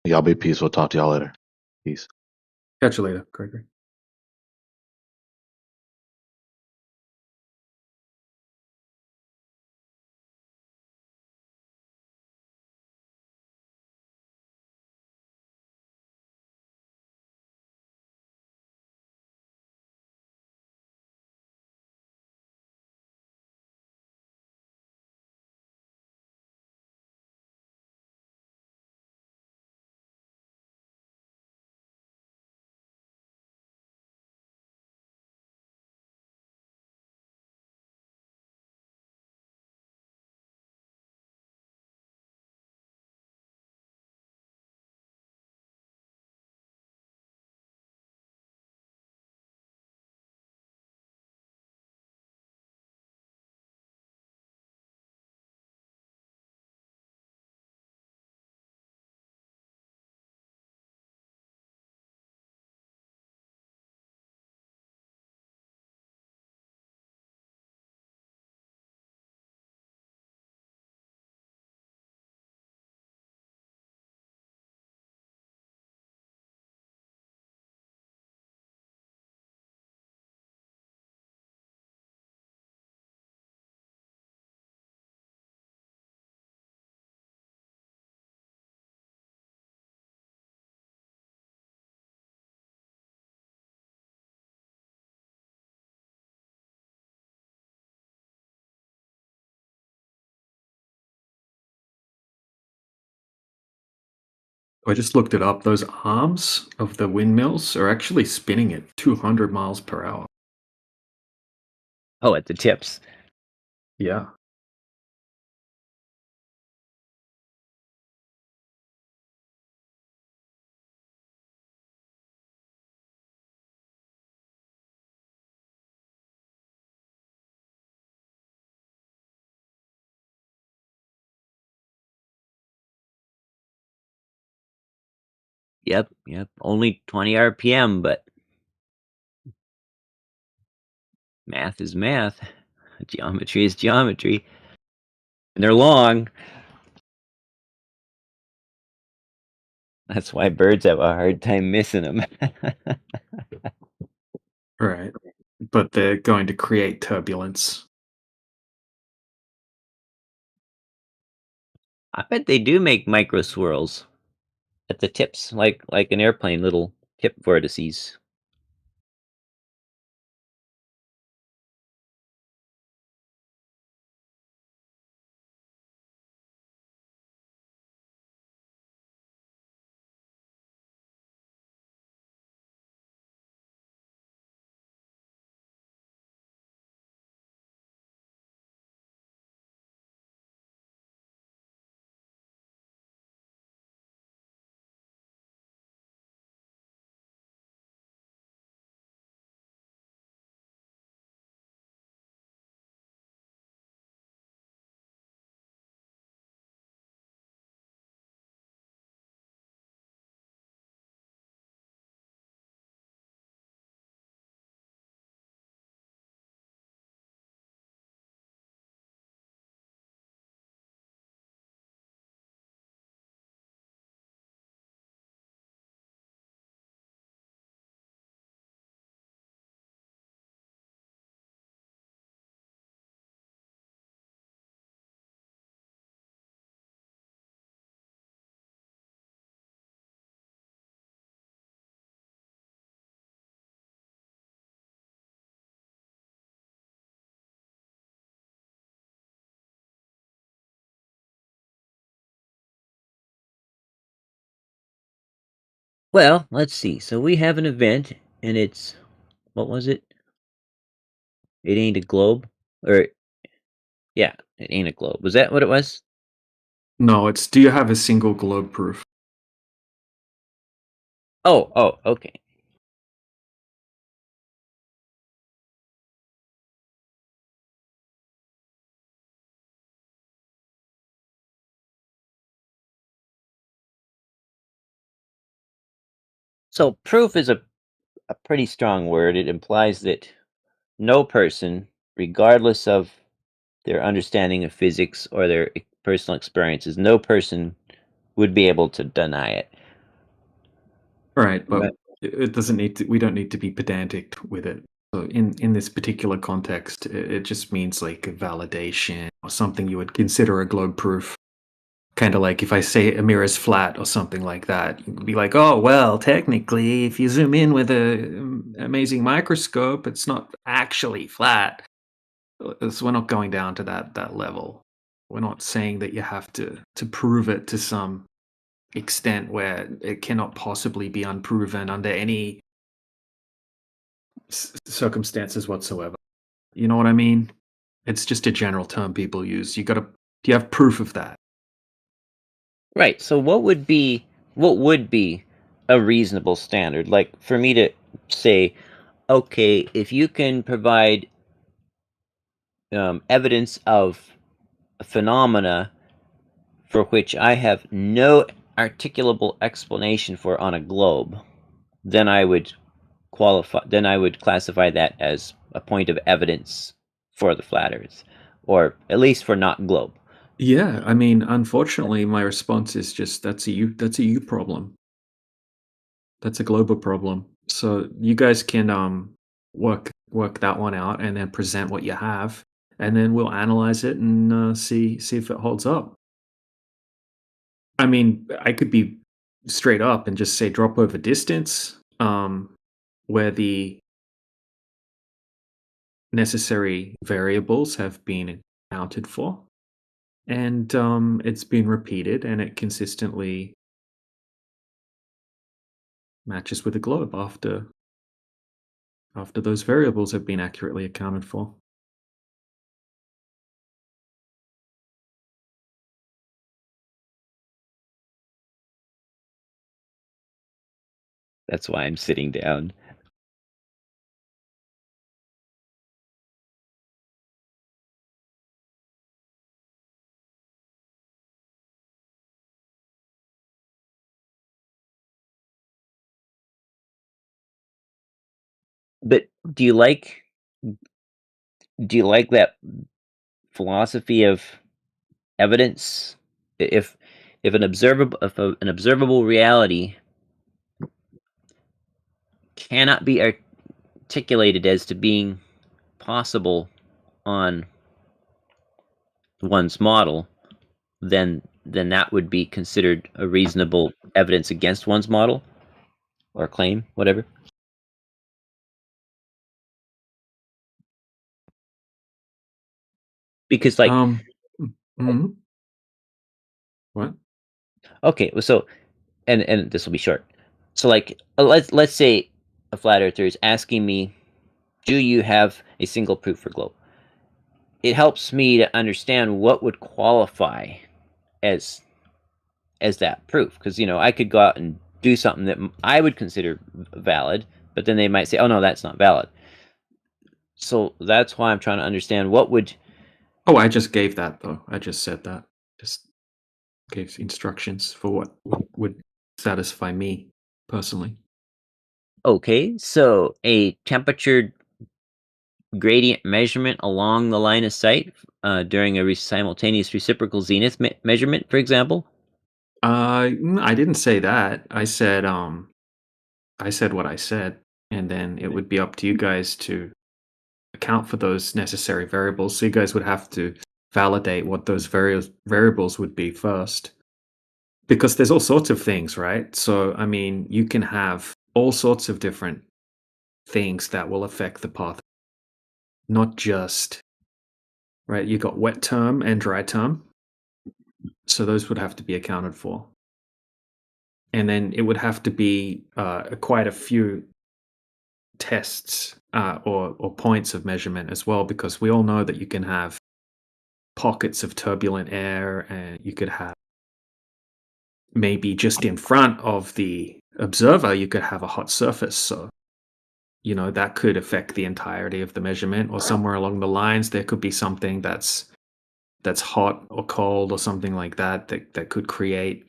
Y'all be peace. We'll talk to y'all later. Peace. Catch you later, Gregory. I just looked it up. Those arms of the windmills are actually spinning at 200 miles per hour. Oh, at the tips. Yeah. Yep. Only 20 RPM, but math is math. Geometry is geometry. And they're long. That's why birds have a hard time missing them. Right. But they're going to create turbulence. I bet they do make micro swirls at the tips, like an airplane, little tip vortices. Well, let's see. So we have an event, and it's, what was it? It ain't a globe, or yeah, it ain't a globe. Was that what it was? No, it's do you have a single globe proof? Oh, okay. So proof is a pretty strong word. It implies that no person, regardless of their understanding of physics or their personal experiences, no person would be able to deny it. Right, but Right. it doesn't need to. We don't need to be pedantic with it. So in this particular context, it just means like a validation or something you would consider a globe proof. Kind of like if I say a mirror's flat or something like that, you'd be like, oh well, technically, if you zoom in with a amazing microscope, it's not actually flat. So we're not going down to that level. We're not saying that you have to prove it to some extent where it cannot possibly be unproven under any circumstances whatsoever. You know what I mean? It's just a general term people use. Do you have proof of that? Right. So what would be a reasonable standard? Like for me to say, okay, if you can provide evidence of a phenomena for which I have no articulable explanation for on a globe, then I would classify that as a point of evidence for the flat Earth, or at least for not globe. Yeah, I mean, unfortunately, my response is just that's a you problem. That's a global problem. So you guys can work that one out and then present what you have, and then we'll analyze it and see if it holds up. I mean, I could be straight up and just say drop over distance, where the necessary variables have been accounted for, and it's been repeated, and it consistently matches with the globe after those variables have been accurately accounted for. That's why I'm sitting down. But do you like that philosophy of evidence? If an observable reality cannot be articulated as to being possible on one's model, then that would be considered a reasonable evidence against one's model or claim, whatever. Because like Mhm. What? okay, so and this will be short. So like let's say a flat earther is asking me, do you have a single proof for globe? It helps me to understand what would qualify as that proof, because I could go out and do something that I would consider valid, but then they might say, oh no, that's not valid. So that's why I'm trying to understand what would. Oh, I just gave that though. I just said that. Just gave instructions for what would satisfy me personally. Okay, so a temperature gradient measurement along the line of sight during a simultaneous reciprocal zenith measurement, for example. I didn't say that. I said what I said, and then it would be up to you guys to account for those necessary variables. So you guys would have to validate what those various variables would be first. Because there's all sorts of things, right? So, I mean, you can have all sorts of different things that will affect the path. Not just, right? You got wet term and dry term. So those would have to be accounted for. And then it would have to be quite a few tests or points of measurement as well, because we all know that you can have pockets of turbulent air, and you could have maybe just in front of the observer, you could have a hot surface. So, that could affect the entirety of the measurement, or somewhere along the lines, there could be something that's hot or cold or something like that could create,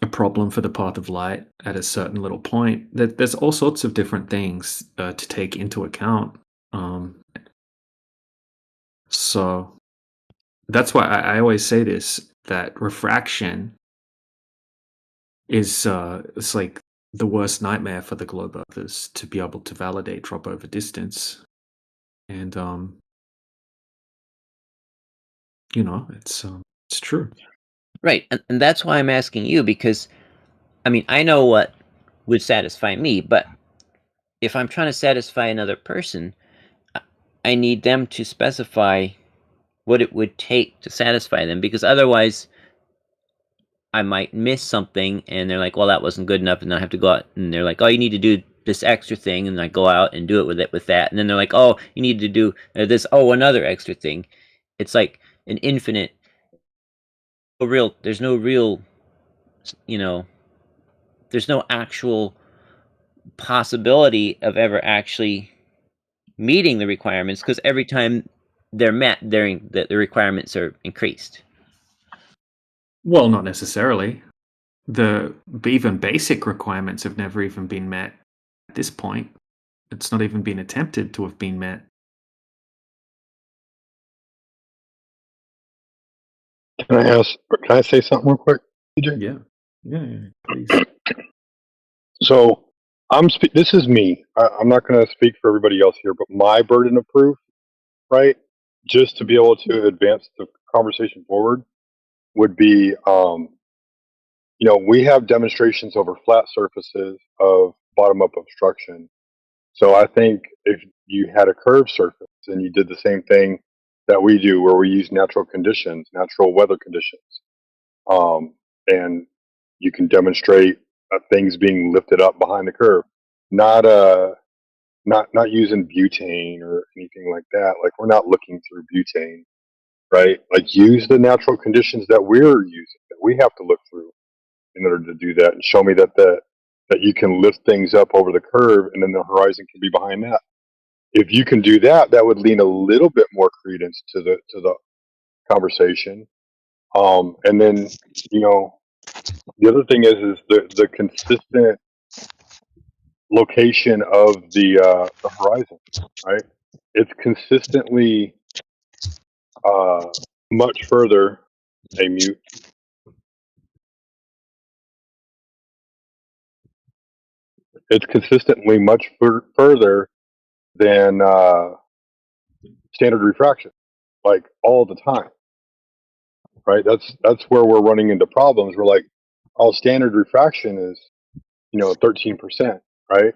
a problem for the path of light at a certain little point. There's all sorts of different things to take into account. So that's why I always say this, that refraction is it's like the worst nightmare for the globe earthers to be able to validate drop over distance. And you know, it's true. Right, and that's why I'm asking you, because I mean, I know what would satisfy me, but if I'm trying to satisfy another person, I need them to specify what it would take to satisfy them, because otherwise I might miss something and they're like, well, that wasn't good enough, and I have to go out and they're like, oh, you need to do this extra thing, and I go out and do it with that, and then they're like, oh, you need to do this, another extra thing. It's like an infinite there's no real, you know, there's no actual possibility of ever actually meeting the requirements, because every time they're met, the requirements are increased. Well, not necessarily. The even basic requirements have never even been met at this point. It's not even been attempted to have been met. Can I say something real quick, TJ? Yeah, please. So this is me. I'm not going to speak for everybody else here, but my burden of proof, right? Just to be able to advance the conversation forward would be, we have demonstrations over flat surfaces of bottom up obstruction. So I think if you had a curved surface and you did the same thing that we do, where we use natural conditions, natural weather conditions, and you can demonstrate things being lifted up behind the curve, not using butane or anything like that. Like, we're not looking through butane, right? Like, use the natural conditions that we're using, that we have to look through in order to do that, and show me that you can lift things up over the curve, and then the horizon can be behind that. If you can do that, that would lean a little bit more credence to the conversation. And then, the other thing is the consistent location of the horizon, right? It's consistently much further. A mute. It's consistently much further than standard refraction, like, all the time, right? That's where we're running into problems. We're like, oh, standard refraction is 13%, right?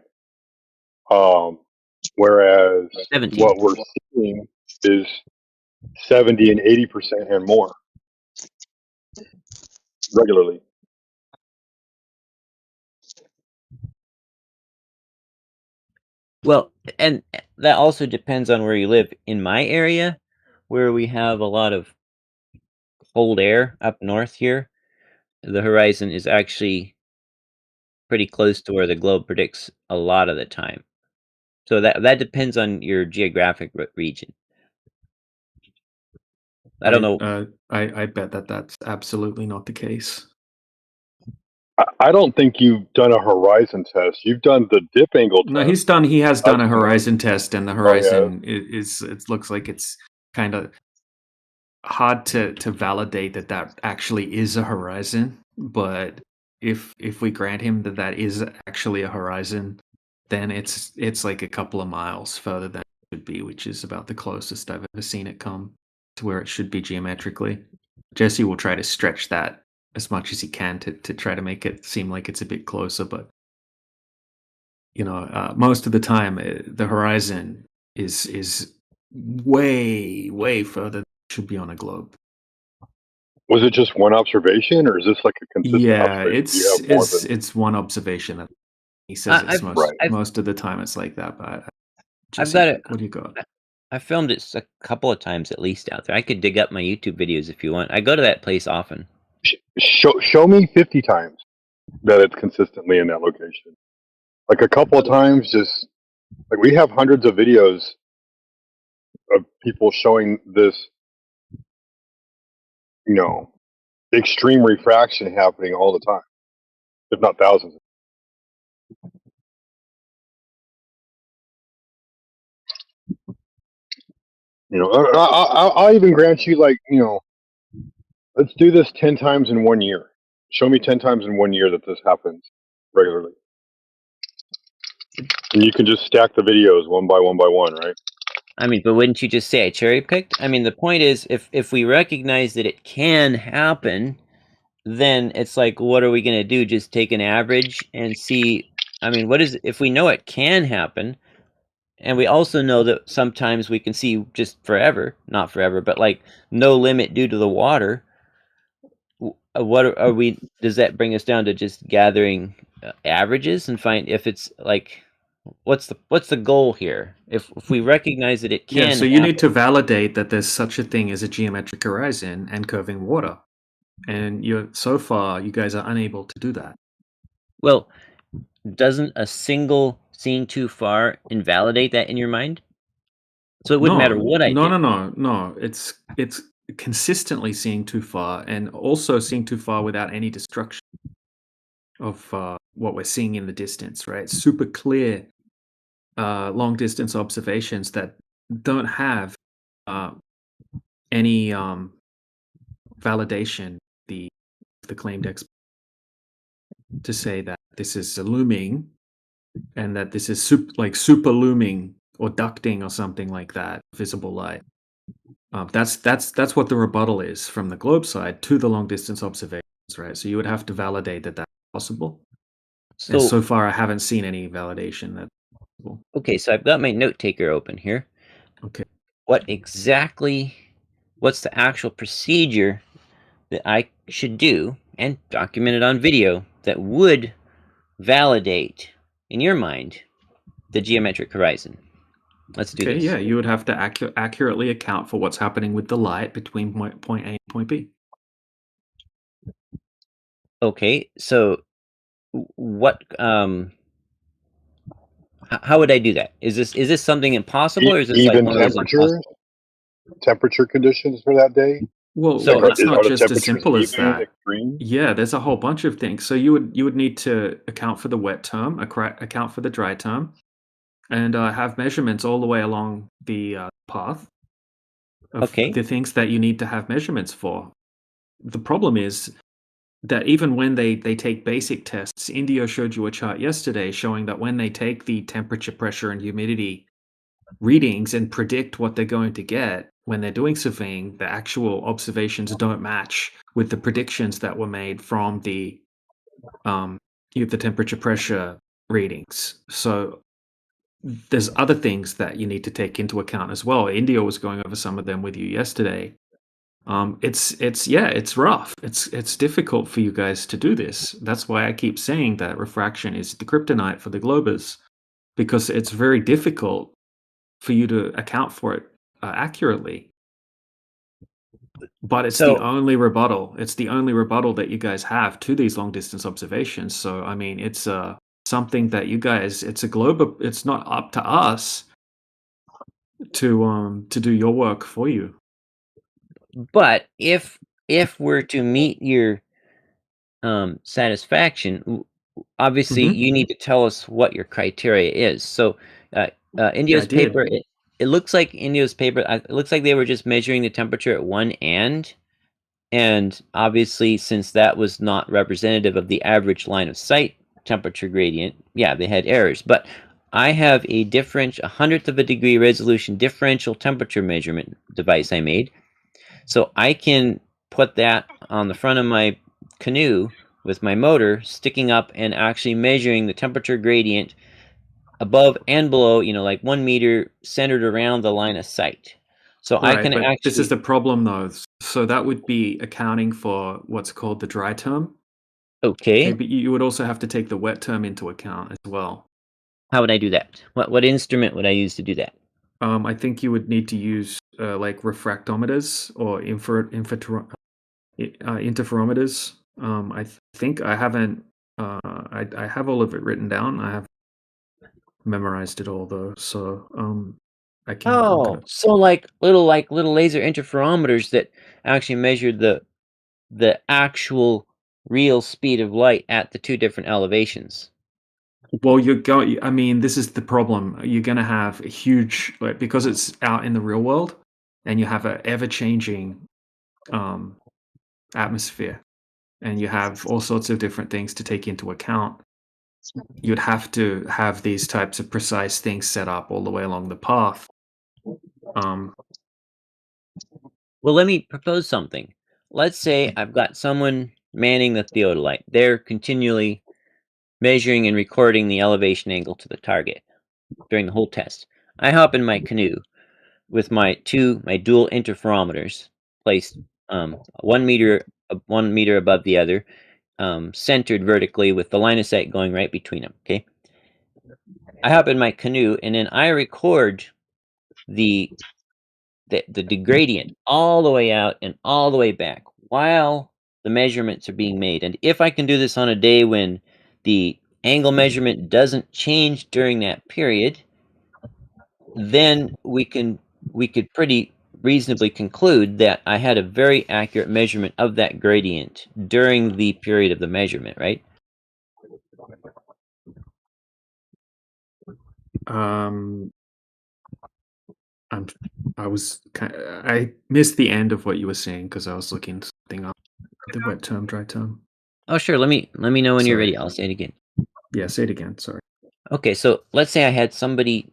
Whereas 17. what we're seeing is 70 and 80% and more regularly. Well, and that also depends on where you live. In my area, where we have a lot of cold air up north here, the horizon is actually pretty close to where the globe predicts a lot of the time. So that depends on your geographic region. I don't know. I bet that's absolutely not the case. I don't think you've done a horizon test. You've done the dip angle test. No, he has done a horizon test, and the horizon is it looks like it's kind of hard to validate that actually is a horizon. But if we grant him that is actually a horizon, then it's like a couple of miles further than it should be, which is about the closest I've ever seen it come to where it should be geometrically. Jesse will try to stretch that as much as he can to try to make it seem like it's a bit closer, but most of the time the horizon is way further than it should be on a globe. Was it just one observation, or is this like a consistent observation? It's one observation that he says it's most of the time it's like that. But Jesse, I've got it. What do you got? I filmed it a couple of times at least out there. I could dig up my YouTube videos if you want. I go to that place often. Show me 50 times that it's consistently in that location. Like, a couple of times, just like, we have hundreds of videos of people showing this, extreme refraction happening all the time, if not thousands. I'll even grant you, like, let's do this 10 times in 1 year. Show me 10 times in 1 year that this happens regularly. And you can just stack the videos one by one, right? I mean, but wouldn't you just say I cherry picked? I mean, the point is, if we recognize that it can happen, then it's like, what are we going to do? Just take an average and see? I mean, what is if we know it can happen, and we also know that sometimes we can see just forever, not forever, but like no limit due to the water. What are we? Does that bring us down to just gathering averages and find if it's like what's the goal here? If we recognize that it Yeah, can so you happen, need to validate that there's such a thing as a geometric horizon and curving water. And so far you guys are unable to do that. well, doesn't a single seeing too far invalidate that in your mind? So it wouldn't matter what I do. No. It's consistently seeing too far and also seeing too far without any destruction of what we're seeing in the distance, right? Super clear long distance observations that don't have any validation the claimed expert to say that this is looming and that this is super looming or ducting or something like that, visible light. That's what the rebuttal is from the globe side to the long distance observations, right? So you would have to validate that that's possible. And so far, I haven't seen any validation that's possible. Okay, so I've got my note taker open here. Okay. What's the actual procedure that I should do and document it on video that would validate, in your mind, the geometric horizon? Let's do Okay, this. yeah, you would have to accurately account for what's happening with the light between point A and point B. Okay, so what how would I do that? Is this something impossible or is this like Even one of those impossible? temperature conditions for that day. Well, So it's not are the just as temperatures simple as even, that. extreme? Yeah, there's a whole bunch of things. So you would need to account for the wet term, account for the dry term, and have measurements all the way along the path of the things that you need to have measurements for. The problem is that even when they take basic tests, Indio showed you a chart yesterday showing that when they take the temperature, pressure, and humidity readings and predict what they're going to get when they're doing surveying, the actual observations don't match with the predictions that were made from the temperature, pressure readings. So there's other things that you need to take into account as well. Indio was going over some of them with you yesterday. It's rough. It's difficult for you guys to do this. That's why I keep saying that refraction is the kryptonite for the globers, because it's very difficult for you to account for it accurately. But it's the only rebuttal. It's the only rebuttal that you guys have to these long distance observations. So I mean, it's something that you guys. It's a globe. It's not up to us to do your work for you. But if we're to meet your satisfaction, obviously you need to tell us what your criteria is. So Indio's paper, it looks like Indio's paper, it looks like they were just measuring the temperature at one end. And obviously, since that was not representative of the average line of sight temperature gradient, yeah, they had errors. But I have a 100th of a degree resolution differential temperature measurement device I made. So I can put that on the front of my canoe with my motor sticking up and actually measuring the temperature gradient above and below, like 1 meter centered around the line of sight. So I can actually. This is the problem, though. So that would be accounting for what's called the dry term. Okay. But you would also have to take the wet term into account as well. How would I do that? What instrument would I use to do that? I think you would need to use like refractometers or interferometers. I think I haven't. I have all of it written down. I have memorized it all though, so I can. Oh, so like little laser interferometers that actually measure the actual real speed of light at the two different elevations. Well, I mean, this is the problem. You're going to have a huge, because it's out in the real world, and you have an ever-changing atmosphere. and you have all sorts of different things to take into account, you'd have to have these types of precise things set up all the way along the path. Well, let me propose something. Let's say I've got someone manning the theodolite. They're continually measuring and recording the elevation angle to the target during the whole test. I hop in my canoe with my dual interferometers placed 1 meter above the other, centered vertically with the line of sight going right between them. Okay, I hop in my canoe and then I record the gradient all the way out and all the way back while the measurements are being made. And if I can do this on a day when the angle measurement doesn't change during that period, then we could pretty reasonably conclude that I had a very accurate measurement of that gradient during the period of the measurement, right? I missed the end of what you were saying because I was looking something up. The wet term, dry term. Oh, sure. Let me know when you're Sorry. ready. I'll say it again. Yeah, say it again. Sorry. Okay, so let's say I had somebody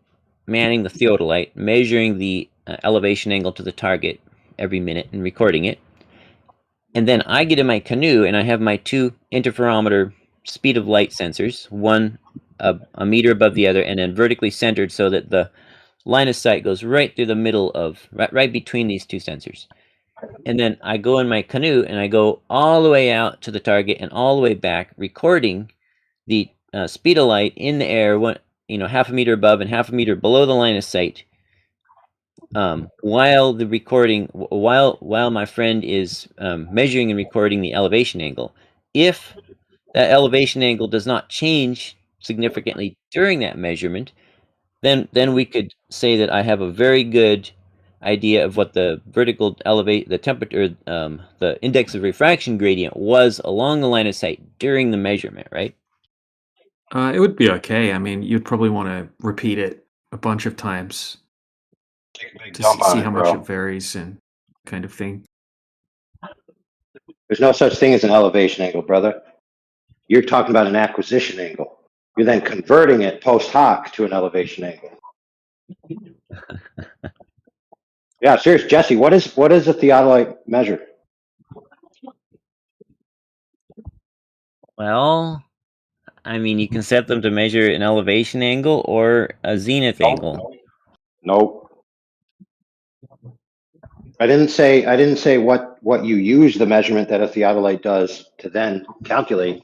manning the theodolite, measuring the elevation angle to the target every minute and recording it. And then I get in my canoe and I have my 2 interferometer speed of light sensors, one a meter above the other, and then vertically centered so that the line of sight goes right through the middle of, right between these 2 sensors. And then I go in my canoe and I go all the way out to the target and all the way back, recording the speed of light in the air, half a meter above and half a meter below the line of sight, while the recording, while my friend is measuring and recording the elevation angle. If that elevation angle does not change significantly during that measurement, then we could say that I have a very good idea of what the vertical the temperature, the index of refraction gradient was along the line of sight during the measurement, right? It would be okay. I mean, you'd probably want to repeat it a bunch of times to dump on see it, how much bro. it varies and kind of thing. There's no such thing as an elevation angle, brother. You're talking about an acquisition angle. You're then converting it post hoc to an elevation angle. Yeah, serious, Jesse. What is a theodolite measure? Well, I mean, you can set them to measure an elevation angle or a zenith angle. Nope. I didn't say what you use the measurement that a theodolite does to then calculate.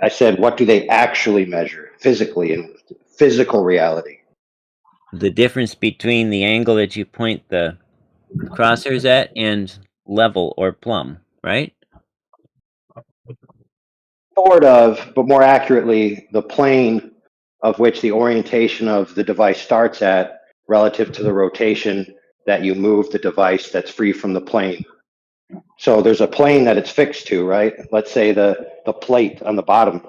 I said, what do they actually measure physically in physical reality? The difference between the angle that you point the crosshairs at and level or plumb, right? Sort of, but more accurately, the plane of which the orientation of the device starts at relative to the rotation that you move the device that's free from the plane. So there's a plane that it's fixed to, right? Let's say the plate on the bottom.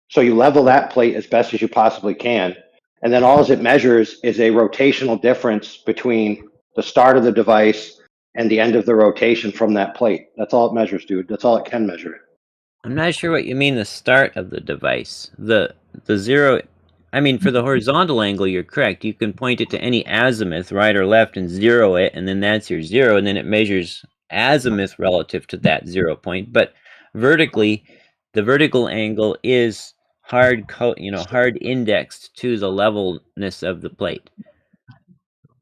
So you level that plate as best as you possibly can. And then all it measures is a rotational difference between the start of the device and the end of the rotation from that plate. That's all it measures, dude. That's all it can measure. I'm not sure what you mean the start of the device. The zero, I mean, for the horizontal angle, you're correct. You can point it to any azimuth, right or left, and zero it, and then that's your 0, and then it measures azimuth relative to that 0 point. But vertically, the vertical angle is hard indexed to the levelness of the plate.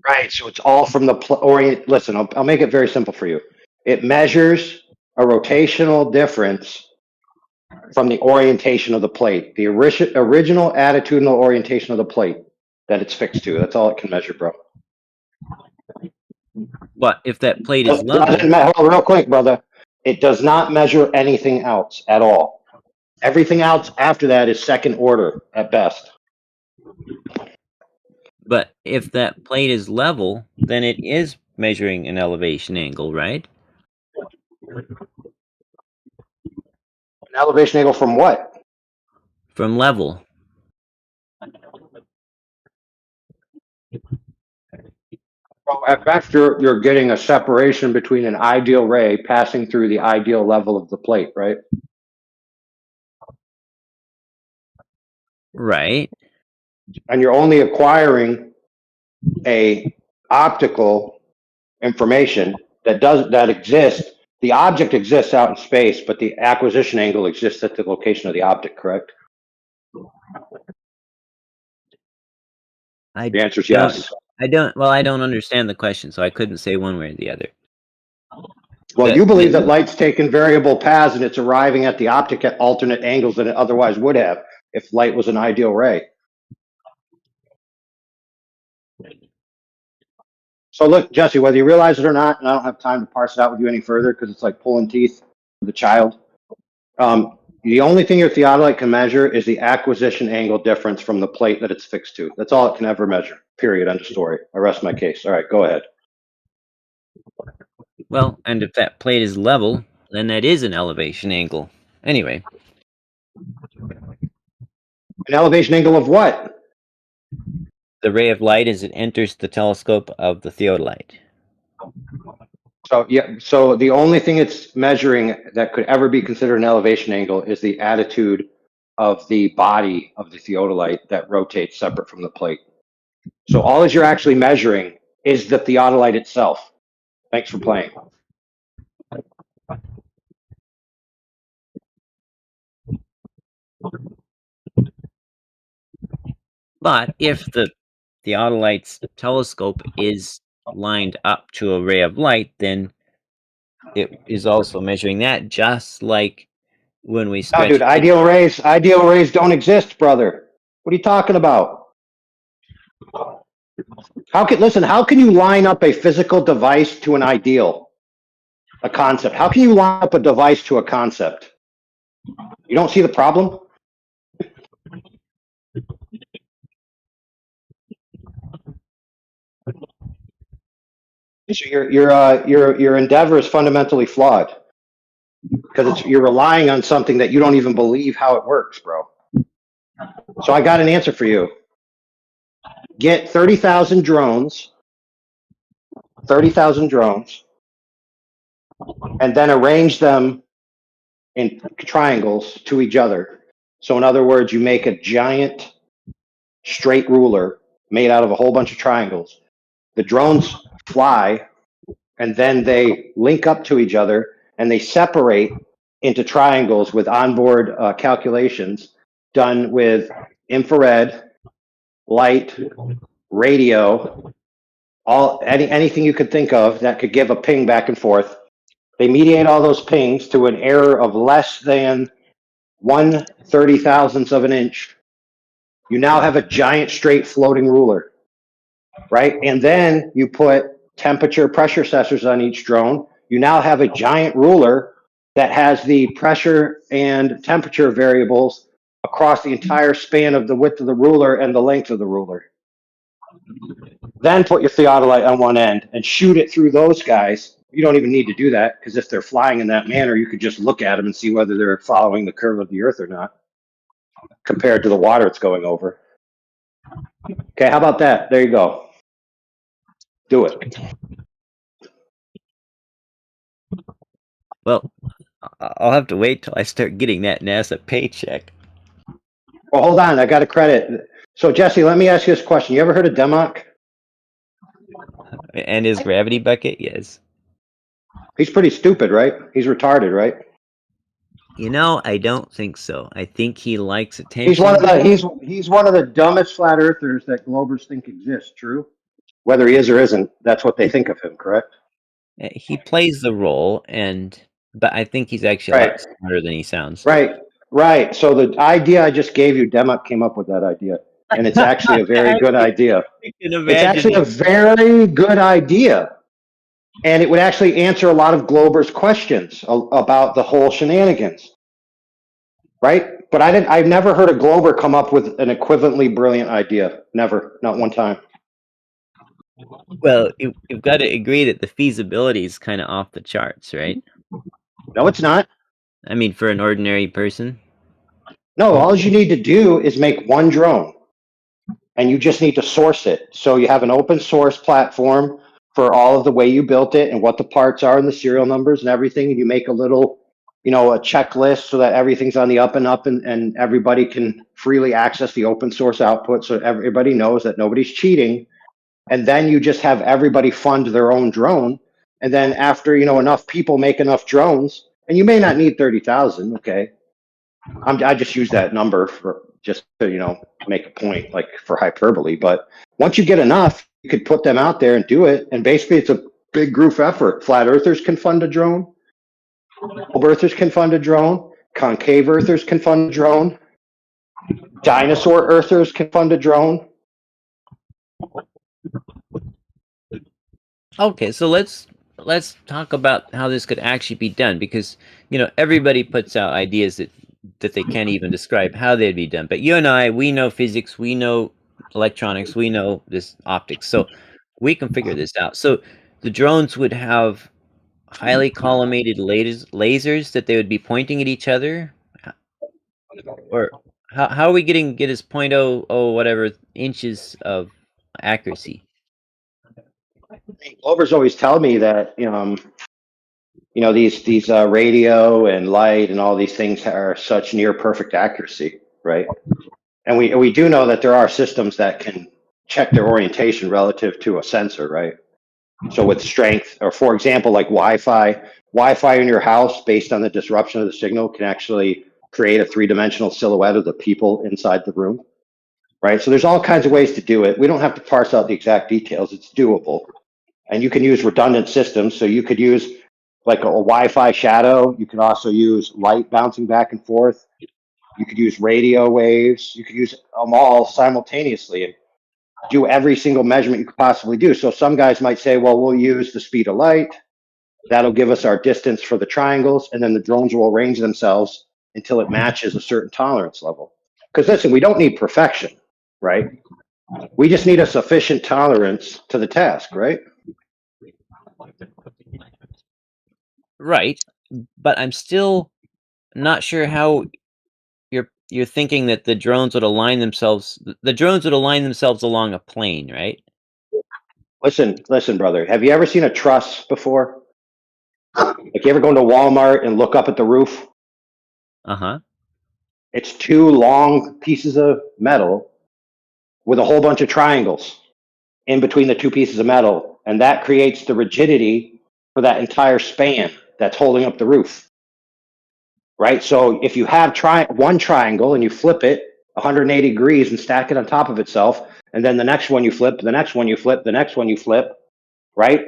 Right. So it's all from the orient. Listen, I'll make it very simple for you. It measures a rotational difference from the orientation of the plate, the original attitudinal orientation of the plate that it's fixed to. That's all it can measure, bro. But if that plate is level, hold on, real quick, brother. It does not measure anything else at all. Everything else after that is second order at best. but if that plate is level, then it is measuring an elevation angle, right? An elevation angle from what? From level. So at best, you're getting a separation between an ideal ray passing through the ideal level of the plate, right? Right. And you're only acquiring a optical information that exists. The object exists out in space, but the acquisition angle exists at the location of the object, correct? The answer is yes. I don't understand the question, so I couldn't say one way or the other. Well, you believe that light's taken variable paths and it's arriving at the optic at alternate angles than it otherwise would have if light was an ideal ray. So look, Jesse, whether you realize it or not, and I don't have time to parse it out with you any further because it's like pulling teeth with a child. The only thing your theodolite can measure is the acquisition angle difference from the plate that it's fixed to. That's all it can ever measure. Period. End of story. I rest my case. All right, go ahead. Well, and if that plate is level, then that is an elevation angle. Anyway. An elevation angle of what? The ray of light as it enters the telescope of the theodolite. So yeah, so the only thing it's measuring that could ever be considered an elevation angle is the attitude of the body of the theodolite that rotates separate from the plate. So all that you're actually measuring is the theodolite itself. Thanks for playing. But if the theodolite's telescope is lined up to a ray of light, then it is also measuring that, just like when we No, stretch. dude, ideal rays don't exist, brother. What are you talking about? How can you line up a physical device to an ideal, a concept? How can you line up a device to a concept? You don't see the problem? So your endeavor is fundamentally flawed because you're relying on something that you don't even believe how it works, bro. So I got an answer for you. Get 30,000 drones, and then arrange them in triangles to each other. So in other words, you make a giant straight ruler made out of a whole bunch of triangles. The drones fly, and then they link up to each other, and they separate into triangles with onboard calculations done with infrared, light, radio, anything you could think of that could give a ping back and forth. They mediate all those pings to an error of less than 1/30,000th of an inch. You now have a giant straight floating ruler, right? And then you put temperature pressure sensors on each drone. You now have a giant ruler that has the pressure and temperature variables across the entire span of the width of the ruler and the length of the ruler. Then put your theodolite on one end and shoot it through those guys. You don't even need to do that because if they're flying in that manner, you could just look at them and see whether they're following the curve of the Earth or not compared to the water it's going over. Okay, how about that? There you go. Do it. Well, I'll have to wait till I start getting that NASA paycheck. Well, hold on. I got a credit. So, Jesse, let me ask you this question. You ever heard of Democ? And his gravity bucket? Yes. He's pretty stupid, right? He's retarded, right? You know, I don't think so. I think he likes attention. He's one of the dumbest flat earthers that Globers think exists. True. Whether he is or isn't, that's what they think of him. Correct. He plays the role, but I think he's actually a lot smarter than he sounds. Right. So the idea I just gave you, Democ came up with that idea, and it's actually a very good idea. It's actually a very good idea. And it would actually answer a lot of Glober's questions about the whole shenanigans. Right? But I've never heard a Glober come up with an equivalently brilliant idea. Never. Not one time. Well, you've got to agree that the feasibility is kind of off the charts, right? No, it's not. I mean, for an ordinary person? No, all you need to do is make one drone. And you just need to source it. So you have an open source platform for all of the way you built it and what the parts are and the serial numbers and everything. And you make a little, a checklist so that everything's on the up and up, and everybody can freely access the open source output, so everybody knows that nobody's cheating. And then you just have everybody fund their own drone. And then after, enough people make enough drones, and you may not need 30,000. Okay. I just use that number for just to, make a point, like for hyperbole. But once you get enough, you could put them out there and do it. And basically it's a big group effort. Flat earthers can fund a drone. Globe earthers can fund a drone. Concave earthers can fund a drone. Dinosaur earthers can fund a drone. Okay, so let's talk about how this could actually be done, because everybody puts out ideas that they can't even describe how they'd be done. But you and I, we know physics, we know electronics, we know this optics, so we can figure this out. So the drones would have highly collimated lasers that they would be pointing at each other, or how are we get as 0.00 whatever inches of accuracy? Glovers always tell me that these radio and light and all these things are such near perfect accuracy, right? And we do know that there are systems that can check their orientation relative to a sensor, right? So with strength, or for example, like Wi-Fi in your house, based on the disruption of the signal, can actually create a three-dimensional silhouette of the people inside the room, right? So there's all kinds of ways to do it. We don't have to parse out the exact details. It's doable. And you can use redundant systems. So you could use like a Wi-Fi shadow. You can also use light bouncing back and forth. You could use radio waves. You could use them all simultaneously and do every single measurement you could possibly do. So some guys might say, well, we'll use the speed of light. That'll give us our distance for the triangles. And then the drones will arrange themselves until it matches a certain tolerance level. Because listen, we don't need perfection, right? We just need a sufficient tolerance to the task, right? Right, but I'm still not sure how you're thinking that the drones would align themselves. The drones would align themselves along a plane, right? Listen, brother. Have you ever seen a truss before? Like, you ever go into Walmart and look up at the roof? Uh-huh. It's two long pieces of metal with a whole bunch of triangles in between the two pieces of metal, and that creates the rigidity for that entire span that's holding up the roof, right? So if you have one triangle and you flip it 180 degrees and stack it on top of itself, and then the next one you flip, the next one you flip, the next one you flip, right?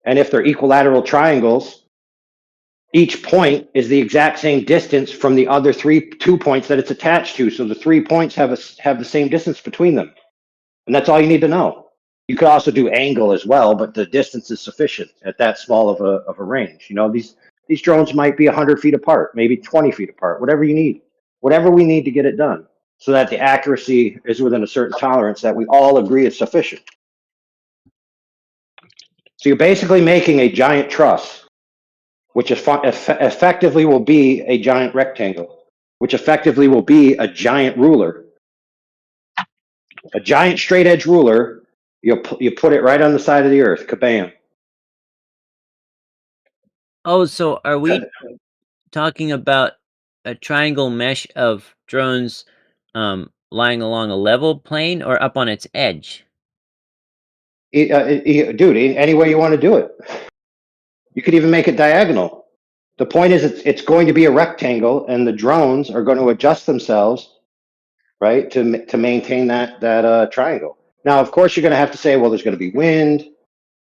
And if they're equilateral triangles, each point is the exact same distance from the other 2 points that it's attached to. So the 3 points have the same distance between them. And that's all you need to know. You could also do angle as well, but the distance is sufficient at that small of a range. These drones might be 100 feet apart, maybe 20 feet apart, whatever you need, whatever we need to get it done, so that the accuracy is within a certain tolerance that we all agree is sufficient. So you're basically making a giant truss, which effectively will be a giant rectangle, which effectively will be a giant ruler, a giant straight edge ruler. You put it right on the side of the earth. Kabam. Oh, so are we talking about a triangle mesh of drones lying along a level plane or up on its edge? Dude, any way you want to do it. You could even make it diagonal. The point is, it's going to be a rectangle, and the drones are going to adjust themselves, right, to maintain that triangle. Now, of course, you're going to have to say, well, there's going to be wind,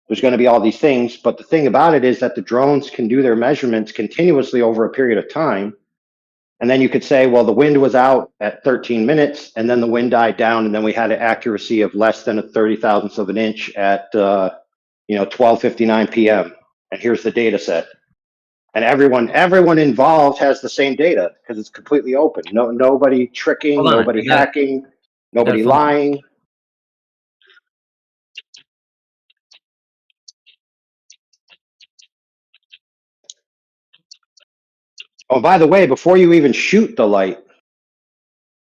there's going to be all these things, but the thing about it is that the drones can do their measurements continuously over a period of time. And then you could say, well, the wind was out at 13 minutes, and then the wind died down, and then we had an accuracy of less than a 30,000th of an inch at 12:59 p.m. And here's the data set. And everyone involved has the same data because it's completely open. Nobody tricking, Hold on, nobody hacking, nobody follow. lying. Oh, by the way, before you even shoot the light,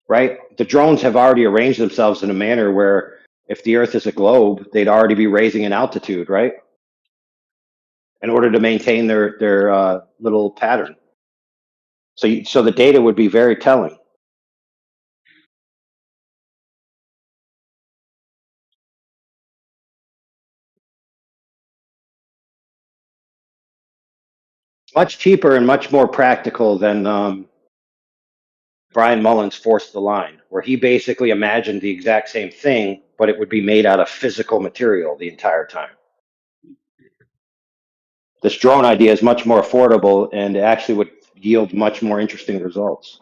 right, the drones have already arranged themselves in a manner where If the Earth is a globe, they'd already be raising in altitude, right? In order to maintain their little pattern. So the data would be very telling. Much cheaper and much more practical than Brian Mullins' Forced the Line, where he basically imagined the exact same thing, but it would be made out of physical material the entire time. This drone idea is much more affordable and actually would yield much more interesting results.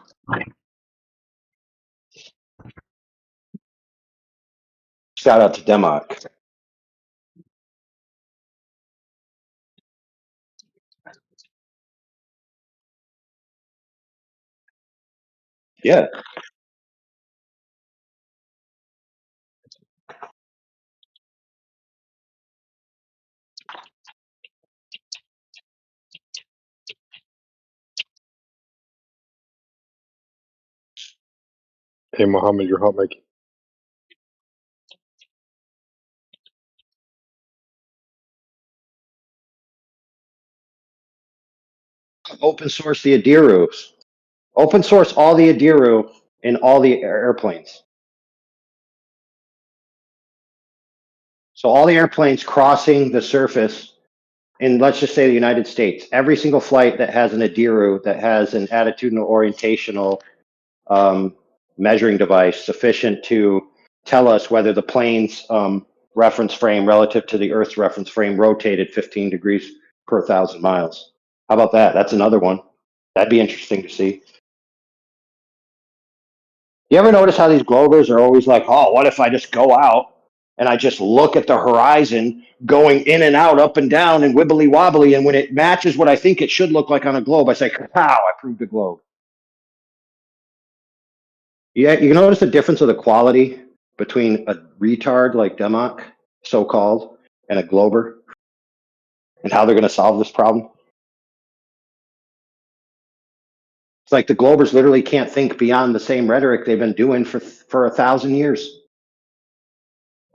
Shout out to Democ. Yeah. Hey, Mohammed, you're hot mic. Open source the Adiru. Open source all the Adiru in all the airplanes. So all the airplanes crossing the surface in, let's just say, the United States, every single flight that has an Adiru, that has an attitudinal orientational measuring device sufficient to tell us whether the plane's reference frame relative to the Earth's reference frame rotated 15 degrees per 1,000 miles. How about that? That's another one. That'd be interesting to see. You ever notice how these Globers are always like, oh, what if I just go out and I just look at the horizon going in and out, up and down, and wibbly wobbly, and when it matches what I think it should look like on a globe, I say, pow, I proved a globe. Yeah, you notice the difference of the quality between a retard like Democ, so-called, and a Glober, and how they're going to solve this problem? It's like the Globers literally can't think beyond the same rhetoric they've been doing for 1,000 years.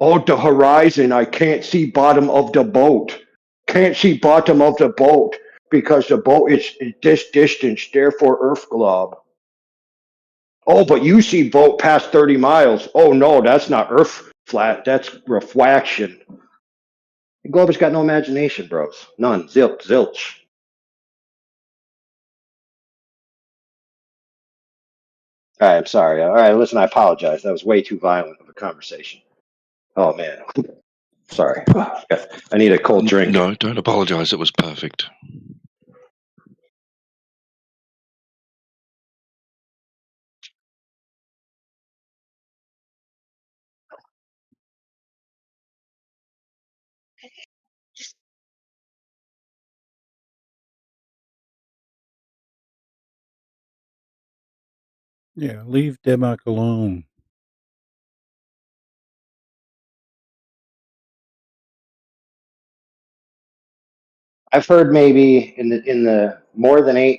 Oh, the horizon, I can't see bottom of the boat. Can't see bottom of the boat because the boat is this distance, therefore Earth globe. Oh, but you see boat past 30 miles. Oh, no, that's not Earth flat. That's refraction. The Glober's got no imagination, bros. None. Zilch. All right, I'm sorry. All right, listen, I apologize. That was way too violent of a conversation. Oh, man. Sorry. I need a cold drink. No, don't apologize. It was perfect. Yeah, leave Democ alone. I've heard maybe in the more than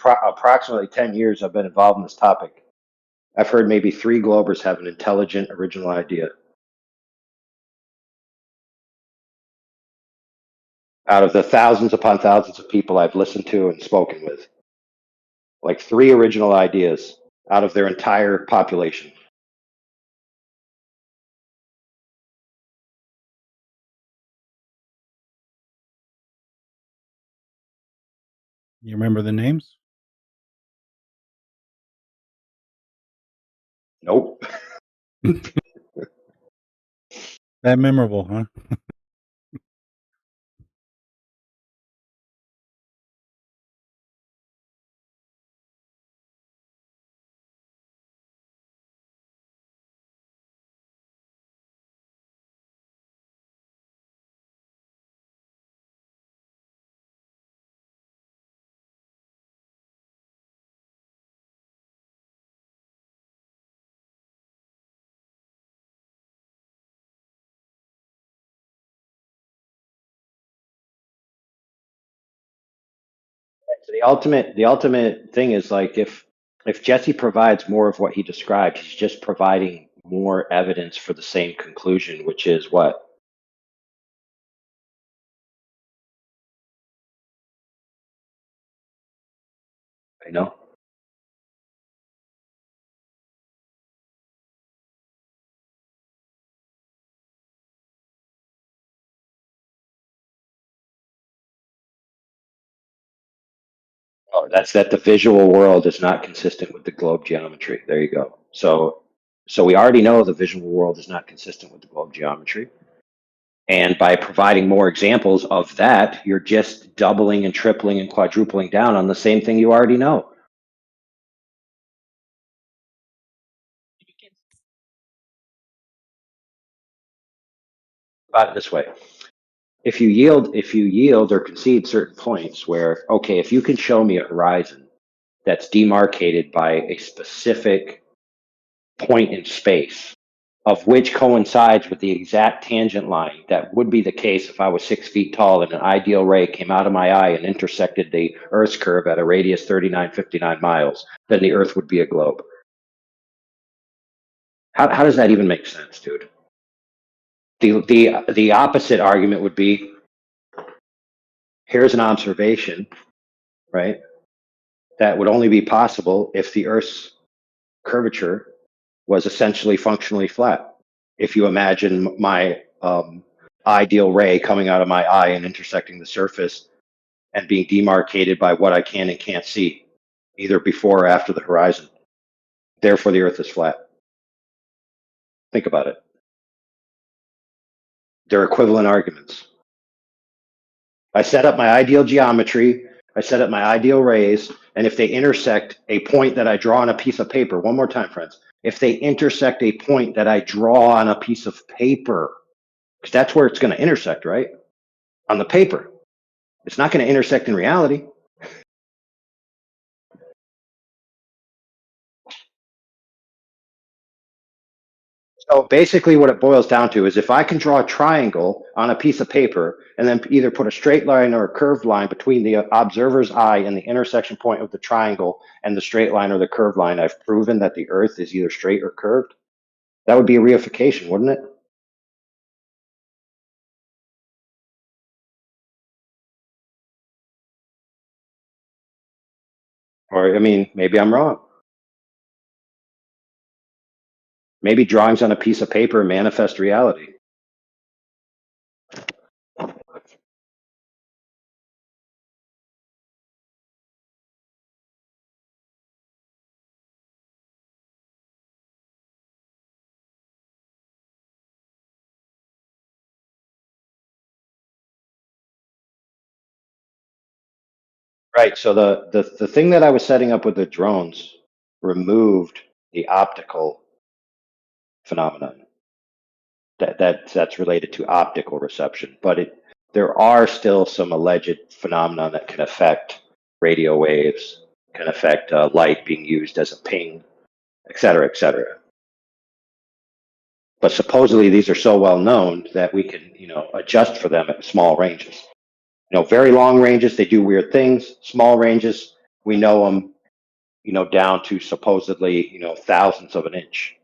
approximately 10 years I've been involved in this topic, I've heard maybe 3 Globers have an intelligent, original idea. Out of the thousands upon thousands of people I've listened to and spoken with, like 3 original ideas out of their entire population. You remember the names? Nope. That memorable, huh? So the ultimate thing is like if Jesse provides more of what he described, he's just providing more evidence for the same conclusion, which is what? I know. Oh, that's that the visual world is not consistent with the globe geometry. There you go. So we already know the visual world is not consistent with the globe geometry. And by providing more examples of that, you're just doubling and tripling and quadrupling down on the same thing you already know. About it this way. If you yield or concede certain points where, okay, if you can show me a horizon that's demarcated by a specific point in space, of which coincides with the exact tangent line that would be the case if I was 6 feet tall and an ideal ray came out of my eye and intersected the Earth's curve at a radius 3959 miles, then the Earth would be a globe. How does that even make sense, dude? The opposite argument would be, here's an observation, right? That would only be possible if the Earth's curvature was essentially functionally flat. If you imagine my ideal ray coming out of my eye and intersecting the surface and being demarcated by what I can and can't see, either before or after the horizon. Therefore, the Earth is flat. Think about it. They're equivalent arguments. I set up my ideal geometry, I set up my ideal rays, and if they intersect a point that I draw on a piece of paper, one more time, friends, if they intersect a point that I draw on a piece of paper, because that's where it's going to intersect, right? On the paper. It's not going to intersect in reality. So basically what it boils down to is if I can draw a triangle on a piece of paper and then either put a straight line or a curved line between the observer's eye and the intersection point of the triangle and the straight line or the curved line, I've proven that the Earth is either straight or curved. That would be a reification, wouldn't it? Or, I mean, maybe I'm wrong. Maybe drawings on a piece of paper manifest reality. Right. So the thing that I was setting up with the drones removed the optical phenomenon. That's related to optical reception, but there are still some alleged phenomena that can affect radio waves, can affect light being used as a ping, et cetera, et cetera. But supposedly these are so well known that we can, adjust for them at small ranges. Very long ranges, they do weird things. Small ranges, we know them, down to supposedly, thousandths of an inch.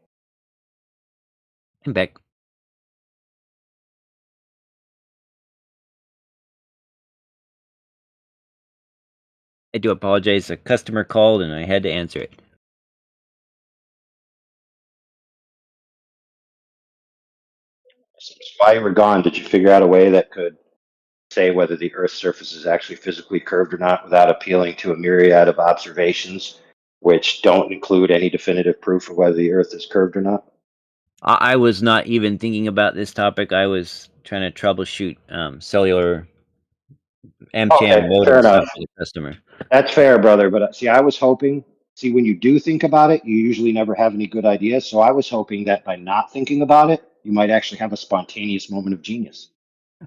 I'm back. I do apologize. A customer called and I had to answer it. While you were gone, did you figure out a way that could say whether the Earth's surface is actually physically curved or not without appealing to a myriad of observations which don't include any definitive proof of whether the Earth is curved or not? I was not even thinking about this topic. I was trying to troubleshoot cellular Okay, modem fair stuff enough. for the customer. That's fair, brother. But see, I was hoping, when you do think about it, you usually never have any good ideas. So I was hoping that by not thinking about it, you might actually have a spontaneous moment of genius.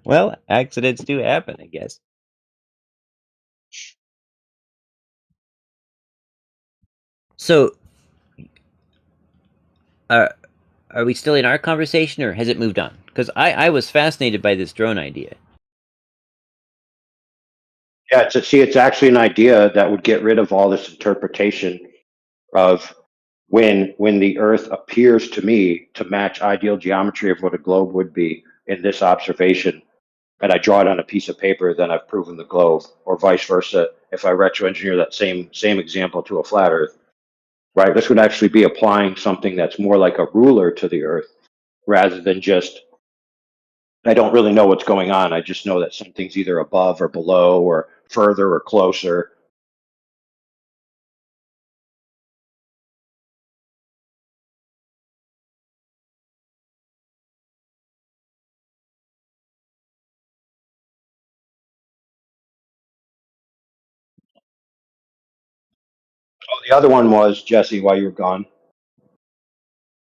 Well, accidents do happen, I guess. So, are we still in our conversation, or has it moved on? Because I was fascinated by this drone idea. Yeah, it's actually an idea that would get rid of all this interpretation of when the Earth appears to me to match ideal geometry of what a globe would be in this observation, and I draw it on a piece of paper, then I've proven the globe, or vice versa. If I retroengineer that same example to a flat Earth, right? This would actually be applying something that's more like a ruler to the Earth rather than just, I don't really know what's going on. I just know that something's either above or below or further or closer. Oh, the other one was, Jesse, while you were gone,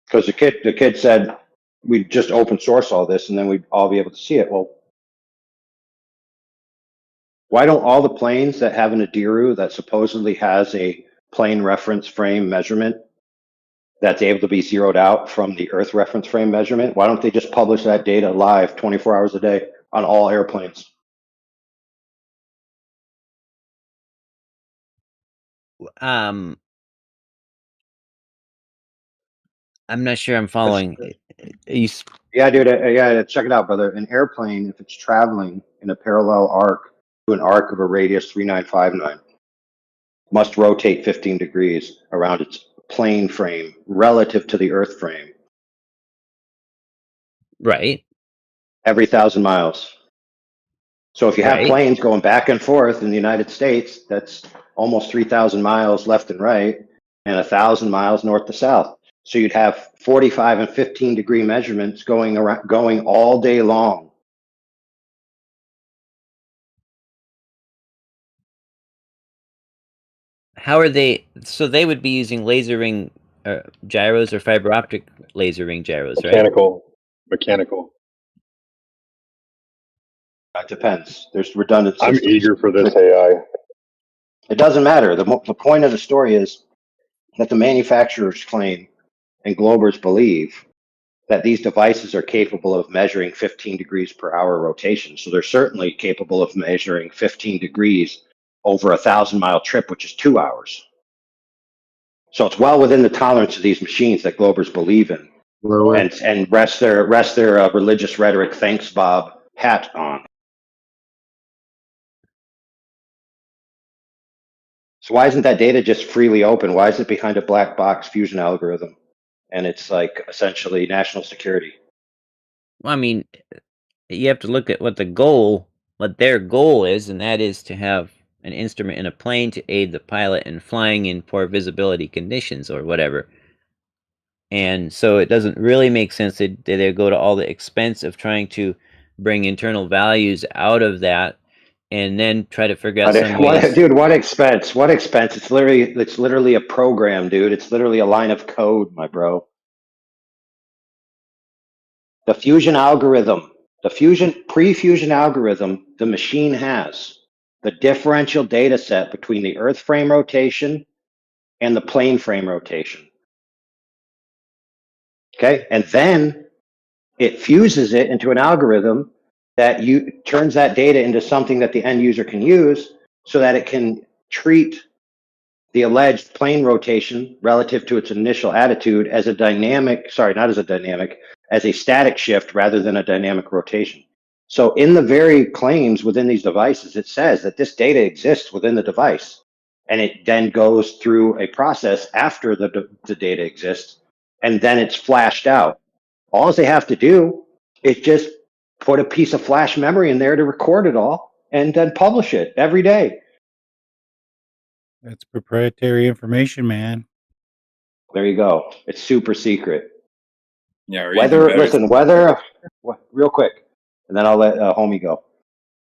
because the kid said we'd just open source all this and then we'd all be able to see it. Well, why don't all the planes that have an Adiru that supposedly has a plane reference frame measurement that's able to be zeroed out from the Earth reference frame measurement, why don't they just publish that data live 24 hours a day on all airplanes? I'm not sure I'm following. Yeah, dude. Yeah, check it out, brother. An airplane, if it's traveling in a parallel arc to an arc of a radius 3959, must rotate 15 degrees around its plane frame relative to the Earth frame Right. every 1,000 miles. So if you have Right. planes going back and forth in the United States, that's almost 3,000 miles left and right, and 1,000 miles north to south. So you'd have 45 and 15 degree measurements going around, going all day long. How are they? So they would be using laser ring gyros or fiber optic laser ring gyros, right? Mechanical. It depends. There's redundant I'm systems. eager for this AI. It doesn't matter. The point of the story is that the manufacturers claim and Globers believe that these devices are capable of measuring 15 degrees per hour rotation. So they're certainly capable of measuring 15 degrees over 1,000-mile trip, which is 2 hours. So it's well within the tolerance of these machines that Globers believe in, and rest their religious rhetoric, thanks Bob, hat on. So why isn't that data just freely open? Why is it behind a black box fusion algorithm? And it's like essentially national security. Well, I mean, you have to look at what their goal is, and that is to have an instrument in a plane to aid the pilot in flying in poor visibility conditions or whatever. And so it doesn't really make sense that they go to all the expense of trying to bring internal values out of that and then try to figure out some ways. Dude, what expense? What expense? It's literally a program, dude. It's literally a line of code, my bro. The fusion algorithm, the pre-fusion algorithm, the machine has the differential data set between the Earth frame rotation and the plane frame rotation. Okay, and then it fuses it into an algorithm that turns that data into something that the end user can use so that it can treat the alleged plane rotation relative to its initial attitude as a as a static shift rather than a dynamic rotation. So in the very claims within these devices, it says that this data exists within the device, and it then goes through a process after the data exists, and then it's flashed out. All they have to do is just put a piece of flash memory in there to record it all and then publish it every day. That's proprietary information, man. There you go. It's super secret. Yeah, or even better. Real quick, and then I'll let homie go.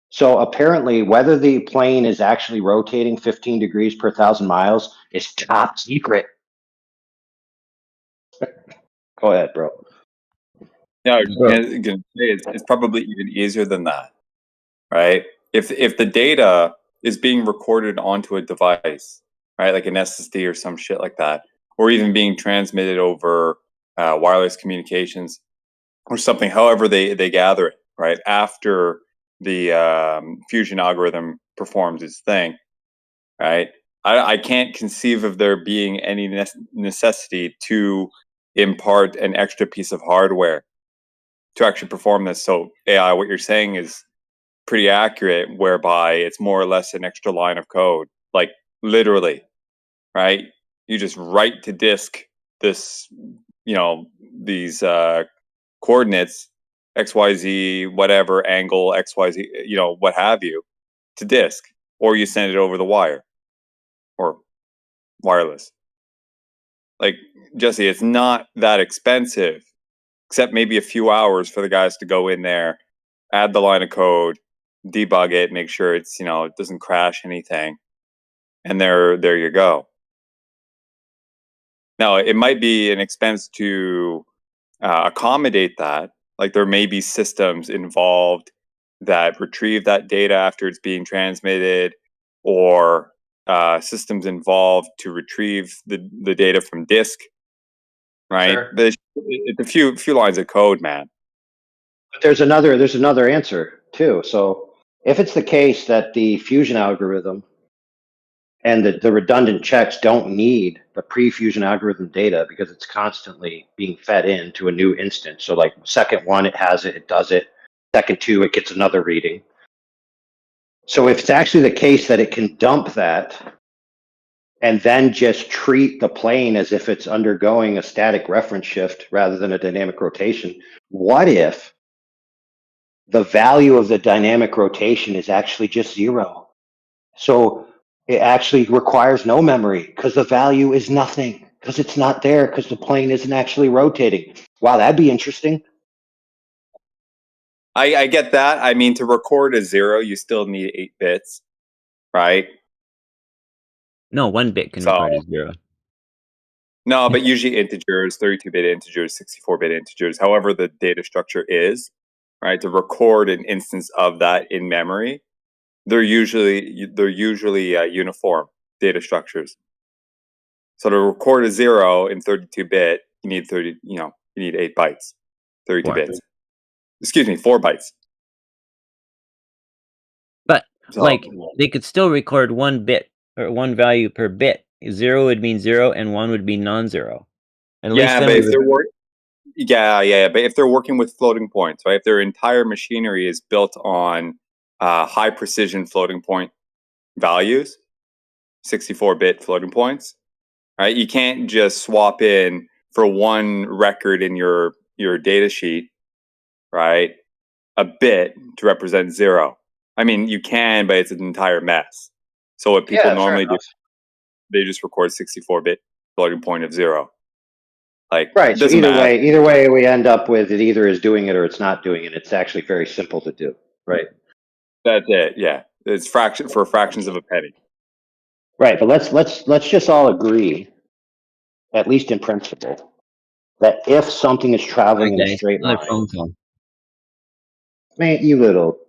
So apparently, whether the plane is actually rotating 15 degrees per 1,000 miles is top secret. Go ahead, bro. No, gonna say it's probably even easier than that, right? If the data is being recorded onto a device, right, like an SSD or some shit like that, or even being transmitted over wireless communications or something, however they gather it, right, after the fusion algorithm performs its thing, right? I can't conceive of there being any necessity to impart an extra piece of hardware to actually perform this. So AI, what you're saying is pretty accurate, whereby it's more or less an extra line of code, like literally, right? You just write to disk this, these coordinates, XYZ, whatever angle, XYZ, what have you, to disk, or you send it over the wire or wireless. Like, Jesse, it's not that expensive, except maybe a few hours for the guys to go in there, add the line of code, debug it, make sure it's, it doesn't crash anything. And there you go. Now, it might be an expense to accommodate that. Like, there may be systems involved that retrieve that data after it's being transmitted, or systems involved to retrieve the data from disk, right? Sure. But it's a few lines of code, man. But there's another answer too. So if it's the case that the fusion algorithm and the redundant checks don't need the pre-fusion algorithm data because it's constantly being fed into a new instance. So like second one, it has it, it does it. Second two, it gets another reading. So if it's actually the case that it can dump that and then just treat the plane as if it's undergoing a static reference shift rather than a dynamic rotation, what if the value of the dynamic rotation is actually just zero? So it actually requires no memory because the value is nothing, because it's not there, because the plane isn't actually rotating. Wow, that'd be interesting. I get that. I mean, to record a 0, you still need 8 bits, right? No, 1 bit can So, record as 0. no, but usually integers, 32-bit integers, 64-bit integers, however the data structure is, right? To record an instance of that in memory, they're usually uniform data structures. So to record a 0 in 32-bit, you need 8 bytes, 32 4. bits. Excuse me, 4 bytes. But So, like they could still record 1 bit or 1 value per bit. 0 would mean 0 and 1 would be non-zero. And at least then but we if would, they're but if they're working with floating points, right? If their entire machinery is built on high precision floating point values, 64-bit floating points, right? You can't just swap in for one record in your data sheet, right, a bit to represent 0. I mean, you can, but it's an entire mess. So what people normally do, they just record 64-bit floating point of 0. Like, Right. it So doesn't matter. either way, we end up with it either is doing it or it's not doing it. It's actually very simple to do. Right. That's it. Yeah, it's for fractions of a penny. Right. But let's just all agree, at least in principle, that if something is traveling in a guys, straight another line, phone call. man, you little.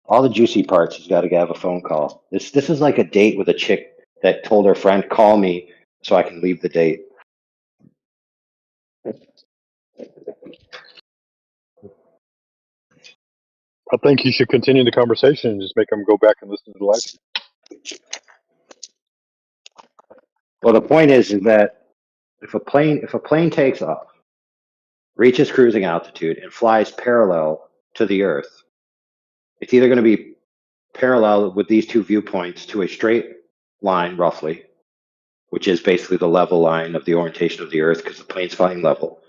All the juicy parts has got to have a phone call. This is like a date with a chick that told her friend, "Call me so I can leave the date." I think you should continue the conversation and just make them go back and listen to the live stream. Well, the point is that if a plane takes off, reaches cruising altitude, and flies parallel to the Earth, it's either going to be parallel with these two viewpoints to a straight line, roughly, which is basically the level line of the orientation of the Earth because the plane's flying level.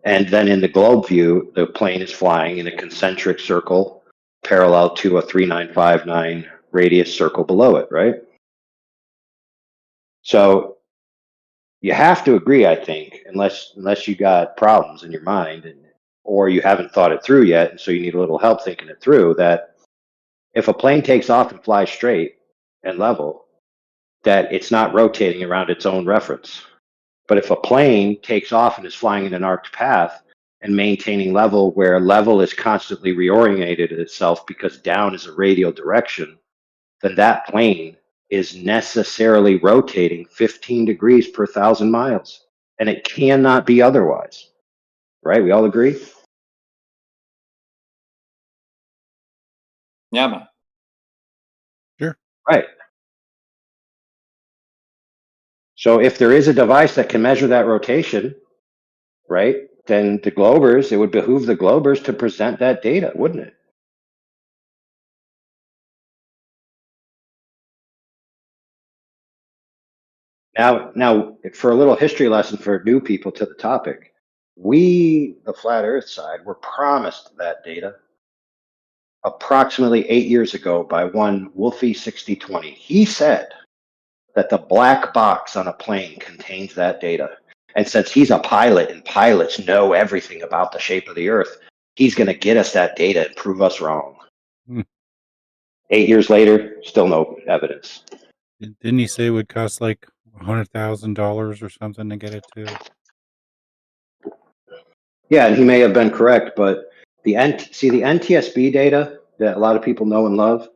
And then in the globe view, the plane is flying in a concentric circle parallel to a 3959 radius circle below it, right? So you have to agree, I think, unless you got problems in your mind or you haven't thought it through yet, and so you need a little help thinking it through, that if a plane takes off and flies straight and level, that it's not rotating around its own reference. But if a plane takes off and is flying in an arced path and maintaining level where level is constantly reorientated itself because down is a radial direction, then that plane is necessarily rotating 15 degrees per 1,000 miles. And it cannot be otherwise. Right? We all agree? Yeah, man. Sure. Right. So if there is a device that can measure that rotation, right, then the Globers, it would behoove the Globers to present that data, wouldn't it? Now, for a little history lesson for new people to the topic, we, the flat Earth side, were promised that data approximately 8 years ago by one Wolfie 6020. He said that the black box on a plane contains that data. And since he's a pilot and pilots know everything about the shape of the Earth, he's going to get us that data and prove us wrong. Hmm. 8 years later, still no evidence. Didn't he say it would cost like $100,000 or something to get it to? Yeah, and he may have been correct, but the NTSB data that a lot of people know and love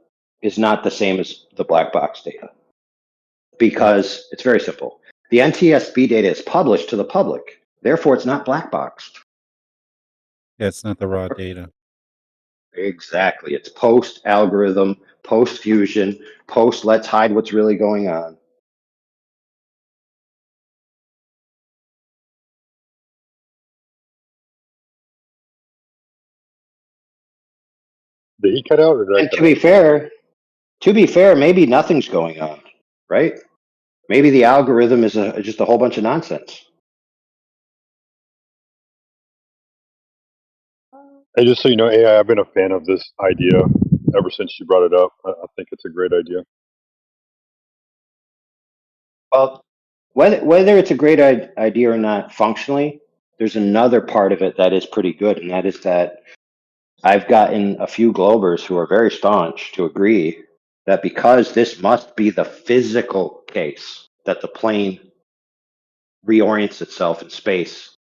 is not the same as the black box data because it's very simple. The NTSB data is published to the public, therefore it's not black boxed. Yeah, it's not the raw data. Exactly. It's post algorithm, post fusion, post let's hide what's really going on. Did he cut out or did I And cut to be fair, maybe nothing's going on, right? Maybe the algorithm is just a whole bunch of nonsense. Hey, just so you know, AI, I've been a fan of this idea ever since you brought it up. I think it's a great idea. Well, whether it's a great idea or not functionally, there's another part of it that is pretty good, and that is that I've gotten a few Globers who are very staunch to agree that because this must be the physical case that the plane reorients itself in space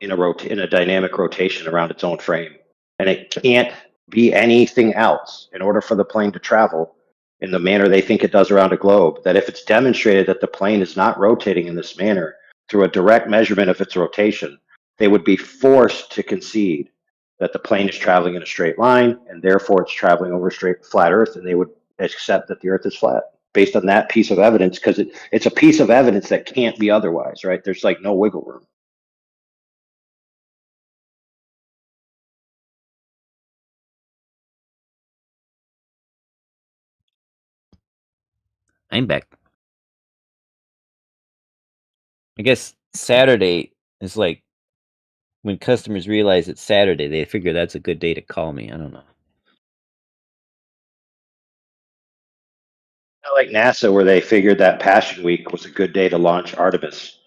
in a dynamic rotation around its own frame, and it can't be anything else in order for the plane to travel in the manner they think it does around a globe. That if it's demonstrated that the plane is not rotating in this manner through a direct measurement of its rotation, they would be forced to concede that the plane is traveling in a straight line and therefore it's traveling over straight flat Earth, and they would accept that the Earth is flat based on that piece of evidence because it's a piece of evidence that can't be otherwise, right? There's like no wiggle room. I'm back. I guess Saturday is like when customers realize it's Saturday, they figure that's a good day to call me. I don't know. Not like NASA, where they figured that Passion Week was a good day to launch Artemis.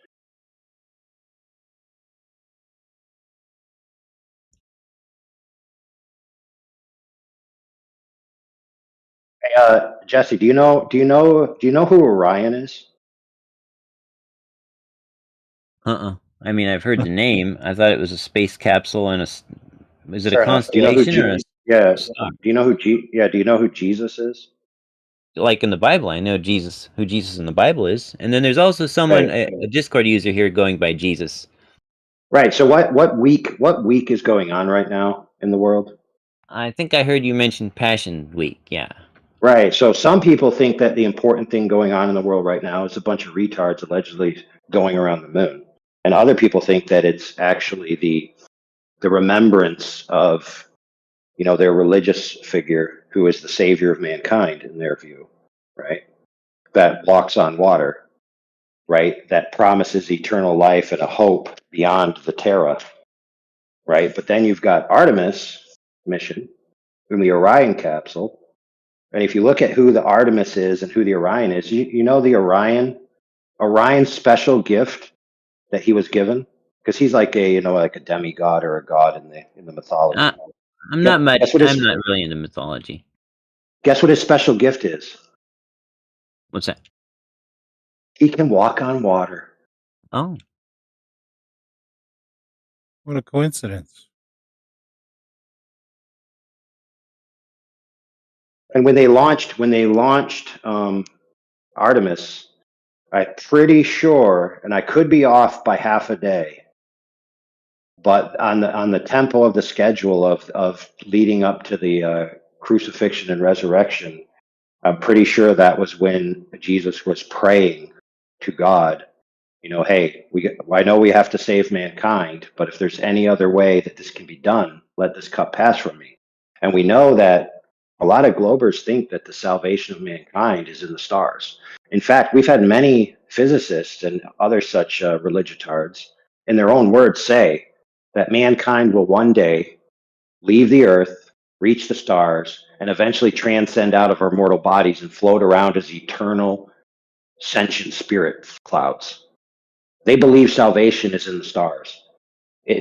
Hey, Jesse, do you know who Orion is? I mean, I've heard the name. I thought it was a space capsule and is it a Fair enough. Do you know who? constellation or a Yeah. star? Do you know who? Do you know who Jesus is? Like in the Bible, I know Jesus, who Jesus in the Bible is, and then there's also someone, Right. a Discord user here, going by Jesus. Right. So what week is going on right now in the world? I think I heard you mention Passion Week. Yeah. Right. So some people think that the important thing going on in the world right now is a bunch of retards allegedly going around the moon, and other people think that it's actually the remembrance of their religious figure who is the savior of mankind in their view, right? That walks on water, right? That promises eternal life and a hope beyond the Terra, right? But then you've got Artemis mission in the Orion capsule. And if you look at who the Artemis is and who the Orion is, you know the Orion's special gift that he was given, because he's like like a demigod or a god in the mythology. I'm not much. Guess what I'm his not really into mythology. guess what his special gift is? What's that? He can walk on water. Oh, What a coincidence. And when they launched Artemis, I'm pretty sure, and I could be off by half a day, but on the tempo of the schedule of leading up to the crucifixion and resurrection, I'm pretty sure that was when Jesus was praying to God, you know, hey, I know we have to save mankind, but if there's any other way that this can be done, let this cup pass from me. And we know that a lot of globers think that the salvation of mankind is in the stars. In fact, we've had many physicists and other such religitards, in their own words, say that mankind will one day leave the earth, reach the stars, and eventually transcend out of our mortal bodies and float around as eternal sentient spirit clouds. They believe salvation is in the stars.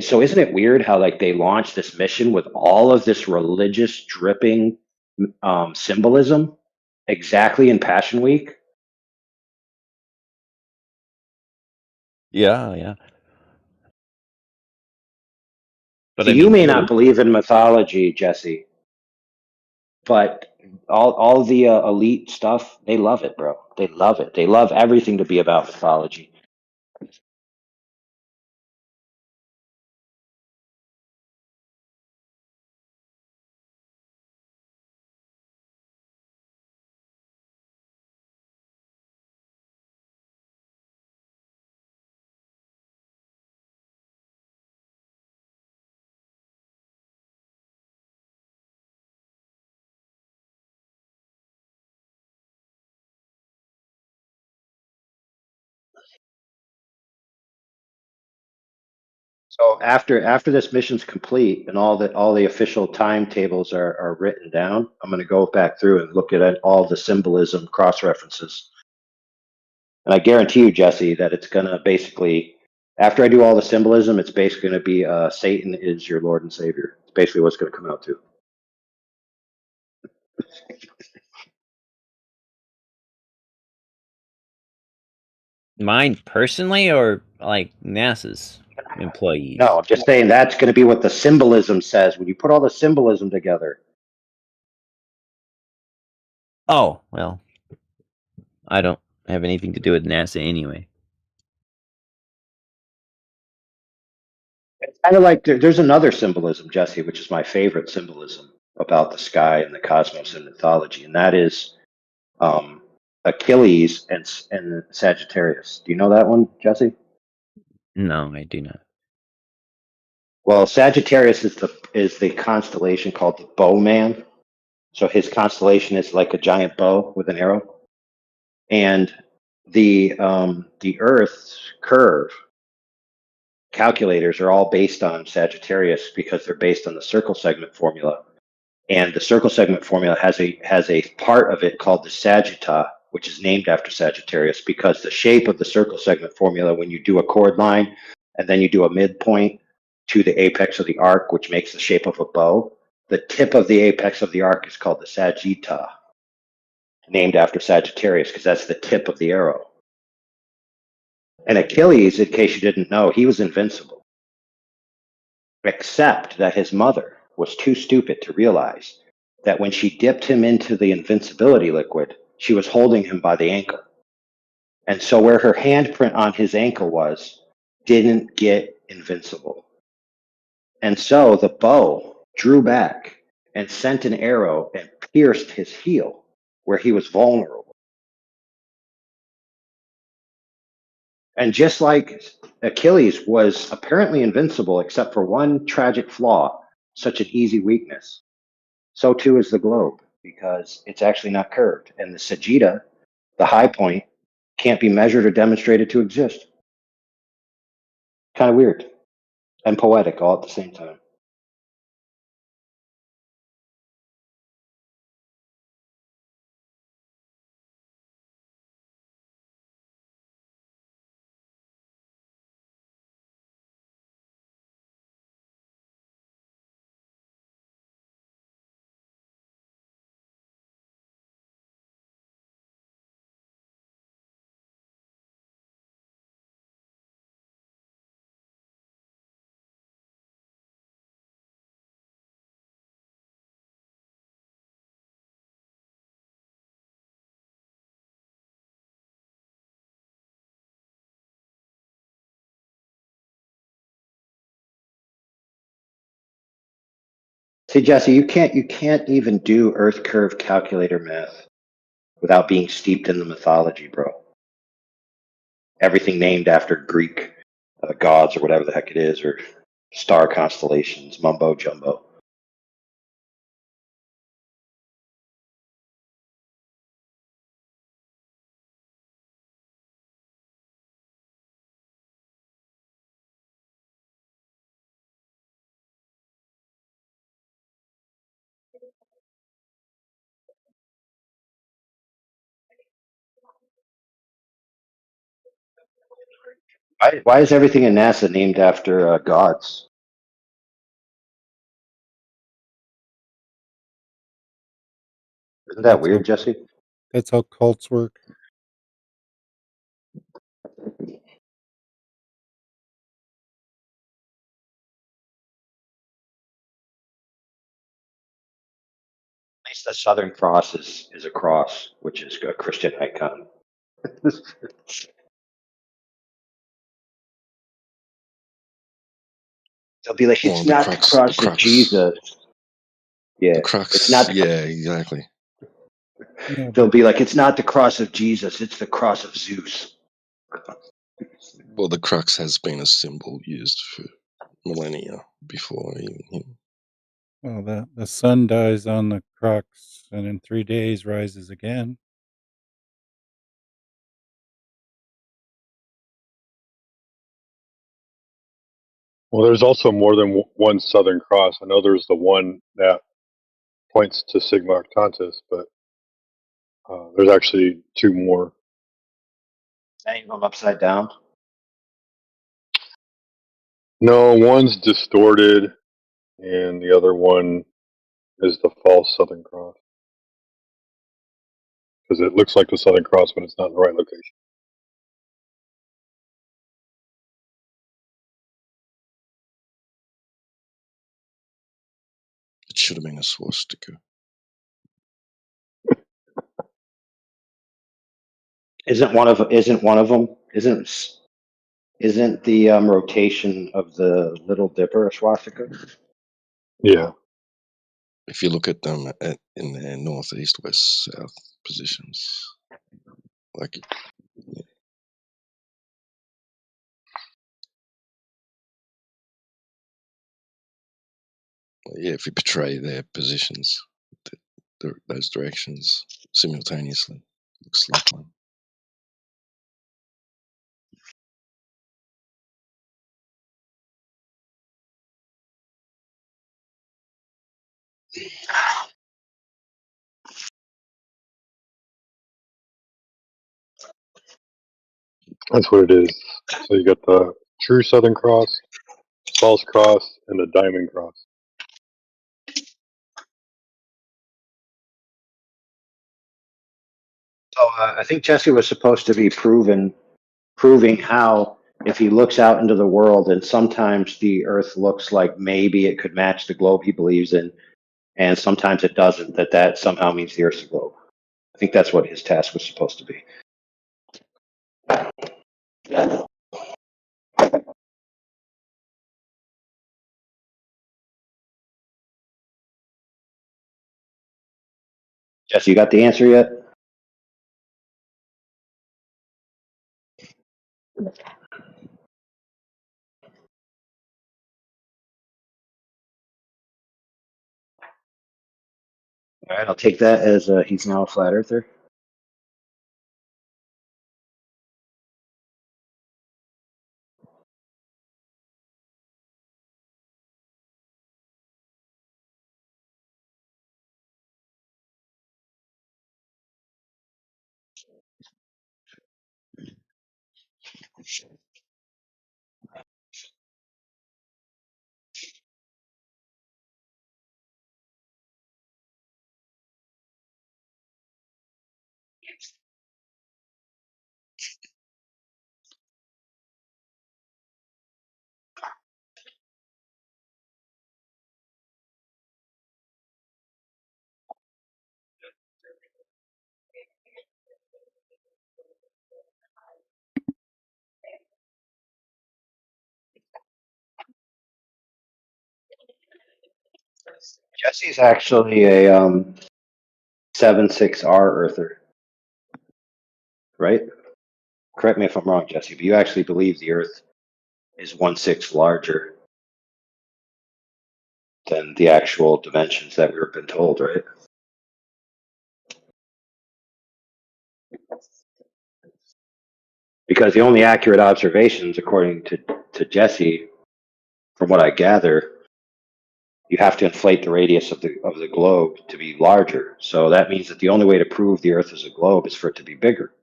So isn't it weird how like they launched this mission with all of this religious dripping symbolism exactly in Passion Week? Yeah, yeah. But So I you mean, may not believe in mythology, Jesse, but all the elite stuff, they love it, bro. They love it. They love everything to be about mythology. So after this mission's complete and all the official timetables are written down, I'm going to go back through and look at all the symbolism cross references. And I guarantee you, Jesse, that it's going to basically, after I do all the symbolism, it's basically going to be Satan is your Lord and Savior. It's basically what's going to come out to. mine personally or like NASA's employees? No, I'm just saying that's going to be what the symbolism says when you put all the symbolism together. Oh, well, I don't have anything to do with NASA anyway. It's kind of like there's another symbolism, Jesse, which is my favorite symbolism about the sky and the cosmos and mythology, and that is Achilles and Sagittarius. Do you know that one, Jesse? No, I do not. Well, Sagittarius is the constellation called the Bowman. So his constellation is like a giant bow with an arrow, and the Earth's curve calculators are all based on Sagittarius because they're based on the circle segment formula. And the circle segment formula has a part of it called the sagitta, which is named after Sagittarius because the shape of the circle segment formula, when you do a chord line and then you do a midpoint to the apex of the arc, which makes the shape of a bow, the tip of the apex of the arc is called the sagitta, named after Sagittarius because that's the tip of the arrow. And Achilles, in case you didn't know, he was invincible, except that his mother was too stupid to realize that when she dipped him into the invincibility liquid, she was holding him by the ankle. And so where her handprint on his ankle was, didn't get invincible. And so the bow drew back and sent an arrow and pierced his heel where he was vulnerable. And just like Achilles was apparently invincible except for one tragic flaw, such an easy weakness, so too is the globe because it's actually not curved. And the sagitta, the high point, can't be measured or demonstrated to exist. Kind of weird and poetic all at the same time. See, Jesse, you can't even do Earth curve calculator math without being steeped in the mythology, bro. Everything named after Greek gods or whatever the heck it is, or star constellations, mumbo jumbo. Why is everything in NASA named after gods? Isn't that That's how weird, Jesse? that's how cults work. At least the Southern Cross is a cross, which is a Christian icon. They'll be like, Well, it's not the cross of Jesus. Yeah, the it's crux. not. Yeah, exactly. Yeah, They'll but be like, it's not the cross of Jesus. It's the cross of Zeus. Well, the crux has been a symbol used for millennia before even him. well, the sun dies on the crux, and in 3 days rises again. Well, there's also more than one Southern Cross. I know there's the one that points to Sigma Octantis, but there's actually two more. Any of them upside down? No, one's distorted, and the other one is the false Southern Cross because it looks like the Southern Cross, but it's not in the right location. It should have been a swastika. Isn't one of them? Isn't the rotation of the Little Dipper a swastika? Yeah. If you look at them in their north, east, west, south positions, like yeah, if you portray their positions, those directions simultaneously, looks like one. That's what it is. So you got the true Southern Cross, false cross, and the diamond cross. So I think Jesse was supposed to be proving how if he looks out into the world and sometimes the Earth looks like maybe it could match the globe he believes in, and sometimes it doesn't, that somehow means the Earth's a globe. I think that's what his task was supposed to be. Jesse, you got the answer yet? All right, I'll take that as he's now a flat earther. Jesse's actually a 7/6R earther. right? Correct me if I'm wrong, Jesse, but you actually believe the Earth is 1/6 larger than the actual dimensions that we've been told, right? Because the only accurate observations, according to Jesse, from what I gather, you have to inflate the radius of the globe to be larger. So that means that the only way to prove the Earth is a globe is for it to be bigger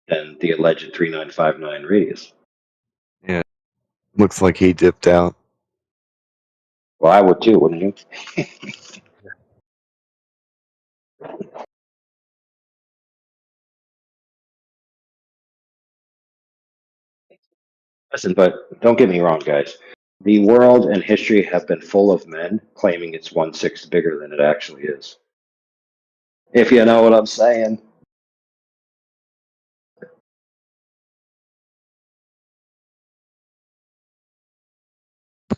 than the alleged 3959 radius. Yeah. Looks like he dipped out. Well, I would too, wouldn't you? Listen, but don't get me wrong, guys. The world and history have been full of men claiming it's 1/6 bigger than it actually is. If you know what I'm saying.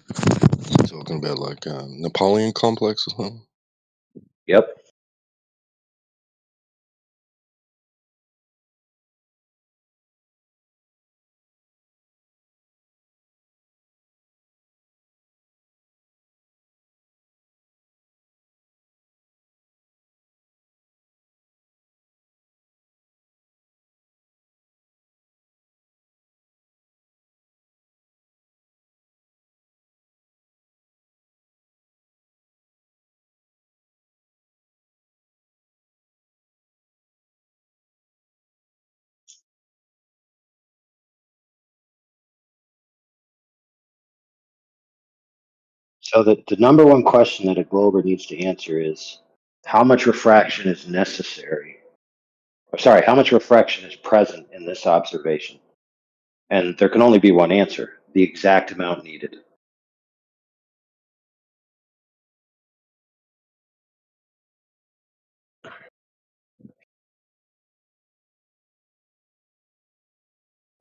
You talking about like Napoleon complex or something? Yep. So the number one question that a glober needs to answer is how much refraction is necessary? Or sorry, how much refraction is present in this observation? And there can only be one answer, the exact amount needed.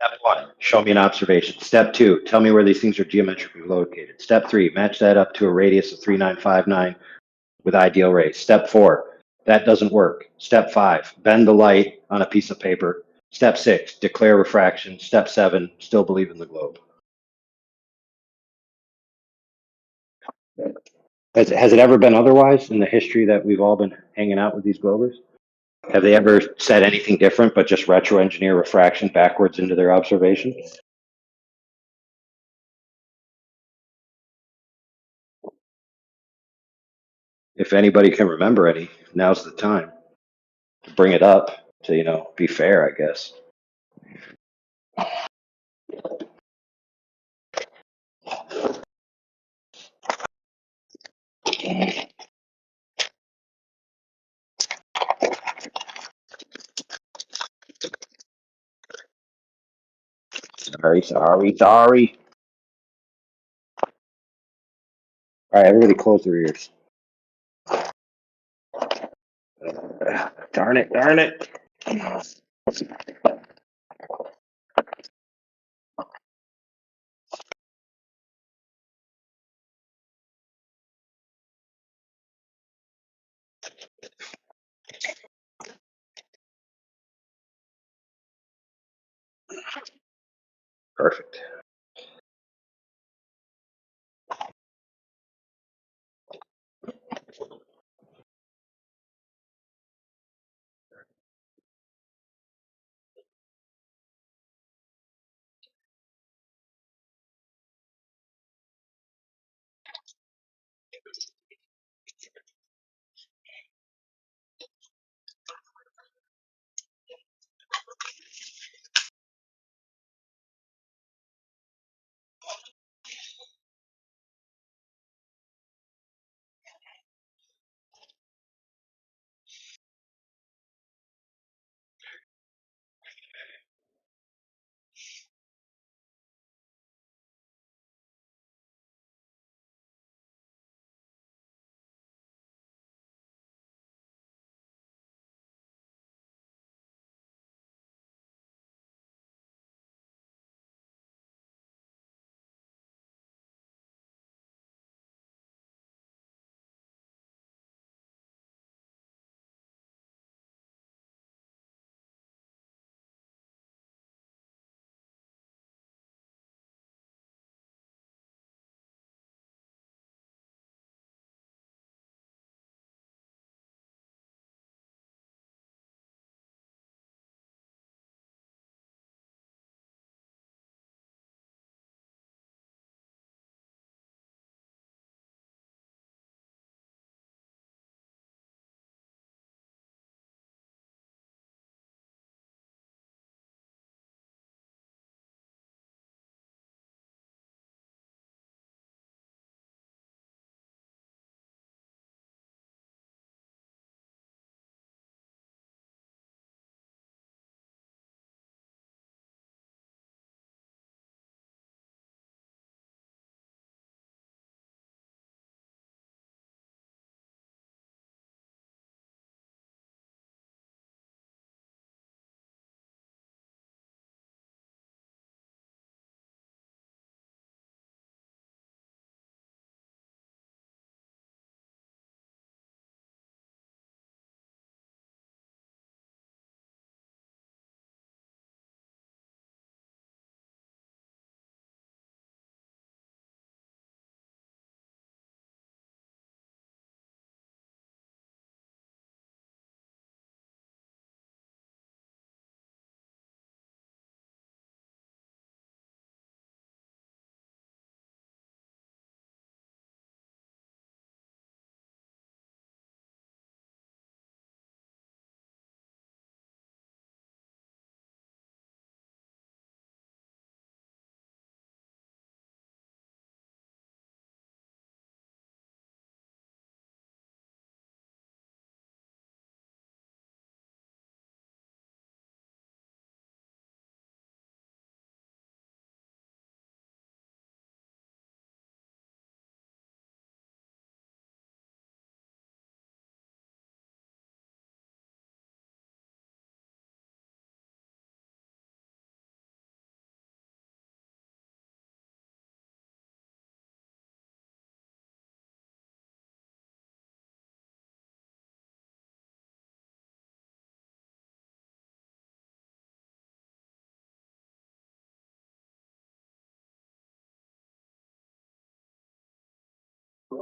Step one, show me an observation. Step two, tell me where these things are geometrically located. Step three, match that up to a radius of 3959 with ideal rays. Step four, that doesn't work. Step five, bend the light on a piece of paper. Step six, declare refraction. Step seven, still believe in the globe. Has it ever been otherwise in the history that we've all been hanging out with these globers? Have they ever said anything different but just retro engineer refraction backwards into their observation? If anybody can remember any, now's the time to bring it up to, be fair, I guess. Sorry. All right, everybody close their ears. Darn it. Perfect. Uh,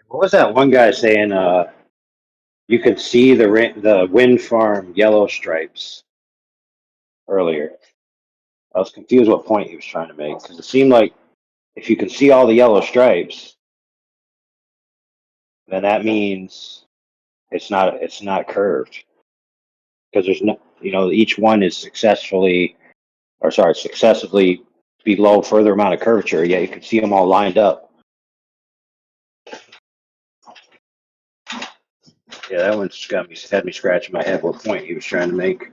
What was that one guy saying? You could see the wind farm yellow stripes earlier. I was confused what point he was trying to make because it seemed like if you can see all the yellow stripes, then that means it's not curved because there's no, each one is successively below further amount of curvature. Yeah, you can see them all lined up. Yeah, that one's had me scratching my head what point he was trying to make.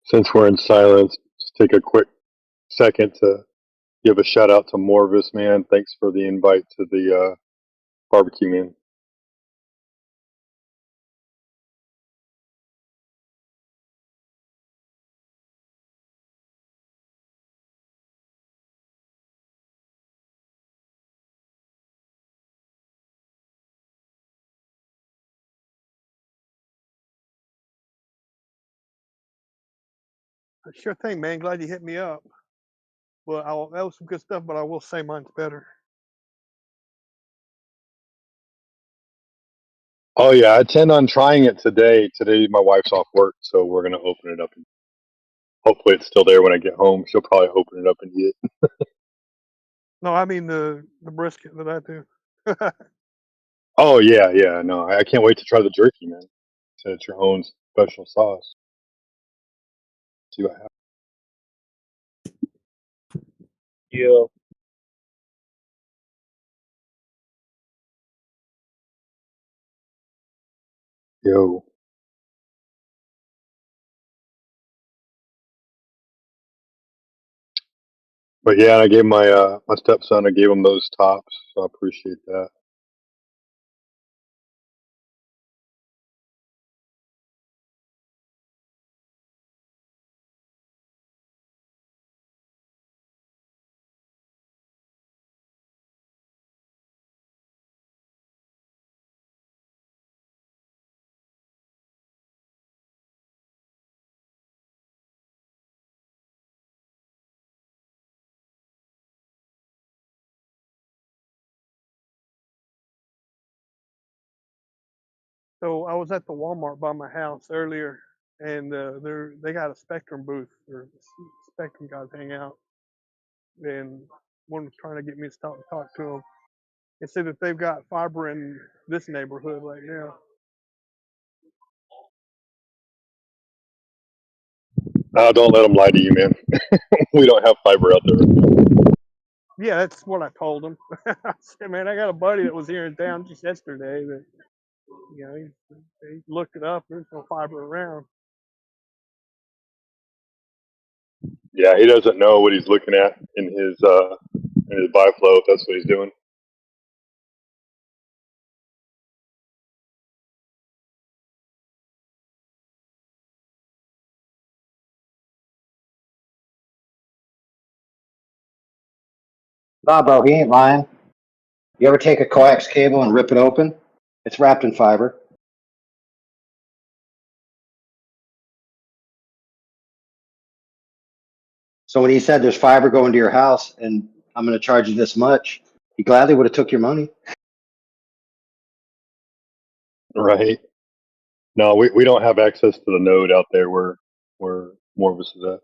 Since we're in silence, just take a quick second to give a shout out to Morvis, man. Thanks for the invite to the barbecue, man. Sure thing, man. Glad you hit me up. Well, that was some good stuff, but I will say mine's better. Oh yeah, I intend on trying it today. Today my wife's off work, so we're gonna open it up and hopefully it's still there when I get home. She'll probably open it up and eat it. No, I mean the brisket that I do. Oh yeah, yeah. No, I can't wait to try the jerky, man. So it's your own special sauce. See what happens. Yeah. Yo. But yeah, I gave my stepson. I gave him those tops, so I appreciate that. So I was at the Walmart by my house earlier, and they got a Spectrum booth or Spectrum guys hang out, and one was trying to get me to stop and talk to them. They said that they've got fiber in this neighborhood right now. Don't let them lie to you, man. We don't have fiber out there. Yeah, that's what I told them. I said, man, I got a buddy that was here in town just yesterday that, he looked it up. There's no fiber around. Yeah, he doesn't know what he's looking at in his buy flow. If that's what he's doing. Nah, bro, he ain't lying. You ever take a coax cable and rip it open? It's wrapped in fiber. So when he said there's fiber going to your house and I'm going to charge you this much, he gladly would have took your money. Right. No, we don't have access to the node out there where Morvis is at.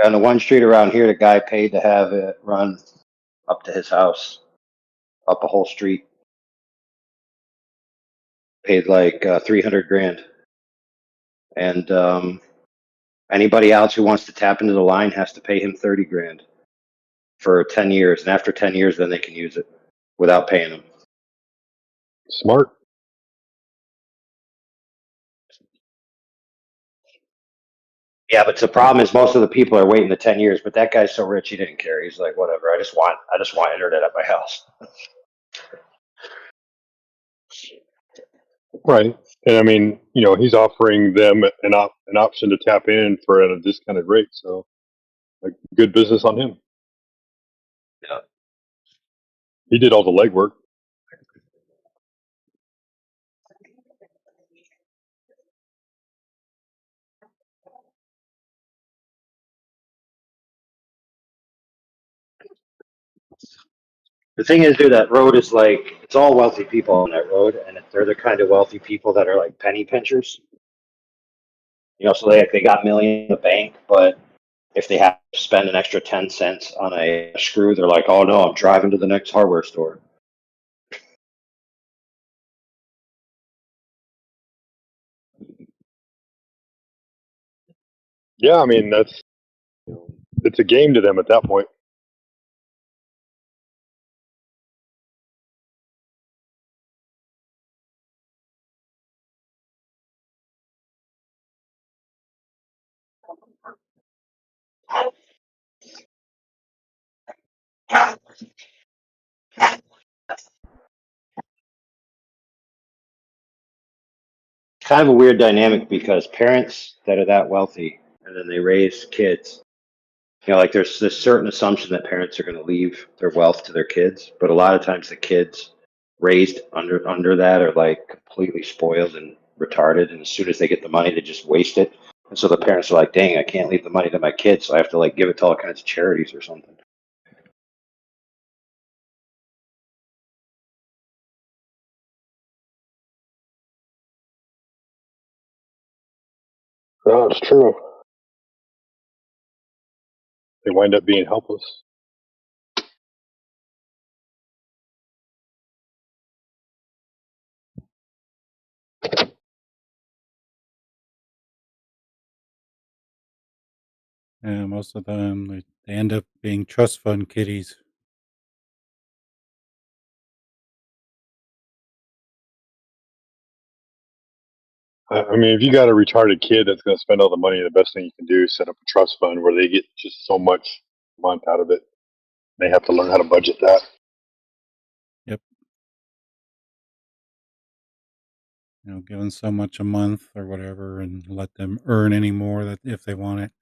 On the one street around here, the guy paid to have it run up to his house, up a whole street. Paid like 300 grand. And anybody else who wants to tap into the line has to pay him 30 grand for 10 years. And after 10 years, then they can use it without paying him. Smart. Yeah, but the problem is most of the people are waiting the 10 years, but that guy's so rich he didn't care. He's like, whatever, I just want internet at my house. Right. And I mean, he's offering them an option to tap in for at a discounted rate. So, like, good business on him. Yeah. He did all the legwork. The thing is, dude, that road is like, it's all wealthy people on that road, and they're the kind of wealthy people that are like penny pinchers. So they got millions in the bank, but if they have to spend an extra 10 cents on a screw, they're like, oh no, I'm driving to the next hardware store. Yeah, I mean, it's a game to them at that point. Kind of a weird dynamic because parents that are that wealthy and then they raise kids, like there's this certain assumption that parents are going to leave their wealth to their kids, but a lot of times the kids raised under that are like completely spoiled and retarded, and as soon as they get the money they just waste it, and so the parents are like, dang, I can't leave the money to my kids, so I have to like give it to all kinds of charities or something. No, it's true. They wind up being helpless. Yeah, most of them they end up being trust fund kiddies. I mean, if you got a retarded kid that's going to spend all the money, the best thing you can do is set up a trust fund where they get just so much a month out of it. They have to learn how to budget that. Yep. Give them so much a month or whatever, and let them earn any more that if they want it.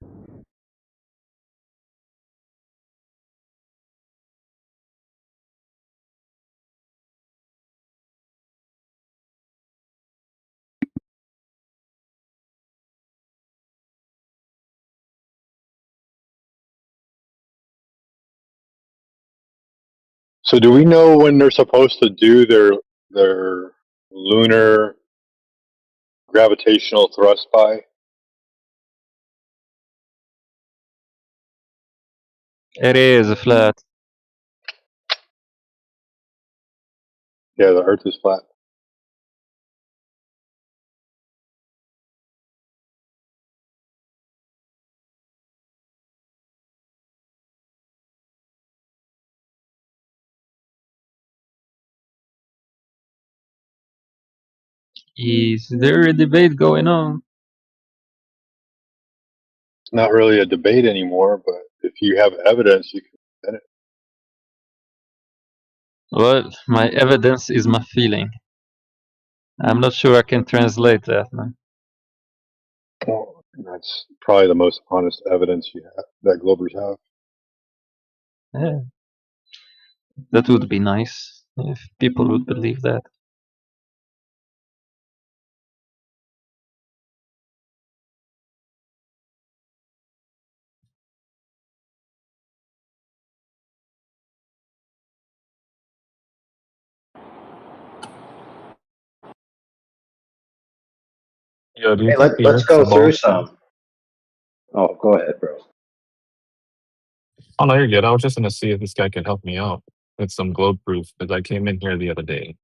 So, do we know when they're supposed to do their lunar gravitational thrust by? It is flat. Yeah, the Earth is flat. Is there a debate going on? It's not really a debate anymore, but if you have evidence, you can present it. Well, my evidence is my feeling. I'm not sure I can translate that, man. Well, that's probably the most honest evidence you have, that Globers have. Yeah. That would be nice if people would believe that. Yeah, do you Hey, think the let's Earth's go a ball? through some. Oh, go ahead, bro. Oh no, you're good. I was just gonna see if this guy could help me out with some globe proof because I came in here the other day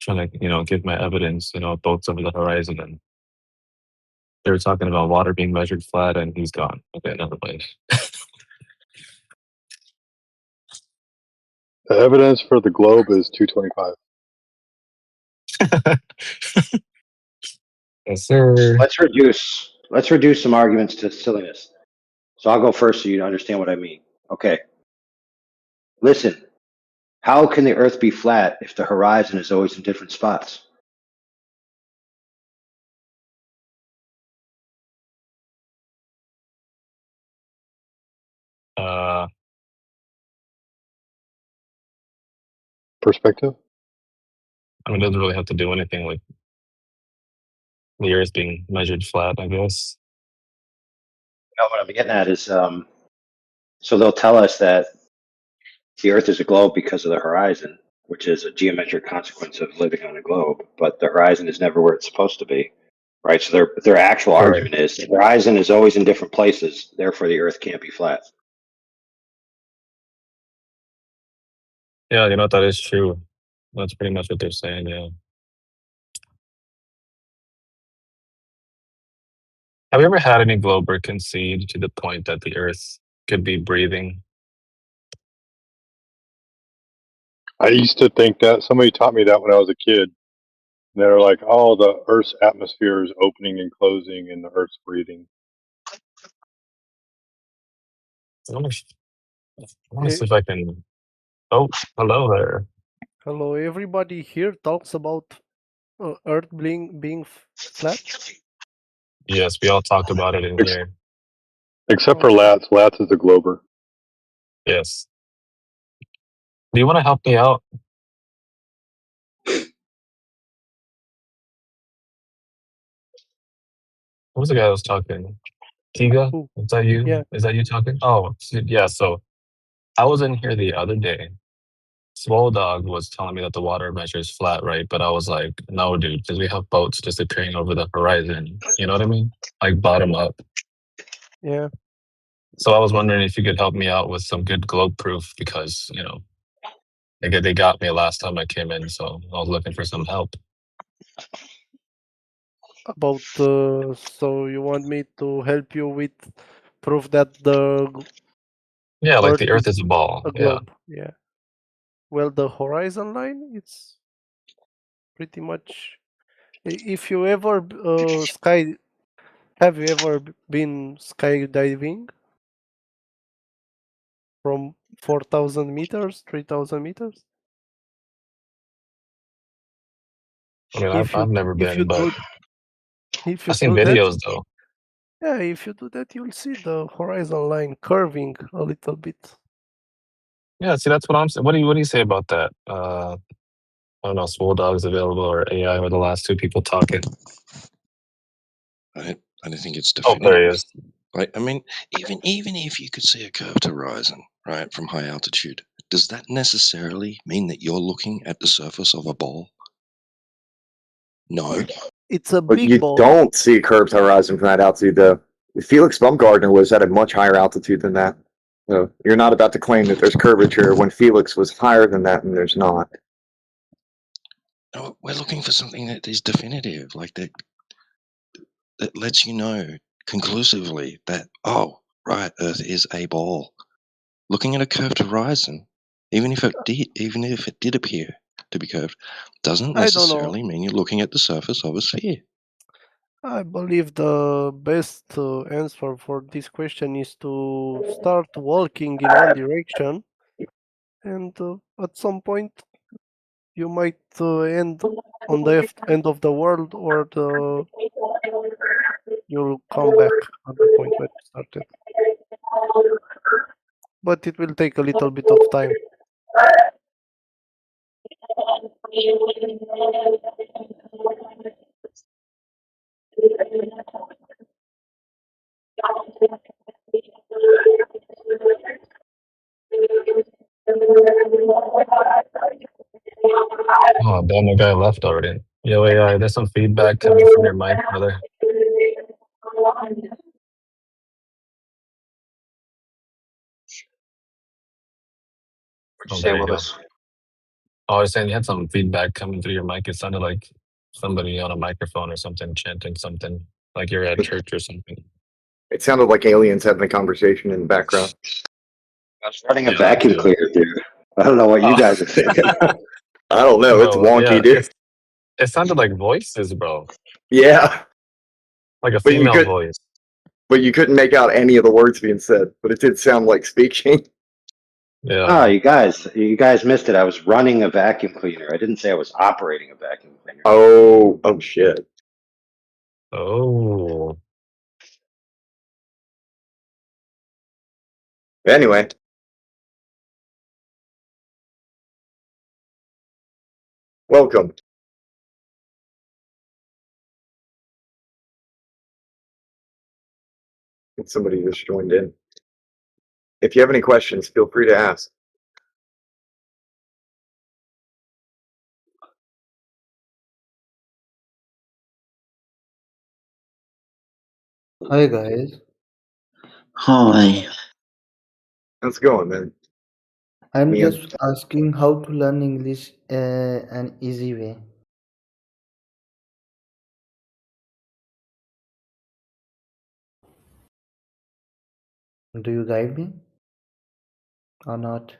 trying to, give my evidence, boats over the horizon, and they were talking about water being measured flat, and he's gone. Okay, another way. The evidence for the globe is 225. Yes, sir. Let's reduce some arguments to silliness. So I'll go first so you understand what I mean. Okay. Listen, how can the Earth be flat if the horizon is always in different spots? Perspective? I mean, it doesn't really have to do anything with the Earth being measured flat, I guess. No, what I'm getting at is, so they'll tell us that the Earth is a globe because of the horizon, which is a geometric consequence of living on a globe, but the horizon is never where it's supposed to be, right? So their actual Correct. argument is the horizon is always in different places, therefore the Earth can't be flat. Yeah, that is true. That's pretty much what they're saying, yeah. Have you ever had any glober concede to the point that the Earth could be breathing? I used to think that. Somebody taught me that when I was a kid. And they're like, oh, the Earth's atmosphere is opening and closing and the Earth's breathing. I want to Eh, see if I can. Oh, hello there. Hello, everybody here talks about Earth being flat. Yes, we all talk about it in Ex- here. Except for Okay. Lats. Lats is a glober. Yes. Do you want to help me out? What was the guy that was talking? Tiga? Who? Is that you? Yeah. Is that you talking? Oh, yeah. So I was in here the other day. Swole Dog was telling me that the water measure is flat, right? But I was like, no, dude, because we have boats disappearing over the horizon. You know what I mean? Like bottom up. Yeah. So I was wondering if you could help me out with some good globe proof because, they got me last time I came in. So I was looking for some help. About so you want me to help you with proof that the Yeah, like Earth the Earth is is a ball. a Yeah. globe? Yeah. Well, the horizon line, it's pretty much. If you ever have you ever been skydiving from 4,000 meters, 3,000 meters? I mean, If I've you never if you been, but I've seen do that, videos though. yeah, if you do that, you'll see the horizon line curving a little bit. Yeah, see, that's what I'm saying. What do you say about that? I don't know, Swole Dog's available or AI were the last two people talking. I don't think it's Oh, there he definitive. is. Like, I mean, even if you could see a curved horizon, right, from high altitude, does that necessarily mean that you're looking at the surface of a ball? No. It's a But big you ball. don't see a curved horizon from that altitude, though. Felix Baumgartner was at a much higher altitude than that. So you're not about to claim that there's curvature when Felix was higher than that, and there's not. No, we're looking for something that is definitive, like that lets you know conclusively that, oh, right, Earth is a ball. Looking at a curved horizon, even if it did appear to be curved, doesn't I don't know. necessarily mean you're looking at the surface of a sphere. I believe the best answer for this question is to start walking in one direction, and at some point you might end on the end of the world, or you'll come back at the point where you started. But it will take a little bit of time. Oh, damn, the guy left already. Yo, AI, there's some feedback coming from your mic, brother. Oh, Stay there you with go. us. Oh, I was saying you had some feedback coming through your mic. It sounded like somebody on a microphone or something chanting something, like you're at church or something. It sounded like aliens having a conversation in the background. I was running a Yeah, that vacuum too. cleaner, dude. I don't know what you Oh, guys are thinking. I don't know. It's bro, yeah, wonky, dude. it sounded like voices, bro, Yeah, like a but you female could, voice. but you couldn't make out any of the words being said. But it did sound like speaking. Oh, Yeah. you guys missed it. I was running a vacuum cleaner. I didn't say I was operating a vacuum cleaner. Oh shit. Oh, Anyway, welcome. Somebody just joined in. If you have any questions, feel free to ask. Hi guys, Hi. How's it going, man? I'm Me and just asking how to learn English an easy way. Do you guide me or not?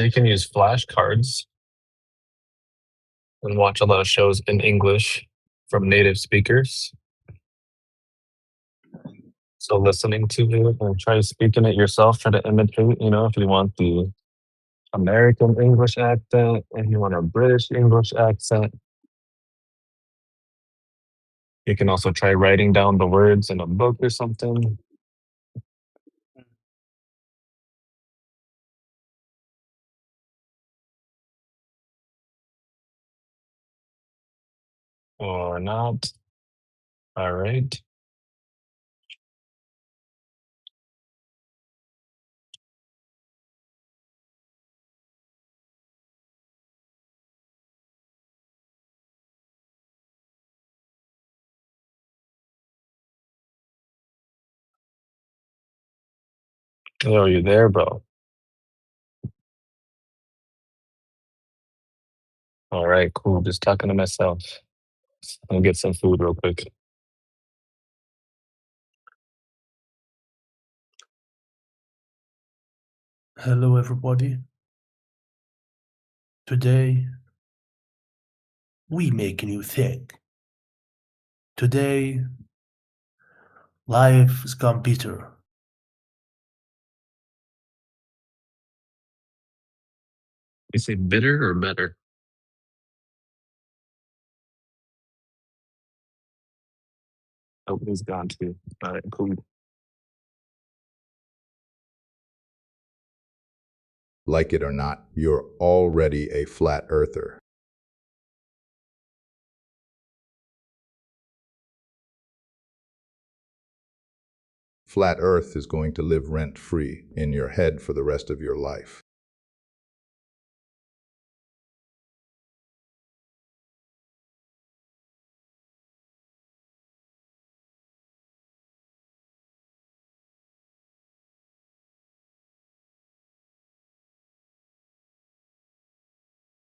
you can use flashcards and watch a lot of shows in English from native speakers. So listening to it and try speaking it yourself, try to imitate, if you want the American English accent, if you want a British English accent. You can also try writing down the words in a book or something. Or not. All right. Oh, you there, bro? All right, cool. Just talking to myself. I'll get some food real quick. Hello, everybody. Today, we making you think. Today, life is gone bitter. You say bitter or better? Oh, he's gone too. All right, cool. Like it or not, you're already a flat earther. Flat Earth is going to live rent-free in your head for the rest of your life.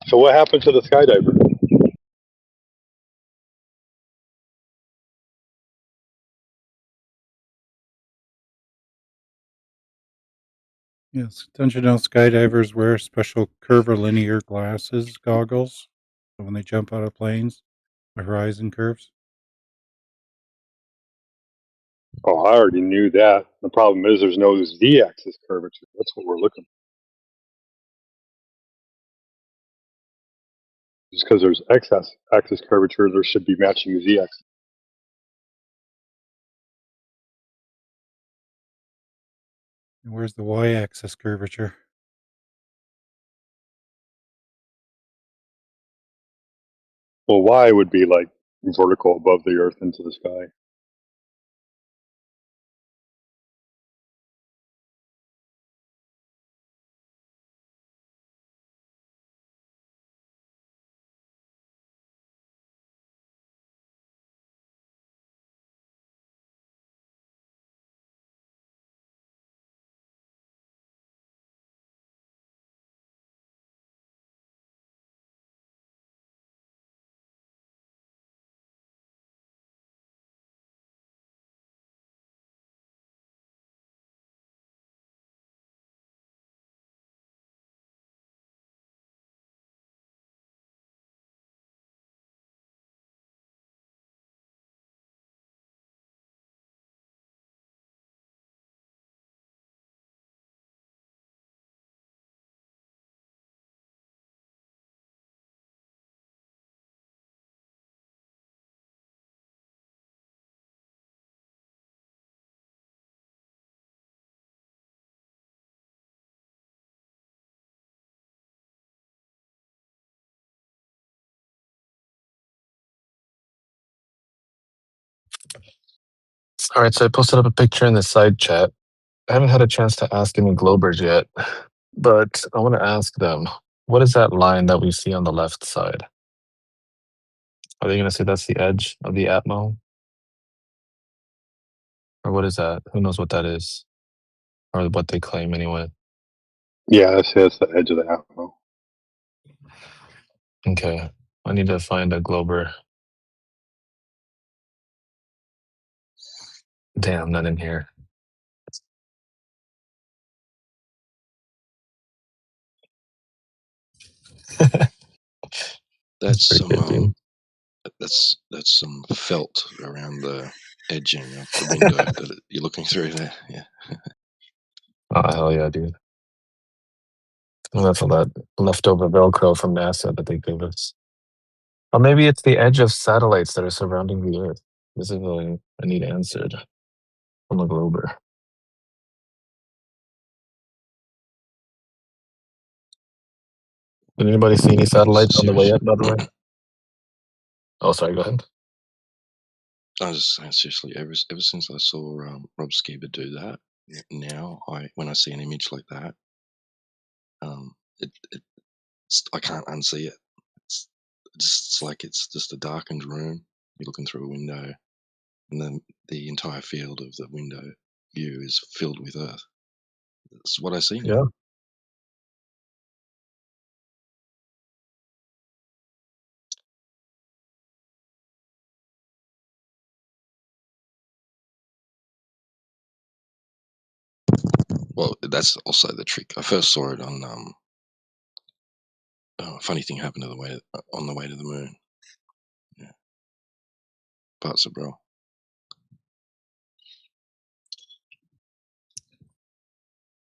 So what happened to the skydiver? Yes, don't you know skydivers wear special curvilinear glasses, goggles, when they jump out of planes, the horizon curves? Oh, I already knew that. The problem is there's no z-axis curvature. That's what we're looking for. Just because there's x-axis curvature, there should be matching z-axis. And where's the y-axis curvature? Well, y would be like vertical above the earth into the sky. All right, so I posted up a picture in the side chat. I haven't had a chance to ask any Globers yet, but I want to ask them, what is that line that we see on the left side? Are they going to say that's the edge of the Atmo? Or what is that? Who knows what that is? Or what they claim anyway. Yeah, that's the edge of the Atmo. Okay, I need to find a Glober. Damn, not in here. That's pretty some good, dude. that's some felt around the edging of the window that you're looking through there. Yeah. Oh, hell yeah, dude. Well, that's all that leftover Velcro from NASA that they gave us. Or maybe it's the edge of satellites that are surrounding the Earth. This is what I need answered from a Glober. Did anybody see any satellites on the way up, by the way? Oh, sorry, go ahead. I was just saying, seriously, ever since I saw Rob Skiba do that, now when I see an image like that, I can't unsee it. It's like it's just a darkened room. You're looking through a window, and then the entire field of the window view is filled with Earth. That's what I see now. Yeah. Well, that's also the trick. I first saw it on funny thing happened on the way to the moon. Yeah, parts of bro.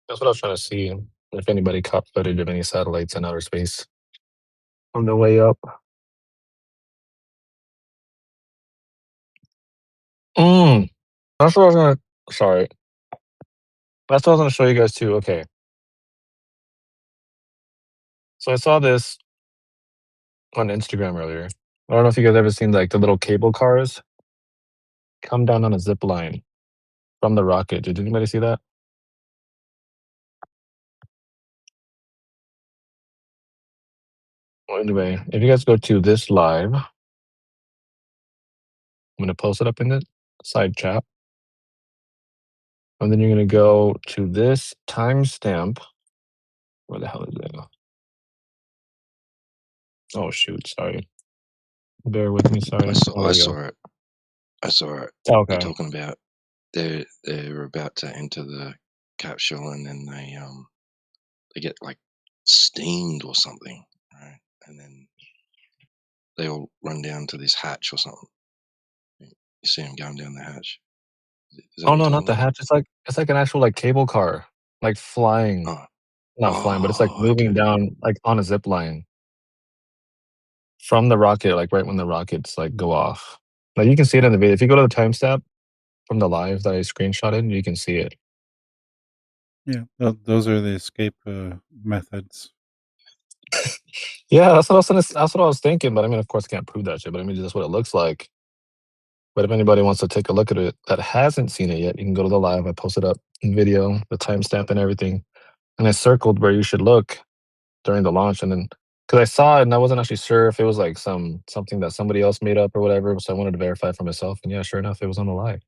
That's what I was trying to see. If anybody caught footage of any satellites in outer space on the way up. That's what I was gonna. Sorry. That's what I was gonna show you guys too. Okay. So I saw this on Instagram earlier. I don't know if you guys ever seen like the little cable cars come down on a zip line from the rocket. Did anybody see that? Well, anyway, if you guys go to this live, I'm gonna post it up in the side chat. And then you're gonna go to this timestamp. Where the hell is it? Oh shoot, sorry. Bear with me, sorry. Oh, there I we go. saw it. I saw it. Okay. They're talking about they're about to enter the capsule, and then they get like steamed or something, right? And then they all run down to this hatch or something. You see them going down the hatch. Is that Oh what you're no, talking not the about? hatch. It's like an actual like cable car, like flying. Oh, Not flying, but it's like moving okay. down like on a zip line from the rocket, like right when the rockets like go off. Like you can see it in the video. If you go to the timestamp from the live that I screenshotted, you can see it. Yeah, those are the escape methods. Yeah, that's what I was thinking. But I mean, of course, I can't prove that shit. But I mean, that's what it looks like. But if anybody wants to take a look at it that hasn't seen it yet, you can go to the live. I posted up in video, the timestamp and everything, and I circled where you should look during the launch. And then because I saw it and I wasn't actually sure if it was like something that somebody else made up or whatever, so I wanted to verify for myself. And yeah, sure enough, it was on the live.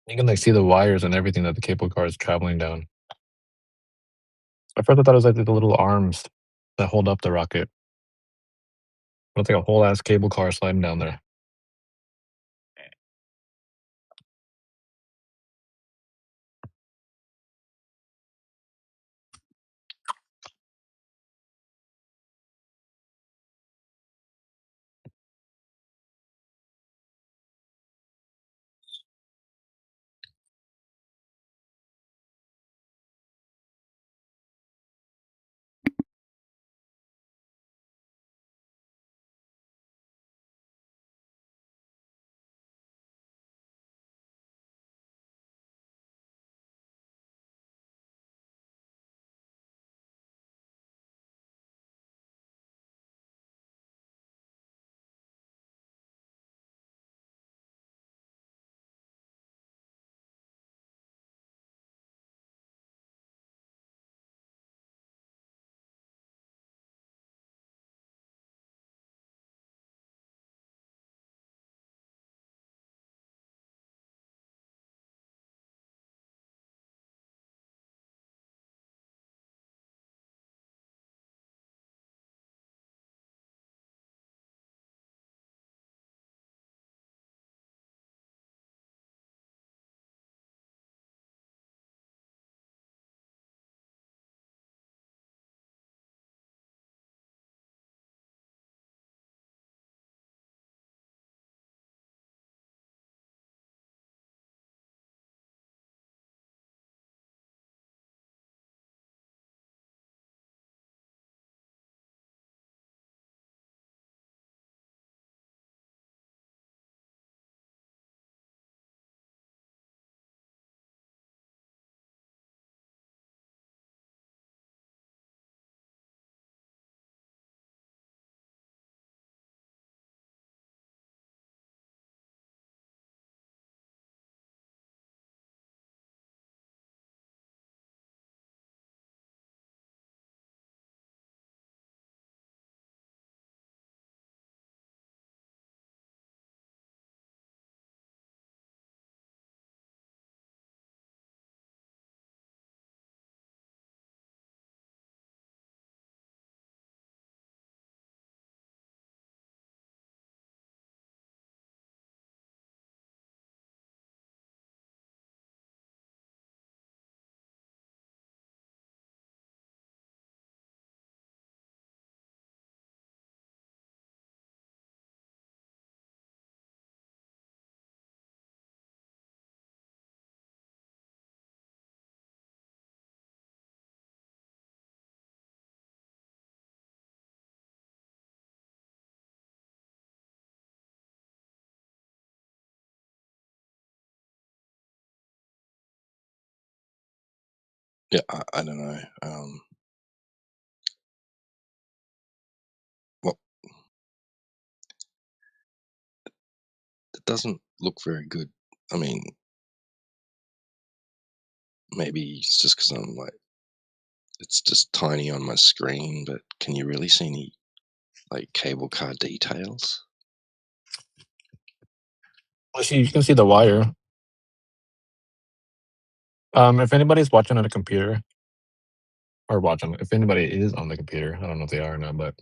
You can like see the wires and everything that the cable car is traveling down. I first thought it was like the little arms that hold up the rocket. It's like a whole ass cable car sliding down there. Yeah, I don't know. Well, it doesn't look very good. I mean, maybe it's just because I'm like, it's just tiny on my screen, but can you really see any like cable car details? Well, you can see the wire. If anybody's watching on a computer, or watching, if anybody is on the computer, I don't know if they are or not, but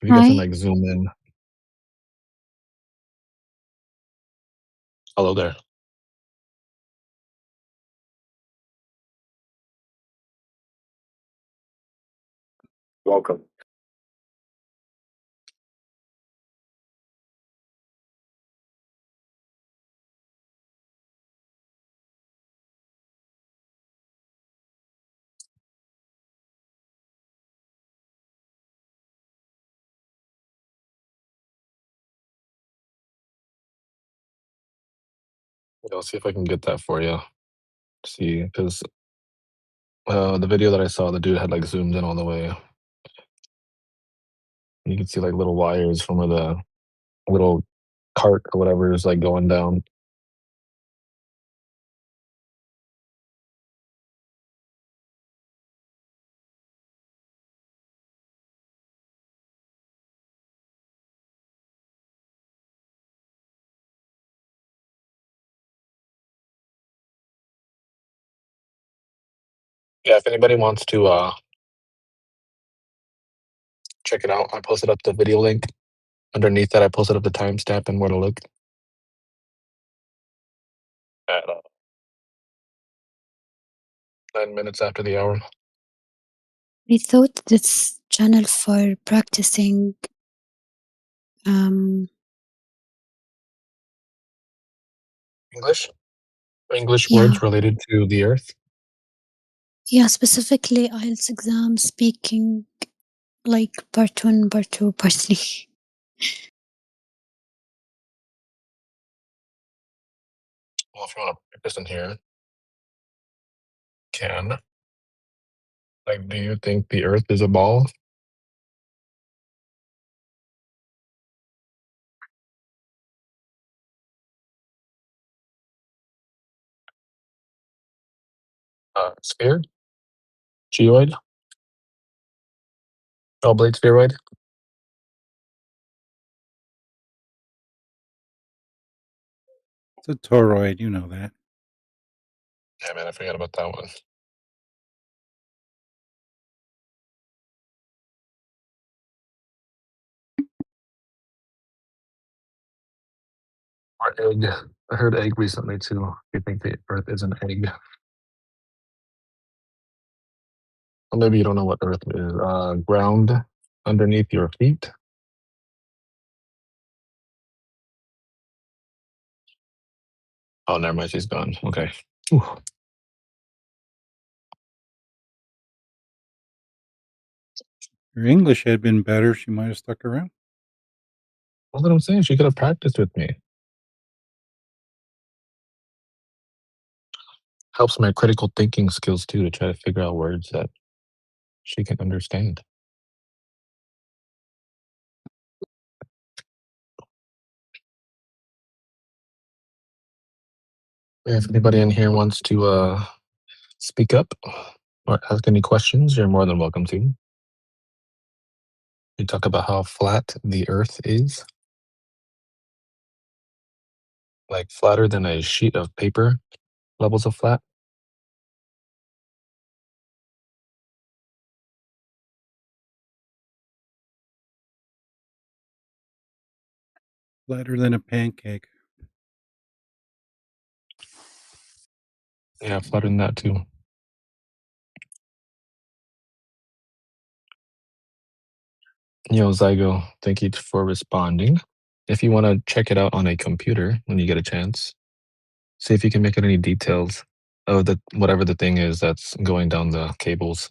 if you guys can Hi. like zoom in. Hello there. Welcome. I'll see if I can get that for you. See, because the video that I saw, the dude had like zoomed in all the way. You can see like little wires from where the little cart or whatever is like going down. Yeah, if anybody wants to check it out, I posted up the video link. Underneath that, I posted up the timestamp and where to look at 9 minutes after the hour. I thought this channel for practicing um English yeah, words related to the earth. yeah, specifically IELTS exam, speaking, like part 1, part 2, part 3. Well, if you want to practice in here, can. Like, do you think the earth is a ball? Sphere? Geoid? Oblate spheroid? It's a toroid, you know that. Yeah, man, I forgot about that one. Or egg. I heard egg recently too. You think the earth is an egg? Or maybe you don't know what earth is. Ground underneath your feet. Oh, never mind. She's gone. Okay. Whew. Her English had been better, she might have stuck around. That's what I'm saying. She could have practiced with me. Helps my critical thinking skills too to try to figure out words that she can understand. If anybody in here wants to speak up or ask any questions, you're more than welcome to. We talk about how flat the earth is. Like flatter than a sheet of paper levels of flat. Flatter than a pancake. Yeah, flatter than that too. Yo, Zygo, thank you for responding. If you want to check it out on a computer when you get a chance, see if you can make out any details of the whatever the thing is that's going down the cables.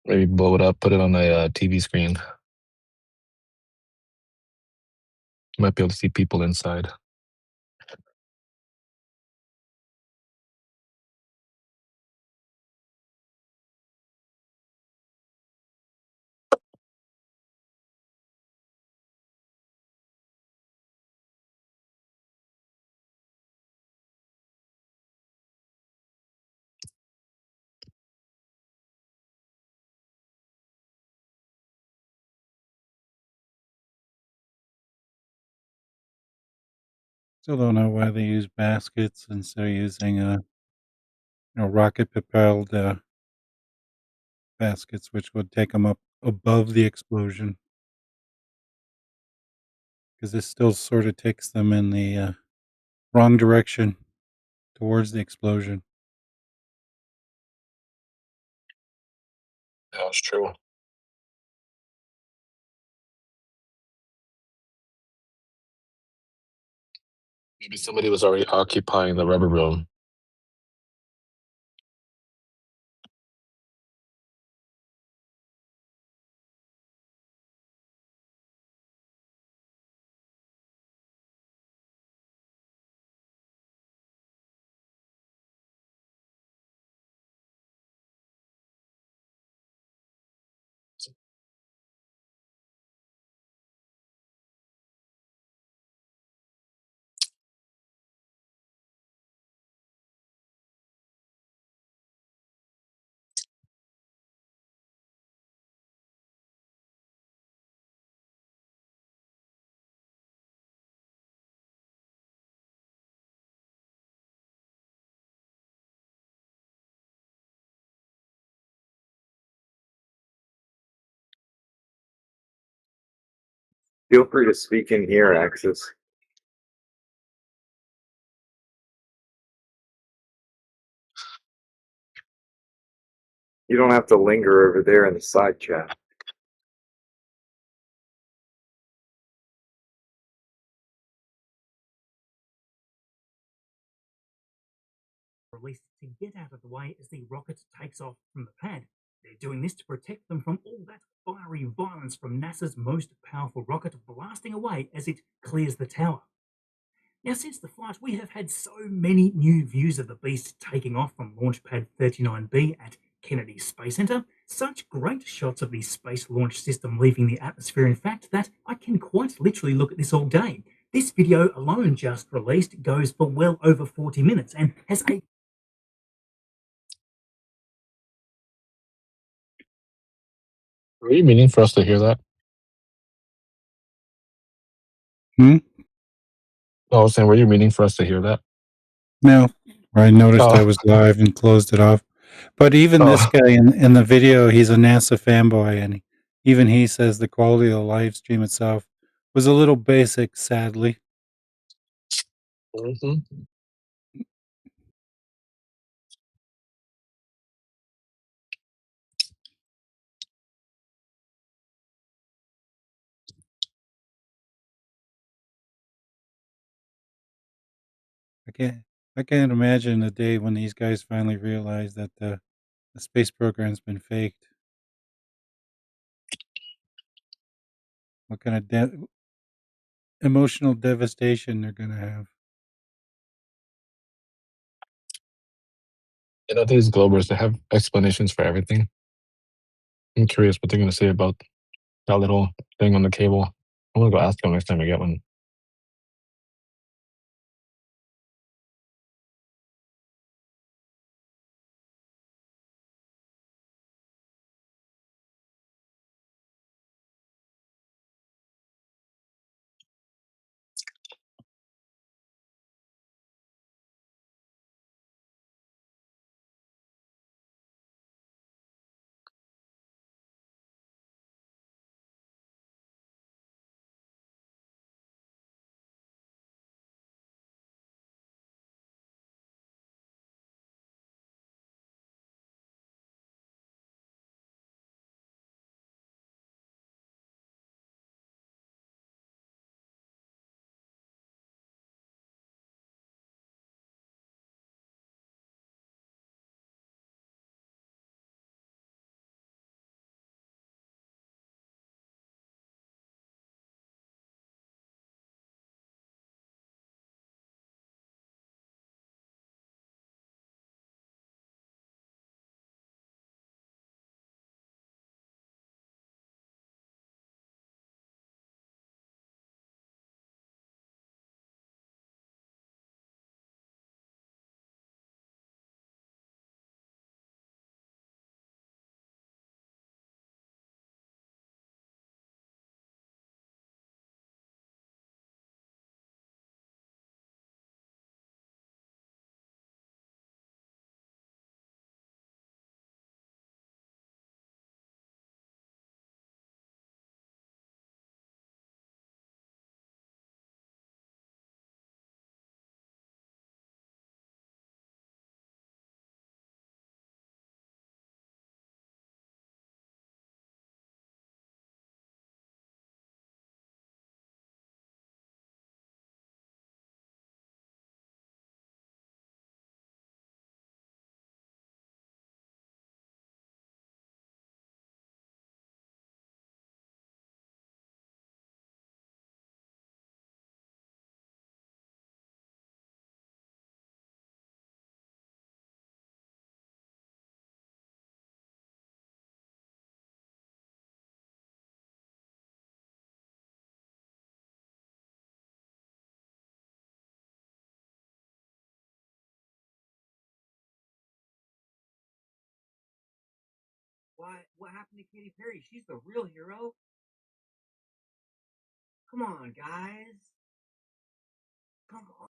Maybe blow it up, put it on a TV screen. You might be able to see people inside. Still don't know why they use baskets instead of using rocket-propelled baskets, which would take them up above the explosion. Because this still sort of takes them in the wrong direction towards the explosion. Yeah, that's true. Maybe somebody was already occupying the rubber room. Feel free to speak in here, Axis. You don't have to linger over there in the side chat. Released to get out of the way as the rocket takes off from the pad. They're doing this to protect them from all that fiery violence from NASA's most powerful rocket blasting away as it clears the tower. Now, since the flight, we have had so many new views of the beast taking off from Launch Pad 39B at Kennedy Space Center. Such great shots of the Space Launch System leaving the atmosphere, in fact, that I can quite literally look at this all day. This video alone, just released, goes for well over 40 minutes and has a Were you meaning for us to hear that? Hmm? I was saying, were you meaning for us to hear that? No, I noticed I Oh. was live and closed it off. But even this Oh. guy in the video, he's a NASA fanboy, and even he says the quality of the live stream itself was a little basic, sadly. Mm-hmm. I can't imagine the day when these guys finally realize that the space program's been faked. What kind of emotional devastation they're gonna have. You know, these Globers, they have explanations for everything. I'm curious what they're going to say about that little thing on the cable. I'm going to go ask them next time I get one. What happened to Katy Perry? She's the real hero. Come on, guys. Come on.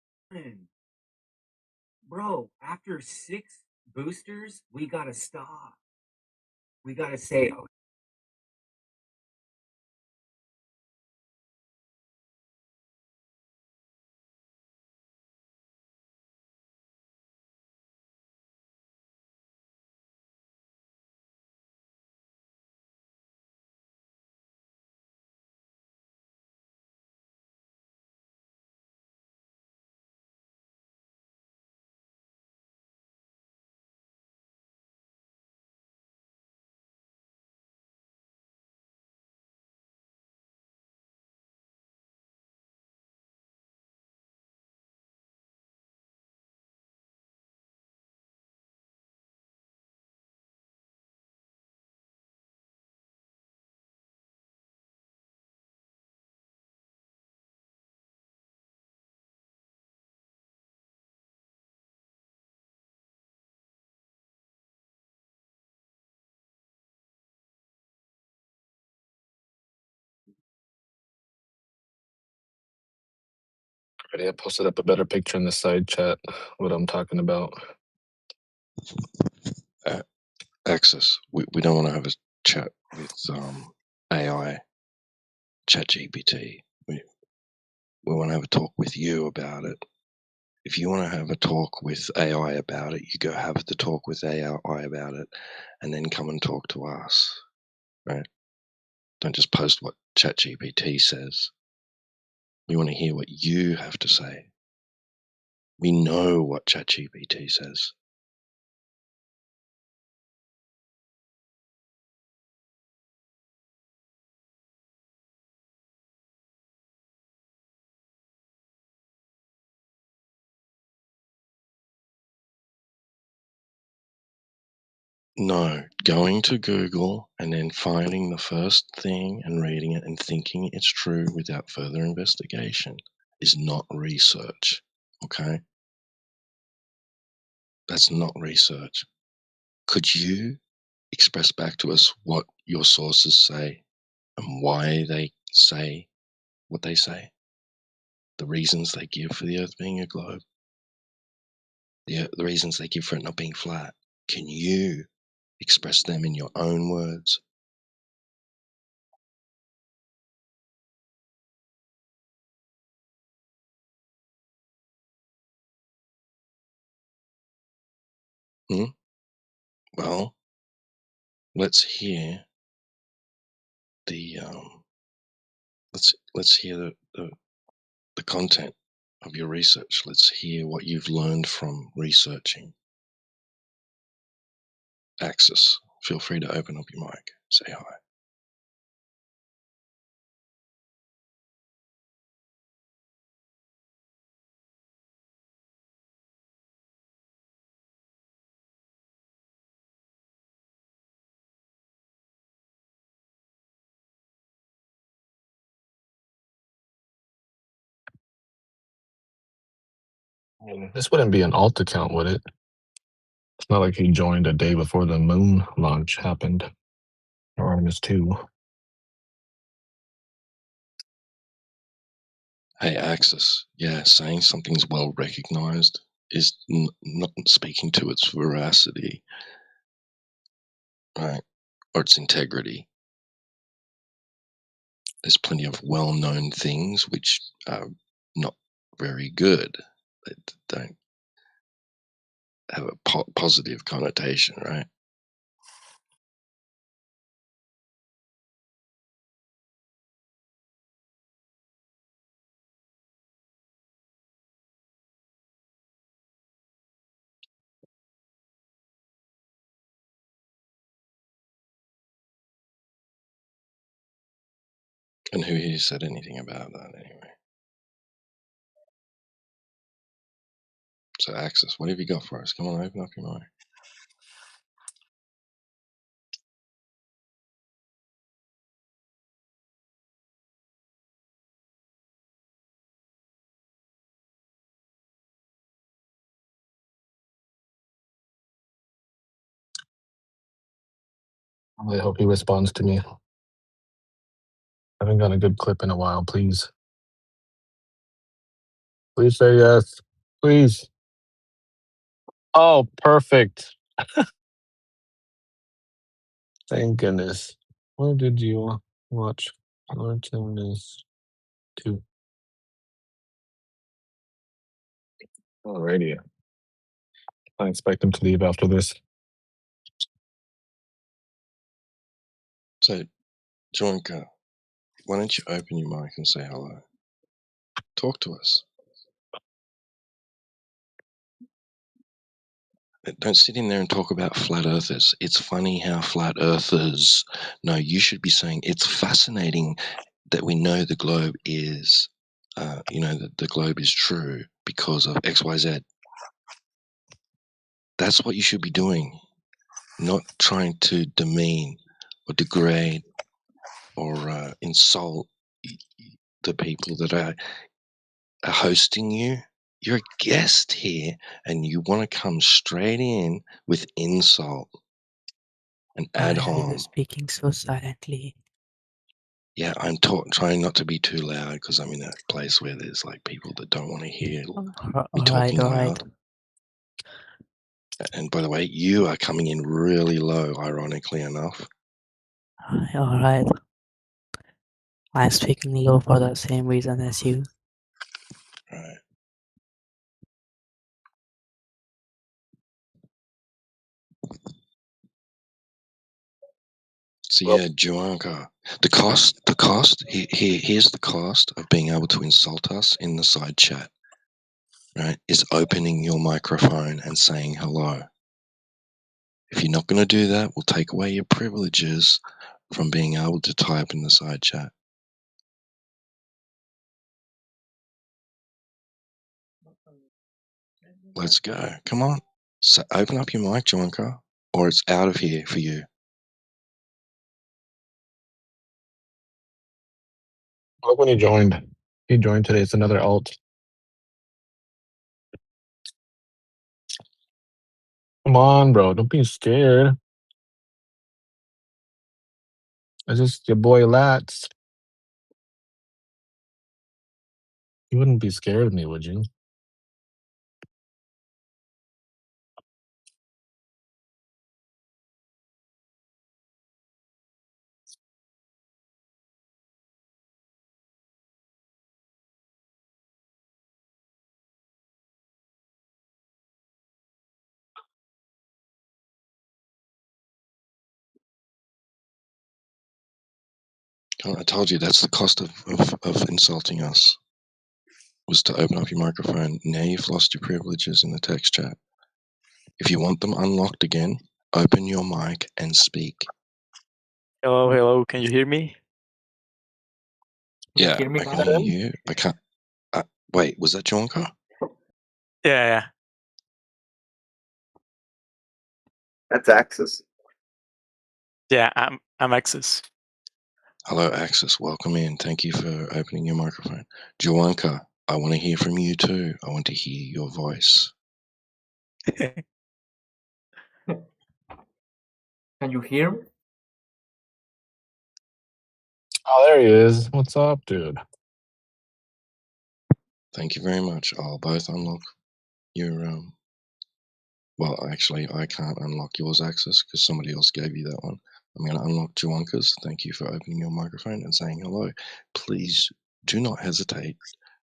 Bro, after 6 boosters, we gotta stop. We gotta say, oh, Already, I posted up a better picture in the side chat. What I'm talking about. Access. We don't want to have a chat with AI, ChatGPT. We want to have a talk with you about it. If you want to have a talk with AI about it, you go have the talk with AI about it, and then come and talk to us, right? Don't just post what ChatGPT says. We want to hear what you have to say. We know what ChatGPT says. No, going to Google and then finding the first thing and reading it and thinking it's true without further investigation is not research. Okay? That's not research. Could you express back to us what your sources say and why they say what they say? The reasons they give for the Earth being a globe? The reasons they give for it not being flat? Can you express them in your own words? Hmm? Well, let's hear the let's hear the content of your research. Let's hear what you've learned from researching. Axis, feel free to open up your mic. Say hi. This wouldn't be an alt account, would it? It's not like he joined a day before the moon launch happened. Or Artemis 2. Hey, Axis. Yeah, saying something's well recognized is not speaking to its veracity, right? Or its integrity. There's plenty of well-known things which are not very good. They don't have a positive connotation, right? And who here said anything about that anyway? So, Axis, what have you got for us? Come on, open up your mind. I hope he responds to me. I haven't got a good clip in a while. Please. Please say yes. Please. Oh, perfect. Thank goodness. Where did you watch Artemis 2? Alrighty. I expect him to leave after this. So, Joinka, why don't you open your mic and say hello? Talk to us. Don't sit in there and talk about flat earthers. It's funny how flat earthers. No, you should be saying it's fascinating that we know the globe is, that the globe is true because of X, Y, Z. That's what you should be doing, not trying to demean or degrade or insult the people that are hosting you. You're a guest here, and you want to come straight in with insult and ad Why are you hom. speaking so silently? Yeah, I'm trying not to be too loud because I'm in a place where there's like people that don't want to hear me talking loud. And by the way, you are coming in really low, ironically enough. Alright. I'm speaking low for the same reason as you. Right. So yeah, Juanka, the cost. Here's the cost of being able to insult us in the side chat. Right, is opening your microphone and saying hello. If you're not going to do that, we'll take away your privileges from being able to type in the side chat. Let's go. Come on. So open up your mic, Juanka, or it's out of here for you. Look when he joined. He joined today. It's another alt. Come on, bro. Don't be scared. It's just your boy Lats. You wouldn't be scared of me, would you? I told you that's the cost of insulting us, was to open up your microphone. Now you've lost your privileges in the text chat. If you want them unlocked again, open your mic and speak. Hello, can you hear me? Can you Yeah, hear me I can now? hear you. I can't. Wait, was that Jonka? Yeah. That's Axis. Yeah, I'm Axis. Hello, Axis. Welcome in. Thank you for opening your microphone. Joanka, I want to hear from you too. I want to hear your voice. Can you hear me? Oh, there he is. What's up, dude? Thank you very much. I'll both unlock your well, actually, I can't unlock yours, Axis, because somebody else gave you that one. I'm going to unlock Juanka's. Thank you for opening your microphone and saying hello. Please do not hesitate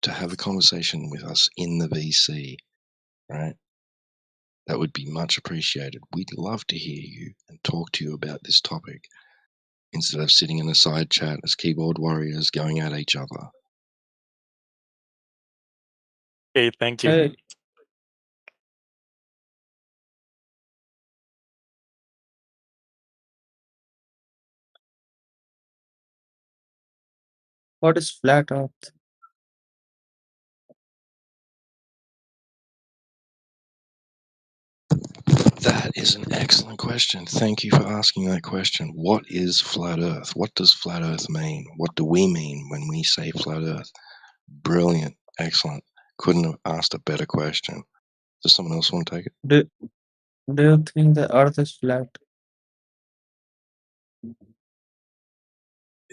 to have a conversation with us in the VC, right? That would be much appreciated. We'd love to hear you and talk to you about this topic instead of sitting in a side chat as keyboard warriors going at each other. Okay, thank you. What is flat Earth? That is an excellent question. Thank you for asking that question. What is flat Earth? What does flat Earth mean? What do we mean when we say flat Earth? Brilliant. Excellent. Couldn't have asked a better question. Does someone else want to take it? Do you think the Earth is flat?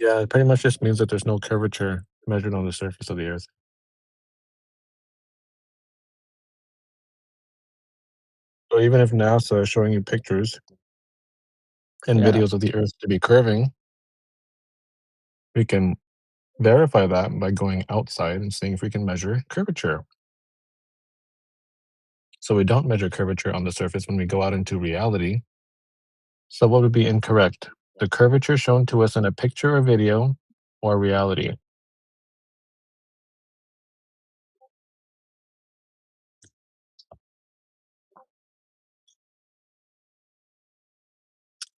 Yeah, it pretty much just means that there's no curvature measured on the surface of the Earth. So even if NASA is showing you pictures and Yeah. videos of the Earth to be curving, we can verify that by going outside and seeing if we can measure curvature. So we don't measure curvature on the surface when we go out into reality. So what would be incorrect? The curvature shown to us in a picture or video, or reality?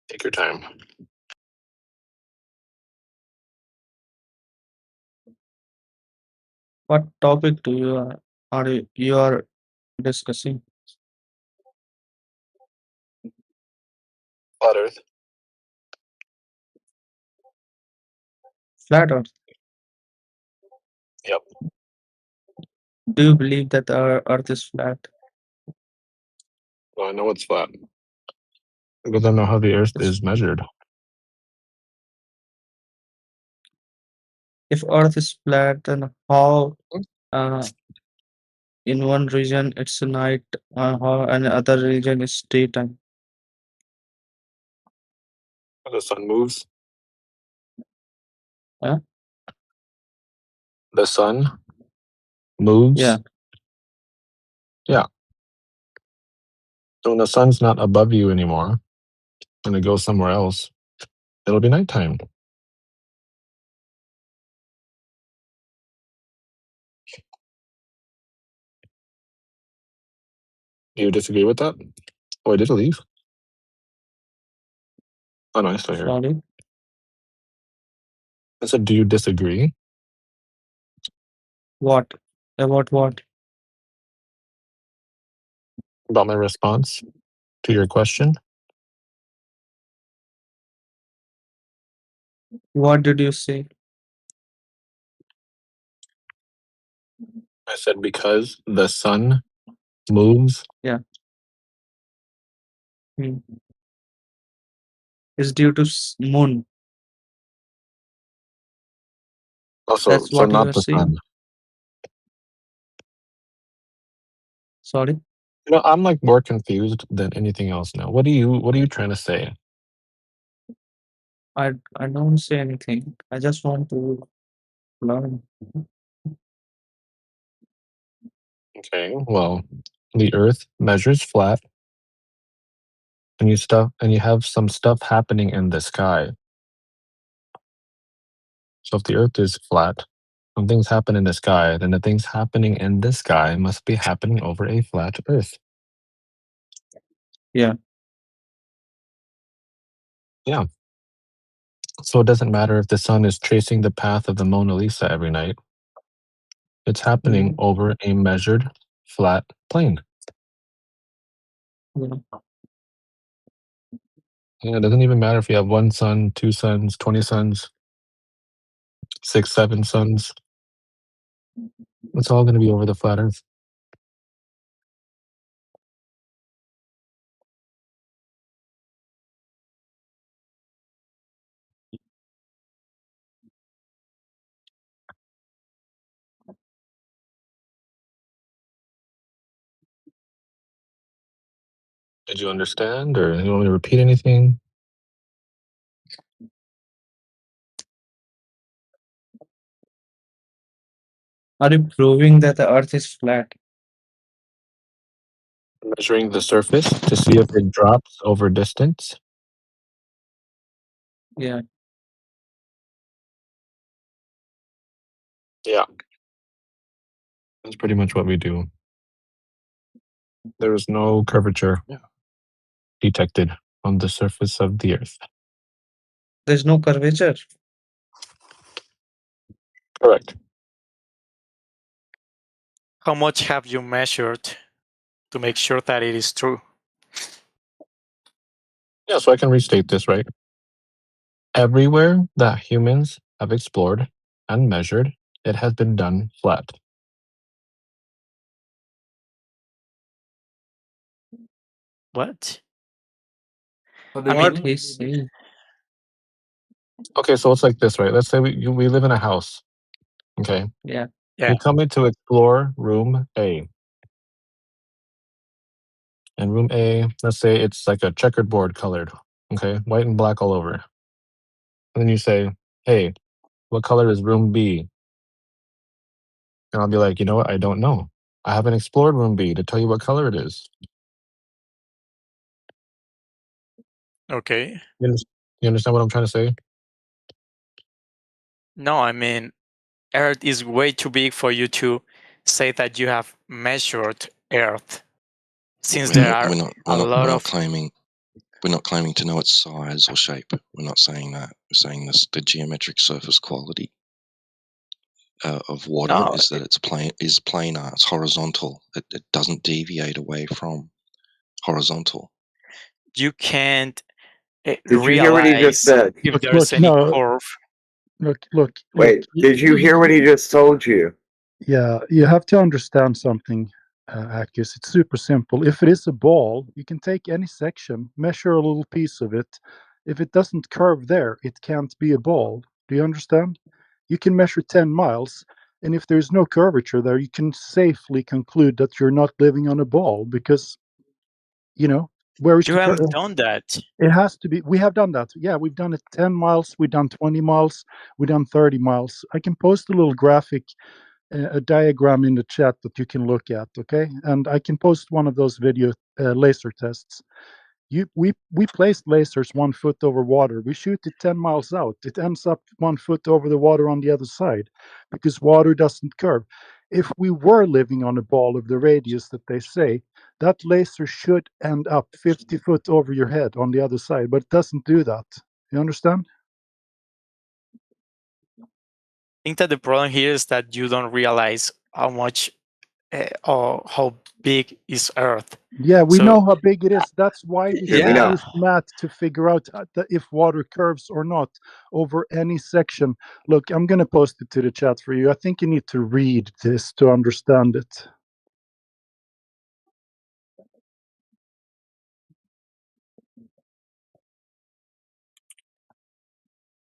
Take your time. What topic do you are discussing? Flat Earth. Flat Earth. Yep. Do you believe that the Earth is flat? Well, I know it's flat. Because I know how the Earth It's, is measured. if Earth is flat, then how uh, in one region it's night, how in other region it's daytime? The sun moves. Huh? The sun moves. Yeah. Yeah. So when the sun's not above you anymore, and it goes somewhere else, it'll be nighttime. Do you disagree with that? Oh, I did leave. Oh, no, I still here. Sorry. I said, do you disagree? What? About what? About my response to your question? What did you say? I said, because the sun moves. Yeah. Hmm. It's due to moon. Also, That's so what you not are the sun. saying. Sorry. You know, I'm like more confused than anything else now. What are you trying to say? I don't say anything. I just want to learn. Okay, well, the Earth measures flat, and you have some stuff happening in the sky. So if the Earth is flat, when things happen in the sky, then the things happening in the sky must be happening over a flat Earth. Yeah. Yeah. So it doesn't matter if the sun is tracing the path of the Mona Lisa every night. It's happening over a measured flat plane. Yeah. Yeah, it doesn't even matter if you have one sun, two suns, 20 suns, 6, 7 suns. It's all going to be over the flat Earth. Did you understand, or you want me to repeat anything? Are you proving that the Earth is flat? Measuring the surface to see if it drops over distance. Yeah. Yeah. That's pretty much what we do. There is no curvature detected on the surface of the Earth. There's no curvature. Correct. How much have you measured to make sure that it is true? Yeah, so I can restate this, right? Everywhere that humans have explored and measured, it has been done flat. What? What he's saying. Okay, so it's like this, right? Let's say we live in a house. Okay. Yeah. We come in to explore room A. And room A, let's say it's like a checkered board colored. Okay, white and black all over. And then you say, hey, what color is room B? And I'll be like, you know what? I don't know. I haven't explored room B to tell you what color it is. Okay. You understand what I'm trying to say? No, I mean, Earth is way too big for you to say that you have measured Earth, since there are a lot of. We're not claiming to know its size or shape. We're not saying that. We're saying this: the geometric surface quality of water No, is that it's planar. It's horizontal. It doesn't deviate away from horizontal. You can't Did you hear what he just realize said? if Look, there's any no, curve. look. Wait, did you hear what he just told you? Yeah, you have to understand something, Akis. It's super simple. If it is a ball, you can take any section, measure a little piece of it. If it doesn't curve there, it can't be a ball. Do you understand? You can measure 10 miles, and if there's no curvature there, you can safely conclude that you're not living on a ball because, where is You the curve? haven't done that. It has to be. We have done that. Yeah, we've done it 10 miles, we've done 20 miles, we've done 30 miles. I can post a little graphic, a diagram in the chat that you can look at, okay? And I can post one of those video laser tests. We place lasers 1 foot over water. We shoot it 10 miles out. It ends up 1 foot over the water on the other side because water doesn't curve. If we were living on a ball of the radius that they say, that laser should end up 50 foot over your head on the other side, but it doesn't do that. You understand? I think that the problem here is that you don't realize how much or how big is Earth. Yeah, we So know how big it is. That's why we Yeah, we can know. use math to figure out if water curves or not over any section. Look, I'm going to post it to the chat for you. I think you need to read this to understand it.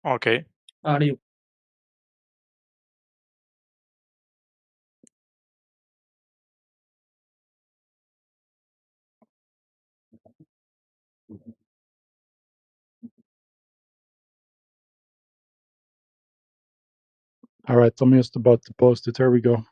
okay. Are you? All right, I'm just about to post it. Here we go.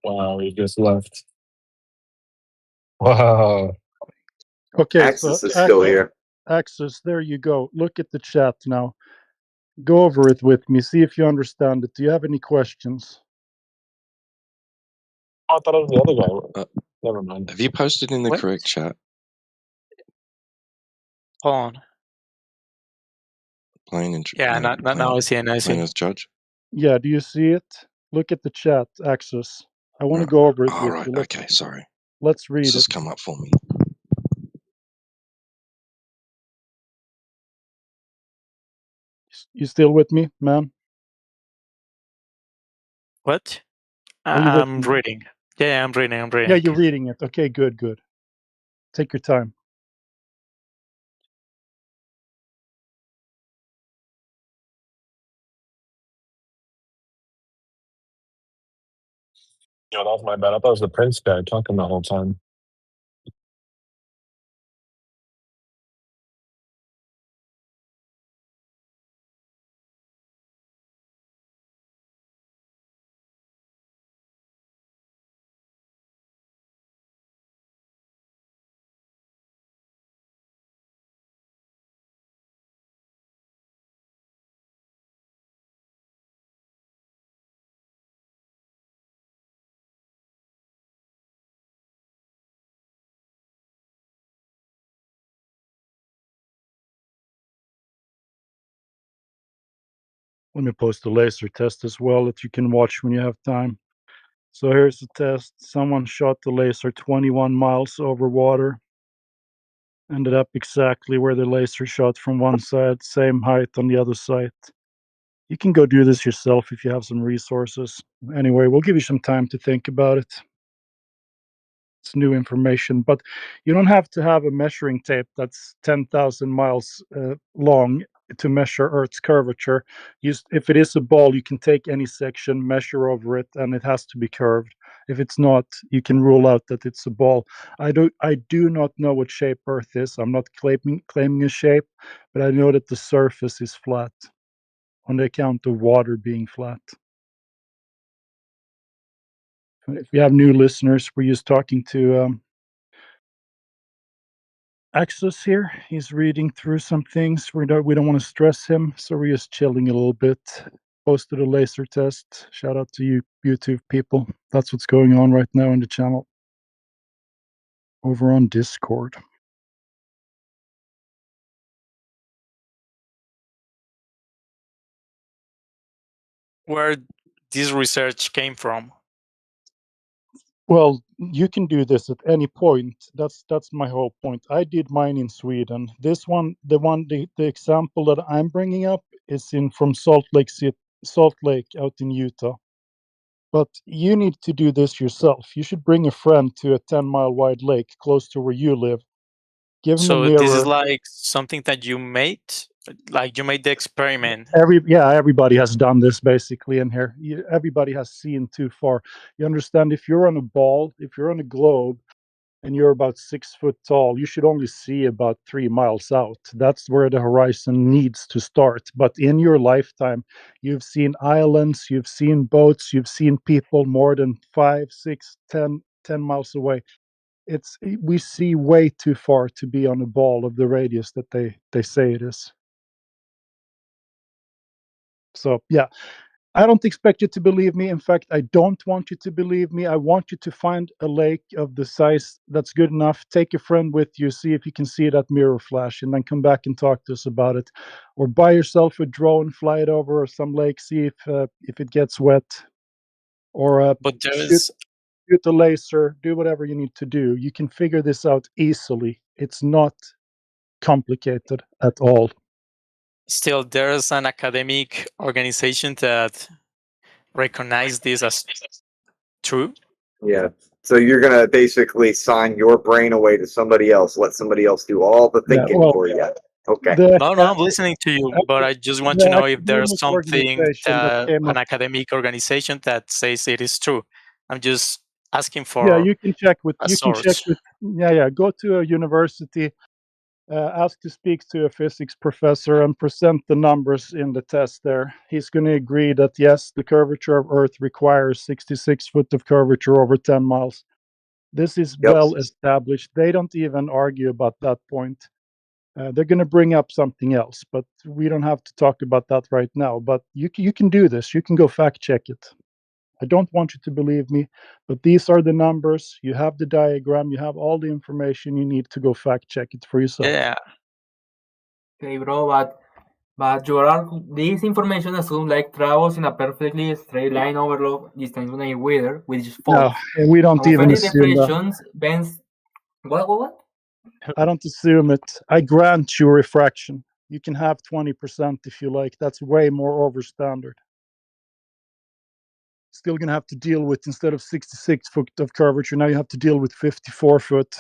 Wow, he just left. Wow. Okay, so Axis is still here. Axis, there you go. Look at the chat now. Go over it with me. See if you understand it. Do you have any questions? I thought it was the other guy. Never mind. Have you posted in the What? correct chat? Hold on. Plain and Yeah, now I see it. Now I see plain it. as judge. Yeah, do you see it? Look at the chat, Axis. I want to go over it All with right. you. Okay. Sorry. Let's It's read it. just come up for me. You still with me, man? What? Are you with I'm me? reading. Yeah, I'm reading. I'm Yeah, reading. you're reading it. Okay, good, good. Take your time. Yo, that was my bad. I thought it was the Prince guy talking the whole time. Let me post a laser test as well that you can watch when you have time. So here's the test. Someone shot the laser 21 miles over water. Ended up exactly where the laser shot from one side, same height on the other side. You can go do this yourself if you have some resources. Anyway, we'll give you some time to think about it. It's new information, but you don't have to have a measuring tape that's 10,000 miles long to measure Earth's curvature. If it is a ball, you can take any section, measure over it, and it has to be curved. If it's not, you can rule out that it's a ball. I do not know what shape Earth is. I'm not claiming a shape, but I know that the surface is flat on the account of water being flat. If you have new listeners, we're just talking to Axis here. He's reading through some things. We don't want to stress him, so we're just chilling a little bit. Posted a laser test. Shout out to you YouTube people. That's what's going on right now in the channel. Over on Discord. Where this research came from? Well, you can do this at any point. That's my whole point. I did mine in Sweden. This one, the example that I'm bringing up is from Salt Lake out in Utah. But you need to do this yourself. You should bring a friend to a 10-mile wide lake close to where you live. Give him a So this is mirror. like something that you made, like you made the experiment. Everybody has done this basically in here. Everybody has seen too far. You understand? If you're on a ball, if you're on a globe, and you're about 6 foot tall, you should only see about 3 miles out. That's where the horizon needs to start. But in your lifetime, you've seen islands, you've seen boats, you've seen people more than 5, 6, 10 miles away. We see way too far to be on a ball of the radius that they say it is. So yeah, I don't expect you to believe me. In fact, I don't want you to believe me. I want you to find a lake of the size that's good enough. Take a friend with you, see if you can see that mirror flash, and then come back and talk to us about it. Or buy yourself a drone, fly it over some lake, see if it gets wet. Or but shoot a laser, do whatever you need to do. You can figure this out easily. It's not complicated at all. Still, there's an academic organization that recognize this as true. Yeah. So you're gonna basically sign your brain away to somebody else, let somebody else do all the thinking for you. Okay. No, I'm listening to you, but I just want to know if there's academic something organization that that came an up. academic organization that says it is true. I'm just asking for Yeah, you can check with a source. go to a university, ask to speak to a physics professor and present the numbers in the test there. He's going to agree that yes, the curvature of Earth requires 66 foot of curvature over 10 miles. This is well established. They don't even argue about that point. They're going to bring up something else, but we don't have to talk about that right now. But you can do this. You can go fact check it. I don't want you to believe me, but these are the numbers. You have the diagram. You have all the information you need to go fact check it for yourself. Yeah. Okay, bro, but this information assumes like travels in a perfectly straight line over long distance on a weather, which is false. No, we don't Of even any assume that. deflections, bends. What? I don't assume it. I grant you refraction. You can have 20% if you like. That's way more over standard. Still going to have to deal with, instead of 66 foot of curvature, now you have to deal with 54 foot.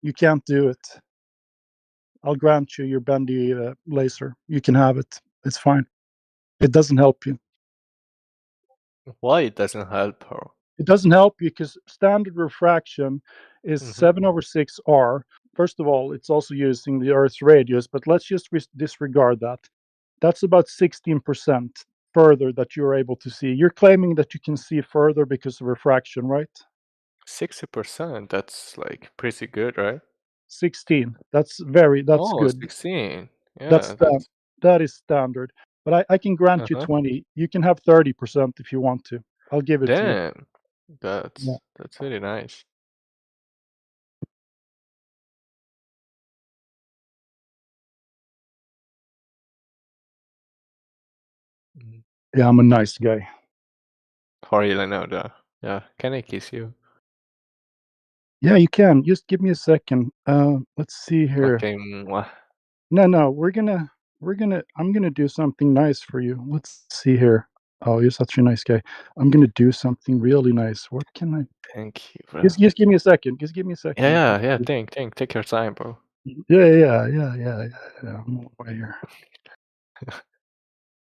You can't do it. I'll grant you your bendy laser. You can have it. It's fine. It doesn't help you. Why it doesn't help her? It doesn't help you because standard refraction is 7/6R. First of all, it's also using the Earth's radius, but let's just disregard that. That's about 16% further that you're able to see. You're claiming that you can see further because of refraction, right? 60%, that's like pretty good, right? 16. That's Oh, good. 16. Yeah, That is standard. But I can grant you 20. You can have 30% if you want to. I'll give it to you. Damn, that's really nice. Yeah, I'm a nice guy. How do you know that? Yeah, can I kiss you? Yeah, you can. Just give me a second. Let's see here. Okay. No, I'm gonna do something nice for you. Let's see here. Oh, you're such a nice guy. I'm gonna do something really nice. What can I? Thank you, bro. Just give me a second. Just give me a second. Yeah. Take your time, bro. Yeah. I'm all the way here.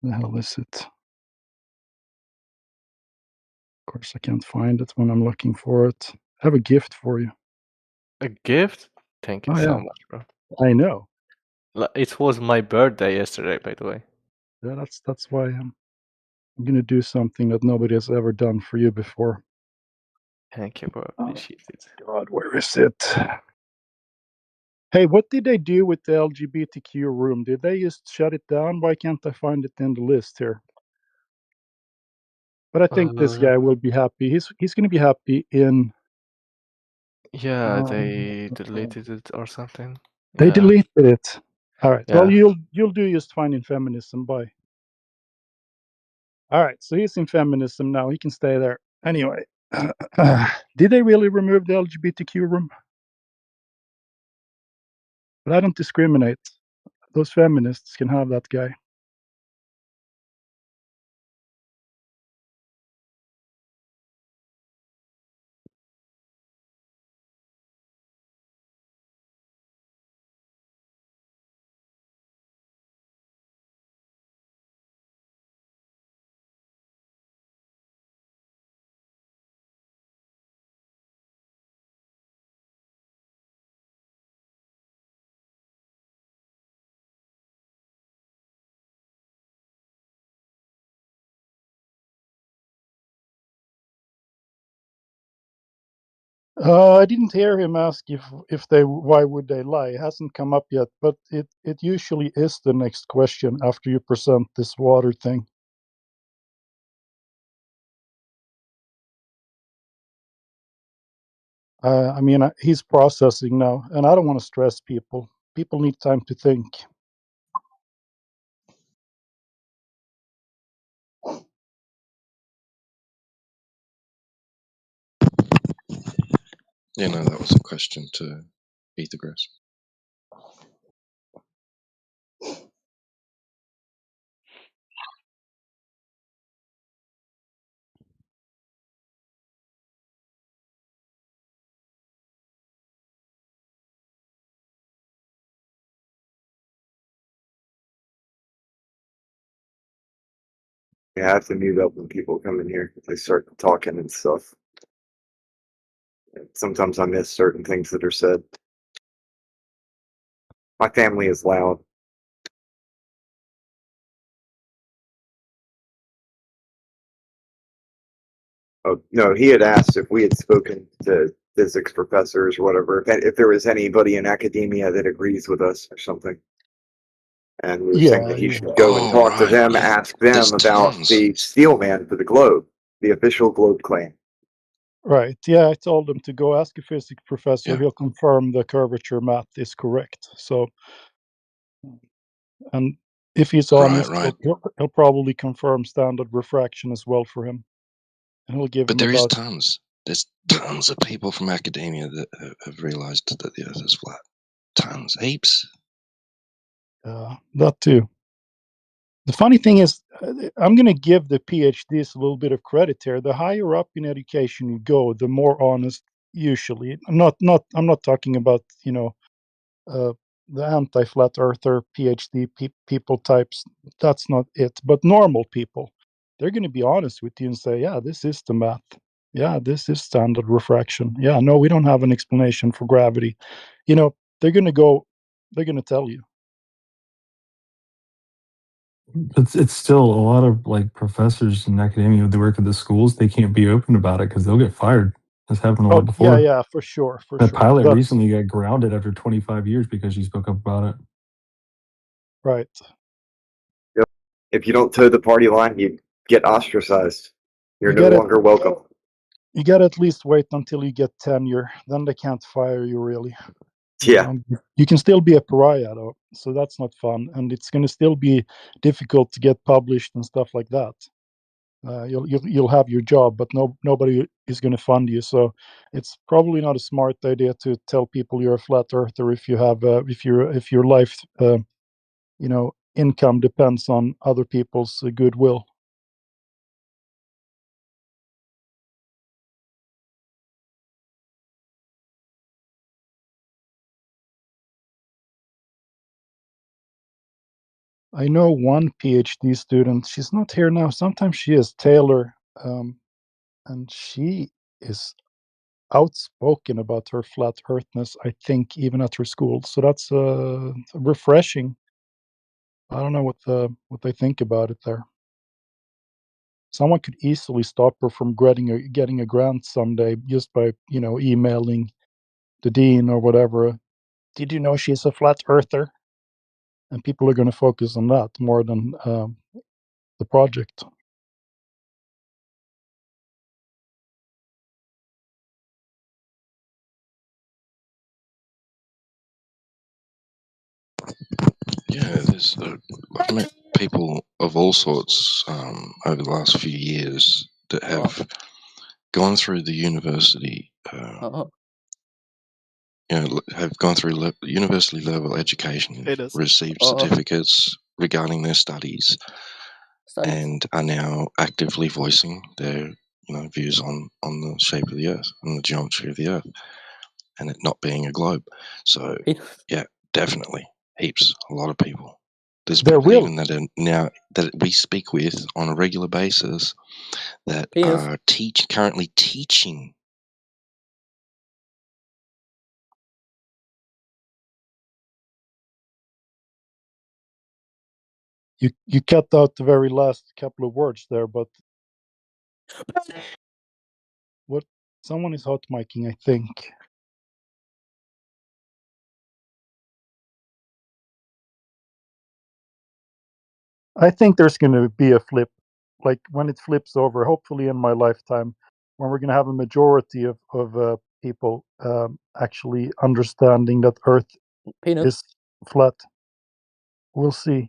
The hell is it? Of course, I can't find it when I'm looking for it. I have a gift for you. A gift? Thank you Oh so yeah, much, bro. I know. It was my birthday yesterday, by the way. Yeah, that's why I'm gonna do something that nobody has ever done for you before. Thank you, bro. Oh Appreciate it. God, where is it? Hey, what did they do with the LGBTQ room? Did they just shut it down? Why can't I find it in the list here? But I think this guy will be happy. He's gonna be happy in. Yeah, they deleted it or something. They Yeah. deleted it. All right. Well, Yeah. you'll do just fine in feminism. Bye. All right. So he's in feminism now. He can stay there. Anyway, did they really remove the LGBTQ room? But I don't discriminate. Those feminists can have that guy. I didn't hear him ask if they why would they lie. It hasn't come up yet, but it usually is the next question after you present this water thing. I mean, he's processing now, and I don't want to stress people. People need time to think. Yeah, no, that was a question to Pythagoras. Yeah, I have to mute up when people come in here. They start talking and stuff. Sometimes I miss certain things that are said. My family is loud. Oh, no, he had asked if we had spoken to physics professors or whatever, if there was anybody in academia that agrees with us or something. And we were saying that he should go and talk to them, ask them about the steel man for the globe, the official globe claim. Right. Yeah, I told him to go ask a physics professor. Yeah. He'll confirm the curvature math is correct. So, and if he's honest, Right. he'll probably confirm standard refraction as well for him. And he'll give But him there is about. tons. There's tons of people from academia that have realized that the Earth is flat. Tons, heaps. That too. The funny thing is, I'm going to give the PhDs a little bit of credit here. The higher up in education you go, the more honest. Usually, I'm not talking about the anti-flat earther PhD people types. That's not it. But normal people, they're going to be honest with you and say, yeah, this is the math. Yeah, this is standard refraction. Yeah, no, we don't have an explanation for gravity. They're going to tell you. It's still a lot of like professors in academia. They work at the schools. They can't be open about it because they'll get fired. That's happened a lot before. Yeah, for sure. That pilot recently got grounded after 25 years because she spoke up about it. Right. Yep. If you don't toe the party line, you get ostracized. You're no longer welcome. You got to at least wait until you get tenure. Then they can't fire you, really. Yeah. You can still be a pariah, though. So that's not fun. And it's going to still be difficult to get published and stuff like that. you'll have your job, but nobody is going to fund you. So it's probably not a smart idea to tell people you're a flat earther if you have if your life income depends on other people's goodwill. I know one PhD student. She's not here now. Sometimes she is, Taylor, and she is outspoken about her flat earthness, I think, even at her school. So that's refreshing. I don't know what they think about it there. Someone could easily stop her from getting a grant someday just by emailing the dean or whatever. Did you know she's a flat earther? And people are going to focus on that more than the project. Yeah, there's I've met people of all sorts over the last few years that have gone through the university, have gone through university level education, received certificates regarding their studies, and are now actively voicing their views on the shape of the Earth and the geometry of the Earth, and it not being a globe. So yeah, definitely heaps, a lot of people. There's people even that are now that we speak with on a regular basis that are currently teaching. You cut out the very last couple of words there, but what someone is hot micing, I think. I think there's going to be a flip, like when it flips over, hopefully in my lifetime, when we're going to have a majority of people actually understanding that Earth is flat. We'll see.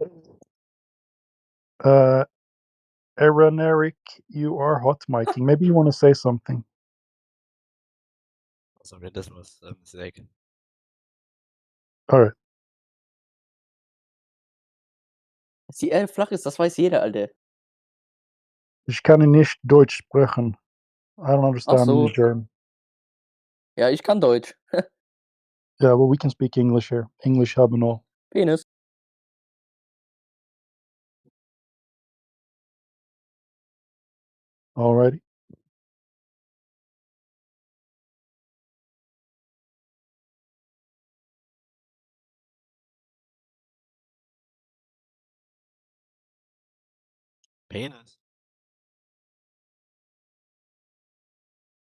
Aaron, Eric, you are hot micing. Maybe you want to say something. Sorry, this was a mistake. All right. Dass die Erde flach ist, das weiß jeder, Alter. Ich kann nicht Deutsch sprechen. I don't understand any German. Ja, ich kann Deutsch. Yeah, well, we can speak English here. English hub and all. Penis. Alrighty. Penis.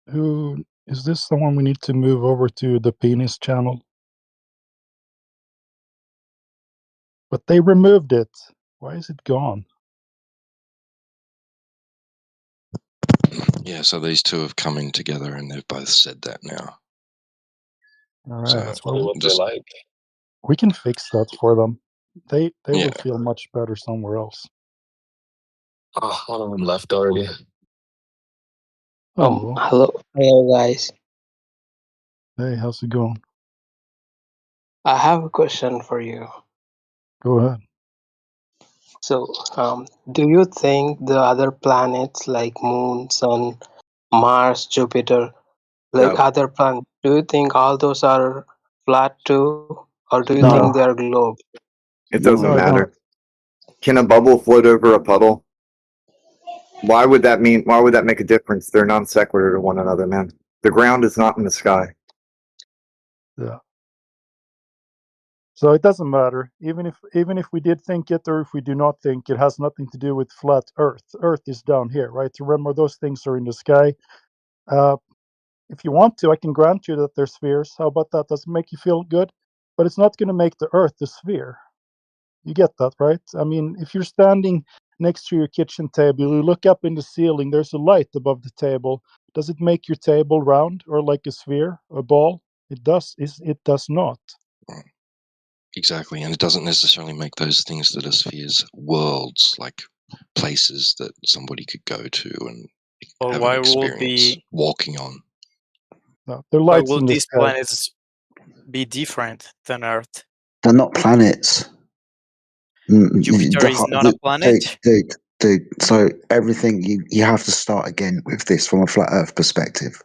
Who is this? Someone we need to move over to the penis channel? But they removed it. Why is it gone? Yeah, so these two have come in together and they've both said that now. All right. So That's what just, like. we can fix that for them. They will feel much better somewhere else. Oh, one of them left already. Oh. Hello guys. Hey, how's it going? I have a question for you. Go ahead. So, do you think the other planets like Moon, Sun, Mars, Jupiter, like No. other planets, do you think all those are flat too, or do you No. think they are globe? It doesn't No, I don't. matter. Can a bubble float over a puddle? Why would that make a difference? They're non sequitur to one another, man. The ground is not in the sky. Yeah. So it doesn't matter. Even if we did think it or if we do not think, it has nothing to do with flat Earth. Earth is down here, right? Remember, those things are in the sky. If you want to, I can grant you that they're spheres. How about that? Does it make you feel good? But it's not going to make the Earth a sphere. You get that, right? I mean, if you're standing next to your kitchen table, you look up in the ceiling, there's a light above the table. Does it make your table round or like a sphere, a ball? It does. It does not. exactly, and it doesn't necessarily make those things that are spheres worlds, like places that somebody could go to and Or have an why will experience walking on. No, there are why lights will in the these sky. planets be different than Earth? They're not planets. Jupiter is not a planet? Dude. So everything you have to start again with this from a flat Earth perspective.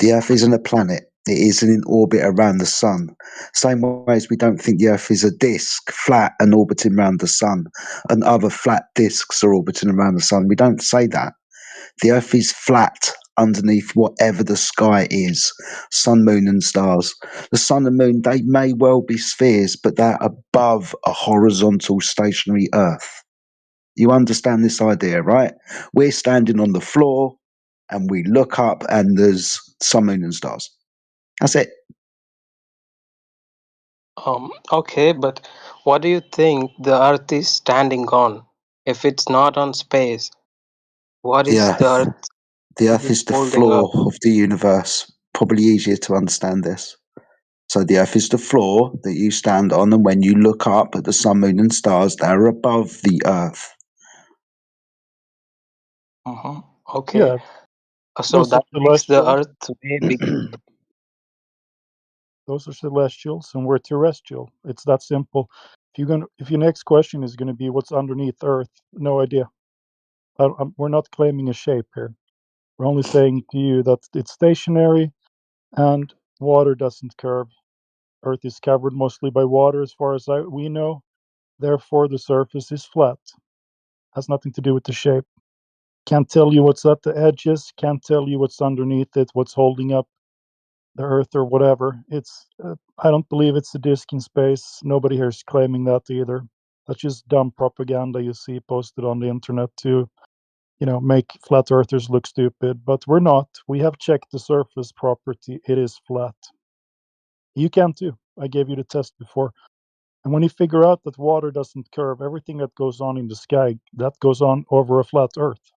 The Earth isn't a planet. It is in orbit around the sun. Same way as we don't think the Earth is a disk, flat and orbiting around the sun, and other flat disks are orbiting around the sun. We don't say that. The Earth is flat underneath whatever the sky is, sun, moon, and stars. The sun and moon, they may well be spheres, but they're above a horizontal stationary Earth. You understand this idea, right? We're standing on the floor and we look up and there's sun, moon, and stars. That's it. Okay, but what do you think the Earth is standing on? If it's not on space, what The is the Earth. Earth The Earth is the holding up? floor of the universe. Probably easier to understand this. So the Earth is the floor that you stand on, and when you look up at the sun, moon, and stars, they're above the Earth. Okay, Yeah, so those are that makes the celestials. Earth way bigger. Those are celestials, and we're terrestrial. It's that simple. If your next question is going to be what's underneath Earth, no idea. We're not claiming a shape here. We're only saying to you that it's stationary and water doesn't curve. Earth is covered mostly by water, as far as we know. Therefore, the surface is flat. Has nothing to do with the shape. Can't tell you what's at the edges. Can't tell you what's underneath it. What's holding up the Earth or whatever. It's. I don't believe it's a disk in space. Nobody here is claiming that either. That's just dumb propaganda you see posted on the internet to, make flat earthers look stupid. But we're not. We have checked the surface property. It is flat. You can too. I gave you the test before. And when you figure out that water doesn't curve, everything that goes on in the sky, that goes on over a flat Earth.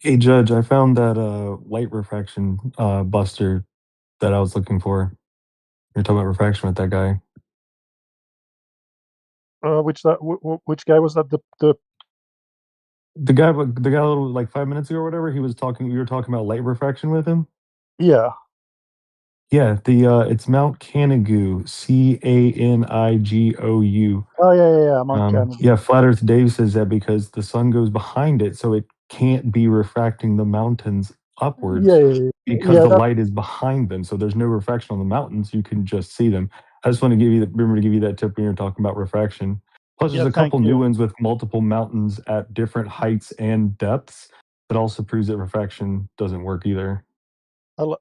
Hey, Judge, I found that light refraction buster that I was looking for. You're talking about refraction with that guy. Which guy was that? The guy a little like 5 minutes ago or whatever. He was talking. You were talking about light refraction with him. Yeah. Yeah. It's Mount Canigou. Canigou. Oh yeah. Mount Canada. Yeah. Flat Earth Dave says that because the sun goes behind it, so it can't be refracting the mountains upwards. Yeah. Because the light is behind them, so there's no refraction on the mountains. You can just see them. I just want to remember to give you that tip when you're talking about refraction. Plus, there's a couple new ones with multiple mountains at different heights and depths that also proves that refraction doesn't work either.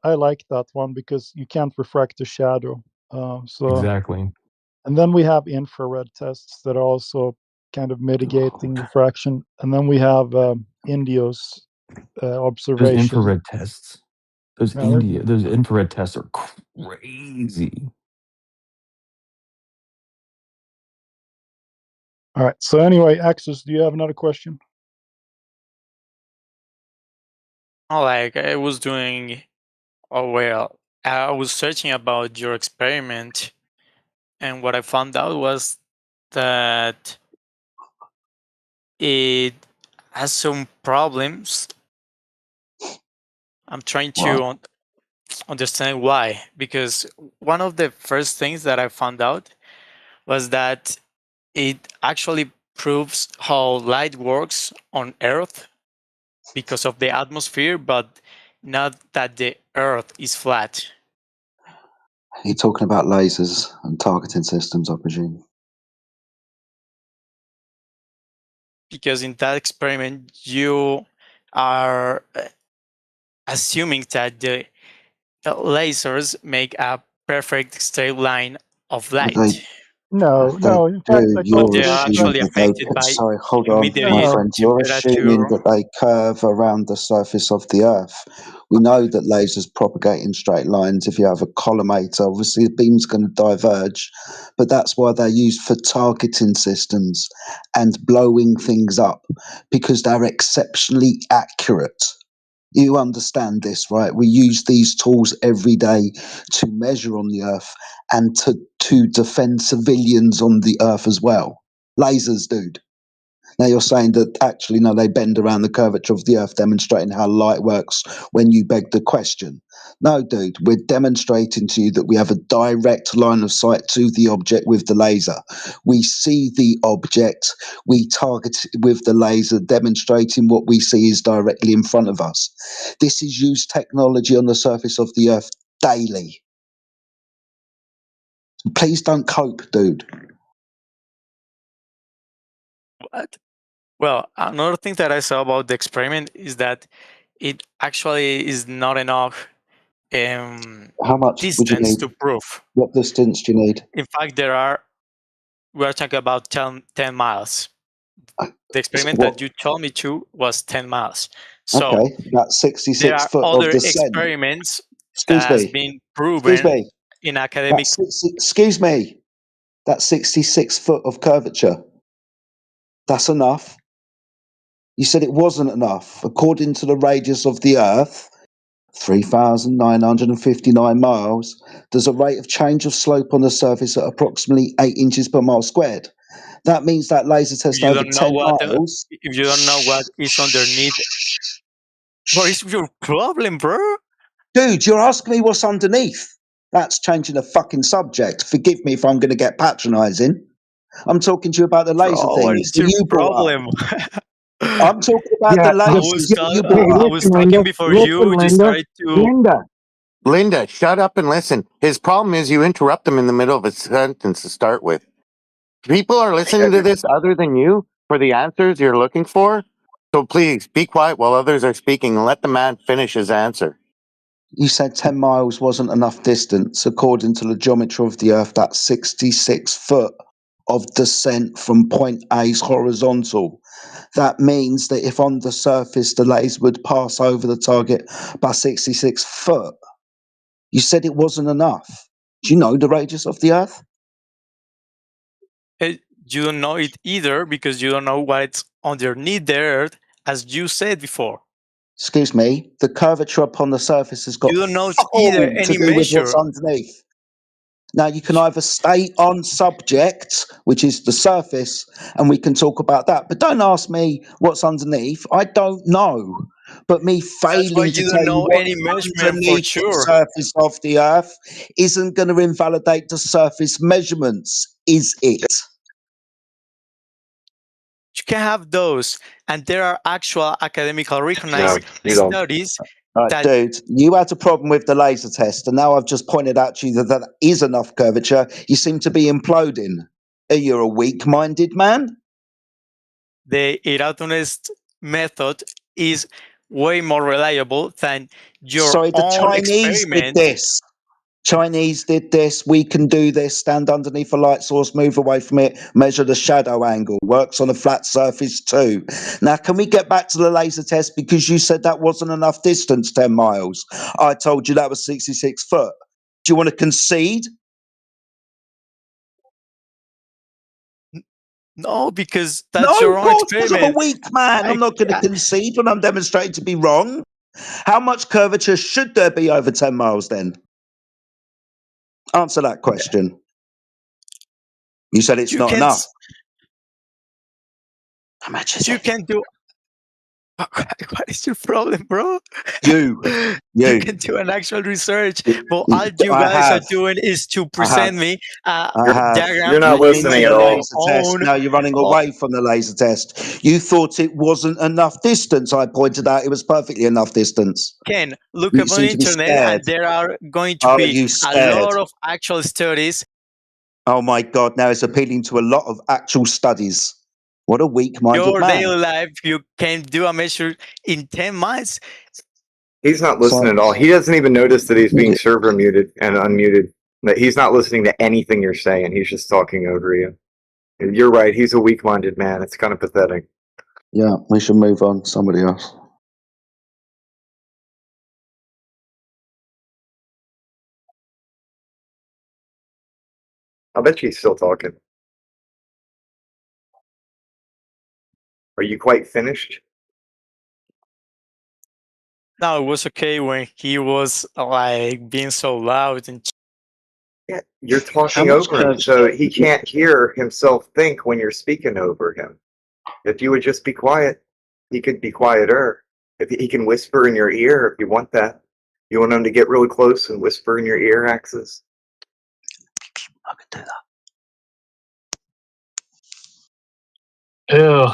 I like that one because you can't refract a shadow. Exactly. And then we have infrared tests that are also kind of mitigating refraction. And then we have Indio's observation. Those infrared tests. Those infrared tests are crazy. All right. So anyway, Axis, do you have another question? I was doing, I was searching about your experiment, and what I found out was that it has some problems. I'm trying to understand why, because one of the first things that I found out was that it actually proves how light works on Earth because of the atmosphere, but not that the Earth is flat. You're talking about lasers and targeting systems, I presume. Because in that experiment, you are assuming that the lasers make a perfect straight line of light. No. In fact, They are actually affected by Sorry, hold on, humidity, my friend. You're assuming temperature. that they curve around the surface of the Earth. We know that lasers propagate in straight lines. If you have a collimator, obviously the beam's going to diverge, but that's why they're used for targeting systems and blowing things up, because they're exceptionally accurate. You understand this, right? We use these tools every day to measure on the Earth and to defend civilians on the Earth as well. Lasers, dude. Now you're saying that actually, no, they bend around the curvature of the Earth, demonstrating how light works when you beg the question. No, dude, we're demonstrating to you that we have a direct line of sight to the object with the laser. We see the object, we target it with the laser, demonstrating what we see is directly in front of us. This is used technology on the surface of the Earth daily. Please don't cope, dude. What? Well, another thing that I saw about the experiment is that it actually is not enough How much would you distance need? to prove. What distance do you need? In fact, we're talking about 10 miles. The experiment What? that you told me to was 10 miles. So Okay, that's there 66 are foot of other descent. experiments that Excuse has me. been Excuse proven me. in academic. Excuse me. That's 66 foot of curvature. That's enough. You said it wasn't enough. According to the radius of the Earth, 3,959 miles, there's a rate of change of slope on the surface at approximately 8 inches per mile squared. That means that laser If test you over don't know 10 what miles. if you don't know what is underneath, what is your problem, bro? Dude, you're asking me what's underneath. That's changing the fucking subject. Forgive me if I'm going to get patronizing. I'm talking to you about the laser Bro, what things is that your you brought up. problem? I'm talking about the Yeah, lasers that you hey, brought I up. was listen, talking Linda. before Listen, you just Linda. started to. Linda, shut up and listen. His problem is you interrupt him in the middle of a sentence to start with. People are listening to this other than you for the answers you're looking for. So please be quiet while others are speaking and let the man finish his answer. You said 10 miles wasn't enough distance. According to the geometry of the Earth, that's 66 foot of descent from point A's horizontal. That means that if on the surface the laser would pass over the target by 66 foot, you said it wasn't enough. Do you know the radius of the Earth? You don't know it either because you don't know what's underneath the earth, as you said before. Excuse me, the curvature upon the surface has got You don't know fuck either all to any do with what's measure. underneath. Now, you can either stay on subject, which is the surface, and we can talk about that. But don't ask me what's underneath. I don't know. But me That's why failing to you tell don't you know any what's measurement for underneath the sure. surface of the Earth isn't going to invalidate the surface measurements, is it? You can have those, and there are actual academically recognized you don't. studies Right, that dude, you had a problem with the laser test, and now I've just pointed out to you that that is enough curvature. You seem to be imploding. Are you a weak-minded man? the irrationalist method is way more reliable than your Sorry, the own Chinese did experiment. this. Chinese did this. We can do this. Stand underneath a light source, move away from it, measure the shadow angle. Works on a flat surface too. Now, can we get back to the laser test? Because you said that wasn't enough distance, 10 miles. I told you that was 66 foot. Do you want to concede? No, because No, that's your of own course, because I'm a experiment. weak man. I'm not going to concede when I'm demonstrated to be wrong. How much curvature should there be over 10 miles then? Answer that question. You said it's You not can enough. How much is you it? can do. What is your problem, bro? You. You can do an actual research, but all you I guys are have. doing is to I have. present me a I have. diagram You're not You've been to listening the at using your all. laser test. own. Now you're running away from the laser test. You thought it wasn't enough distance. I pointed out it was perfectly enough distance. Can look You up on seem the to be internet, scared. and there are going to Are be you a scared? lot of actual studies. Oh my God, now it's appealing to a lot of actual studies. What a weak-minded Your man. daily life, you can do a measure in 10 miles. He's not So, listening at all. He doesn't even notice that he's being server muted and unmuted. That he's not listening to anything you're saying. He's just talking over you. You're right. He's a weak-minded man. It's kind of pathetic. yeah, we should move on. Somebody else. I bet you he's still talking. Are you quite finished? No, it was okay when he was like being so loud and Yeah, you're How talking much over him, so he can't hear himself think when you're speaking over him. If you would just be quiet, he could be quieter. If he can whisper in your ear, if you want that, you want him to get really close and whisper in your ear, Axis. I could do Ew.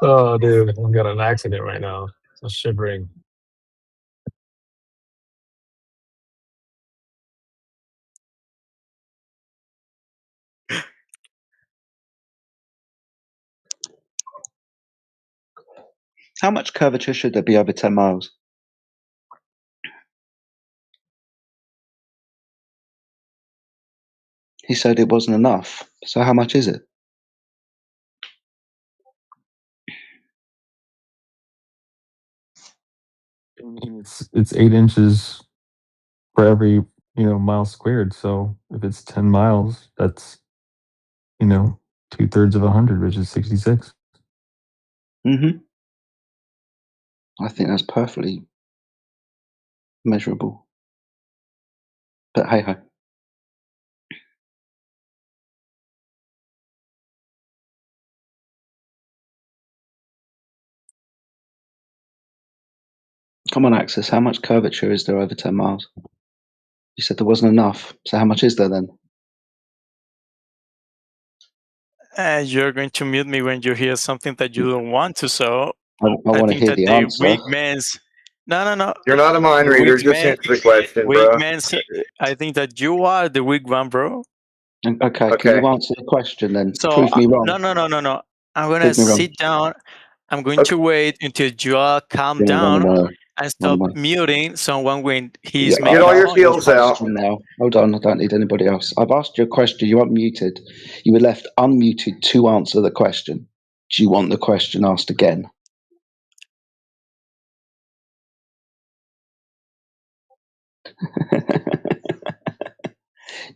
Oh, dude, I've got an accident right now. I'm shivering. How much curvature should there be over 10 miles? He said it wasn't enough. So how much is it? I mean, it's 8 inches for every mile squared. So if it's 10 miles, that's 2/3 of 100, which is 66. Mm-hmm. I think that's perfectly measurable. But hey ho. Come on, Axis. How much curvature is there over 10 miles? You said there wasn't enough. So how much is there then? you're going to mute me when you hear something that you don't want to. So I I want to think hear that the the answer. weak man's no. You're not a mind The reader, weak just man, answer the question, weak bro. man's. I think that you are the weak one, bro. Okay, can you answer the question then? So Prove me wrong. no. I'm gonna Prove me wrong. sit down. I'm going to wait until you all calm down and stop muting someone when he's Yeah, making I've a asked you a point. question now. Hold on, I don't need anybody else. I've asked you a question. You weren't muted. You were left unmuted to answer the question. Do you want the question asked again?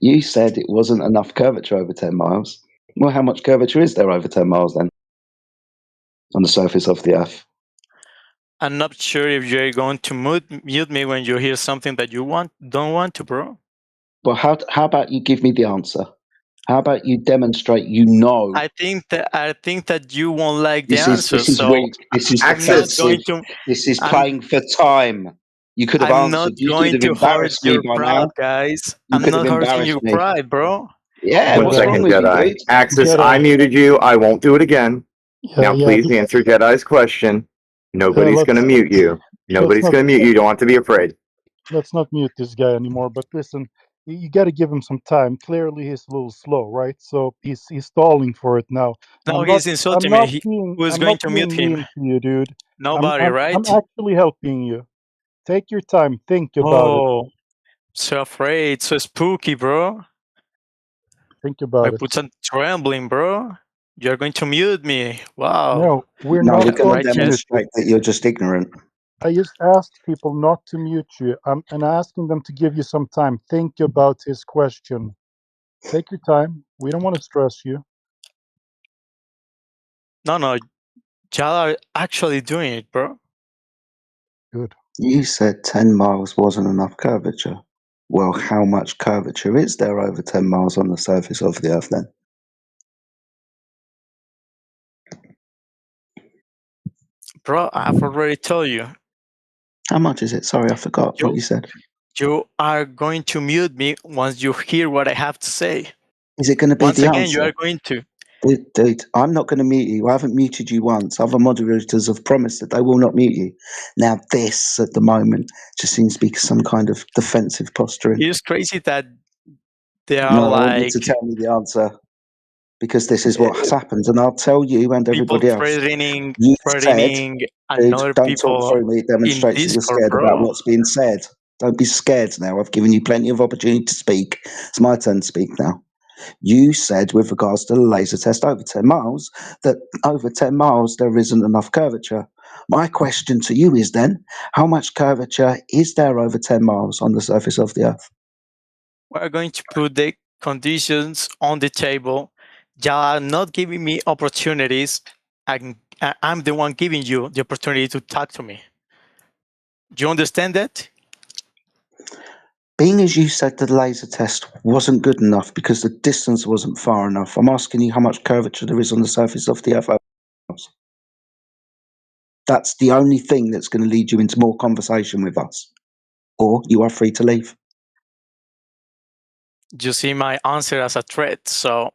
You said it wasn't enough curvature over 10 miles. Well, how much curvature is there over 10 miles then on the surface of the Earth? I'm not sure if you're going to mute me when you hear something that you don't want to, bro. Well, how about you give me the answer? How about you demonstrate you know? I think that you won't like the This answer, is so weak. This is I'm not defensive. going to. This is I'm playing for time. You could have I'm not answered. You could going have to hurt embarrassed me your by pride, now. guys. You I'm could have not hurting your embarrassed me. pride, bro. Yeah, One what's wrong second, with you, Jedi. dude? Axis, Jedi. I muted you. I won't do it again. Now, Yeah, please answer Jedi's question. Nobody's let's going to mute you. Nobody's not going to mute you. You don't have to be afraid. let's not mute this guy anymore. But listen, you got to give him some time. Clearly, he's a little slow, right? So he's stalling for it now. No, I'm not he's insulting me. Who's I'm going not to mute being him? mean to you, dude. Nobody, I'm right? actually helping you. Take your time. Think about it. Oh, so afraid, so spooky, bro. Think My about it. boots are trembling, bro. You're going to mute me. Wow. No, we're No, not we're going going to to mute you. demonstrate that you're just ignorant. I just asked people not to mute you. I'm asking them to give you some time. Think about his question. Take your time. We don't want to stress you. No, y'all are actually doing it, bro. Good. You said 10 miles wasn't enough curvature. Well, how much curvature is there over 10 miles on the surface of the Earth then? Bro, I've already told you. How much is it? Sorry, I forgot what you said. You are going to mute me once you hear what I have to say. Is it going to be Once the again, answer? you are going to. Dude, I'm not going to mute you. I haven't muted you once. Other moderators have promised that they will not mute you. Now, this at the moment just seems to be some kind of defensive posturing. It's crazy that they are No, I want you to like tell me the answer because this is what has happened, and I'll tell you and people everybody else. You said, dude, another don't talk people through me. It in demonstrates that you're Discord, scared about bro. what's being said. Don't be scared now. I've given you plenty of opportunity to speak. It's my turn to speak now. You said, with regards to the laser test over 10 miles, that over 10 miles there isn't enough curvature. My question to you is then, how much curvature is there over 10 miles on the surface of the Earth? We're going to put the conditions on the table. Y'all are not giving me opportunities. I'm I'm the one giving you the opportunity to talk to me. Do you understand that? Being as you said the laser test wasn't good enough because the distance wasn't far enough, I'm asking you how much curvature there is on the surface of the Earth. That's the only thing that's going to lead you into more conversation with us. Or you are free to leave. You see my answer as a threat, so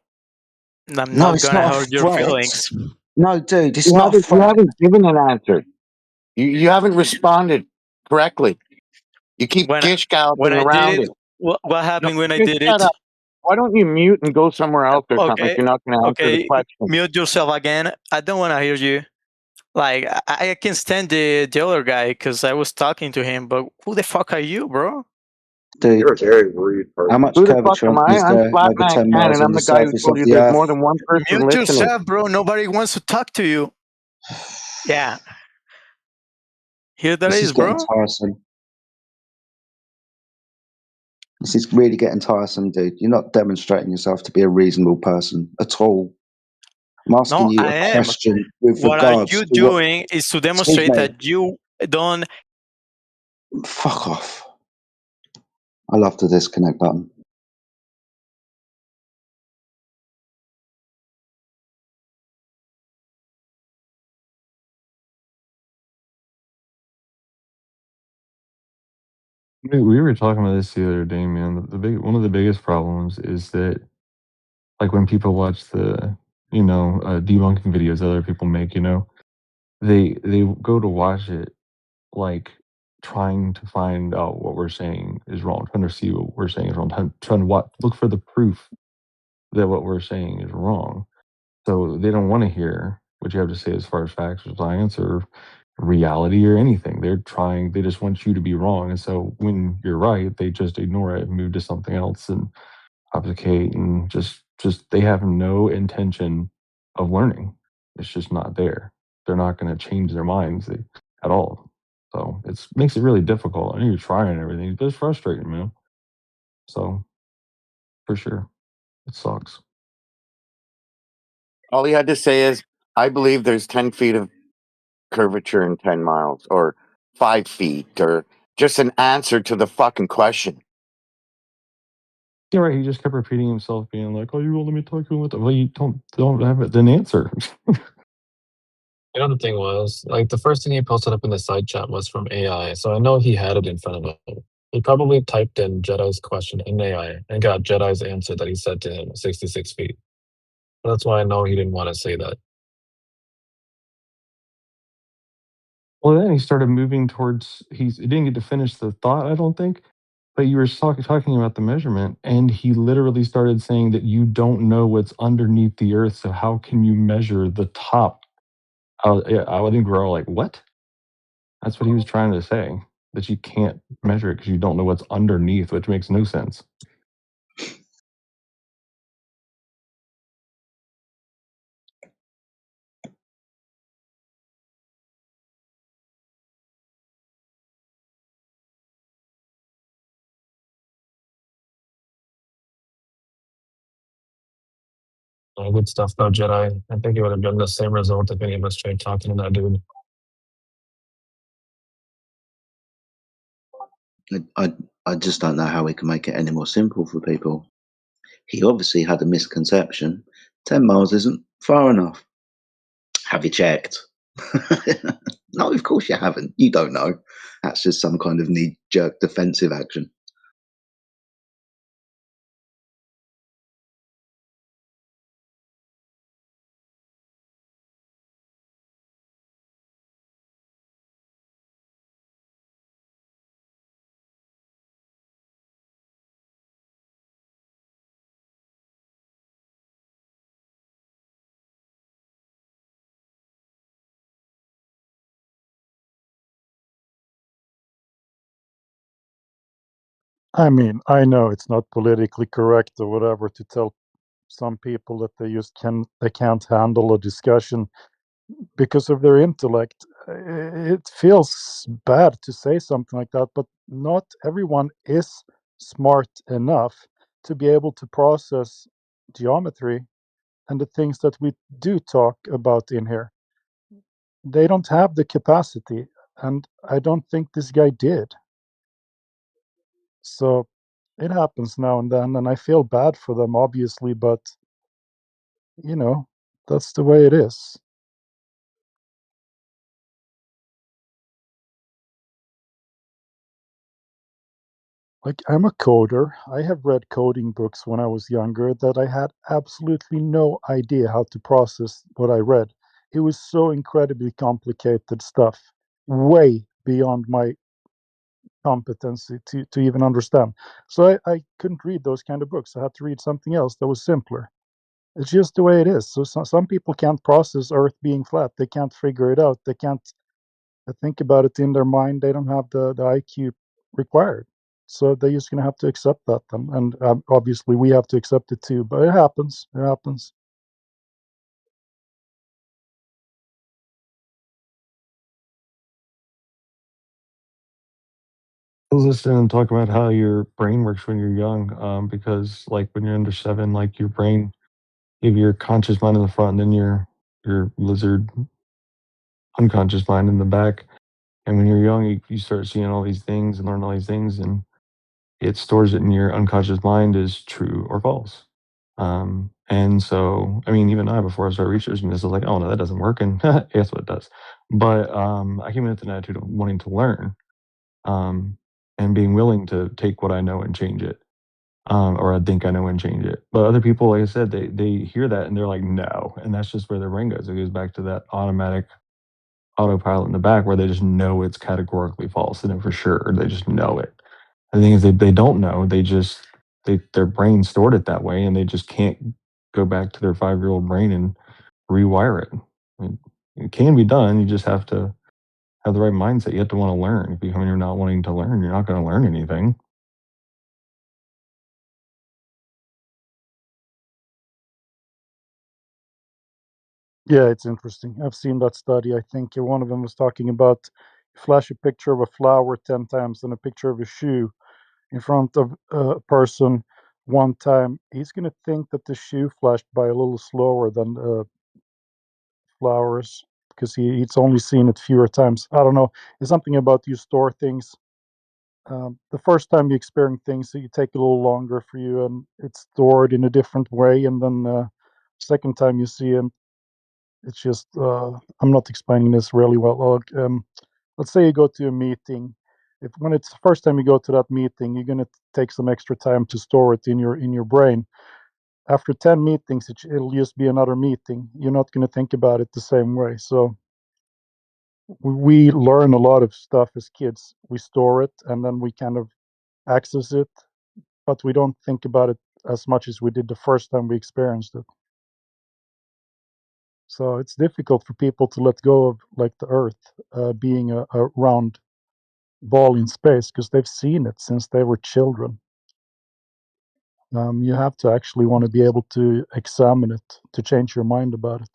I'm No, not it's gonna not a hurt your threat. feelings. No, dude, it's You not a haven't, you threat. haven't given an answer. You haven't responded correctly. You keep When gish when galloping I did around it, it. what No, happened when I just did shut it? up. Why don't you mute and go somewhere else or something if Okay, you're not going to answer the okay, question? mute yourself again. I don't want to hear you. Like I can stand the other guy because I was talking to him, but who the fuck are you, bro? Dude, You're a very rude person. how much Who the fuck curvature am I? is I'm there over Flatman 10 Can, miles and on I'm the the guy who surface of told you the there's Earth? more than one person Mute listening. yourself, bro. Nobody wants to talk to you. Yeah, here that This is is, getting bro. tiresome. This is really getting tiresome, dude. You're not demonstrating yourself to be a reasonable person at all. I'm asking No, you I a am. question with What are regards you to what. doing is to Excuse demonstrate me. that you don't. Fuck off. I love the disconnect button. We were talking about this the other day, man. One of the biggest problems is that, like, when people watch the, debunking videos that other people make, they go to watch it, like, trying to find out what we're saying is wrong, trying to see what we're saying is wrong, trying to look for the proof that what we're saying is wrong. So they don't want to hear what you have to say as far as facts or science or reality or anything. They just want you to be wrong. And so when you're right, they just ignore it and move to something else and obfuscate and just they have no intention of learning. It's just not there. They're not going to change their minds at all. So it makes it really difficult. I know you're trying and everything, but it's frustrating, man. So for sure, it sucks. All he had to say is, I believe there's 10 feet of curvature in 10 miles, or 5 feet, or just an answer to the fucking question. Yeah, right. He just kept repeating himself, being like, "Oh, you won't let me talk. You won't." Well, you don't have it. Then answer. You know, the thing was, like, the first thing he posted up in the side chat was from AI, so I know he had it in front of him. He probably typed in Jedi's question in AI and got Jedi's answer that he said to him, 66 feet. That's why I know he didn't want to say that. Well, then he started moving towards. He didn't get to finish the thought, I don't think. But you were talking about the measurement, and he literally started saying that you don't know what's underneath the earth, so how can you measure the top? I think we're all like, what? That's what he was trying to say. That you can't measure it because you don't know what's underneath, which makes no sense. Good stuff, though, Jedi. I think it would have been the same result if any of us tried talking to that dude. I just don't know how we can make it any more simple for people. He obviously had a misconception. 10 miles isn't far enough. Have you checked? No, of course you haven't. You don't know. That's just some kind of knee jerk defensive action. I mean, I know it's not politically correct or whatever to tell some people that they can't handle a discussion because of their intellect. It feels bad to say something like that, but not everyone is smart enough to be able to process geometry and the things that we do talk about in here. They don't have the capacity, and I don't think this guy did. So it happens now and then, and I feel bad for them, obviously, but that's the way it is. Like, I'm a coder. I have read coding books when I was younger that I had absolutely no idea how to process what I read. It was so incredibly complicated stuff, way beyond my competency to even understand. So I couldn't read those kind of books. I had to read something else that was simpler. It's just the way it is. So some people can't process Earth being flat. They can't figure it out. They can't think about it in their mind. They don't have the IQ required. So they're just going to have to accept that. And obviously we have to accept it too. But it happens. It happens. I was listening and talk about how your brain works when you're young, because like when you're under 7, like your brain, you have your conscious mind in the front, and then your lizard unconscious mind in the back. And when you're young, you start seeing all these things and learn all these things, and it stores it in your unconscious mind as true or false. And so, I mean, even I, before I started researching this, I was like, oh no, that doesn't work. And guess what it does. But I came in with an attitude of wanting to learn, and being willing to take what I know and change it. Or I think I know and change it. But other people, like I said, they hear that and they're like, no. And that's just where their brain goes. It goes back to that autopilot in the back where they just know it's categorically false and for sure. They just know it. The thing is they don't know. Their brain stored it that way and they just can't go back to their 5-year-old brain and rewire it. I mean, it can be done. You just have to have the right mindset. You have to want to learn. If you come in here not wanting to learn, you're not going to learn anything. Yeah, it's interesting. I've seen that study. I think one of them was talking about flash a picture of a flower 10 times and a picture of a shoe in front of a person one time. He's going to think that the shoe flashed by a little slower than flowers because he's only seen it fewer times. I don't know. It's something about you store things. The first time you experience things, you take a little longer for you, and it's stored in a different way. And then second time you see them, it's just I'm not explaining this really well. Let's say you go to a meeting. If when it's the first time you go to that meeting, you're gonna take some extra time to store it in your brain. After 10 meetings, it'll just be another meeting. You're not gonna think about it the same way. So we learn a lot of stuff as kids. We store it and then we kind of access it, but we don't think about it as much as we did the first time we experienced it. So it's difficult for people to let go of like the Earth being a round ball in space because they've seen it since they were children. You have to actually want to be able to examine it to change your mind about it.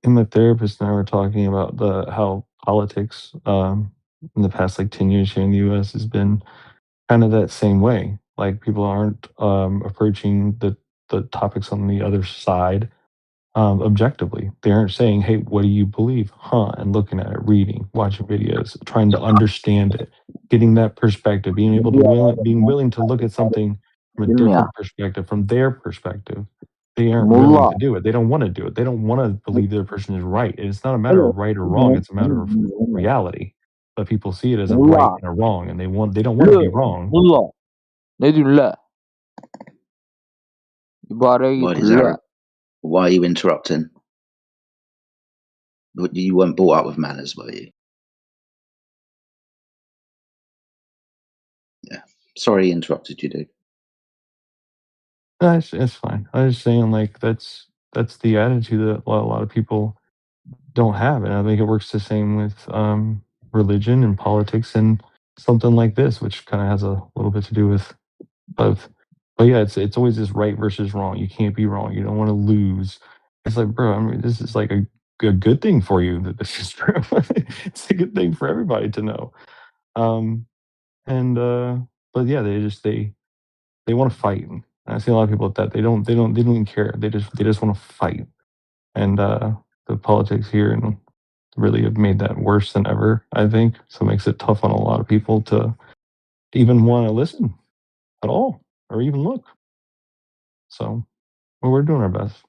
And my therapist and I were talking about how politics in the past like 10 years here in the US has been kind of that same way. Like people aren't approaching the topics on the other side objectively. They aren't saying, "Hey, what do you believe?" Huh? And looking at it, reading, watching videos, trying to understand it, getting that perspective, being willing to look at something from a different perspective, from their perspective. They aren't willing to do it. They don't want to do it. They don't want to believe the other person is right. And it's not a matter of right or wrong. It's a matter of reality. But people see it as a right and a wrong, and they don't want to be wrong. What is that? Why are you interrupting? You weren't brought up with manners, were you? Yeah. Sorry, I interrupted you, dude. No, it's fine. I was just saying, like that's the attitude that a lot of people don't have, and I think it works the same with religion and politics and something like this, which kind of has a little bit to do with both. But yeah, it's always this right versus wrong. You can't be wrong. You don't want to lose. It's like, bro, I mean, this is like a good thing for you that this is true. It's a good thing for everybody to know. Um, and but yeah, they want to fight. And I see a lot of people with that. They don't even care. They just want to fight. And the politics here and really have made that worse than ever, I think. So it makes it tough on a lot of people to even want to listen at all or even look. So well, we're doing our best.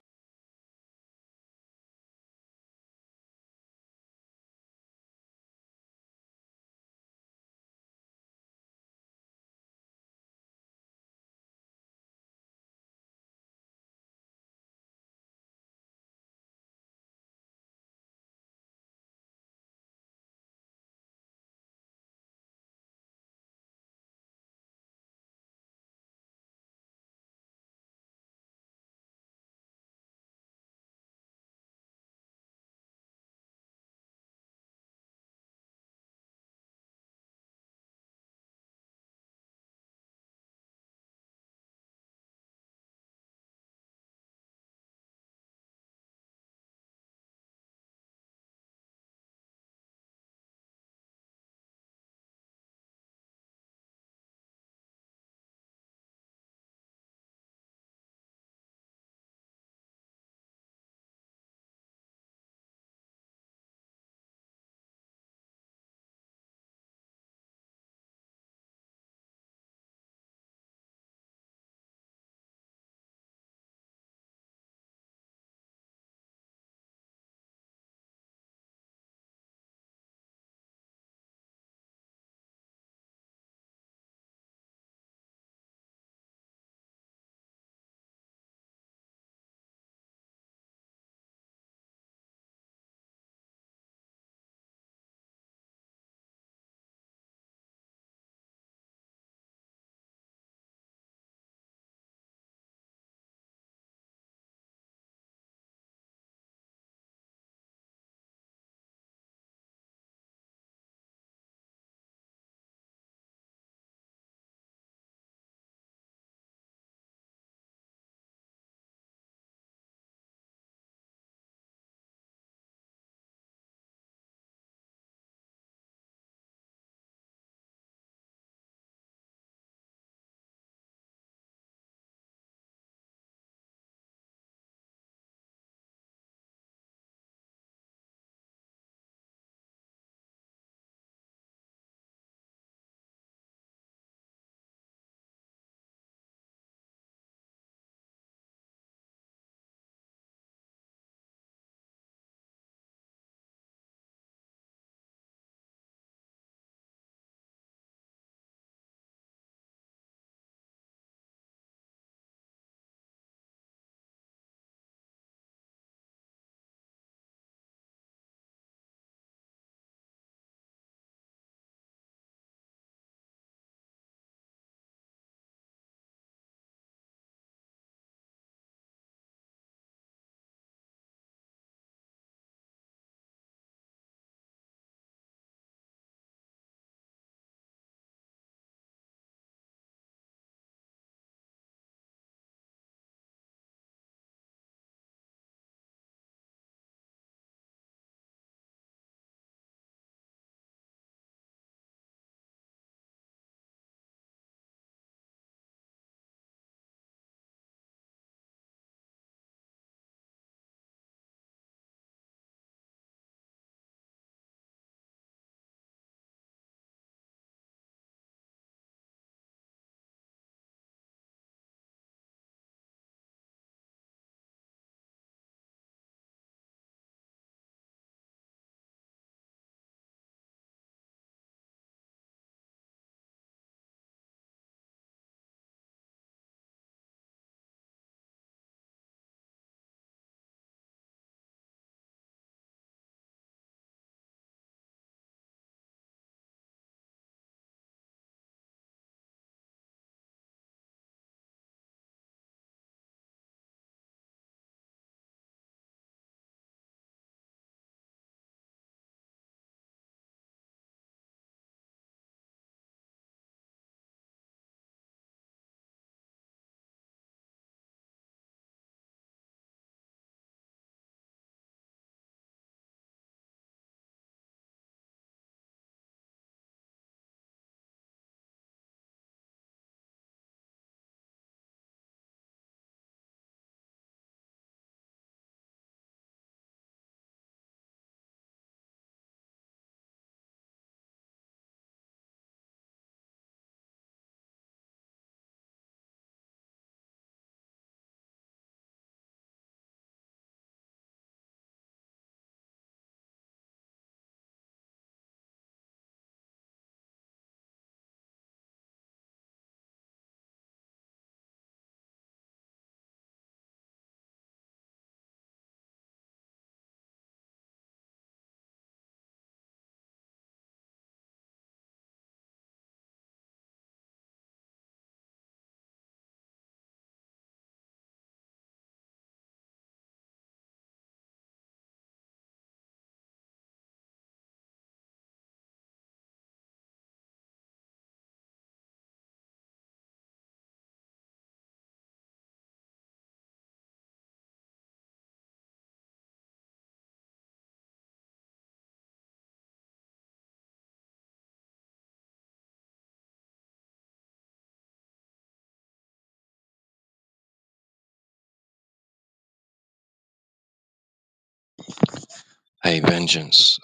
Hey, Vengeance,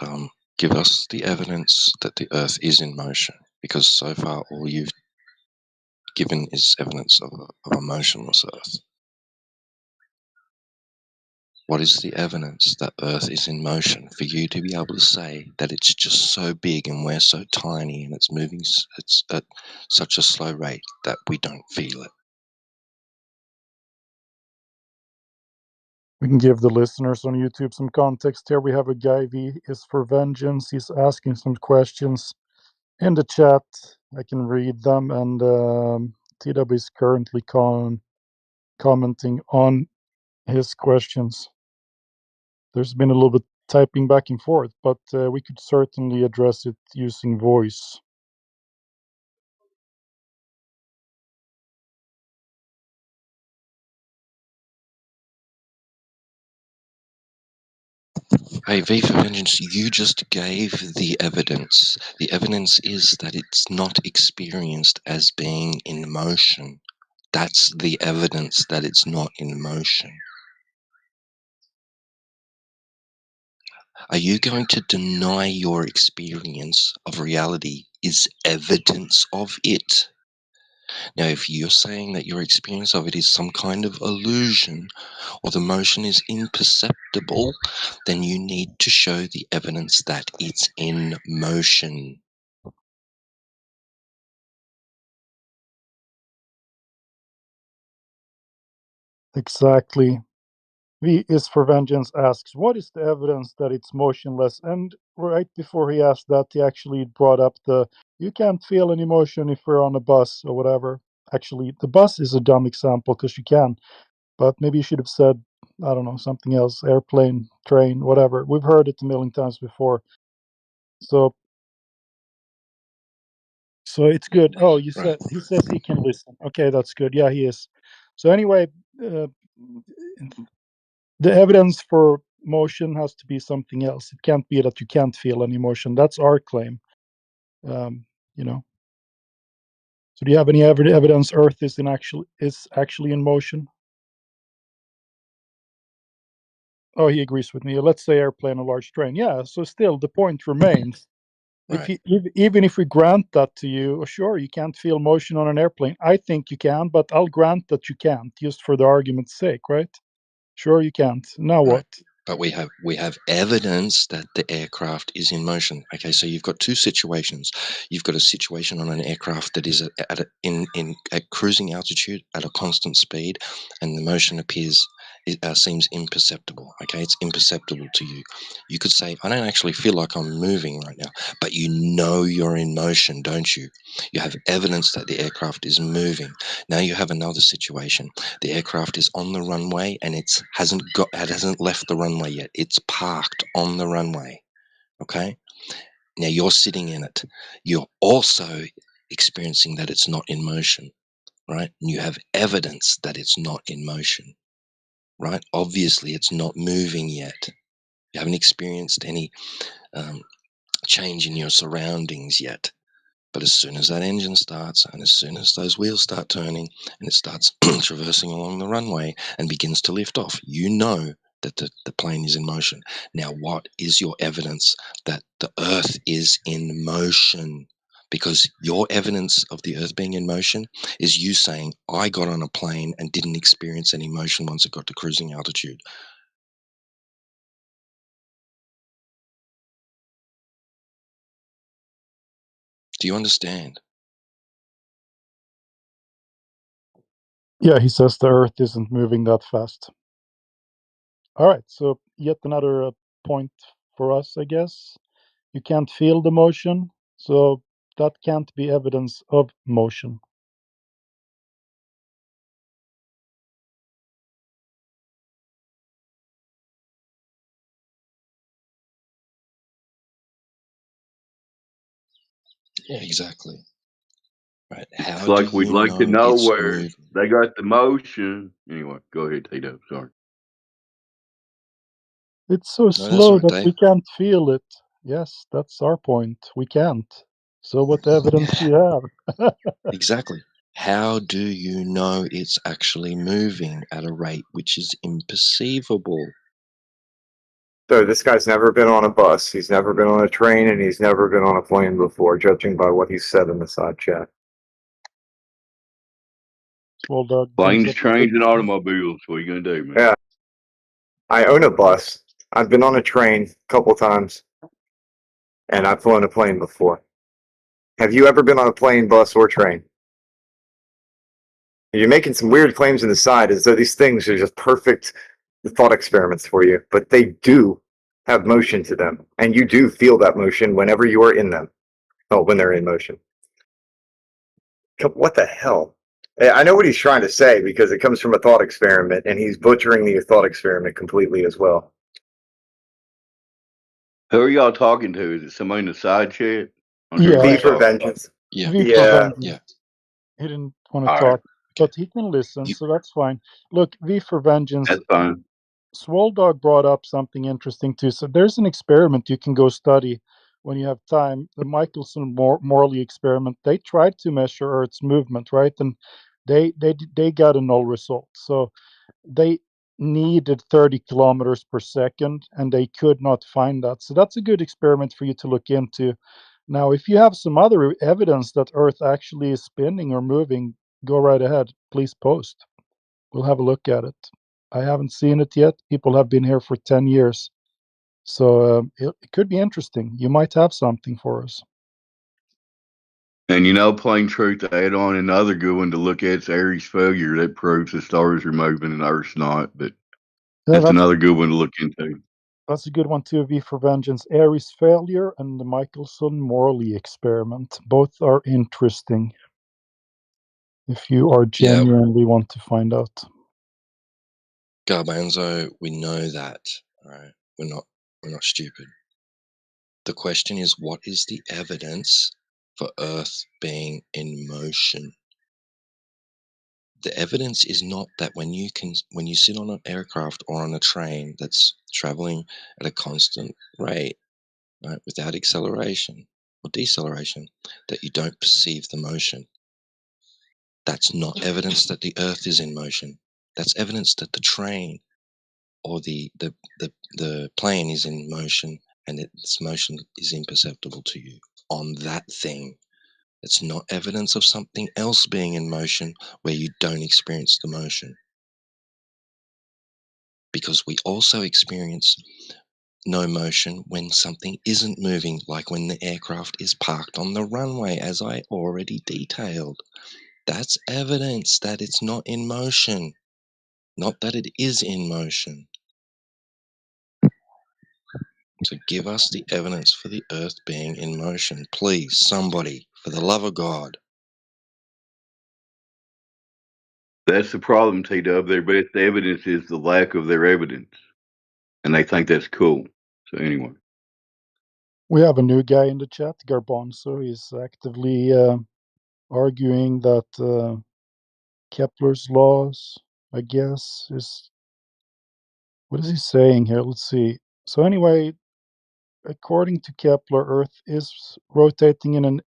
give us the evidence that the Earth is in motion, because so far all you've given is evidence of a motionless Earth. What is the evidence that Earth is in motion for you to be able to say that it's just so big and we're so tiny and it's moving it's at such a slow rate that we don't feel it? We can give the listeners on YouTube some context here. We have a guy, V is for Vengeance. He's asking some questions in the chat. I can read them, and TW is currently commenting on his questions. There's been a little bit typing back and forth, but we could certainly address it using voice. Hey, V for Vengeance, you just gave the evidence. The evidence is that it's not experienced as being in motion. That's the evidence that it's not in motion. Are you going to deny your experience of reality is evidence of it? Now, if you're saying that your experience of it is some kind of illusion or the motion is imperceptible, then you need to show the evidence that it's in motion. Exactly. V is for Vengeance asks, what is the evidence that it's motionless? And right before he asked that, he actually brought up you can't feel any motion if we're on a bus or whatever. Actually, the bus is a dumb example because you can, but maybe you should have said, I don't know, something else, airplane, train, whatever. We've heard it a million times before. So it's good. Oh, he says he can listen. Okay, that's good. Yeah, he is. So anyway, the evidence for motion has to be something else. It can't be that you can't feel any motion. That's our claim. You know. So do you have any evidence Earth is actually in motion? Oh, he agrees with me. Let's say airplane or large train. Yeah. So still, the point remains. Right. Even if we grant that to you, sure, you can't feel motion on an airplane. I think you can, but I'll grant that you can't, just for the argument's sake, right? Sure, you can't. Now Right. what? But we have evidence that the aircraft is in motion. Okay, so you've got two situations. You've got a situation on an aircraft that is at cruising altitude at a constant speed, and the motion seems imperceptible. Okay, it's imperceptible to you. You could say, I don't actually feel like I'm moving right now, but you know you're in motion, don't you? You have evidence that the aircraft is moving. Now you have another situation. The aircraft is on the runway and it hasn't left the runway yet. It's parked on the runway. Okay. Now you're sitting in it. You're also experiencing that it's not in motion, right? And you have evidence that it's not in motion, right? Obviously, it's not moving yet. You haven't experienced any change in your surroundings yet. But as soon as that engine starts and as soon as those wheels start turning and it starts traversing along the runway and begins to lift off, you know that the plane is in motion. Now, what is your evidence that the Earth is in motion? Because your evidence of the Earth being in motion is you saying, I got on a plane and didn't experience any motion once it got to cruising altitude. Do you understand? Yeah, he says the Earth isn't moving that fast. All right, so yet another point for us, I guess. You can't feel the motion, so that can't be evidence of motion. Yeah, exactly. Right. How It's do like we'd you like to know know it's where moving? they got the motion. Anyway, go ahead, Tito. Sorry. It's so No, that's slow right, that Dave. we can't feel it. Yes, that's our point. We can't. So what evidence do you have? Exactly. How do you know it's actually moving at a rate which is imperceivable? So this guy's never been on a bus, he's never been on a train, and he's never been on a plane before, judging by what he said in the side chat. Well, Doug, Planes, trains, and automobiles. What are you gonna do, man? Yeah. I own a bus. I've been on a train a couple times. And I've flown a plane before. Have you ever been on a plane, bus, or train? You're making some weird claims in the side as though these things are just perfect thought experiments for you, but they do have motion to them, and you do feel that motion whenever you are in them. Oh, when they're in motion. What the hell? I know what he's trying to say because it comes from a thought experiment, and he's butchering the thought experiment completely as well. Who are y'all talking to? Is it somebody in the side chat? I'm Yeah. sure V for Vengeance. Yeah. V for Vengeance. He didn't want to All talk, right. but he can listen, so that's fine. Look, V for Vengeance. That's fine. Swoldog brought up something interesting too. So there's an experiment you can go study when you have time. The Michelson-Morley experiment. They tried to measure Earth's movement, right? And they got a null result. So they needed 30 kilometers per second, and they could not find that. So that's a good experiment for you to look into. Now, if you have some other evidence that Earth actually is spinning or moving, go right ahead. Please post. We'll have a look at it. I haven't seen it yet. People have been here for 10 years. So it could be interesting. You might have something for us. And you know, plain truth to add on another good one to look at is Aries failure. That proves the stars are moving and Earth's not. But Yeah, that's another good one to look into. That's a good one too. V for Vengeance, Aries failure, and the Michelson-Morley experiment. Both are interesting if you are genuinely want to find out. Garbanzo, we know that, right? We're not stupid. The question is, what is the evidence for Earth being in motion? The evidence is not that when you sit on an aircraft or on a train that's traveling at a constant rate, right, without acceleration or deceleration, that you don't perceive the motion. That's not evidence that the Earth is in motion. That's evidence that the train or the plane is in motion, and its motion is imperceptible to you on that thing. It's not evidence of something else being in motion where you don't experience the motion. Because we also experience no motion when something isn't moving, like when the aircraft is parked on the runway, as I already detailed. That's evidence that it's not in motion, not that it is in motion. So give us the evidence for the Earth being in motion, please, somebody, for the love of God. That's the problem, T-Dub. Their best evidence is the lack of their evidence. And they think that's cool. So anyway. We have a new guy in the chat, Garbanzo. He's actively arguing that Kepler's laws, I guess, is... What is he saying here? Let's see. So anyway, according to Kepler, Earth is rotating in an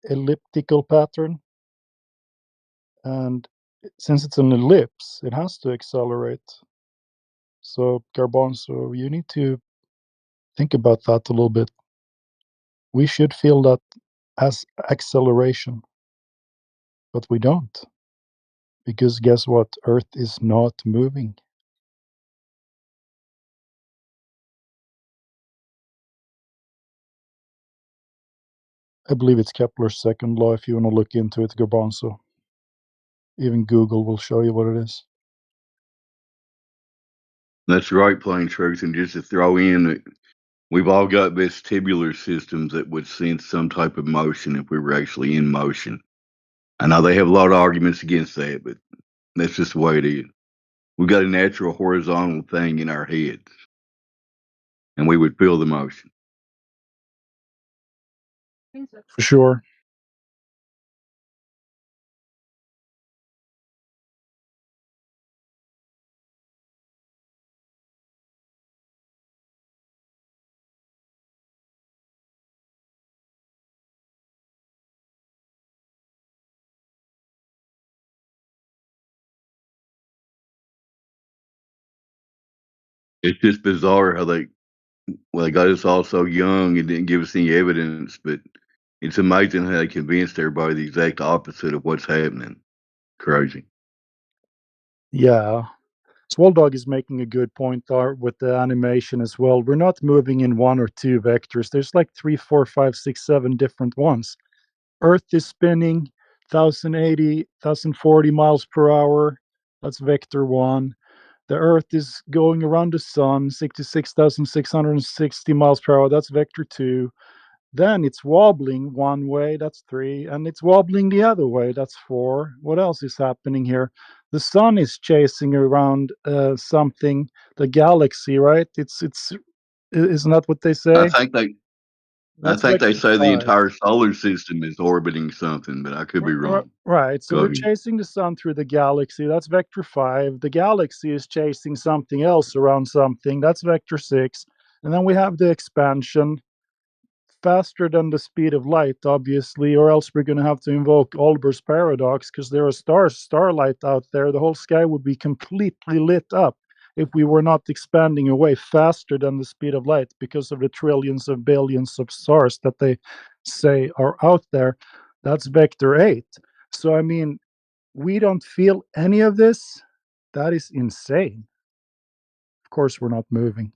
elliptical pattern. And since it's an ellipse, it has to accelerate. So, Garbanzo, you need to think about that a little bit. We should feel that as acceleration, but we don't. Because guess what? Earth is not moving. I believe it's Kepler's second law if you want to look into it, Garbanzo. Even Google will show you what it is. That's right, plain truth. And just to throw in that we've all got vestibular systems that would sense some type of motion if we were actually in motion. I know they have a lot of arguments against that, but that's just the way it is. We've got a natural horizontal thing in our heads, and we would feel the motion. For sure. It's just bizarre how they Well, they got us all so young and didn't give us any evidence, but it's amazing how they convinced everybody the exact opposite of what's happening. Crazy. Yeah. Swolldog is making a good point there with the animation as well. We're not moving in one or two vectors. There's like 3, 4, 5, 6, 7 different ones. Earth is spinning 1080, 1040 miles per hour. That's vector 1. The Earth is going around the sun 66,660 miles per hour. That's vector 2. Then it's wobbling one way, that's 3, and it's wobbling the other way, that's 4. What else is happening here? The sun is chasing around something, the galaxy, right? Isn't that what they I say? think they I That's think they vector say the 5. entire solar system is orbiting something, but I could be wrong. Right. So Go we're ahead. chasing the sun through the galaxy. That's vector 5. The galaxy is chasing something else around something. That's vector 6. And then we have the expansion faster than the speed of light, obviously, or else we're going to have to invoke Olber's paradox because there are starlight out there. The whole sky would be completely lit up if we were not expanding away faster than the speed of light because of the trillions of billions of stars that they say are out there. That's vector 8. So, I mean, we don't feel any of this. That is insane. Of course, we're not moving.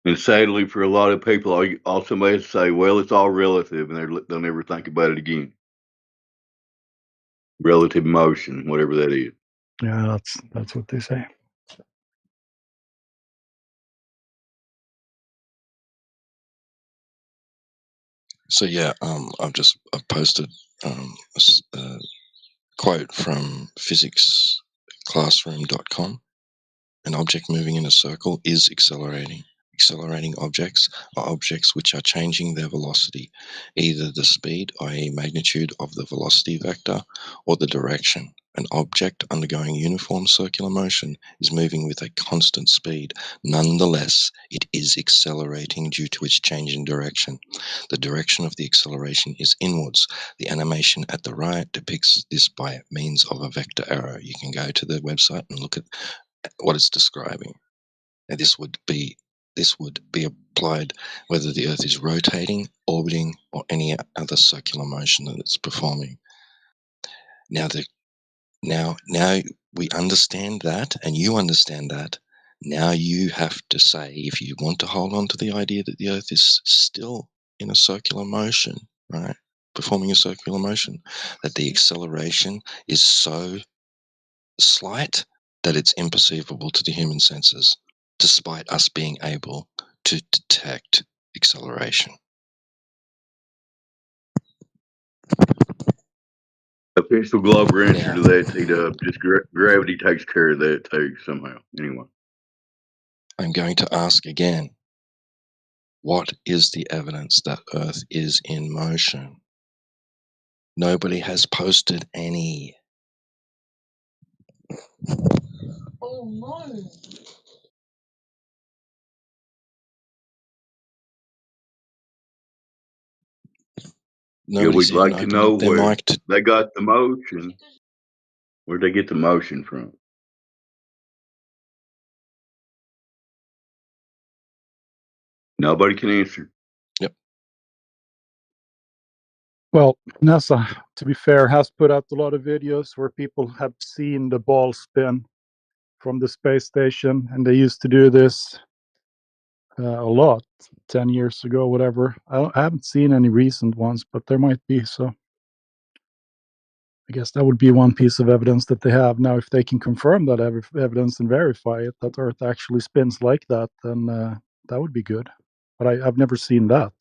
And sadly, for a lot of people, all somebody has to say, well, it's all relative, and they'll never think about it again. Relative motion, whatever that is. Yeah, that's what they say. So yeah, I've posted a quote from physicsclassroom.com. An object moving in a circle is accelerating. Accelerating objects are objects which are changing their velocity, either the speed, i.e. magnitude of the velocity vector, or the direction. An object undergoing uniform circular motion is moving with a constant speed. Nonetheless, it is accelerating due to its change in direction. The direction of the acceleration is inwards. The animation at the right depicts this by means of a vector arrow. You can go to the website and look at what it's describing. And this would be applied whether the Earth is rotating, orbiting, or any other circular motion that it's performing. Now we understand that, and you understand that. Now you have to say, if you want to hold on to the idea that the Earth is still in a circular motion, right, performing a circular motion, that the acceleration is so slight that it's imperceivable to the human senses, despite us being able to detect acceleration. Official Glover answer to that, T-Dub. Just gravity takes care of that too, somehow. Anyway. I'm going to ask again, what is the evidence that Earth is in motion? Nobody has posted any. Oh no. Nobody's We'd like even to opened know up their where mic to... they got the motion. Where'd they get the motion from? Nobody can answer. Yep. Well, NASA, to be fair, has put out a lot of videos where people have seen the ball spin from the space station, and they used to do this a lot 10 years ago, whatever. I haven't seen any recent ones, but there might be. So I guess that would be one piece of evidence that they have. Now, if they can confirm that evidence and verify it, that Earth actually spins like that, then that would be good. But I've never seen that.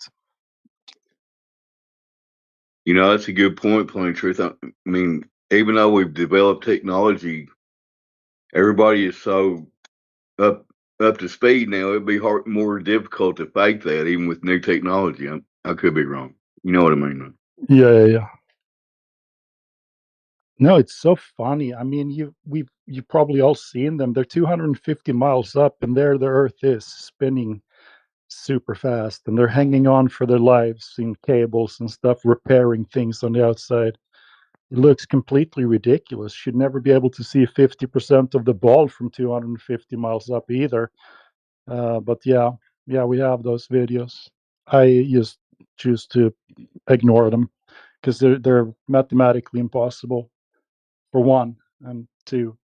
You know, that's a good point, plain truth. I mean, even though we've developed technology, everybody is so up to speed now. It'd be more difficult to fake that, even with new technology. I could be wrong. You know what I mean? Yeah. No, it's so funny. I mean, you've probably all seen them. They're 250 miles up, and there the Earth is spinning super fast, and they're hanging on for their lives in cables and stuff, repairing things on the outside. It looks completely ridiculous. Should never be able to see 50% of the ball from 250 miles up either. But yeah, we have those videos. I just choose to ignore them because they're mathematically impossible for one, and two,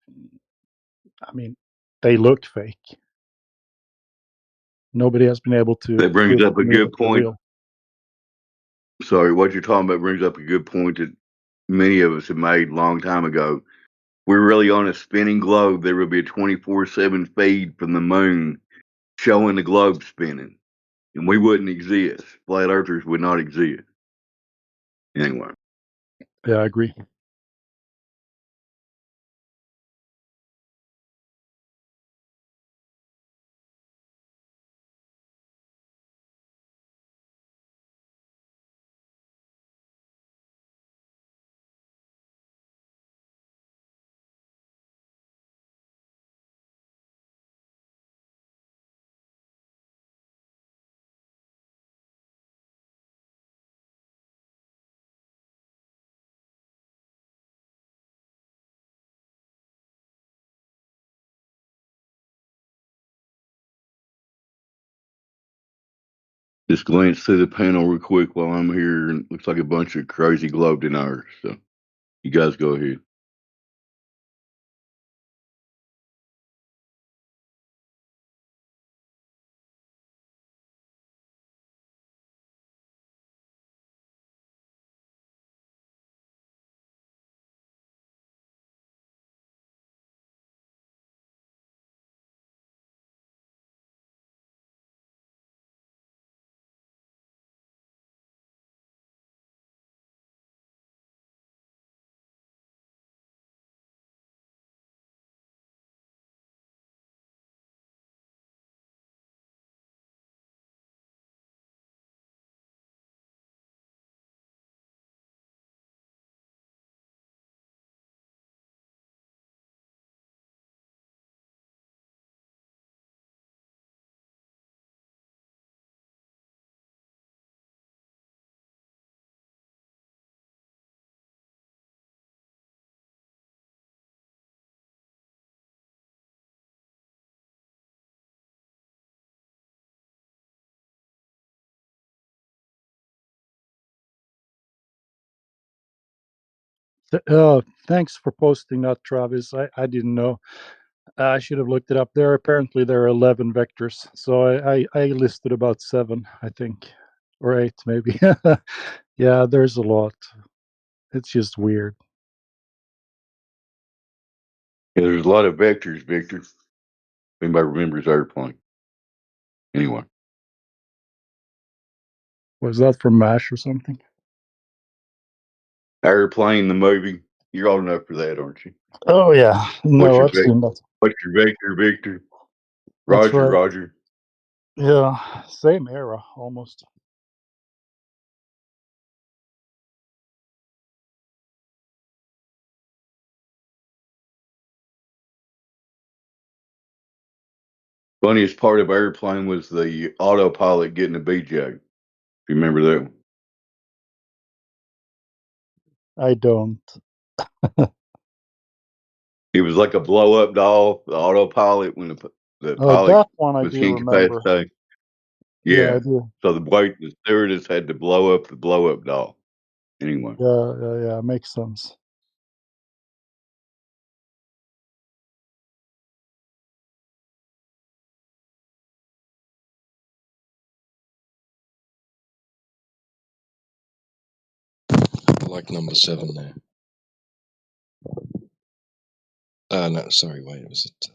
I mean, they look fake. Nobody has been able to That brings prove up to a me good that they're point. real. Sorry, what you're talking about brings up a good point that many of us have made a long time ago. We're really on a spinning globe. There will be a 24/7 feed from the moon showing the globe spinning, and we wouldn't exist. Flat earthers would not exist. Anyway, Yeah, I agree. just glance through the panel real quick while I'm here, and it looks like a bunch of crazy globe deniers. So, you guys go ahead. Thanks for posting that, Travis. I didn't know. I should have looked it up. There are 11 vectors, so I listed about 7, I think, or 8 maybe. Yeah, there's a lot. It's just weird. Yeah, there's a lot of vectors, Victor. If anybody remembers airplane. Anyway, Was that from MASH or something? airplane, the movie. You're old enough for that, aren't you? Oh yeah, no, I've seen that. What's your vector, Victor? That's Roger, right. Roger. Yeah, same era almost. Funniest part of airplane was the autopilot getting a BJ. If you remember that one. I don't. It was like a blow up doll, the autopilot when the Oh, pilot that one I was do remember. incapacitated. Yeah, I Yeah. do. So the stewardess had to blow up the blow up doll. Anyway. Yeah, makes sense. I like number 7 there. No, sorry, wait, was it?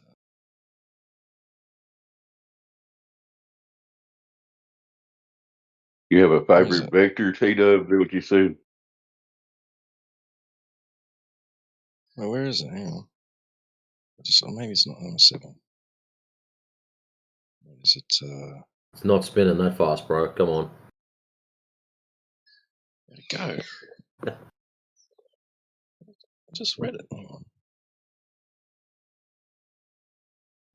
You have a What is favorite it? vector, T-Dub? Is that what you said? Well, where is it? Hang on. Or maybe it's not number 7. What is it? It's not spinning that fast, bro. Come on. Where'd it go? I just read it. Hang on.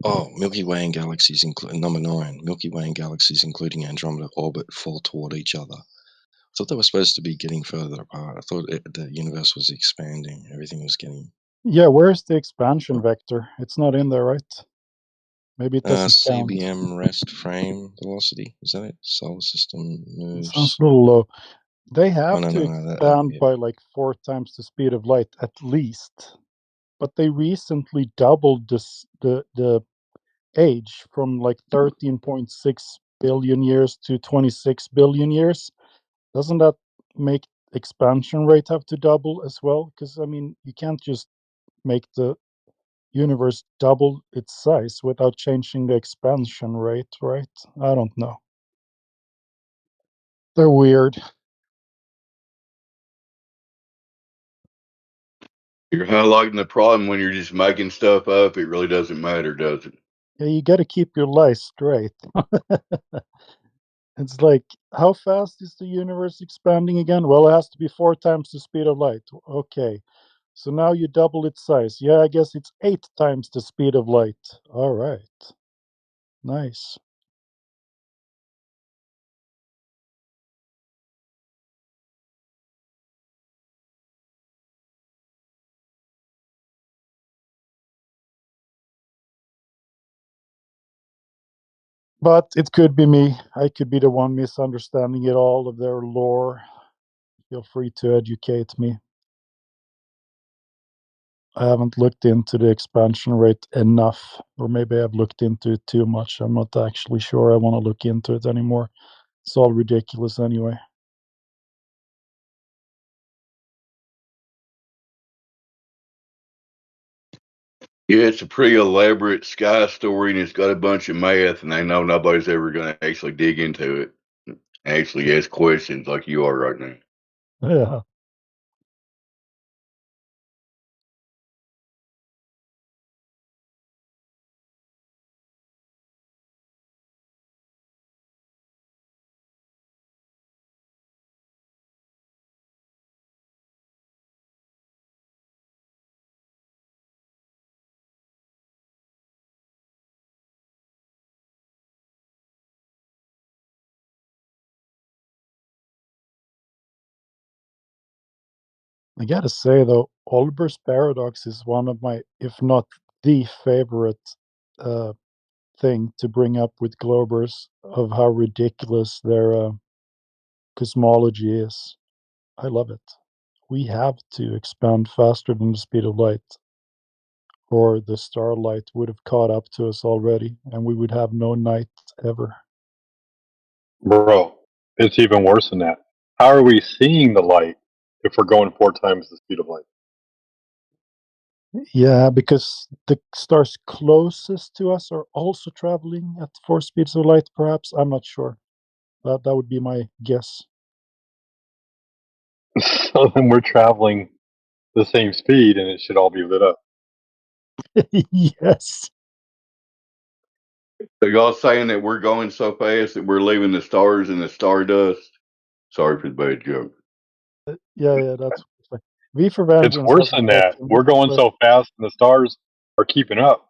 Oh, Milky Way and galaxies, number 9. Milky Way and galaxies, including Andromeda, orbit fall toward each other. I thought they were supposed to be getting further apart. I thought the universe was expanding. Everything was getting. Yeah, where's the expansion vector? It's not in there, right? Maybe it doesn't count. CBM rest frame velocity. Is that it? Solar system It sounds moves. a little low. They have no, to no, no, expand yeah. by like 4 times the speed of light at least. But they recently doubled the age from like 13.6 billion years to 26 billion years. Doesn't that make expansion rate have to double as well? Because I mean, you can't just make the universe double its size without changing the expansion rate, right? I don't know. They're weird. You're highlighting the problem when you're just making stuff up. It really doesn't matter, does it? Yeah, you got to keep your lies straight. It's like, how fast is the universe expanding again? Well, it has to be 4 times the speed of light. Okay. So now you double its size. Yeah, I guess it's 8 times the speed of light. All right. Nice. But it could be me. I could be the one misunderstanding it all of their lore. Feel free to educate me. I haven't looked into the expansion rate enough, or maybe I've looked into it too much. I'm not actually sure I want to look into it anymore. It's all ridiculous anyway. Yeah, it's a pretty elaborate sky story, and it's got a bunch of math, and I know nobody's ever going to actually dig into it, actually ask questions like you are right now. Yeah. I gotta say though, Olber's paradox is one of my, if not the favorite uh, thing to bring up with Globers of how ridiculous their cosmology is. I love it. We have to expand faster than the speed of light, or the starlight would have caught up to us already, and we would have no night ever. Bro, it's even worse than that. How are we seeing the light if we're going 4 times the speed of light? Yeah, because the stars closest to us are also traveling at 4 speeds of light, perhaps. I'm not sure. That would be my guess. So then we're traveling the same speed and it should all be lit up. Yes. So y'all saying that we're going so fast that we're leaving the stars in the stardust? Sorry for the bad joke. Yeah, that's fine. V for It's Vengeance worse has a than that. question, We're going but so fast and the stars are keeping up.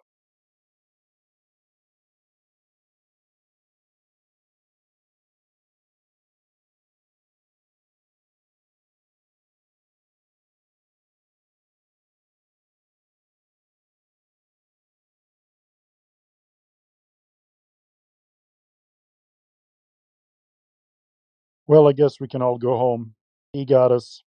well, I guess we can all go home. He got us.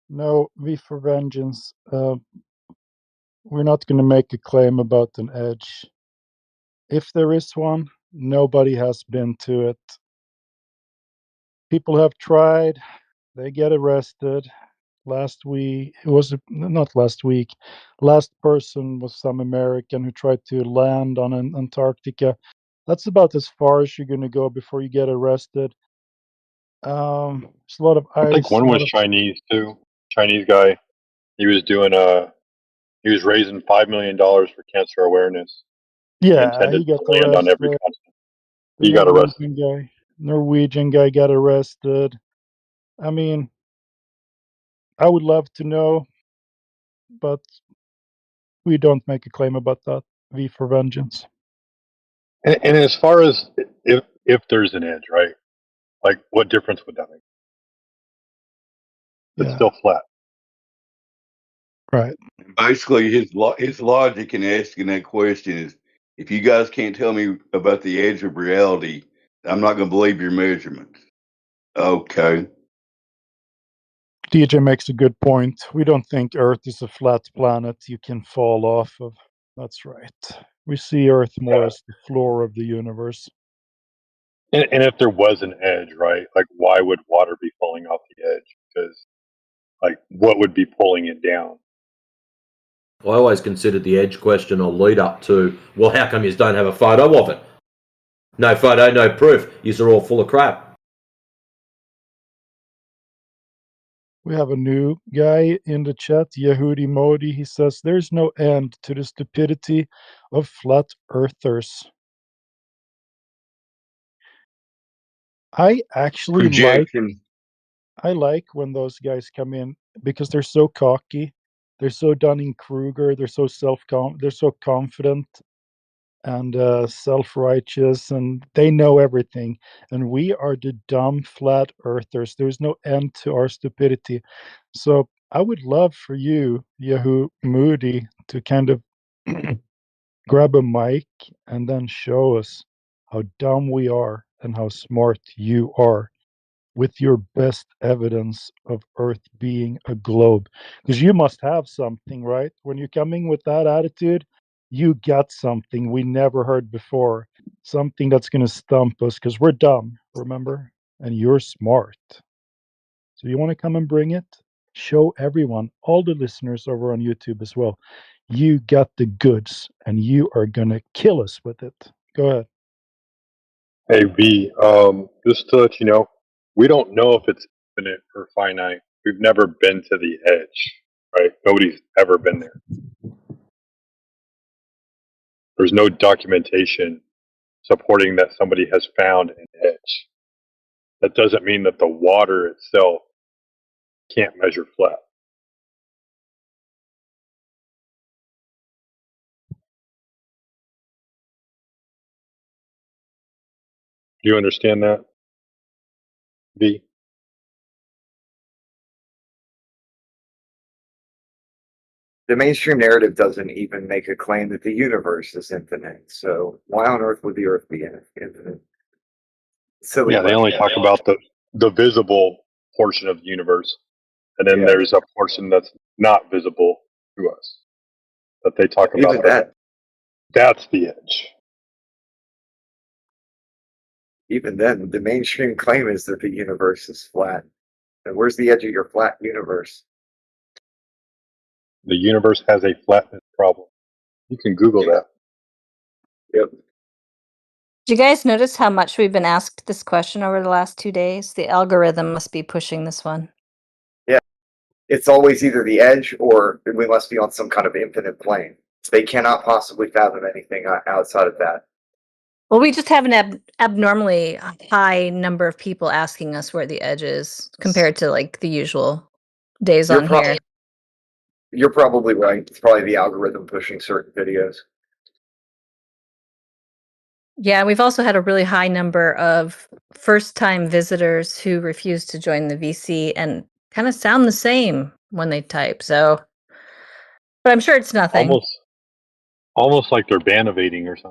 No, V for Vengeance. We're not going to make a claim about an edge. If there is one, nobody has been to it. People have tried. They get arrested. Last week, it was not last week. Last person was some American who tried to land on Antarctica. That's about as far as you're going to go before you get arrested. There's a lot of I think ice, a one lot was of Chinese too. Chinese guy. He was doing he was raising $5 million for cancer awareness. He yeah. intended He got to land on every arrested. continent. The He got arrested. Norwegian guy got arrested. I mean, I would love to know, but we don't make a claim about that. V for Vengeance. And as far as if there's an edge, right? Like, what difference would that make? It's Yeah. still flat. Right. Basically, his logic in asking that question is, if you guys can't tell me about the edge of reality, I'm not going to believe your measurements. Okay. DJ makes a good point. We don't think Earth is a flat planet you can fall off of. That's right. We see Earth more as the floor of the universe. And if there was an edge, right? Like, why would water be falling off the edge? Because, like, what would be pulling it down? I always considered the edge question a lead up to, well, how come you don't have a photo of it? No photo, no proof. You're all full of crap. We have a new guy in the chat, Yehudi Modi. He says, there's no end to the stupidity of flat earthers. I actually Projection. I like when those guys come in because they're so cocky. They're so Dunning-Kruger. They're so they're so confident and self-righteous, and they know everything. And we are the dumb flat earthers. There's no end to our stupidity. So I would love for you, Yahoo Moody, to kind of grab a mic and then show us how dumb we are and how smart you are with your best evidence of Earth being a globe. Because you must have something, right? When you're coming with that attitude, you got something we never heard before. Something that's going to stump us because we're dumb, remember? And you're smart. So you want to come and bring it? Show everyone, all the listeners over on YouTube as well. You got the goods and you are going to kill us with it. Go ahead. Hey, V, just to let you know, we don't know if it's infinite or finite. We've never been to the edge, right? Nobody's ever been there. There's no documentation supporting that somebody has found an edge. That doesn't mean that the water itself can't measure flat. Do you understand that, V? The mainstream narrative doesn't even make a claim that the universe is infinite. So why on earth would the Earth be infinite? Silly. Yeah, they only talk about the visible portion of the universe, and then Yeah. there's a portion that's not visible to us that they talk about. Even that. That's the edge. Even then, the mainstream claim is that the universe is flat. And where's the edge of your flat universe? The universe has a flatness problem. You can Google that. Yep. Did you guys notice how much we've been asked this question over the last 2 days? The algorithm must be pushing this one. Yeah. It's always either the edge or we must be on some kind of infinite plane. They cannot possibly fathom anything outside of that. Well, we just have an abnormally high number of people asking us where the edge is compared to like the usual days on here. You're probably right. It's probably the algorithm pushing certain videos. Yeah, we've also had a really high number of first-time visitors who refuse to join the VC and kind of sound the same when they type. So, but I'm sure it's nothing. Almost like they're band evading or something.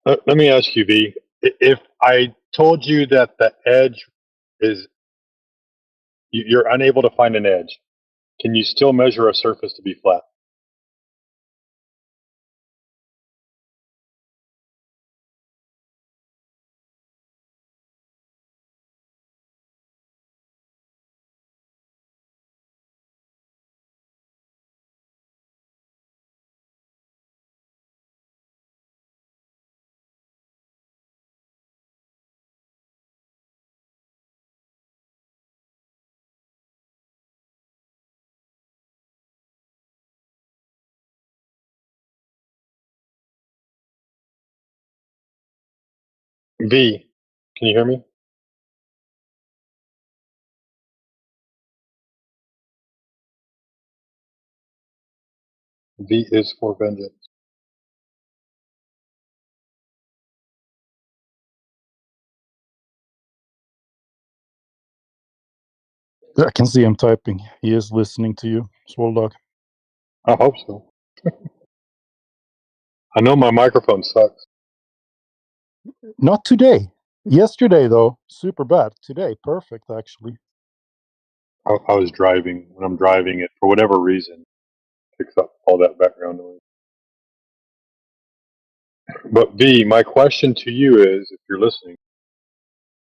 Let me ask you, V. If I told you that the edge is, you're unable to find an edge, can you still measure a surface to be flat? V, can you hear me? V is for vengeance. I can see him typing. He is listening to you, Swole Dog. I hope so. I know my microphone sucks. Not today. Yesterday, though, super bad. Today, perfect, actually. I was driving. When I'm driving, it for whatever reason picks up all that background noise. But V, my question to you is, if you're listening,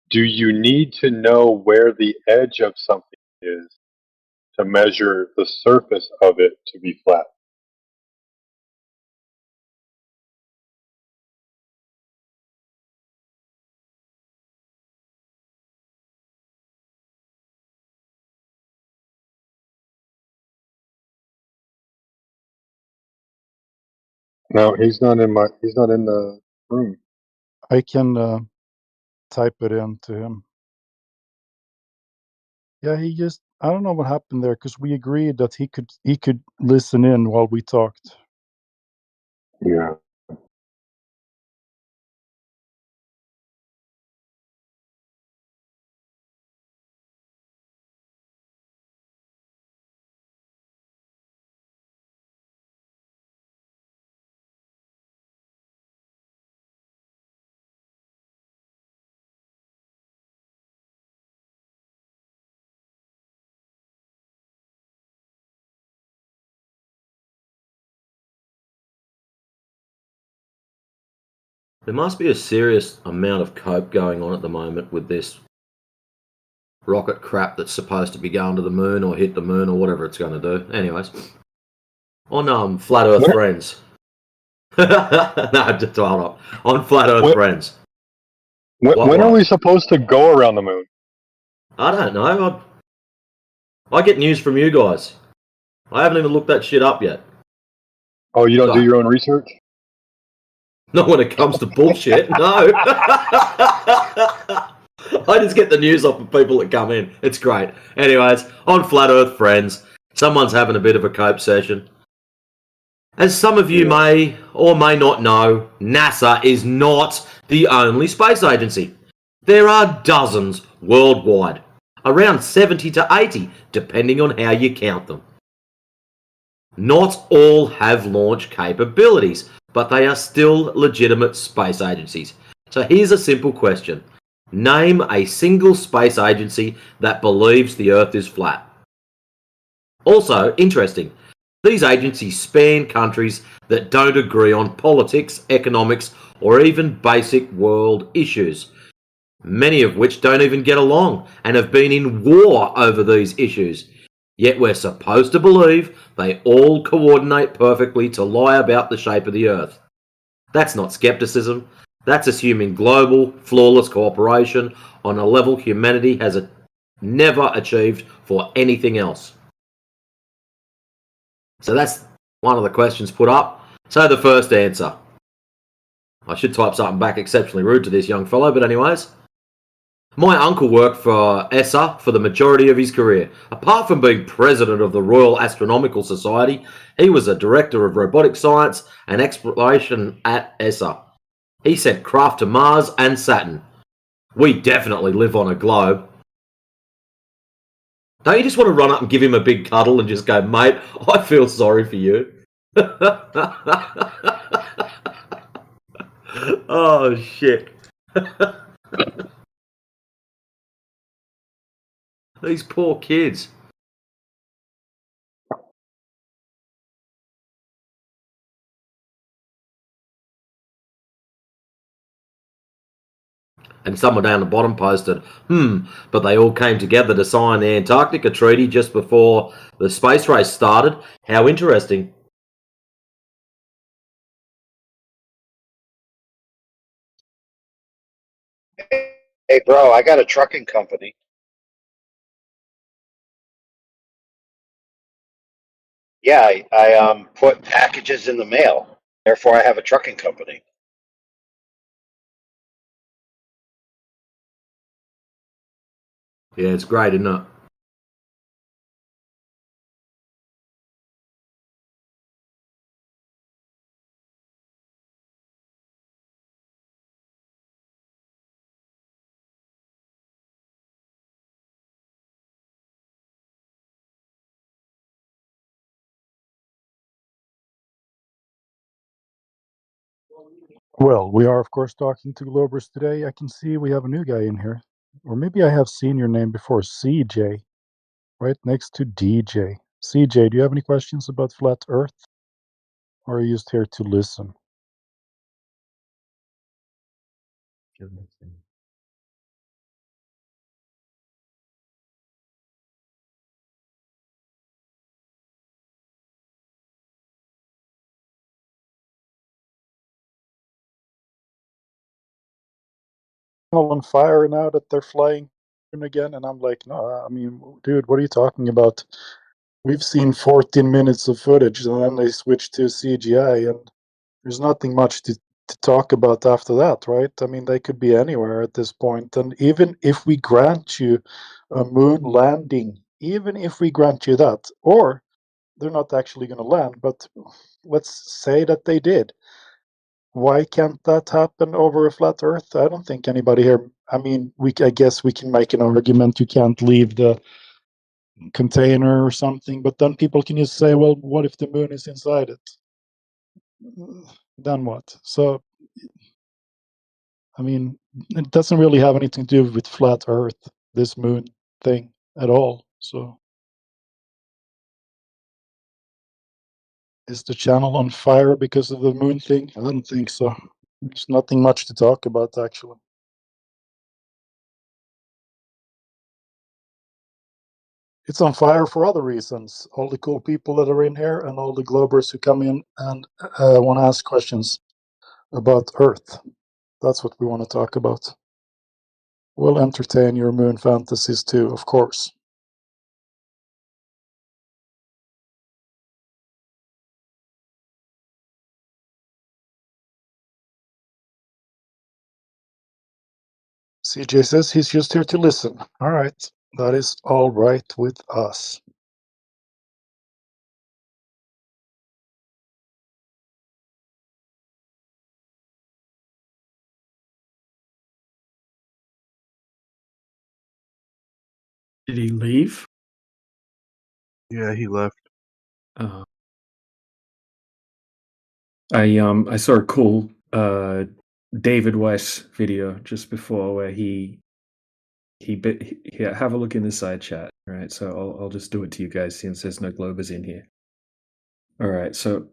do you need to know where the edge of something is to measure the surface of it to be flat? No, he's not in the room. I can type it in to him. Yeah, I don't know what happened there, because we agreed that he could listen in while we talked. Yeah. There must be a serious amount of cope going on at the moment with this rocket crap that's supposed to be going to the moon or hit the moon or whatever it's going to do. Anyways, on Flat Earth Friends. No, just hold up. On Flat Earth Friends. When are we supposed to go around the moon? I don't know. I get news from you guys. I haven't even looked that shit up yet. Oh, you don't do your own research? Not when it comes to bullshit, no. I just get the news off of people that come in. It's great. Anyways, on Flat Earth Friends, someone's having a bit of a cope session. As some of you may or may not know, NASA is not the only space agency. There are dozens worldwide, around 70 to 80, depending on how you count them. Not all have launch capabilities, but they are still legitimate space agencies. So here's a simple question. Name a single space agency that believes the Earth is flat. Also, interesting, these agencies span countries that don't agree on politics, economics, or even basic world issues, many of which don't even get along and have been in war over these issues. Yet we're supposed to believe they all coordinate perfectly to lie about the shape of the Earth. That's not skepticism. That's assuming global, flawless cooperation on a level humanity has never achieved for anything else. So that's one of the questions put up. So the first answer. I should type something back exceptionally rude to this young fellow, but anyways. My uncle worked for ESA for the majority of his career. Apart from being president of the Royal Astronomical Society, he was a director of robotic science and exploration at ESA. He sent craft to Mars and Saturn. We definitely live on a globe. Don't you just want to run up and give him a big cuddle and just go, mate, I feel sorry for you? Oh shit. These poor kids. And someone down the bottom posted, but they all came together to sign the Antarctica Treaty just before the space race started. How interesting. Hey, bro, I got a trucking company. Yeah, I put packages in the mail. Therefore, I have a trucking company. Yeah, it's great, isn't it? Well, we are, of course, talking to Globers today. I can see we have a new guy in here. Or maybe I have seen your name before, CJ, right next to DJ. CJ, do you have any questions about Flat Earth? Or are you just here to listen? All on fire now that they're flying again, and I'm like, no, I mean, dude, what are you talking about? We've seen 14 minutes of footage, and then they switch to CGI, and there's nothing much to talk about after that, right? I mean, they could be anywhere at this point, and even if we grant you a moon landing, even if we grant you that, or they're not actually going to land, but let's say that they did. Why can't that happen over a flat Earth? I don't think anybody here. I mean, I guess we can make an argument you can't leave the container or something, but then people can just say, well, what if the moon is inside it? Then what? So, I mean, it doesn't really have anything to do with flat Earth, this moon thing at all. So, is the channel on fire because of the moon thing? I don't think so. There's nothing much to talk about, actually. It's on fire for other reasons. All the cool people that are in here and all the Globers who come in and want to ask questions about Earth. That's what we want to talk about. We'll entertain your moon fantasies too, of course. CJ says he's just here to listen. All right. That is all right with us. Did he leave? Yeah, he left. I saw a cool David Weiss video just before where he have a look in the side chat. All right, so I'll just do it to you guys since there's no Globers in here. All right, so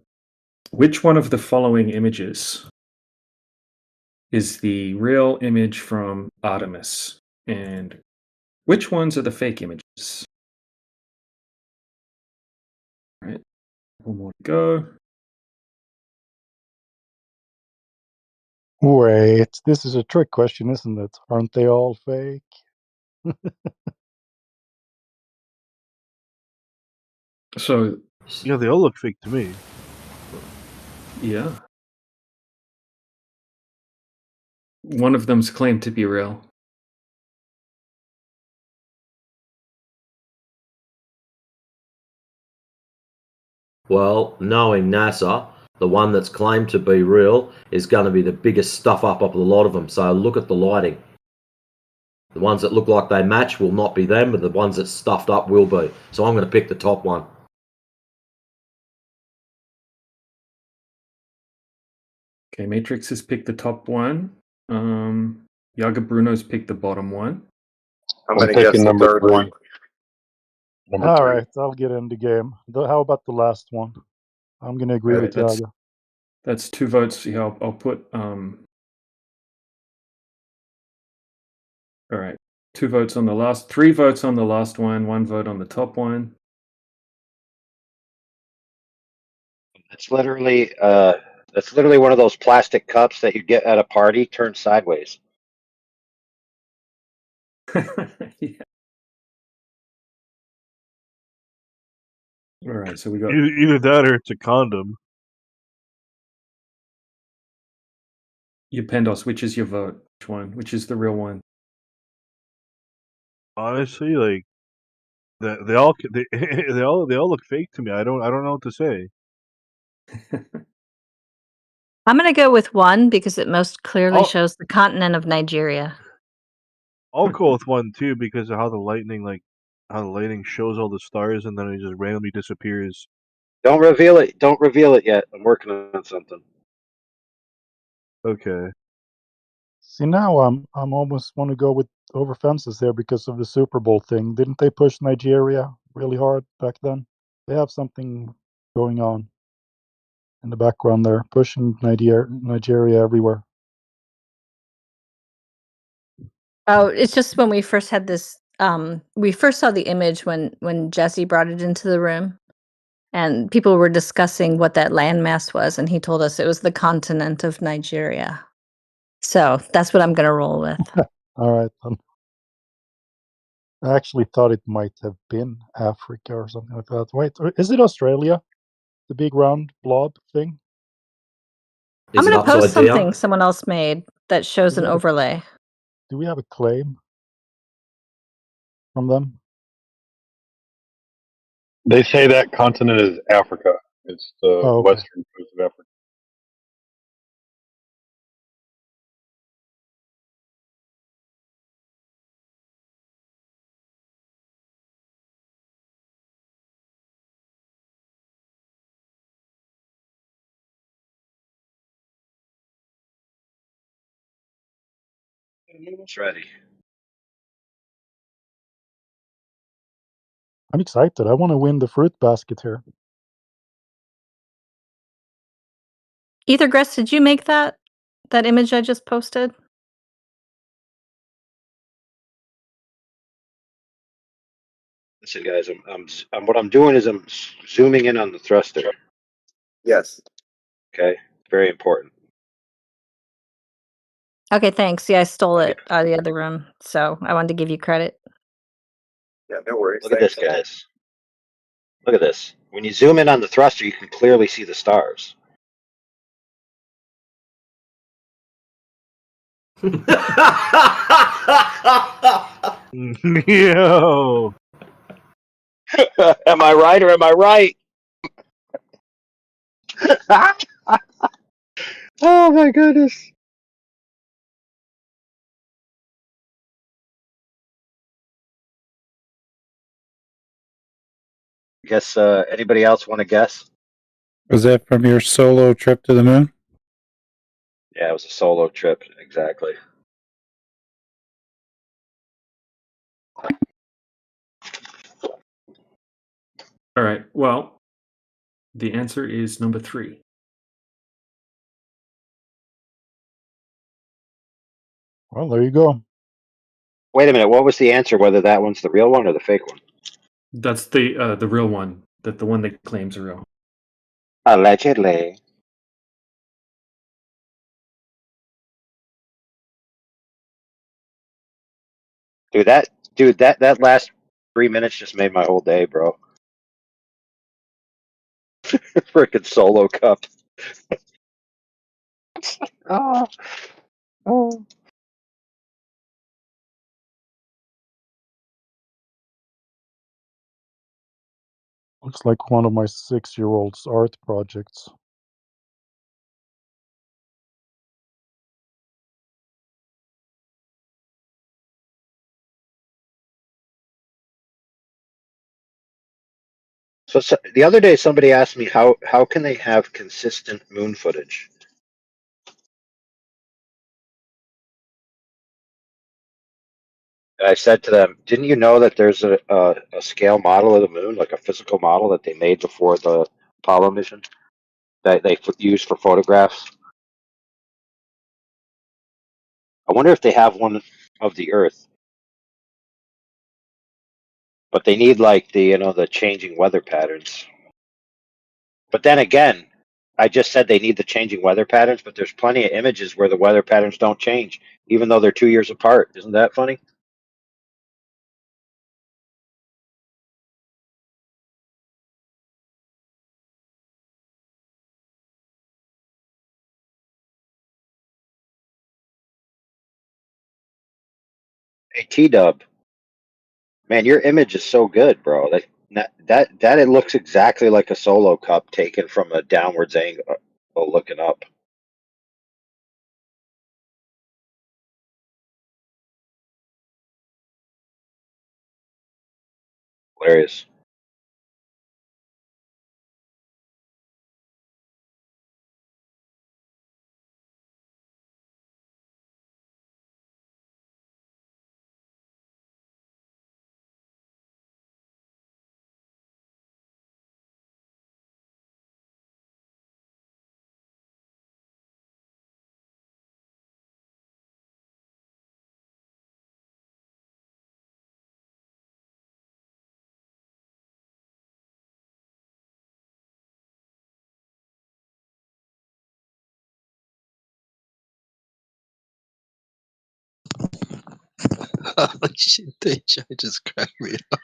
which one of the following images is the real image from Artemis, and which ones are the fake images? All right, one more to go. Wait, this is a trick question, isn't it? Aren't they all fake? So yeah, they all look fake to me. Yeah. One of them's claimed to be real. Well, knowing NASA, the one that's claimed to be real is going to be the biggest stuff up of the lot of them. So look at the lighting. The ones that look like they match will not be them, but the ones that stuffed up will be. So I'm going to pick the top one. Okay, Matrix has picked the top one. Yaga Bruno's picked the bottom one. I'm I'm gonna guess taking the number third 3. one. Number All 3. right, I'll get in the game. How about the last one? I'm going to agree All with right, Yaga. that's 2 votes. Yeah, I'll put all right, 2 votes on the last, 3 votes on the last one, 1 vote on the top one. It's literally one of those plastic cups that you get at a party turned sideways. Yeah. All right, so we got Either that or it's a condom. Pendos. Which is your vote? Which one? Which is the real one? Honestly, like they all they all look fake to me. I don't know what to say. I'm going to go with 1 because it most clearly Oh. shows the continent of Nigeria. I'll go with 1 too because of how the lightning shows all the stars and then it just randomly disappears. Don't reveal it. Don't reveal it yet. I'm working on something. Okay. See, now I'm almost want to go with over fences there because of the Super Bowl thing. Didn't they push Nigeria really hard back then? They have something going on in the background there, pushing Nigeria everywhere. Oh, it's just when we first had this we first saw the image when Jesse brought it into the room and people were discussing what that landmass was and he told us it was the continent of Nigeria. So, that's what I'm going to roll with. All right. I actually thought it might have been Africa or something like that. Wait, is it Australia? The big round blob thing? I'm Is it going to post upside down? something someone else made that shows Do an we have a- overlay. Do we have a claim from them? They say that continent is Africa. It's the Oh, okay. western coast of Africa. Almost ready. I'm excited. I want to win the fruit basket here. Ether Gress, did you make that image I just posted? Listen, guys, what I'm doing is I'm zooming in on the thruster. Yes. Okay, very important. Okay, thanks. Yeah, I stole it out of the other room, so I wanted to give you credit. Yeah, no worries. Look at this, guys. Look at this. When you zoom in on the thruster, you can clearly see the stars. Yo. Am I right or am I right? Oh my goodness. Guess anybody else want to guess? Was that from your solo trip to the moon? Yeah, it was a solo trip, exactly. All right. Well, the answer is number 3. Well, there you go. Wait a minute, what was the answer? Whether that one's the real one or the fake one? That's the real one. The one that claims real. Allegedly. Dude, that last 3 minutes just made my whole day, bro. Freaking solo cup. Oh. Oh. Looks like one of my 6-year-old's art projects. So the other day somebody asked me how can they have consistent moon footage? I said to them, "Didn't you know that there's a scale model of the moon, like a physical model that they made before the Apollo mission that they used for photographs? I wonder if they have one of the Earth, but they need like the changing weather patterns. But then again, I just said they need the changing weather patterns, but there's plenty of images where the weather patterns don't change, even though they're 2 years apart. Isn't that funny?" Hey, T-Dub, man, your image is so good, bro. That it looks exactly like a solo cup taken from a downwards angle, looking up. Hilarious. Holy shit, DJ just cracked me up.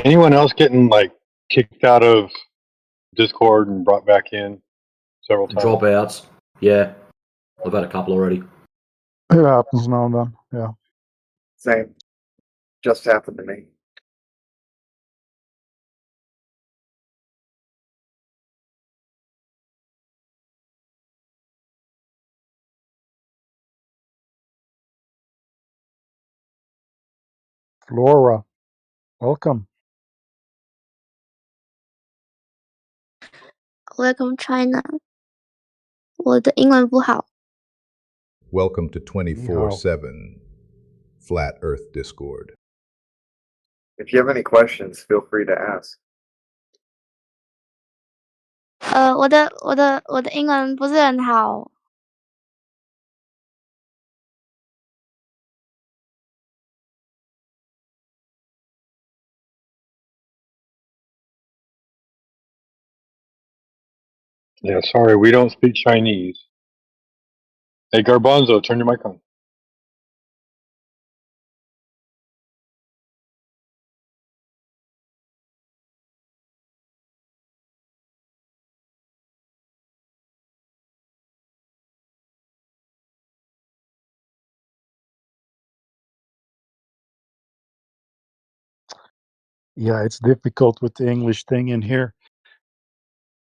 Anyone else getting like kicked out of Discord and brought back in several times? Dropouts. Yeah. I've had a couple already. It happens now and then. Yeah. Same. Just happened to me. Flora, welcome. Welcome China. 我的英文不好。 Welcome to 24/7 Flat Earth Discord. If you have any questions, feel free to ask. 我的英文不是很好。Yeah, sorry, we don't speak Chinese. Hey, Garbanzo, turn your mic on. Yeah, it's difficult with the English thing in here.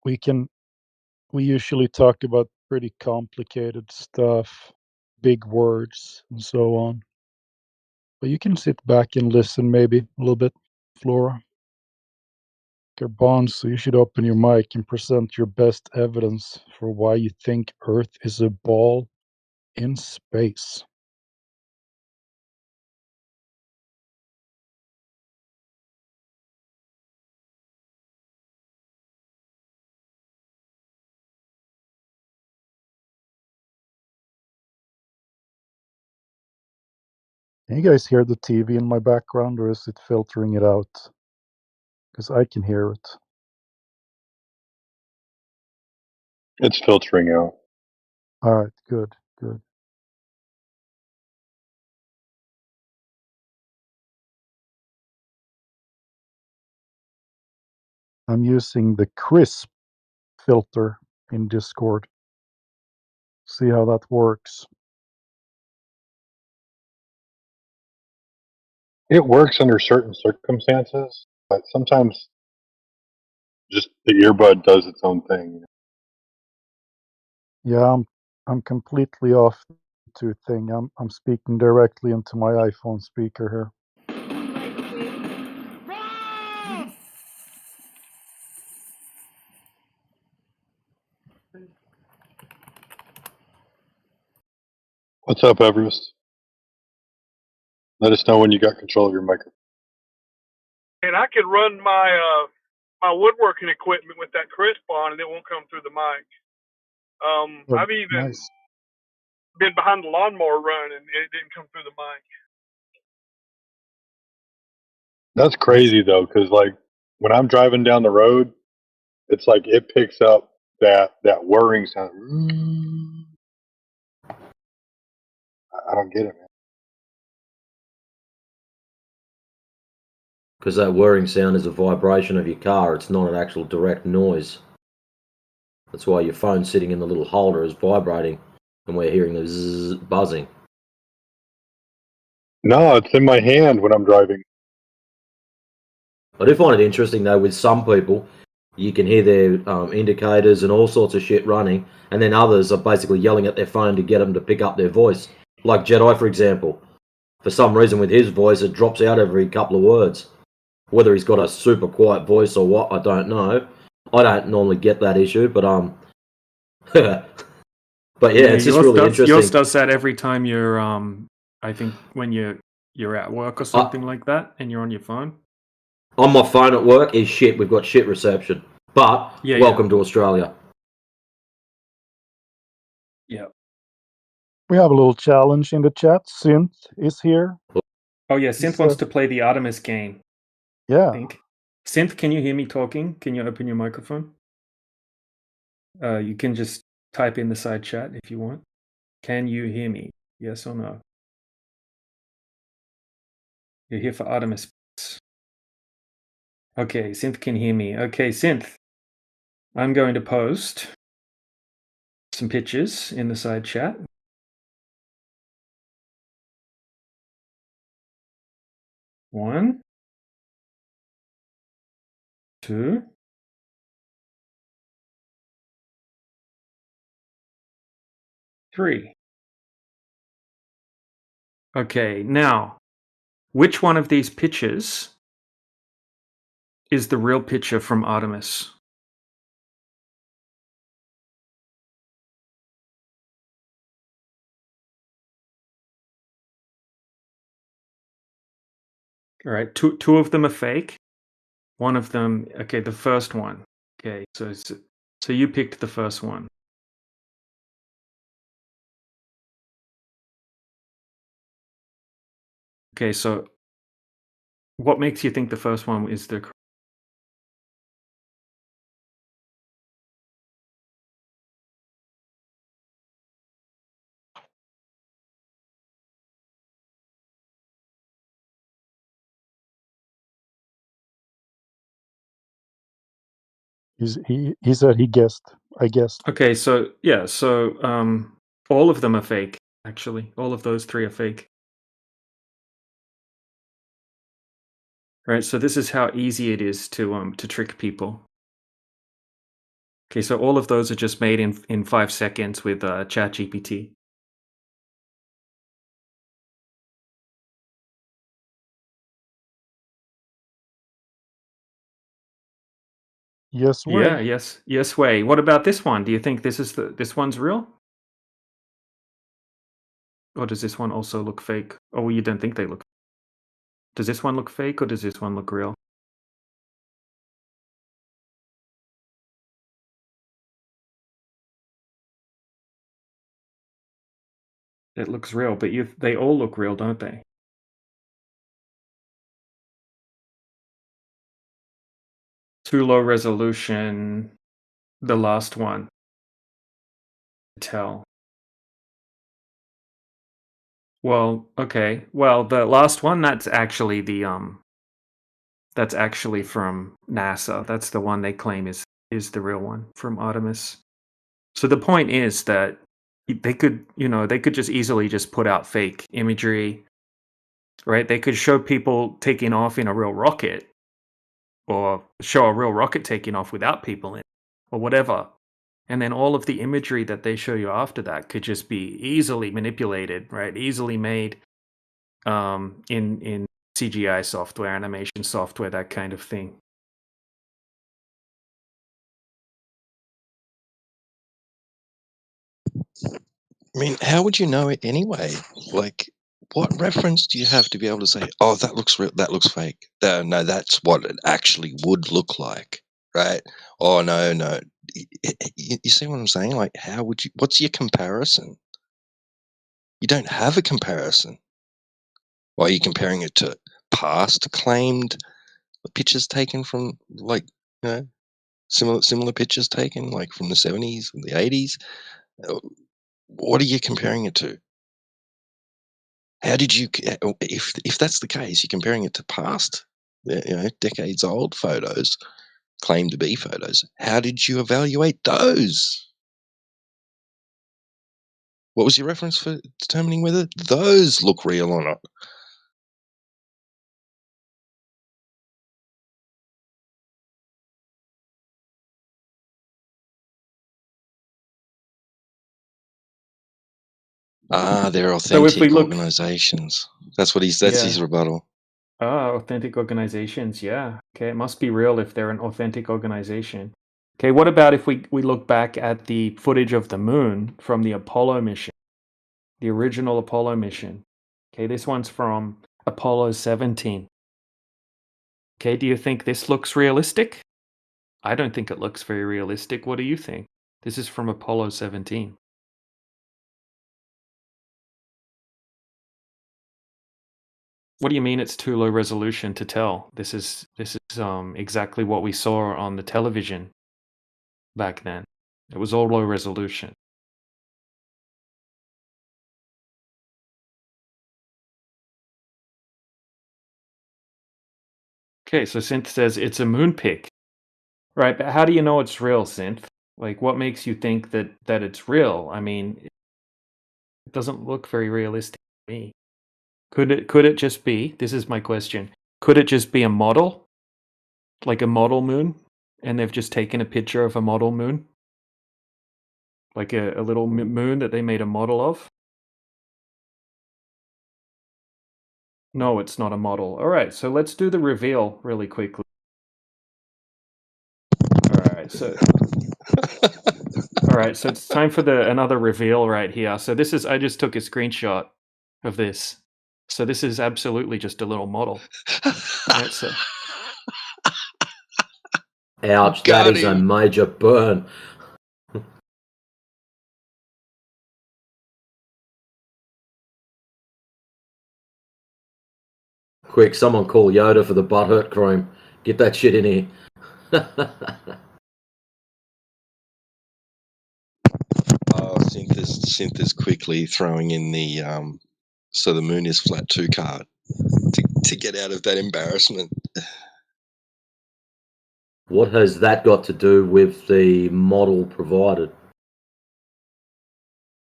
We usually talk about pretty complicated stuff, big words, and so on. But you can sit back and listen maybe a little bit, Flora. Garbon, so you should open your mic and present your best evidence for why you think Earth is a ball in space. Can you guys hear the TV in my background, or is it filtering it out? Because I can hear it. It's filtering out. All right, good, good. I'm using the crisp filter in Discord. See how that works. It works under certain circumstances, but sometimes just the earbud does its own thing. Yeah, I'm completely off to thing. I'm speaking directly into my iPhone speaker here. What's up, Everest? Let us know when you got control of your microphone. And I can run my woodworking equipment with that crisp on, and it won't come through the mic. I've even been behind the lawnmower run, and it didn't come through the mic. That's crazy though, because like when I'm driving down the road, it's like it picks up that whirring sound. I don't get it, man. Because that whirring sound is a vibration of your car. It's not an actual direct noise. That's why your phone sitting in the little holder is vibrating, and we're hearing the zzz buzzing. No, it's in my hand when I'm driving. I do find it interesting though. With some people, you can hear their indicators and all sorts of shit running, and then others are basically yelling at their phone to get them to pick up their voice. Like Jedi, for example. For some reason, with his voice, it drops out every couple of words. Whether he's got a super quiet voice or what, I don't know. I don't normally get that issue, but but yeah, it's just really interesting. Yours does that every time you're I think when you're at work or something like that, and you're on your phone. On my phone at work is shit. We've got shit reception. But welcome to Australia. Yeah. We have a little challenge in the chat. Synth is here. Oh yeah, Synth wants to play the Artemis game. Yeah. I think. Synth, can you hear me talking? Can you open your microphone? You can just type in the side chat if you want. Can you hear me? Yes or no? You're here for Artemis. Okay, Synth can hear me. Okay, Synth. I'm going to post some pictures in the side chat. One, two, three. Okay, now, which one of these pictures is the real picture from Artemis? All right, two of them are fake. One of them, okay, the first one. Okay, so you picked the first one. Okay, so what makes you think the first one is the He said he guessed. I guessed. Okay, so yeah, so all of them are fake, actually. All of those three are fake. Right, so this is how easy it is to trick people. Okay, so all of those are just made in 5 seconds with ChatGPT. Yes, way. Yeah, yes, way. What about this one? Do you think this one's real? Or does this one also look fake? Oh, you don't think they look? Does this one look fake or does this one look real? It looks real, but they all look real, don't they? Too low resolution. The last one. Tell. Well, okay. Well, the last one, that's actually the that's actually from NASA. That's the one they claim is the real one from Artemis. So the point is that they could just easily just put out fake imagery, right? They could show people taking off in a real rocket, or show a real rocket taking off without people in it, or whatever. And then all of the imagery that they show you after that could just be easily manipulated, right? Easily made in CGI software, animation software, that kind of thing. I mean, how would you know it anyway? Like, what reference do you have to be able to say, "Oh, that looks real, that looks fake"? No, that's what it actually would look like, right? Oh, no. You see what I'm saying? Like, how would you? What's your comparison? You don't have a comparison. Why are you comparing it to past claimed pictures taken from, like, you know, similar pictures taken, like, from the 70s, from the 80s? What are you comparing it to? How did you, if that's the case, you're comparing it to past, decades old photos, claimed to be photos. How did you evaluate those? What was your reference for determining whether those look real or not? They're So if we authentic look, organizations. That's his rebuttal. Authentic organizations, yeah. Okay, it must be real if they're an authentic organization. Okay, what about if we look back at the footage of the moon from the Apollo mission, the original Apollo mission? Okay, this one's from Apollo 17. Okay, do you think this looks realistic? I don't think it looks very realistic. What do you think? This is from Apollo 17. What do you mean it's too low resolution to tell? This is exactly what we saw on the television back then. It was all low resolution. Okay, so Synth says it's a moon pic. Right, but how do you know it's real, Synth? Like, what makes you think that it's real? I mean, it doesn't look very realistic to me. Could it just be, this is my question, could it just be a model? Like a model moon? And they've just taken a picture of a model moon? Like a little moon that they made a model of? No, it's not a model. All right, so let's do the reveal really quickly. All right, so it's time for another reveal right here. So this is, I just took a screenshot of this. So this is absolutely just a little model. Right, so. Ouch, that is a major burn. Quick, someone call Yoda for the butthurt cream. Get that shit in here. Synth is quickly throwing in the so the moon is flat 2 card to get out of that embarrassment. What has that got to do with the model provided?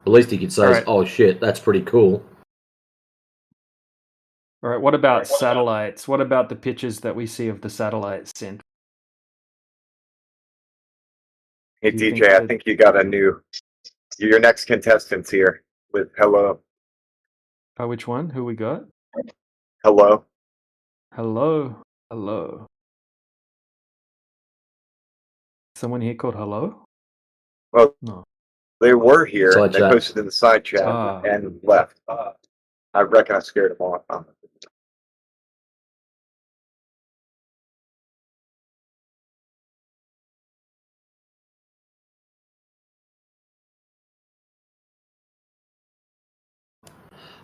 At least he could say, Right. oh shit, that's pretty cool. All right, what about satellites? What about the pictures that we see of the satellites, Synth? Hey, DJ, I think you got your next contestant's here with hello. Oh, which one? Who we got? Hello. Hello. Someone here called hello? Well, no. They were here. Side they chat. posted in the side chat and left. I reckon I scared them off.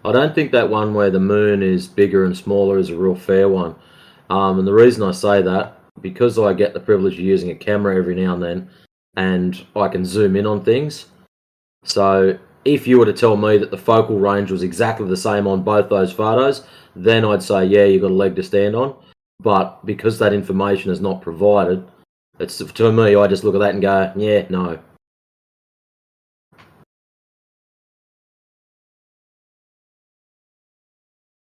I don't think that one where the moon is bigger and smaller is a real fair one. And the reason I say that, because I get the privilege of using a camera every now and then, and I can zoom in on things. So if you were to tell me that the focal range was exactly the same on both those photos, then I'd say, yeah, you've got a leg to stand on. But because that information is not provided, it's, to me, I just look at that and go, yeah, no.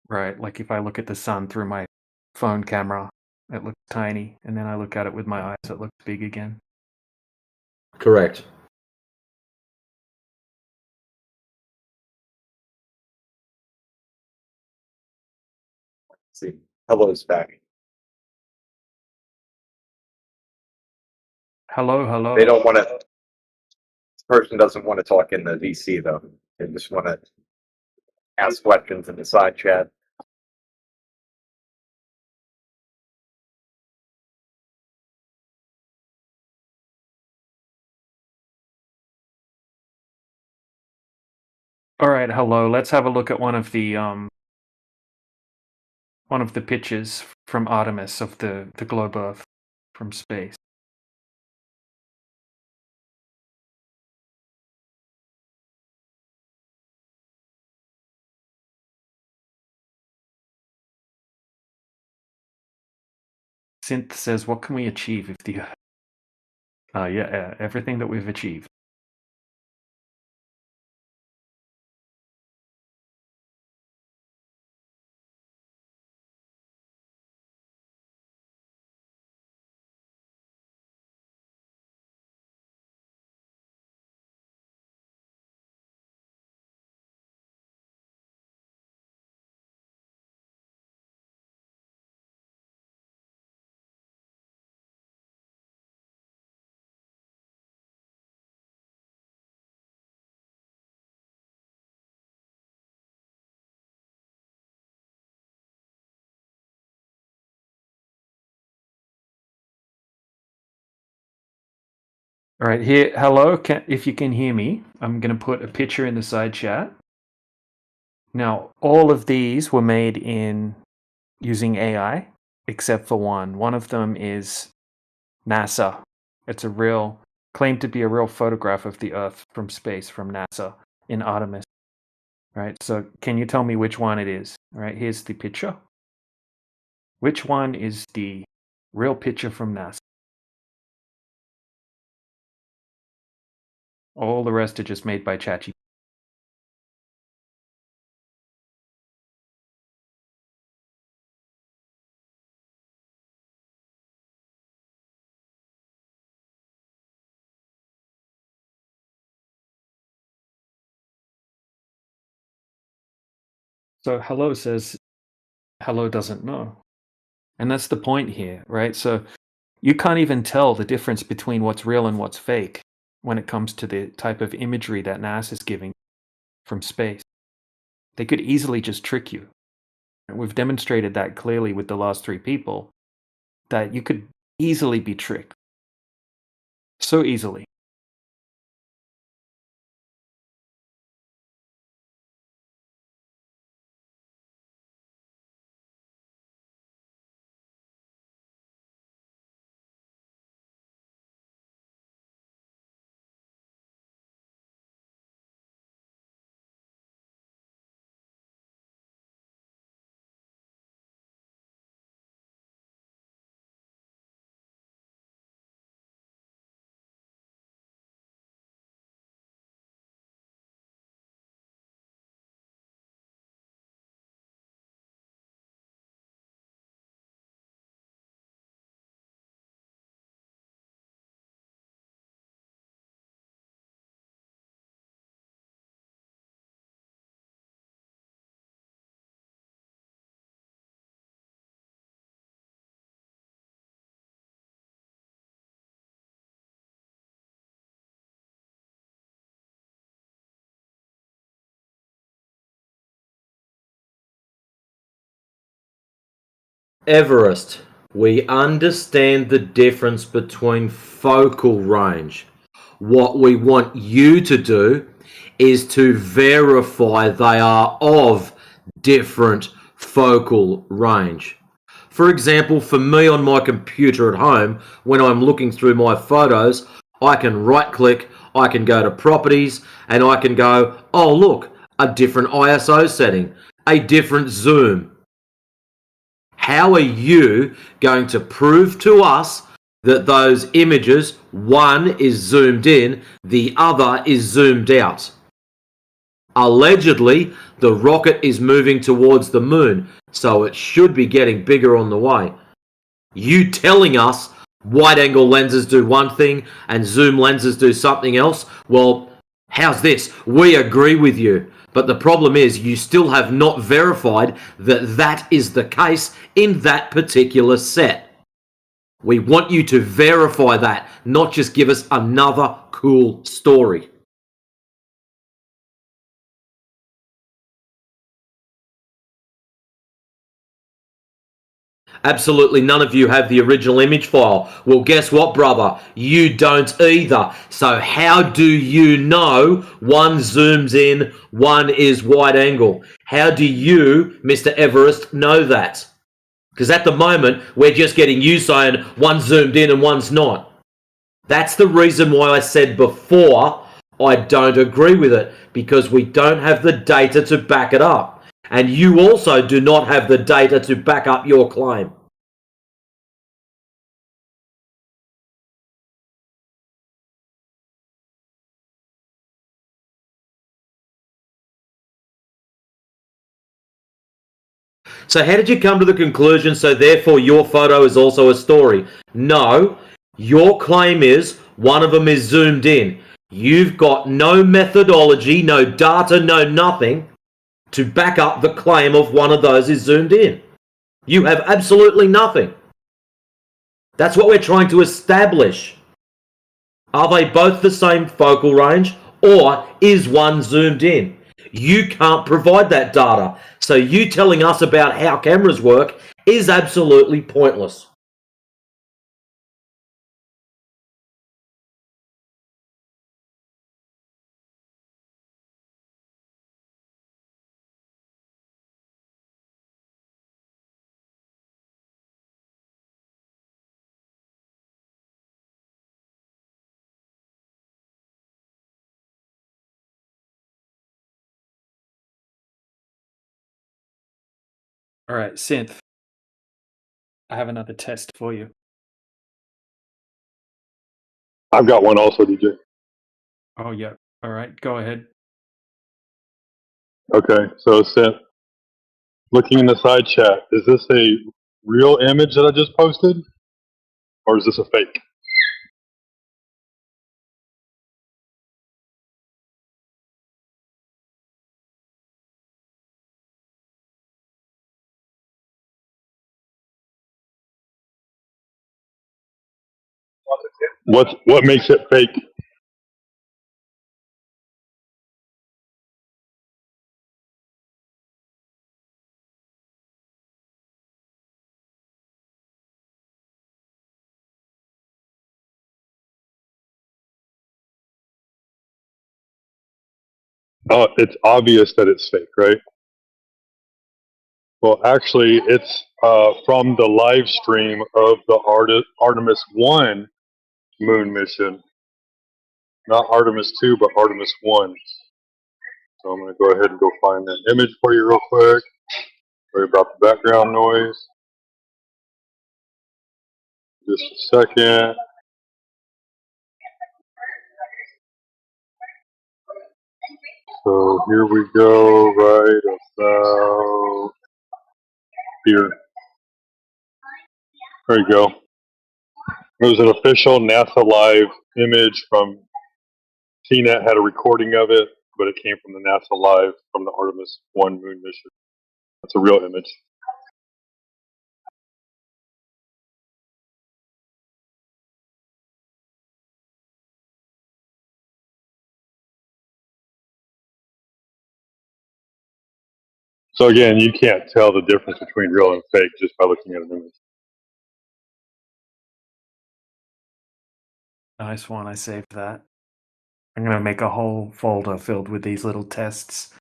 Right, like if I look at the sun through my phone camera, it looks tiny, and then I look at it with my eyes, it looks big again. Correct. See, hello's back. Hello. They don't want to. This person doesn't want to talk in the VC though. They just want to ask questions in the side chat. All right, hello. Let's have a look at one of the pictures from Artemis of the globe Earth from space. Synth says, what can we achieve if the everything that we've achieved. All right, here, hello, if you can hear me, I'm going to put a picture in the side chat. Now, all of these were made in using AI, except for one. One of them is NASA. It's a real, claimed to be a real photograph of the Earth from space from NASA in Artemis. All right, so can you tell me which one it is? All right, here's the picture. Which one is the real picture from NASA? All the rest are just made by ChatGPT. So hello says hello doesn't know. And that's the point here, right? So you can't even tell the difference between what's real and what's fake when it comes to the type of imagery that NASA is giving from space. They could easily just trick you. We've demonstrated that clearly with the last three people, that you could easily be tricked. So easily. Everest, we understand the difference between focal range. What we want you to do is to verify they are of different focal range. For example, for me on my computer at home, when I'm looking through my photos, I can right click, I can go to properties, and I can go, oh look, a different ISO setting, a different zoom. How are you going to prove to us that those images, one is zoomed in, the other is zoomed out? Allegedly, the rocket is moving towards the moon, so it should be getting bigger on the way. You telling us wide-angle lenses do one thing and zoom lenses do something else? Well, how's this? We agree with you. But the problem is you still have not verified that that is the case in that particular set. We want you to verify that, not just give us another cool story. Absolutely none of you have the original image file. Well, guess what, brother? You don't either. So how do you know one zooms in, one is wide angle? How do you, Mr. Everest, know that? Because at the moment, we're just getting you saying one's zoomed in and one's not. That's the reason why I said before I don't agree with it, because we don't have the data to back it up. And you also do not have the data to back up your claim. So how did you come to the conclusion, so therefore your photo is also a story? No, your claim is one of them is zoomed in. You've got no methodology, no data, no nothing to back up the claim of one of those is zoomed in. You have absolutely nothing. That's what we're trying to establish. Are they both the same focal range, or is one zoomed in? You can't provide that data. So you telling us about how cameras work is absolutely pointless. All right, Synth. I have another test for you. I've got one also, DJ. Oh, yeah. All right, go ahead. Okay, so Seth, looking in the side chat, is this a real image that I just posted? Or is this a fake? What makes it fake? Oh, it's obvious that it's fake, right? Well, actually, it's from the live stream of the Artemis 1 moon mission. Not Artemis 2, but Artemis 1. So I'm going to go ahead and go find that image for you real quick. Sorry about the background noise. Just a second. So here we go, right about here. There you go. It was an official NASA Live image from CNET, had a recording of it, but it came from the NASA Live from the Artemis 1 moon mission. That's a real image. So again, you can't tell the difference between real and fake just by looking at an image. Nice one. I saved that. I'm going to make a whole folder filled with these little tests.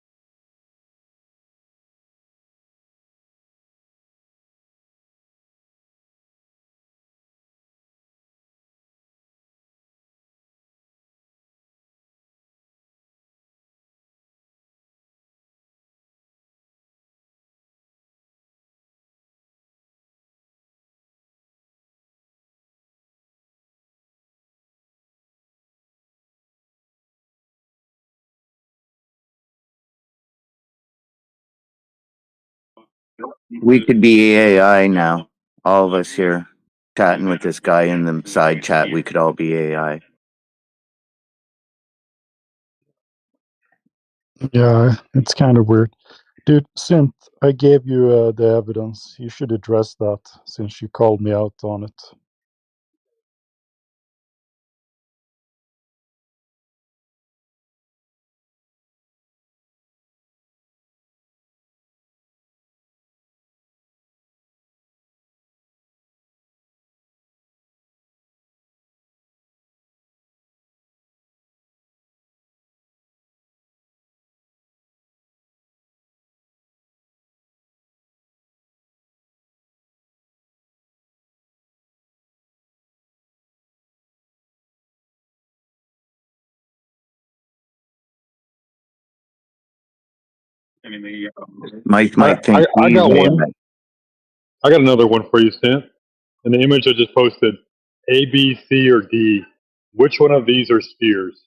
We could be AI now. All of us here chatting with this guy in the side chat. We could all be AI. Yeah, it's kind of weird. Dude, Synth, I gave you the evidence. You should address that since you called me out on it. Mike might think I he's got one. AI. I got another one for you, Stan. In the image I just posted, A, B, C, or D. Which one of these are spheres?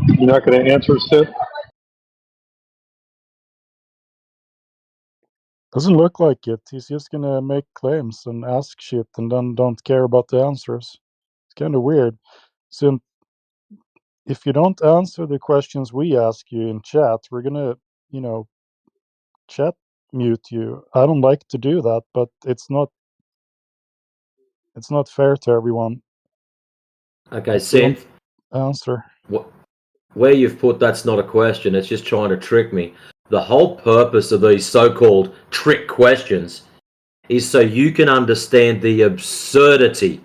You're not going to answer, Sid? Doesn't look like it. He's just gonna make claims and ask shit and then don't care about the answers. It's kind of weird. So if you don't answer the questions we ask you in chat, we're gonna, you know, chat mute you. I don't like to do that, but it's not fair to everyone. Okay, If you don't Synth, answer. where you've put that's not a question, it's just trying to trick me. The whole purpose of these so-called trick questions is so you can understand the absurdity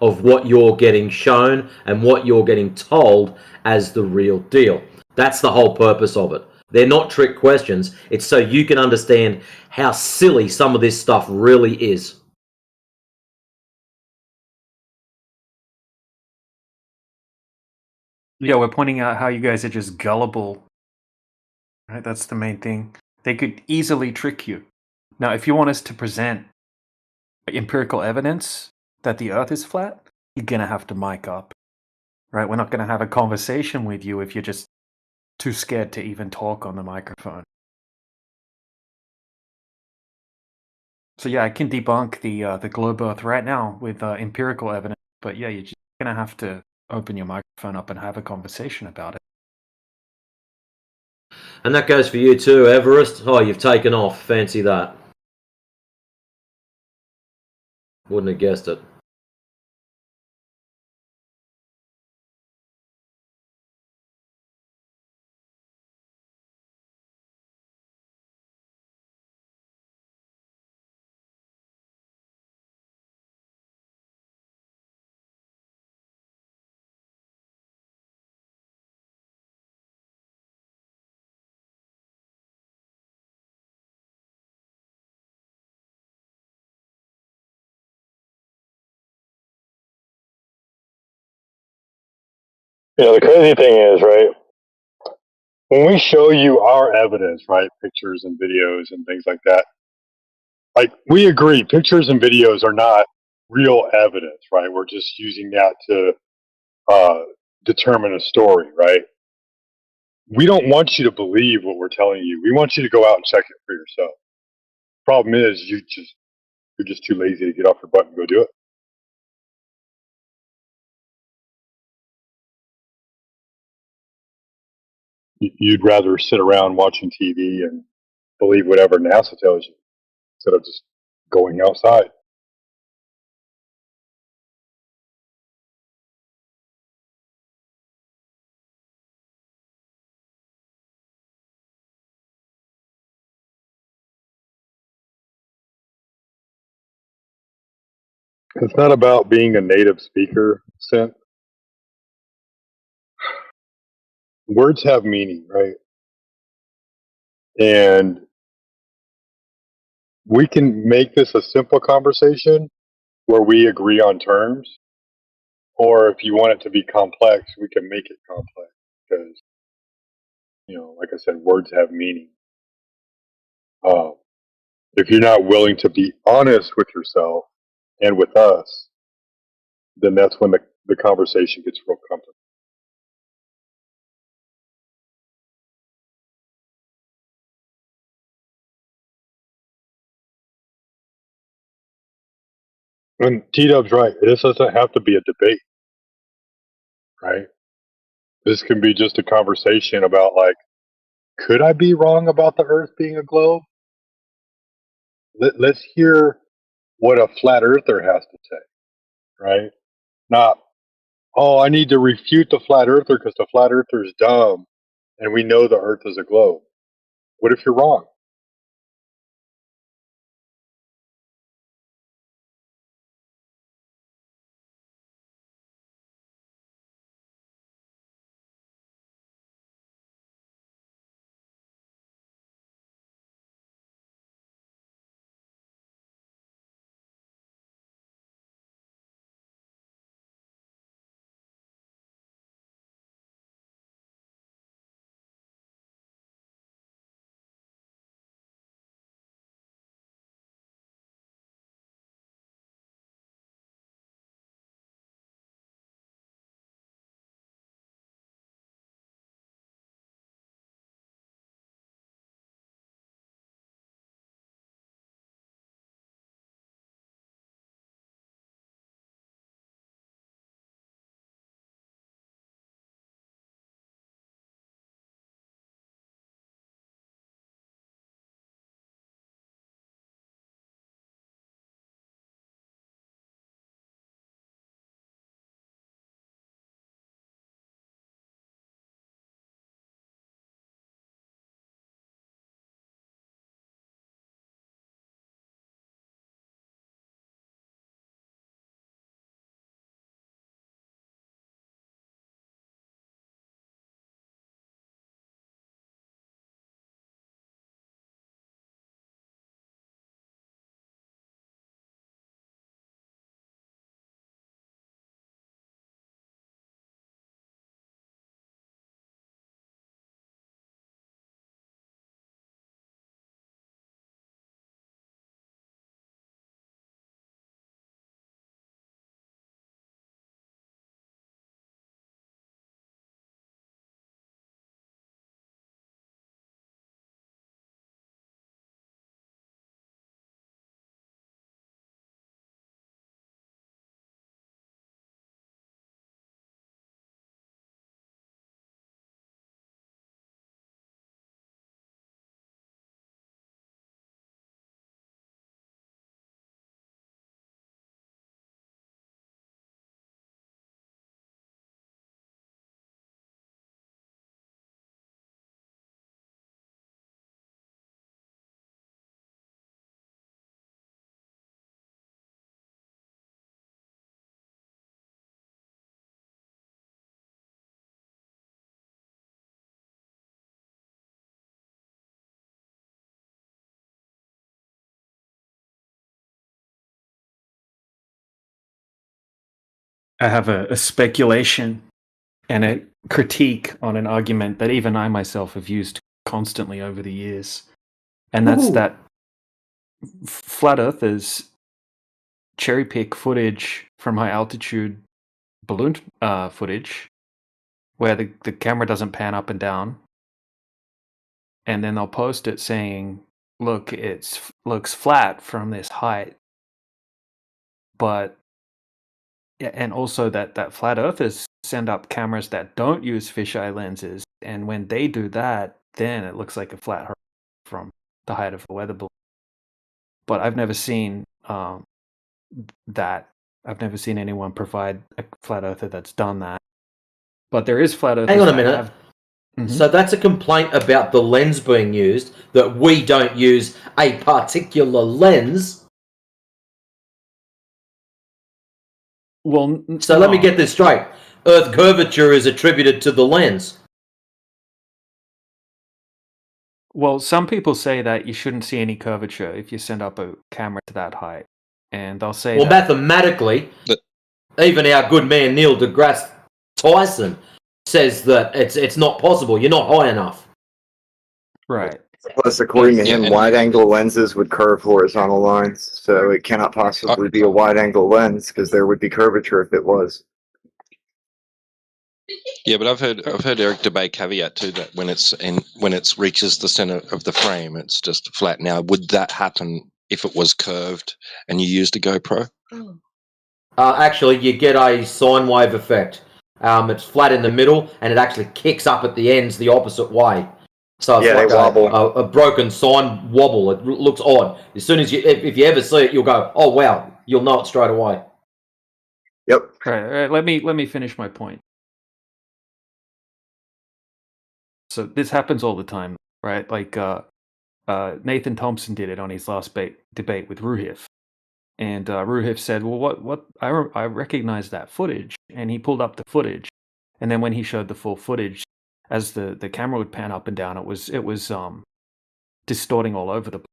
of what you're getting shown and what you're getting told as the real deal. That's the whole purpose of it. They're not trick questions. It's so you can understand how silly some of this stuff really is. Yeah, we're pointing out how you guys are just gullible. Right? That's the main thing. They could easily trick you. Now, if you want us to present empirical evidence that the Earth is flat, you're gonna have to mic up. Right? We're not gonna have a conversation with you if you're just too scared to even talk on the microphone. So yeah, I can debunk the globe Earth right now with empirical evidence, but yeah, you're just gonna have to open your microphone up and have a conversation about it. And that goes for you too, Everest. Oh, you've taken off. Fancy that. Wouldn't have guessed it. You know, the crazy thing is, right? when we show you our evidence, right, pictures and videos and things like that, like we agree, pictures and videos are not real evidence, right? We're just using that to determine a story, right? We don't want you to believe what we're telling you. We want you to go out and check it for yourself. Problem is, you're just too lazy to get off your butt and go do it. You'd rather sit around watching TV and believe whatever NASA tells you instead of just going outside. It's not about being a native speaker, Synth. Words have meaning, right? And we can make this a simple conversation where we agree on terms, or if you want it to be complex, we can make it complex because, like I said, words have meaning. If you're not willing to be honest with yourself and with us, then that's when the conversation gets real complicated. And T-Dub's right. This doesn't have to be a debate, right? This can be just a conversation about, like, could I be wrong about the Earth being a globe? Let's hear what a flat earther has to say, right? Not, oh, I need to refute the flat earther because the flat earther is dumb and we know the Earth is a globe. What if you're wrong? I have a speculation and a critique on an argument that even I myself have used constantly over the years, and that's that flat earthers cherry pick footage from high altitude balloon footage where the camera doesn't pan up and down, and then they'll post it saying, look, it looks flat from this height, but and also that flat earthers send up cameras that don't use fisheye lenses, and when they do that, then it looks like a flat horizon from the height of a weather balloon. But I've never seen that. I've never seen anyone provide a flat earther that's done that. But there is flat earthers. Hang on a minute. So that's a complaint about the lens being used, that we don't use a particular lens. Well, so let me get this straight. Earth curvature is attributed to the lens. Well, some people say that you shouldn't see any curvature if you send up a camera to that height. And they'll say well, mathematically, even our good man Neil deGrasse Tyson says that it's not possible. You're not high enough. Right. Plus, according to him, wide-angle lenses would curve horizontal lines, so it cannot possibly be a wide-angle lens because there would be curvature if it was. Yeah, but I've heard Eric debate caveat too that when it reaches the center of the frame, it's just flat. Now, would that happen if it was curved and you used a GoPro? Actually, you get a sine wave effect. It's flat in the middle, and it actually kicks up at the ends the opposite way. So it's like a broken sine wobble. It looks odd. As soon as if you ever see it, you'll go, "Oh wow!" You'll know it straight away. Yep. Right. Let me finish my point. So this happens all the time, right? Like Nathan Thompson did it on his last debate with Ruhif. And Ruhif said, well, what? I recognize that footage. And he pulled up the footage. And then when he showed the full footage, as the camera would pan up and down, it was distorting all over the place.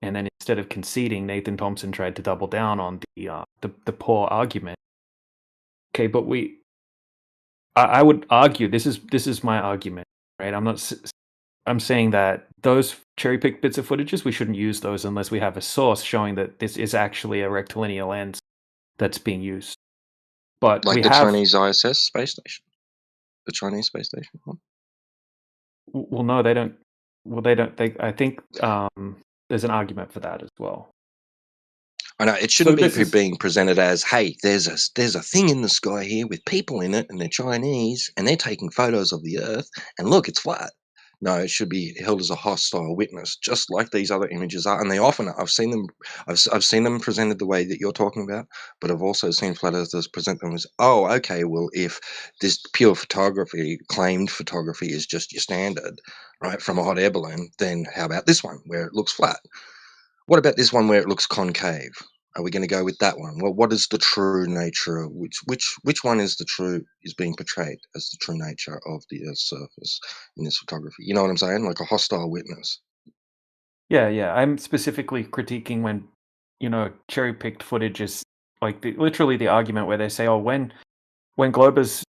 And then instead of conceding, Nathan Thompson tried to double down on the poor argument. Okay, but I would argue, this is my argument, right? I'm saying that those cherry-picked bits of footages, we shouldn't use those unless we have a source showing that this is actually a rectilinear lens that's being used. But like we the have Chinese ISS space station, the Chinese space station. Well, no, they don't. Well, they don't. I think there's an argument for that as well. I know it shouldn't be being presented as, "Hey, there's a thing in the sky here with people in it, and they're Chinese, and they're taking photos of the Earth, and look, it's flat." No, it should be held as a hostile witness, just like these other images are, and they often are. I've seen them presented the way that you're talking about, but I've also seen flat earthers present them as, "Oh, okay, well, if this pure photography, claimed photography, is just your standard, right, from a hot air balloon, then how about this one where it looks flat? What about this one where it looks concave? Are we going to go with that one? Well, what is the true nature of which one is being portrayed as the true nature of the Earth's surface in this photography? You know what I'm saying? Like a hostile witness. Yeah. I'm specifically critiquing when, cherry-picked footage is like literally the argument where they say, oh, when Globers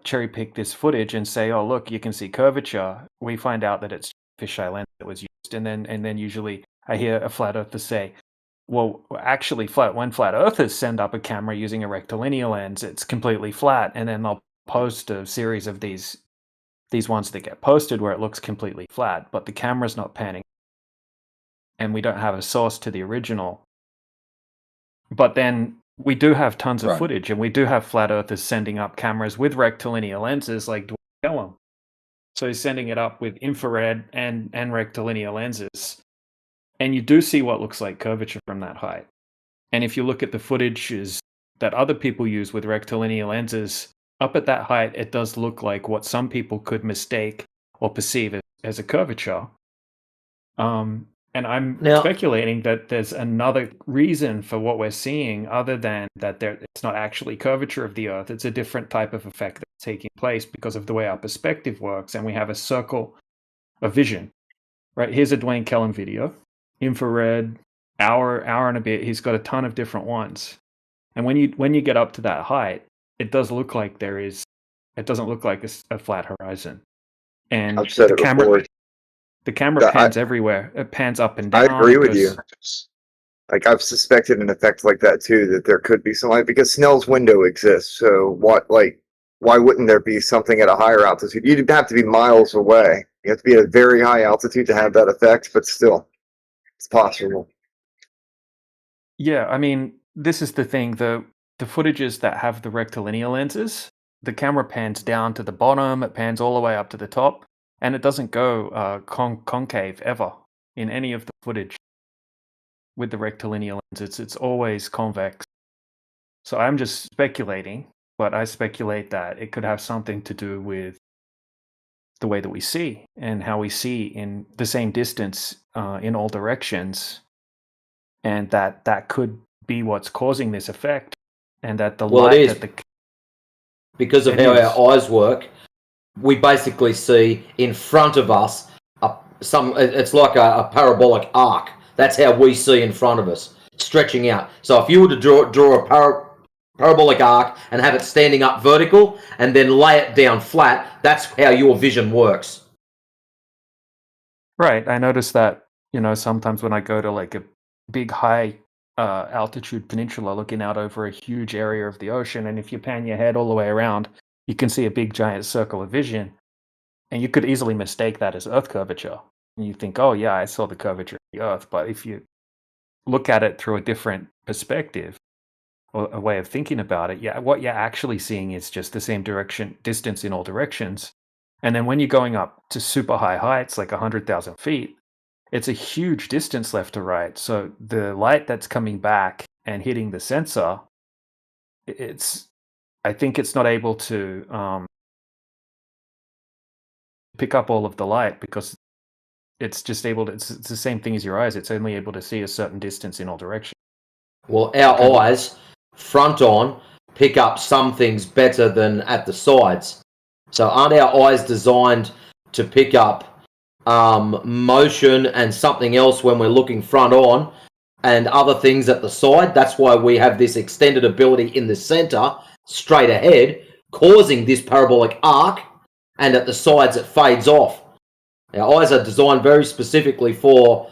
cherry-pick this footage and say, oh, look, you can see curvature, we find out that it's fisheye lens that was used, and then usually I hear a flat earther say, well, actually, when flat earthers send up a camera using a rectilinear lens, it's completely flat, and then they'll post a series of these ones that get posted where it looks completely flat, but the camera's not panning, and we don't have a source to the original. But then we do have tons of footage, and we do have flat earthers sending up cameras with rectilinear lenses like Dwayne Kellum. So he's sending it up with infrared and rectilinear lenses. And you do see what looks like curvature from that height. And if you look at the footages that other people use with rectilinear lenses, up at that height, it does look like what some people could mistake or perceive as a curvature. And I'm speculating that there's another reason for what we're seeing other than that it's not actually curvature of the Earth. It's a different type of effect that's taking place because of the way our perspective works. And we have a circle of vision. Right, here's a Dwayne Kellum video. Infrared, hour and a bit. He's got a ton of different ones. And when you get up to that height, it does look like there is It doesn't look like a flat horizon. And I've said the it before. camera pans everywhere. It pans up and I down. agree with you. Like I've suspected an effect like that too, that there could be something because Snell's window exists. So why wouldn't there be something at a higher altitude? You'd have to be miles away. You have to be at a very high altitude to have that effect, but still, it's possible. Yeah, I mean, this is the thing. The footages that have the rectilinear lenses, the camera pans down to the bottom, it pans all the way up to the top, and it doesn't go concave ever in any of the footage with the rectilinear lenses. It's always convex. So I'm just speculating, but I speculate that it could have something to do with the way that we see and how we see in the same distance in all directions, and that could be what's causing this effect, and that the Well, light it is that the because of it how is. our eyes work. We basically see in front of us it's like a parabolic arc. That's how we see in front of us, stretching out. So if you were to draw a parabolic arc and have it standing up vertical and then lay it down flat, that's how your vision works. Right. I noticed that, sometimes when I go to like a big high altitude peninsula looking out over a huge area of the ocean, and if you pan your head all the way around, you can see a big giant circle of vision, and you could easily mistake that as Earth curvature. And you think, oh yeah, I saw the curvature of the Earth. But if you look at it through a different perspective or a way of thinking about it, yeah, what you're actually seeing is just the same distance in all directions. And then when you're going up to super high heights, like 100,000 feet, it's a huge distance left to right. So the light that's coming back and hitting the sensor, I think it's not able to pick up all of the light because it's just it's the same thing as your eyes. It's only able to see a certain distance in all directions. Well, our eyes, front on, pick up some things better than at the sides. So aren't our eyes designed to pick up motion and something else when we're looking front on and other things at the side? That's why we have this extended ability in the center, straight ahead, causing this parabolic arc, and at the sides it fades off. Our eyes are designed very specifically for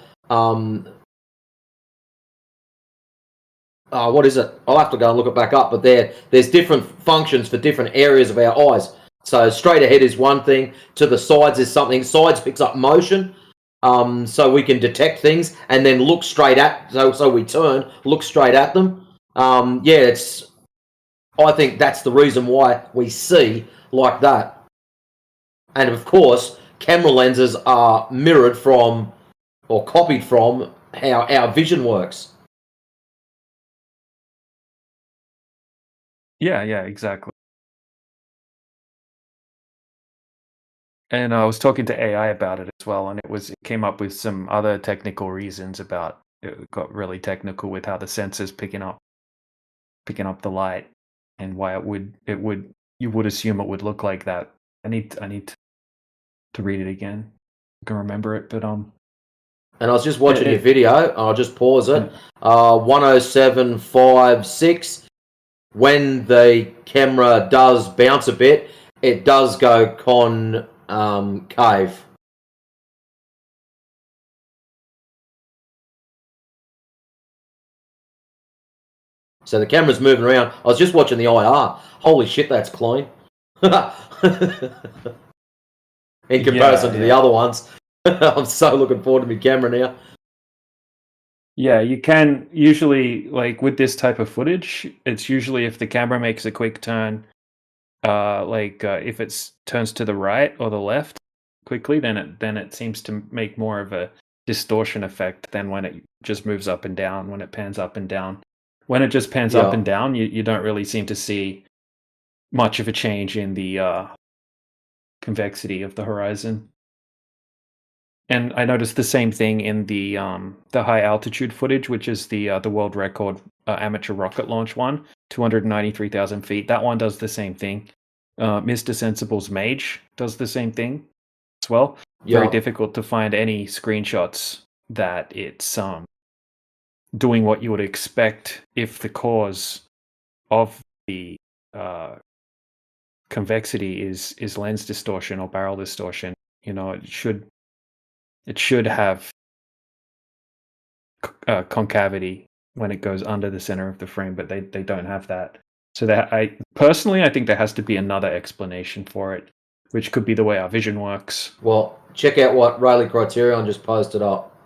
what is it? I'll have to go and look it back up, but there's different functions for different areas of our eyes. So straight ahead is one thing, to the sides is something. Sides picks up motion, so we can detect things and then look straight at, so we turn, look straight at them. I think that's the reason why we see like that. And of course, camera lenses are mirrored from or copied from how our vision works. Yeah, exactly. And I was talking to AI about it as well, and it came up with some other technical reasons about it. Got really technical with how the sensor's picking up the light and why you would assume it would look like that. I need to read it again. I can remember it, but And I was just watching your video. I'll just pause it. 107.56. When the camera does bounce a bit, it does go concave. So the camera's moving around. I was just watching the IR. Holy shit, that's clean. In comparison to the other ones. I'm so looking forward to my camera now. Yeah, you can usually, like with this type of footage, it's usually if the camera makes a quick turn, if it turns to the right or the left quickly, then it seems to make more of a distortion effect than when it just moves up and down, when it pans up and down. When it just pans up and down, you don't really seem to see much of a change in the convexity of the horizon. And I noticed the same thing in the high altitude footage, which is the world record amateur rocket launch one, 293,000 feet. That one does the same thing. Mr. Sensible's Mage does the same thing as well. Very difficult to find any screenshots that it's doing what you would expect if the cause of the convexity is lens distortion or barrel distortion. You know, it should have concavity when it goes under the center of the frame, but they don't have that. So that I think there has to be another explanation for it, which could be the way our vision works. Well, check out what Rayleigh Criterion just posted up.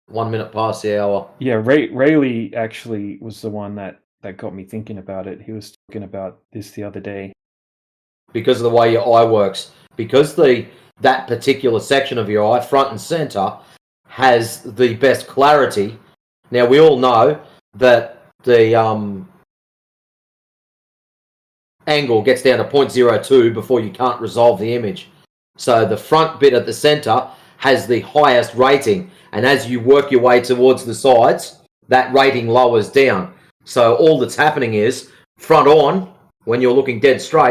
1 minute past the hour. Yeah, Rayleigh actually was the one that got me thinking about it. He was talking about this the other day. Because of the way your eye works. Because that particular section of your eye, front and center, has the best clarity. Now, we all know that the angle gets down to 0.02 before you can't resolve the image. So the front bit at the center has the highest rating, and as you work your way towards the sides, that rating lowers down. So all that's happening is front on, when you're looking dead straight,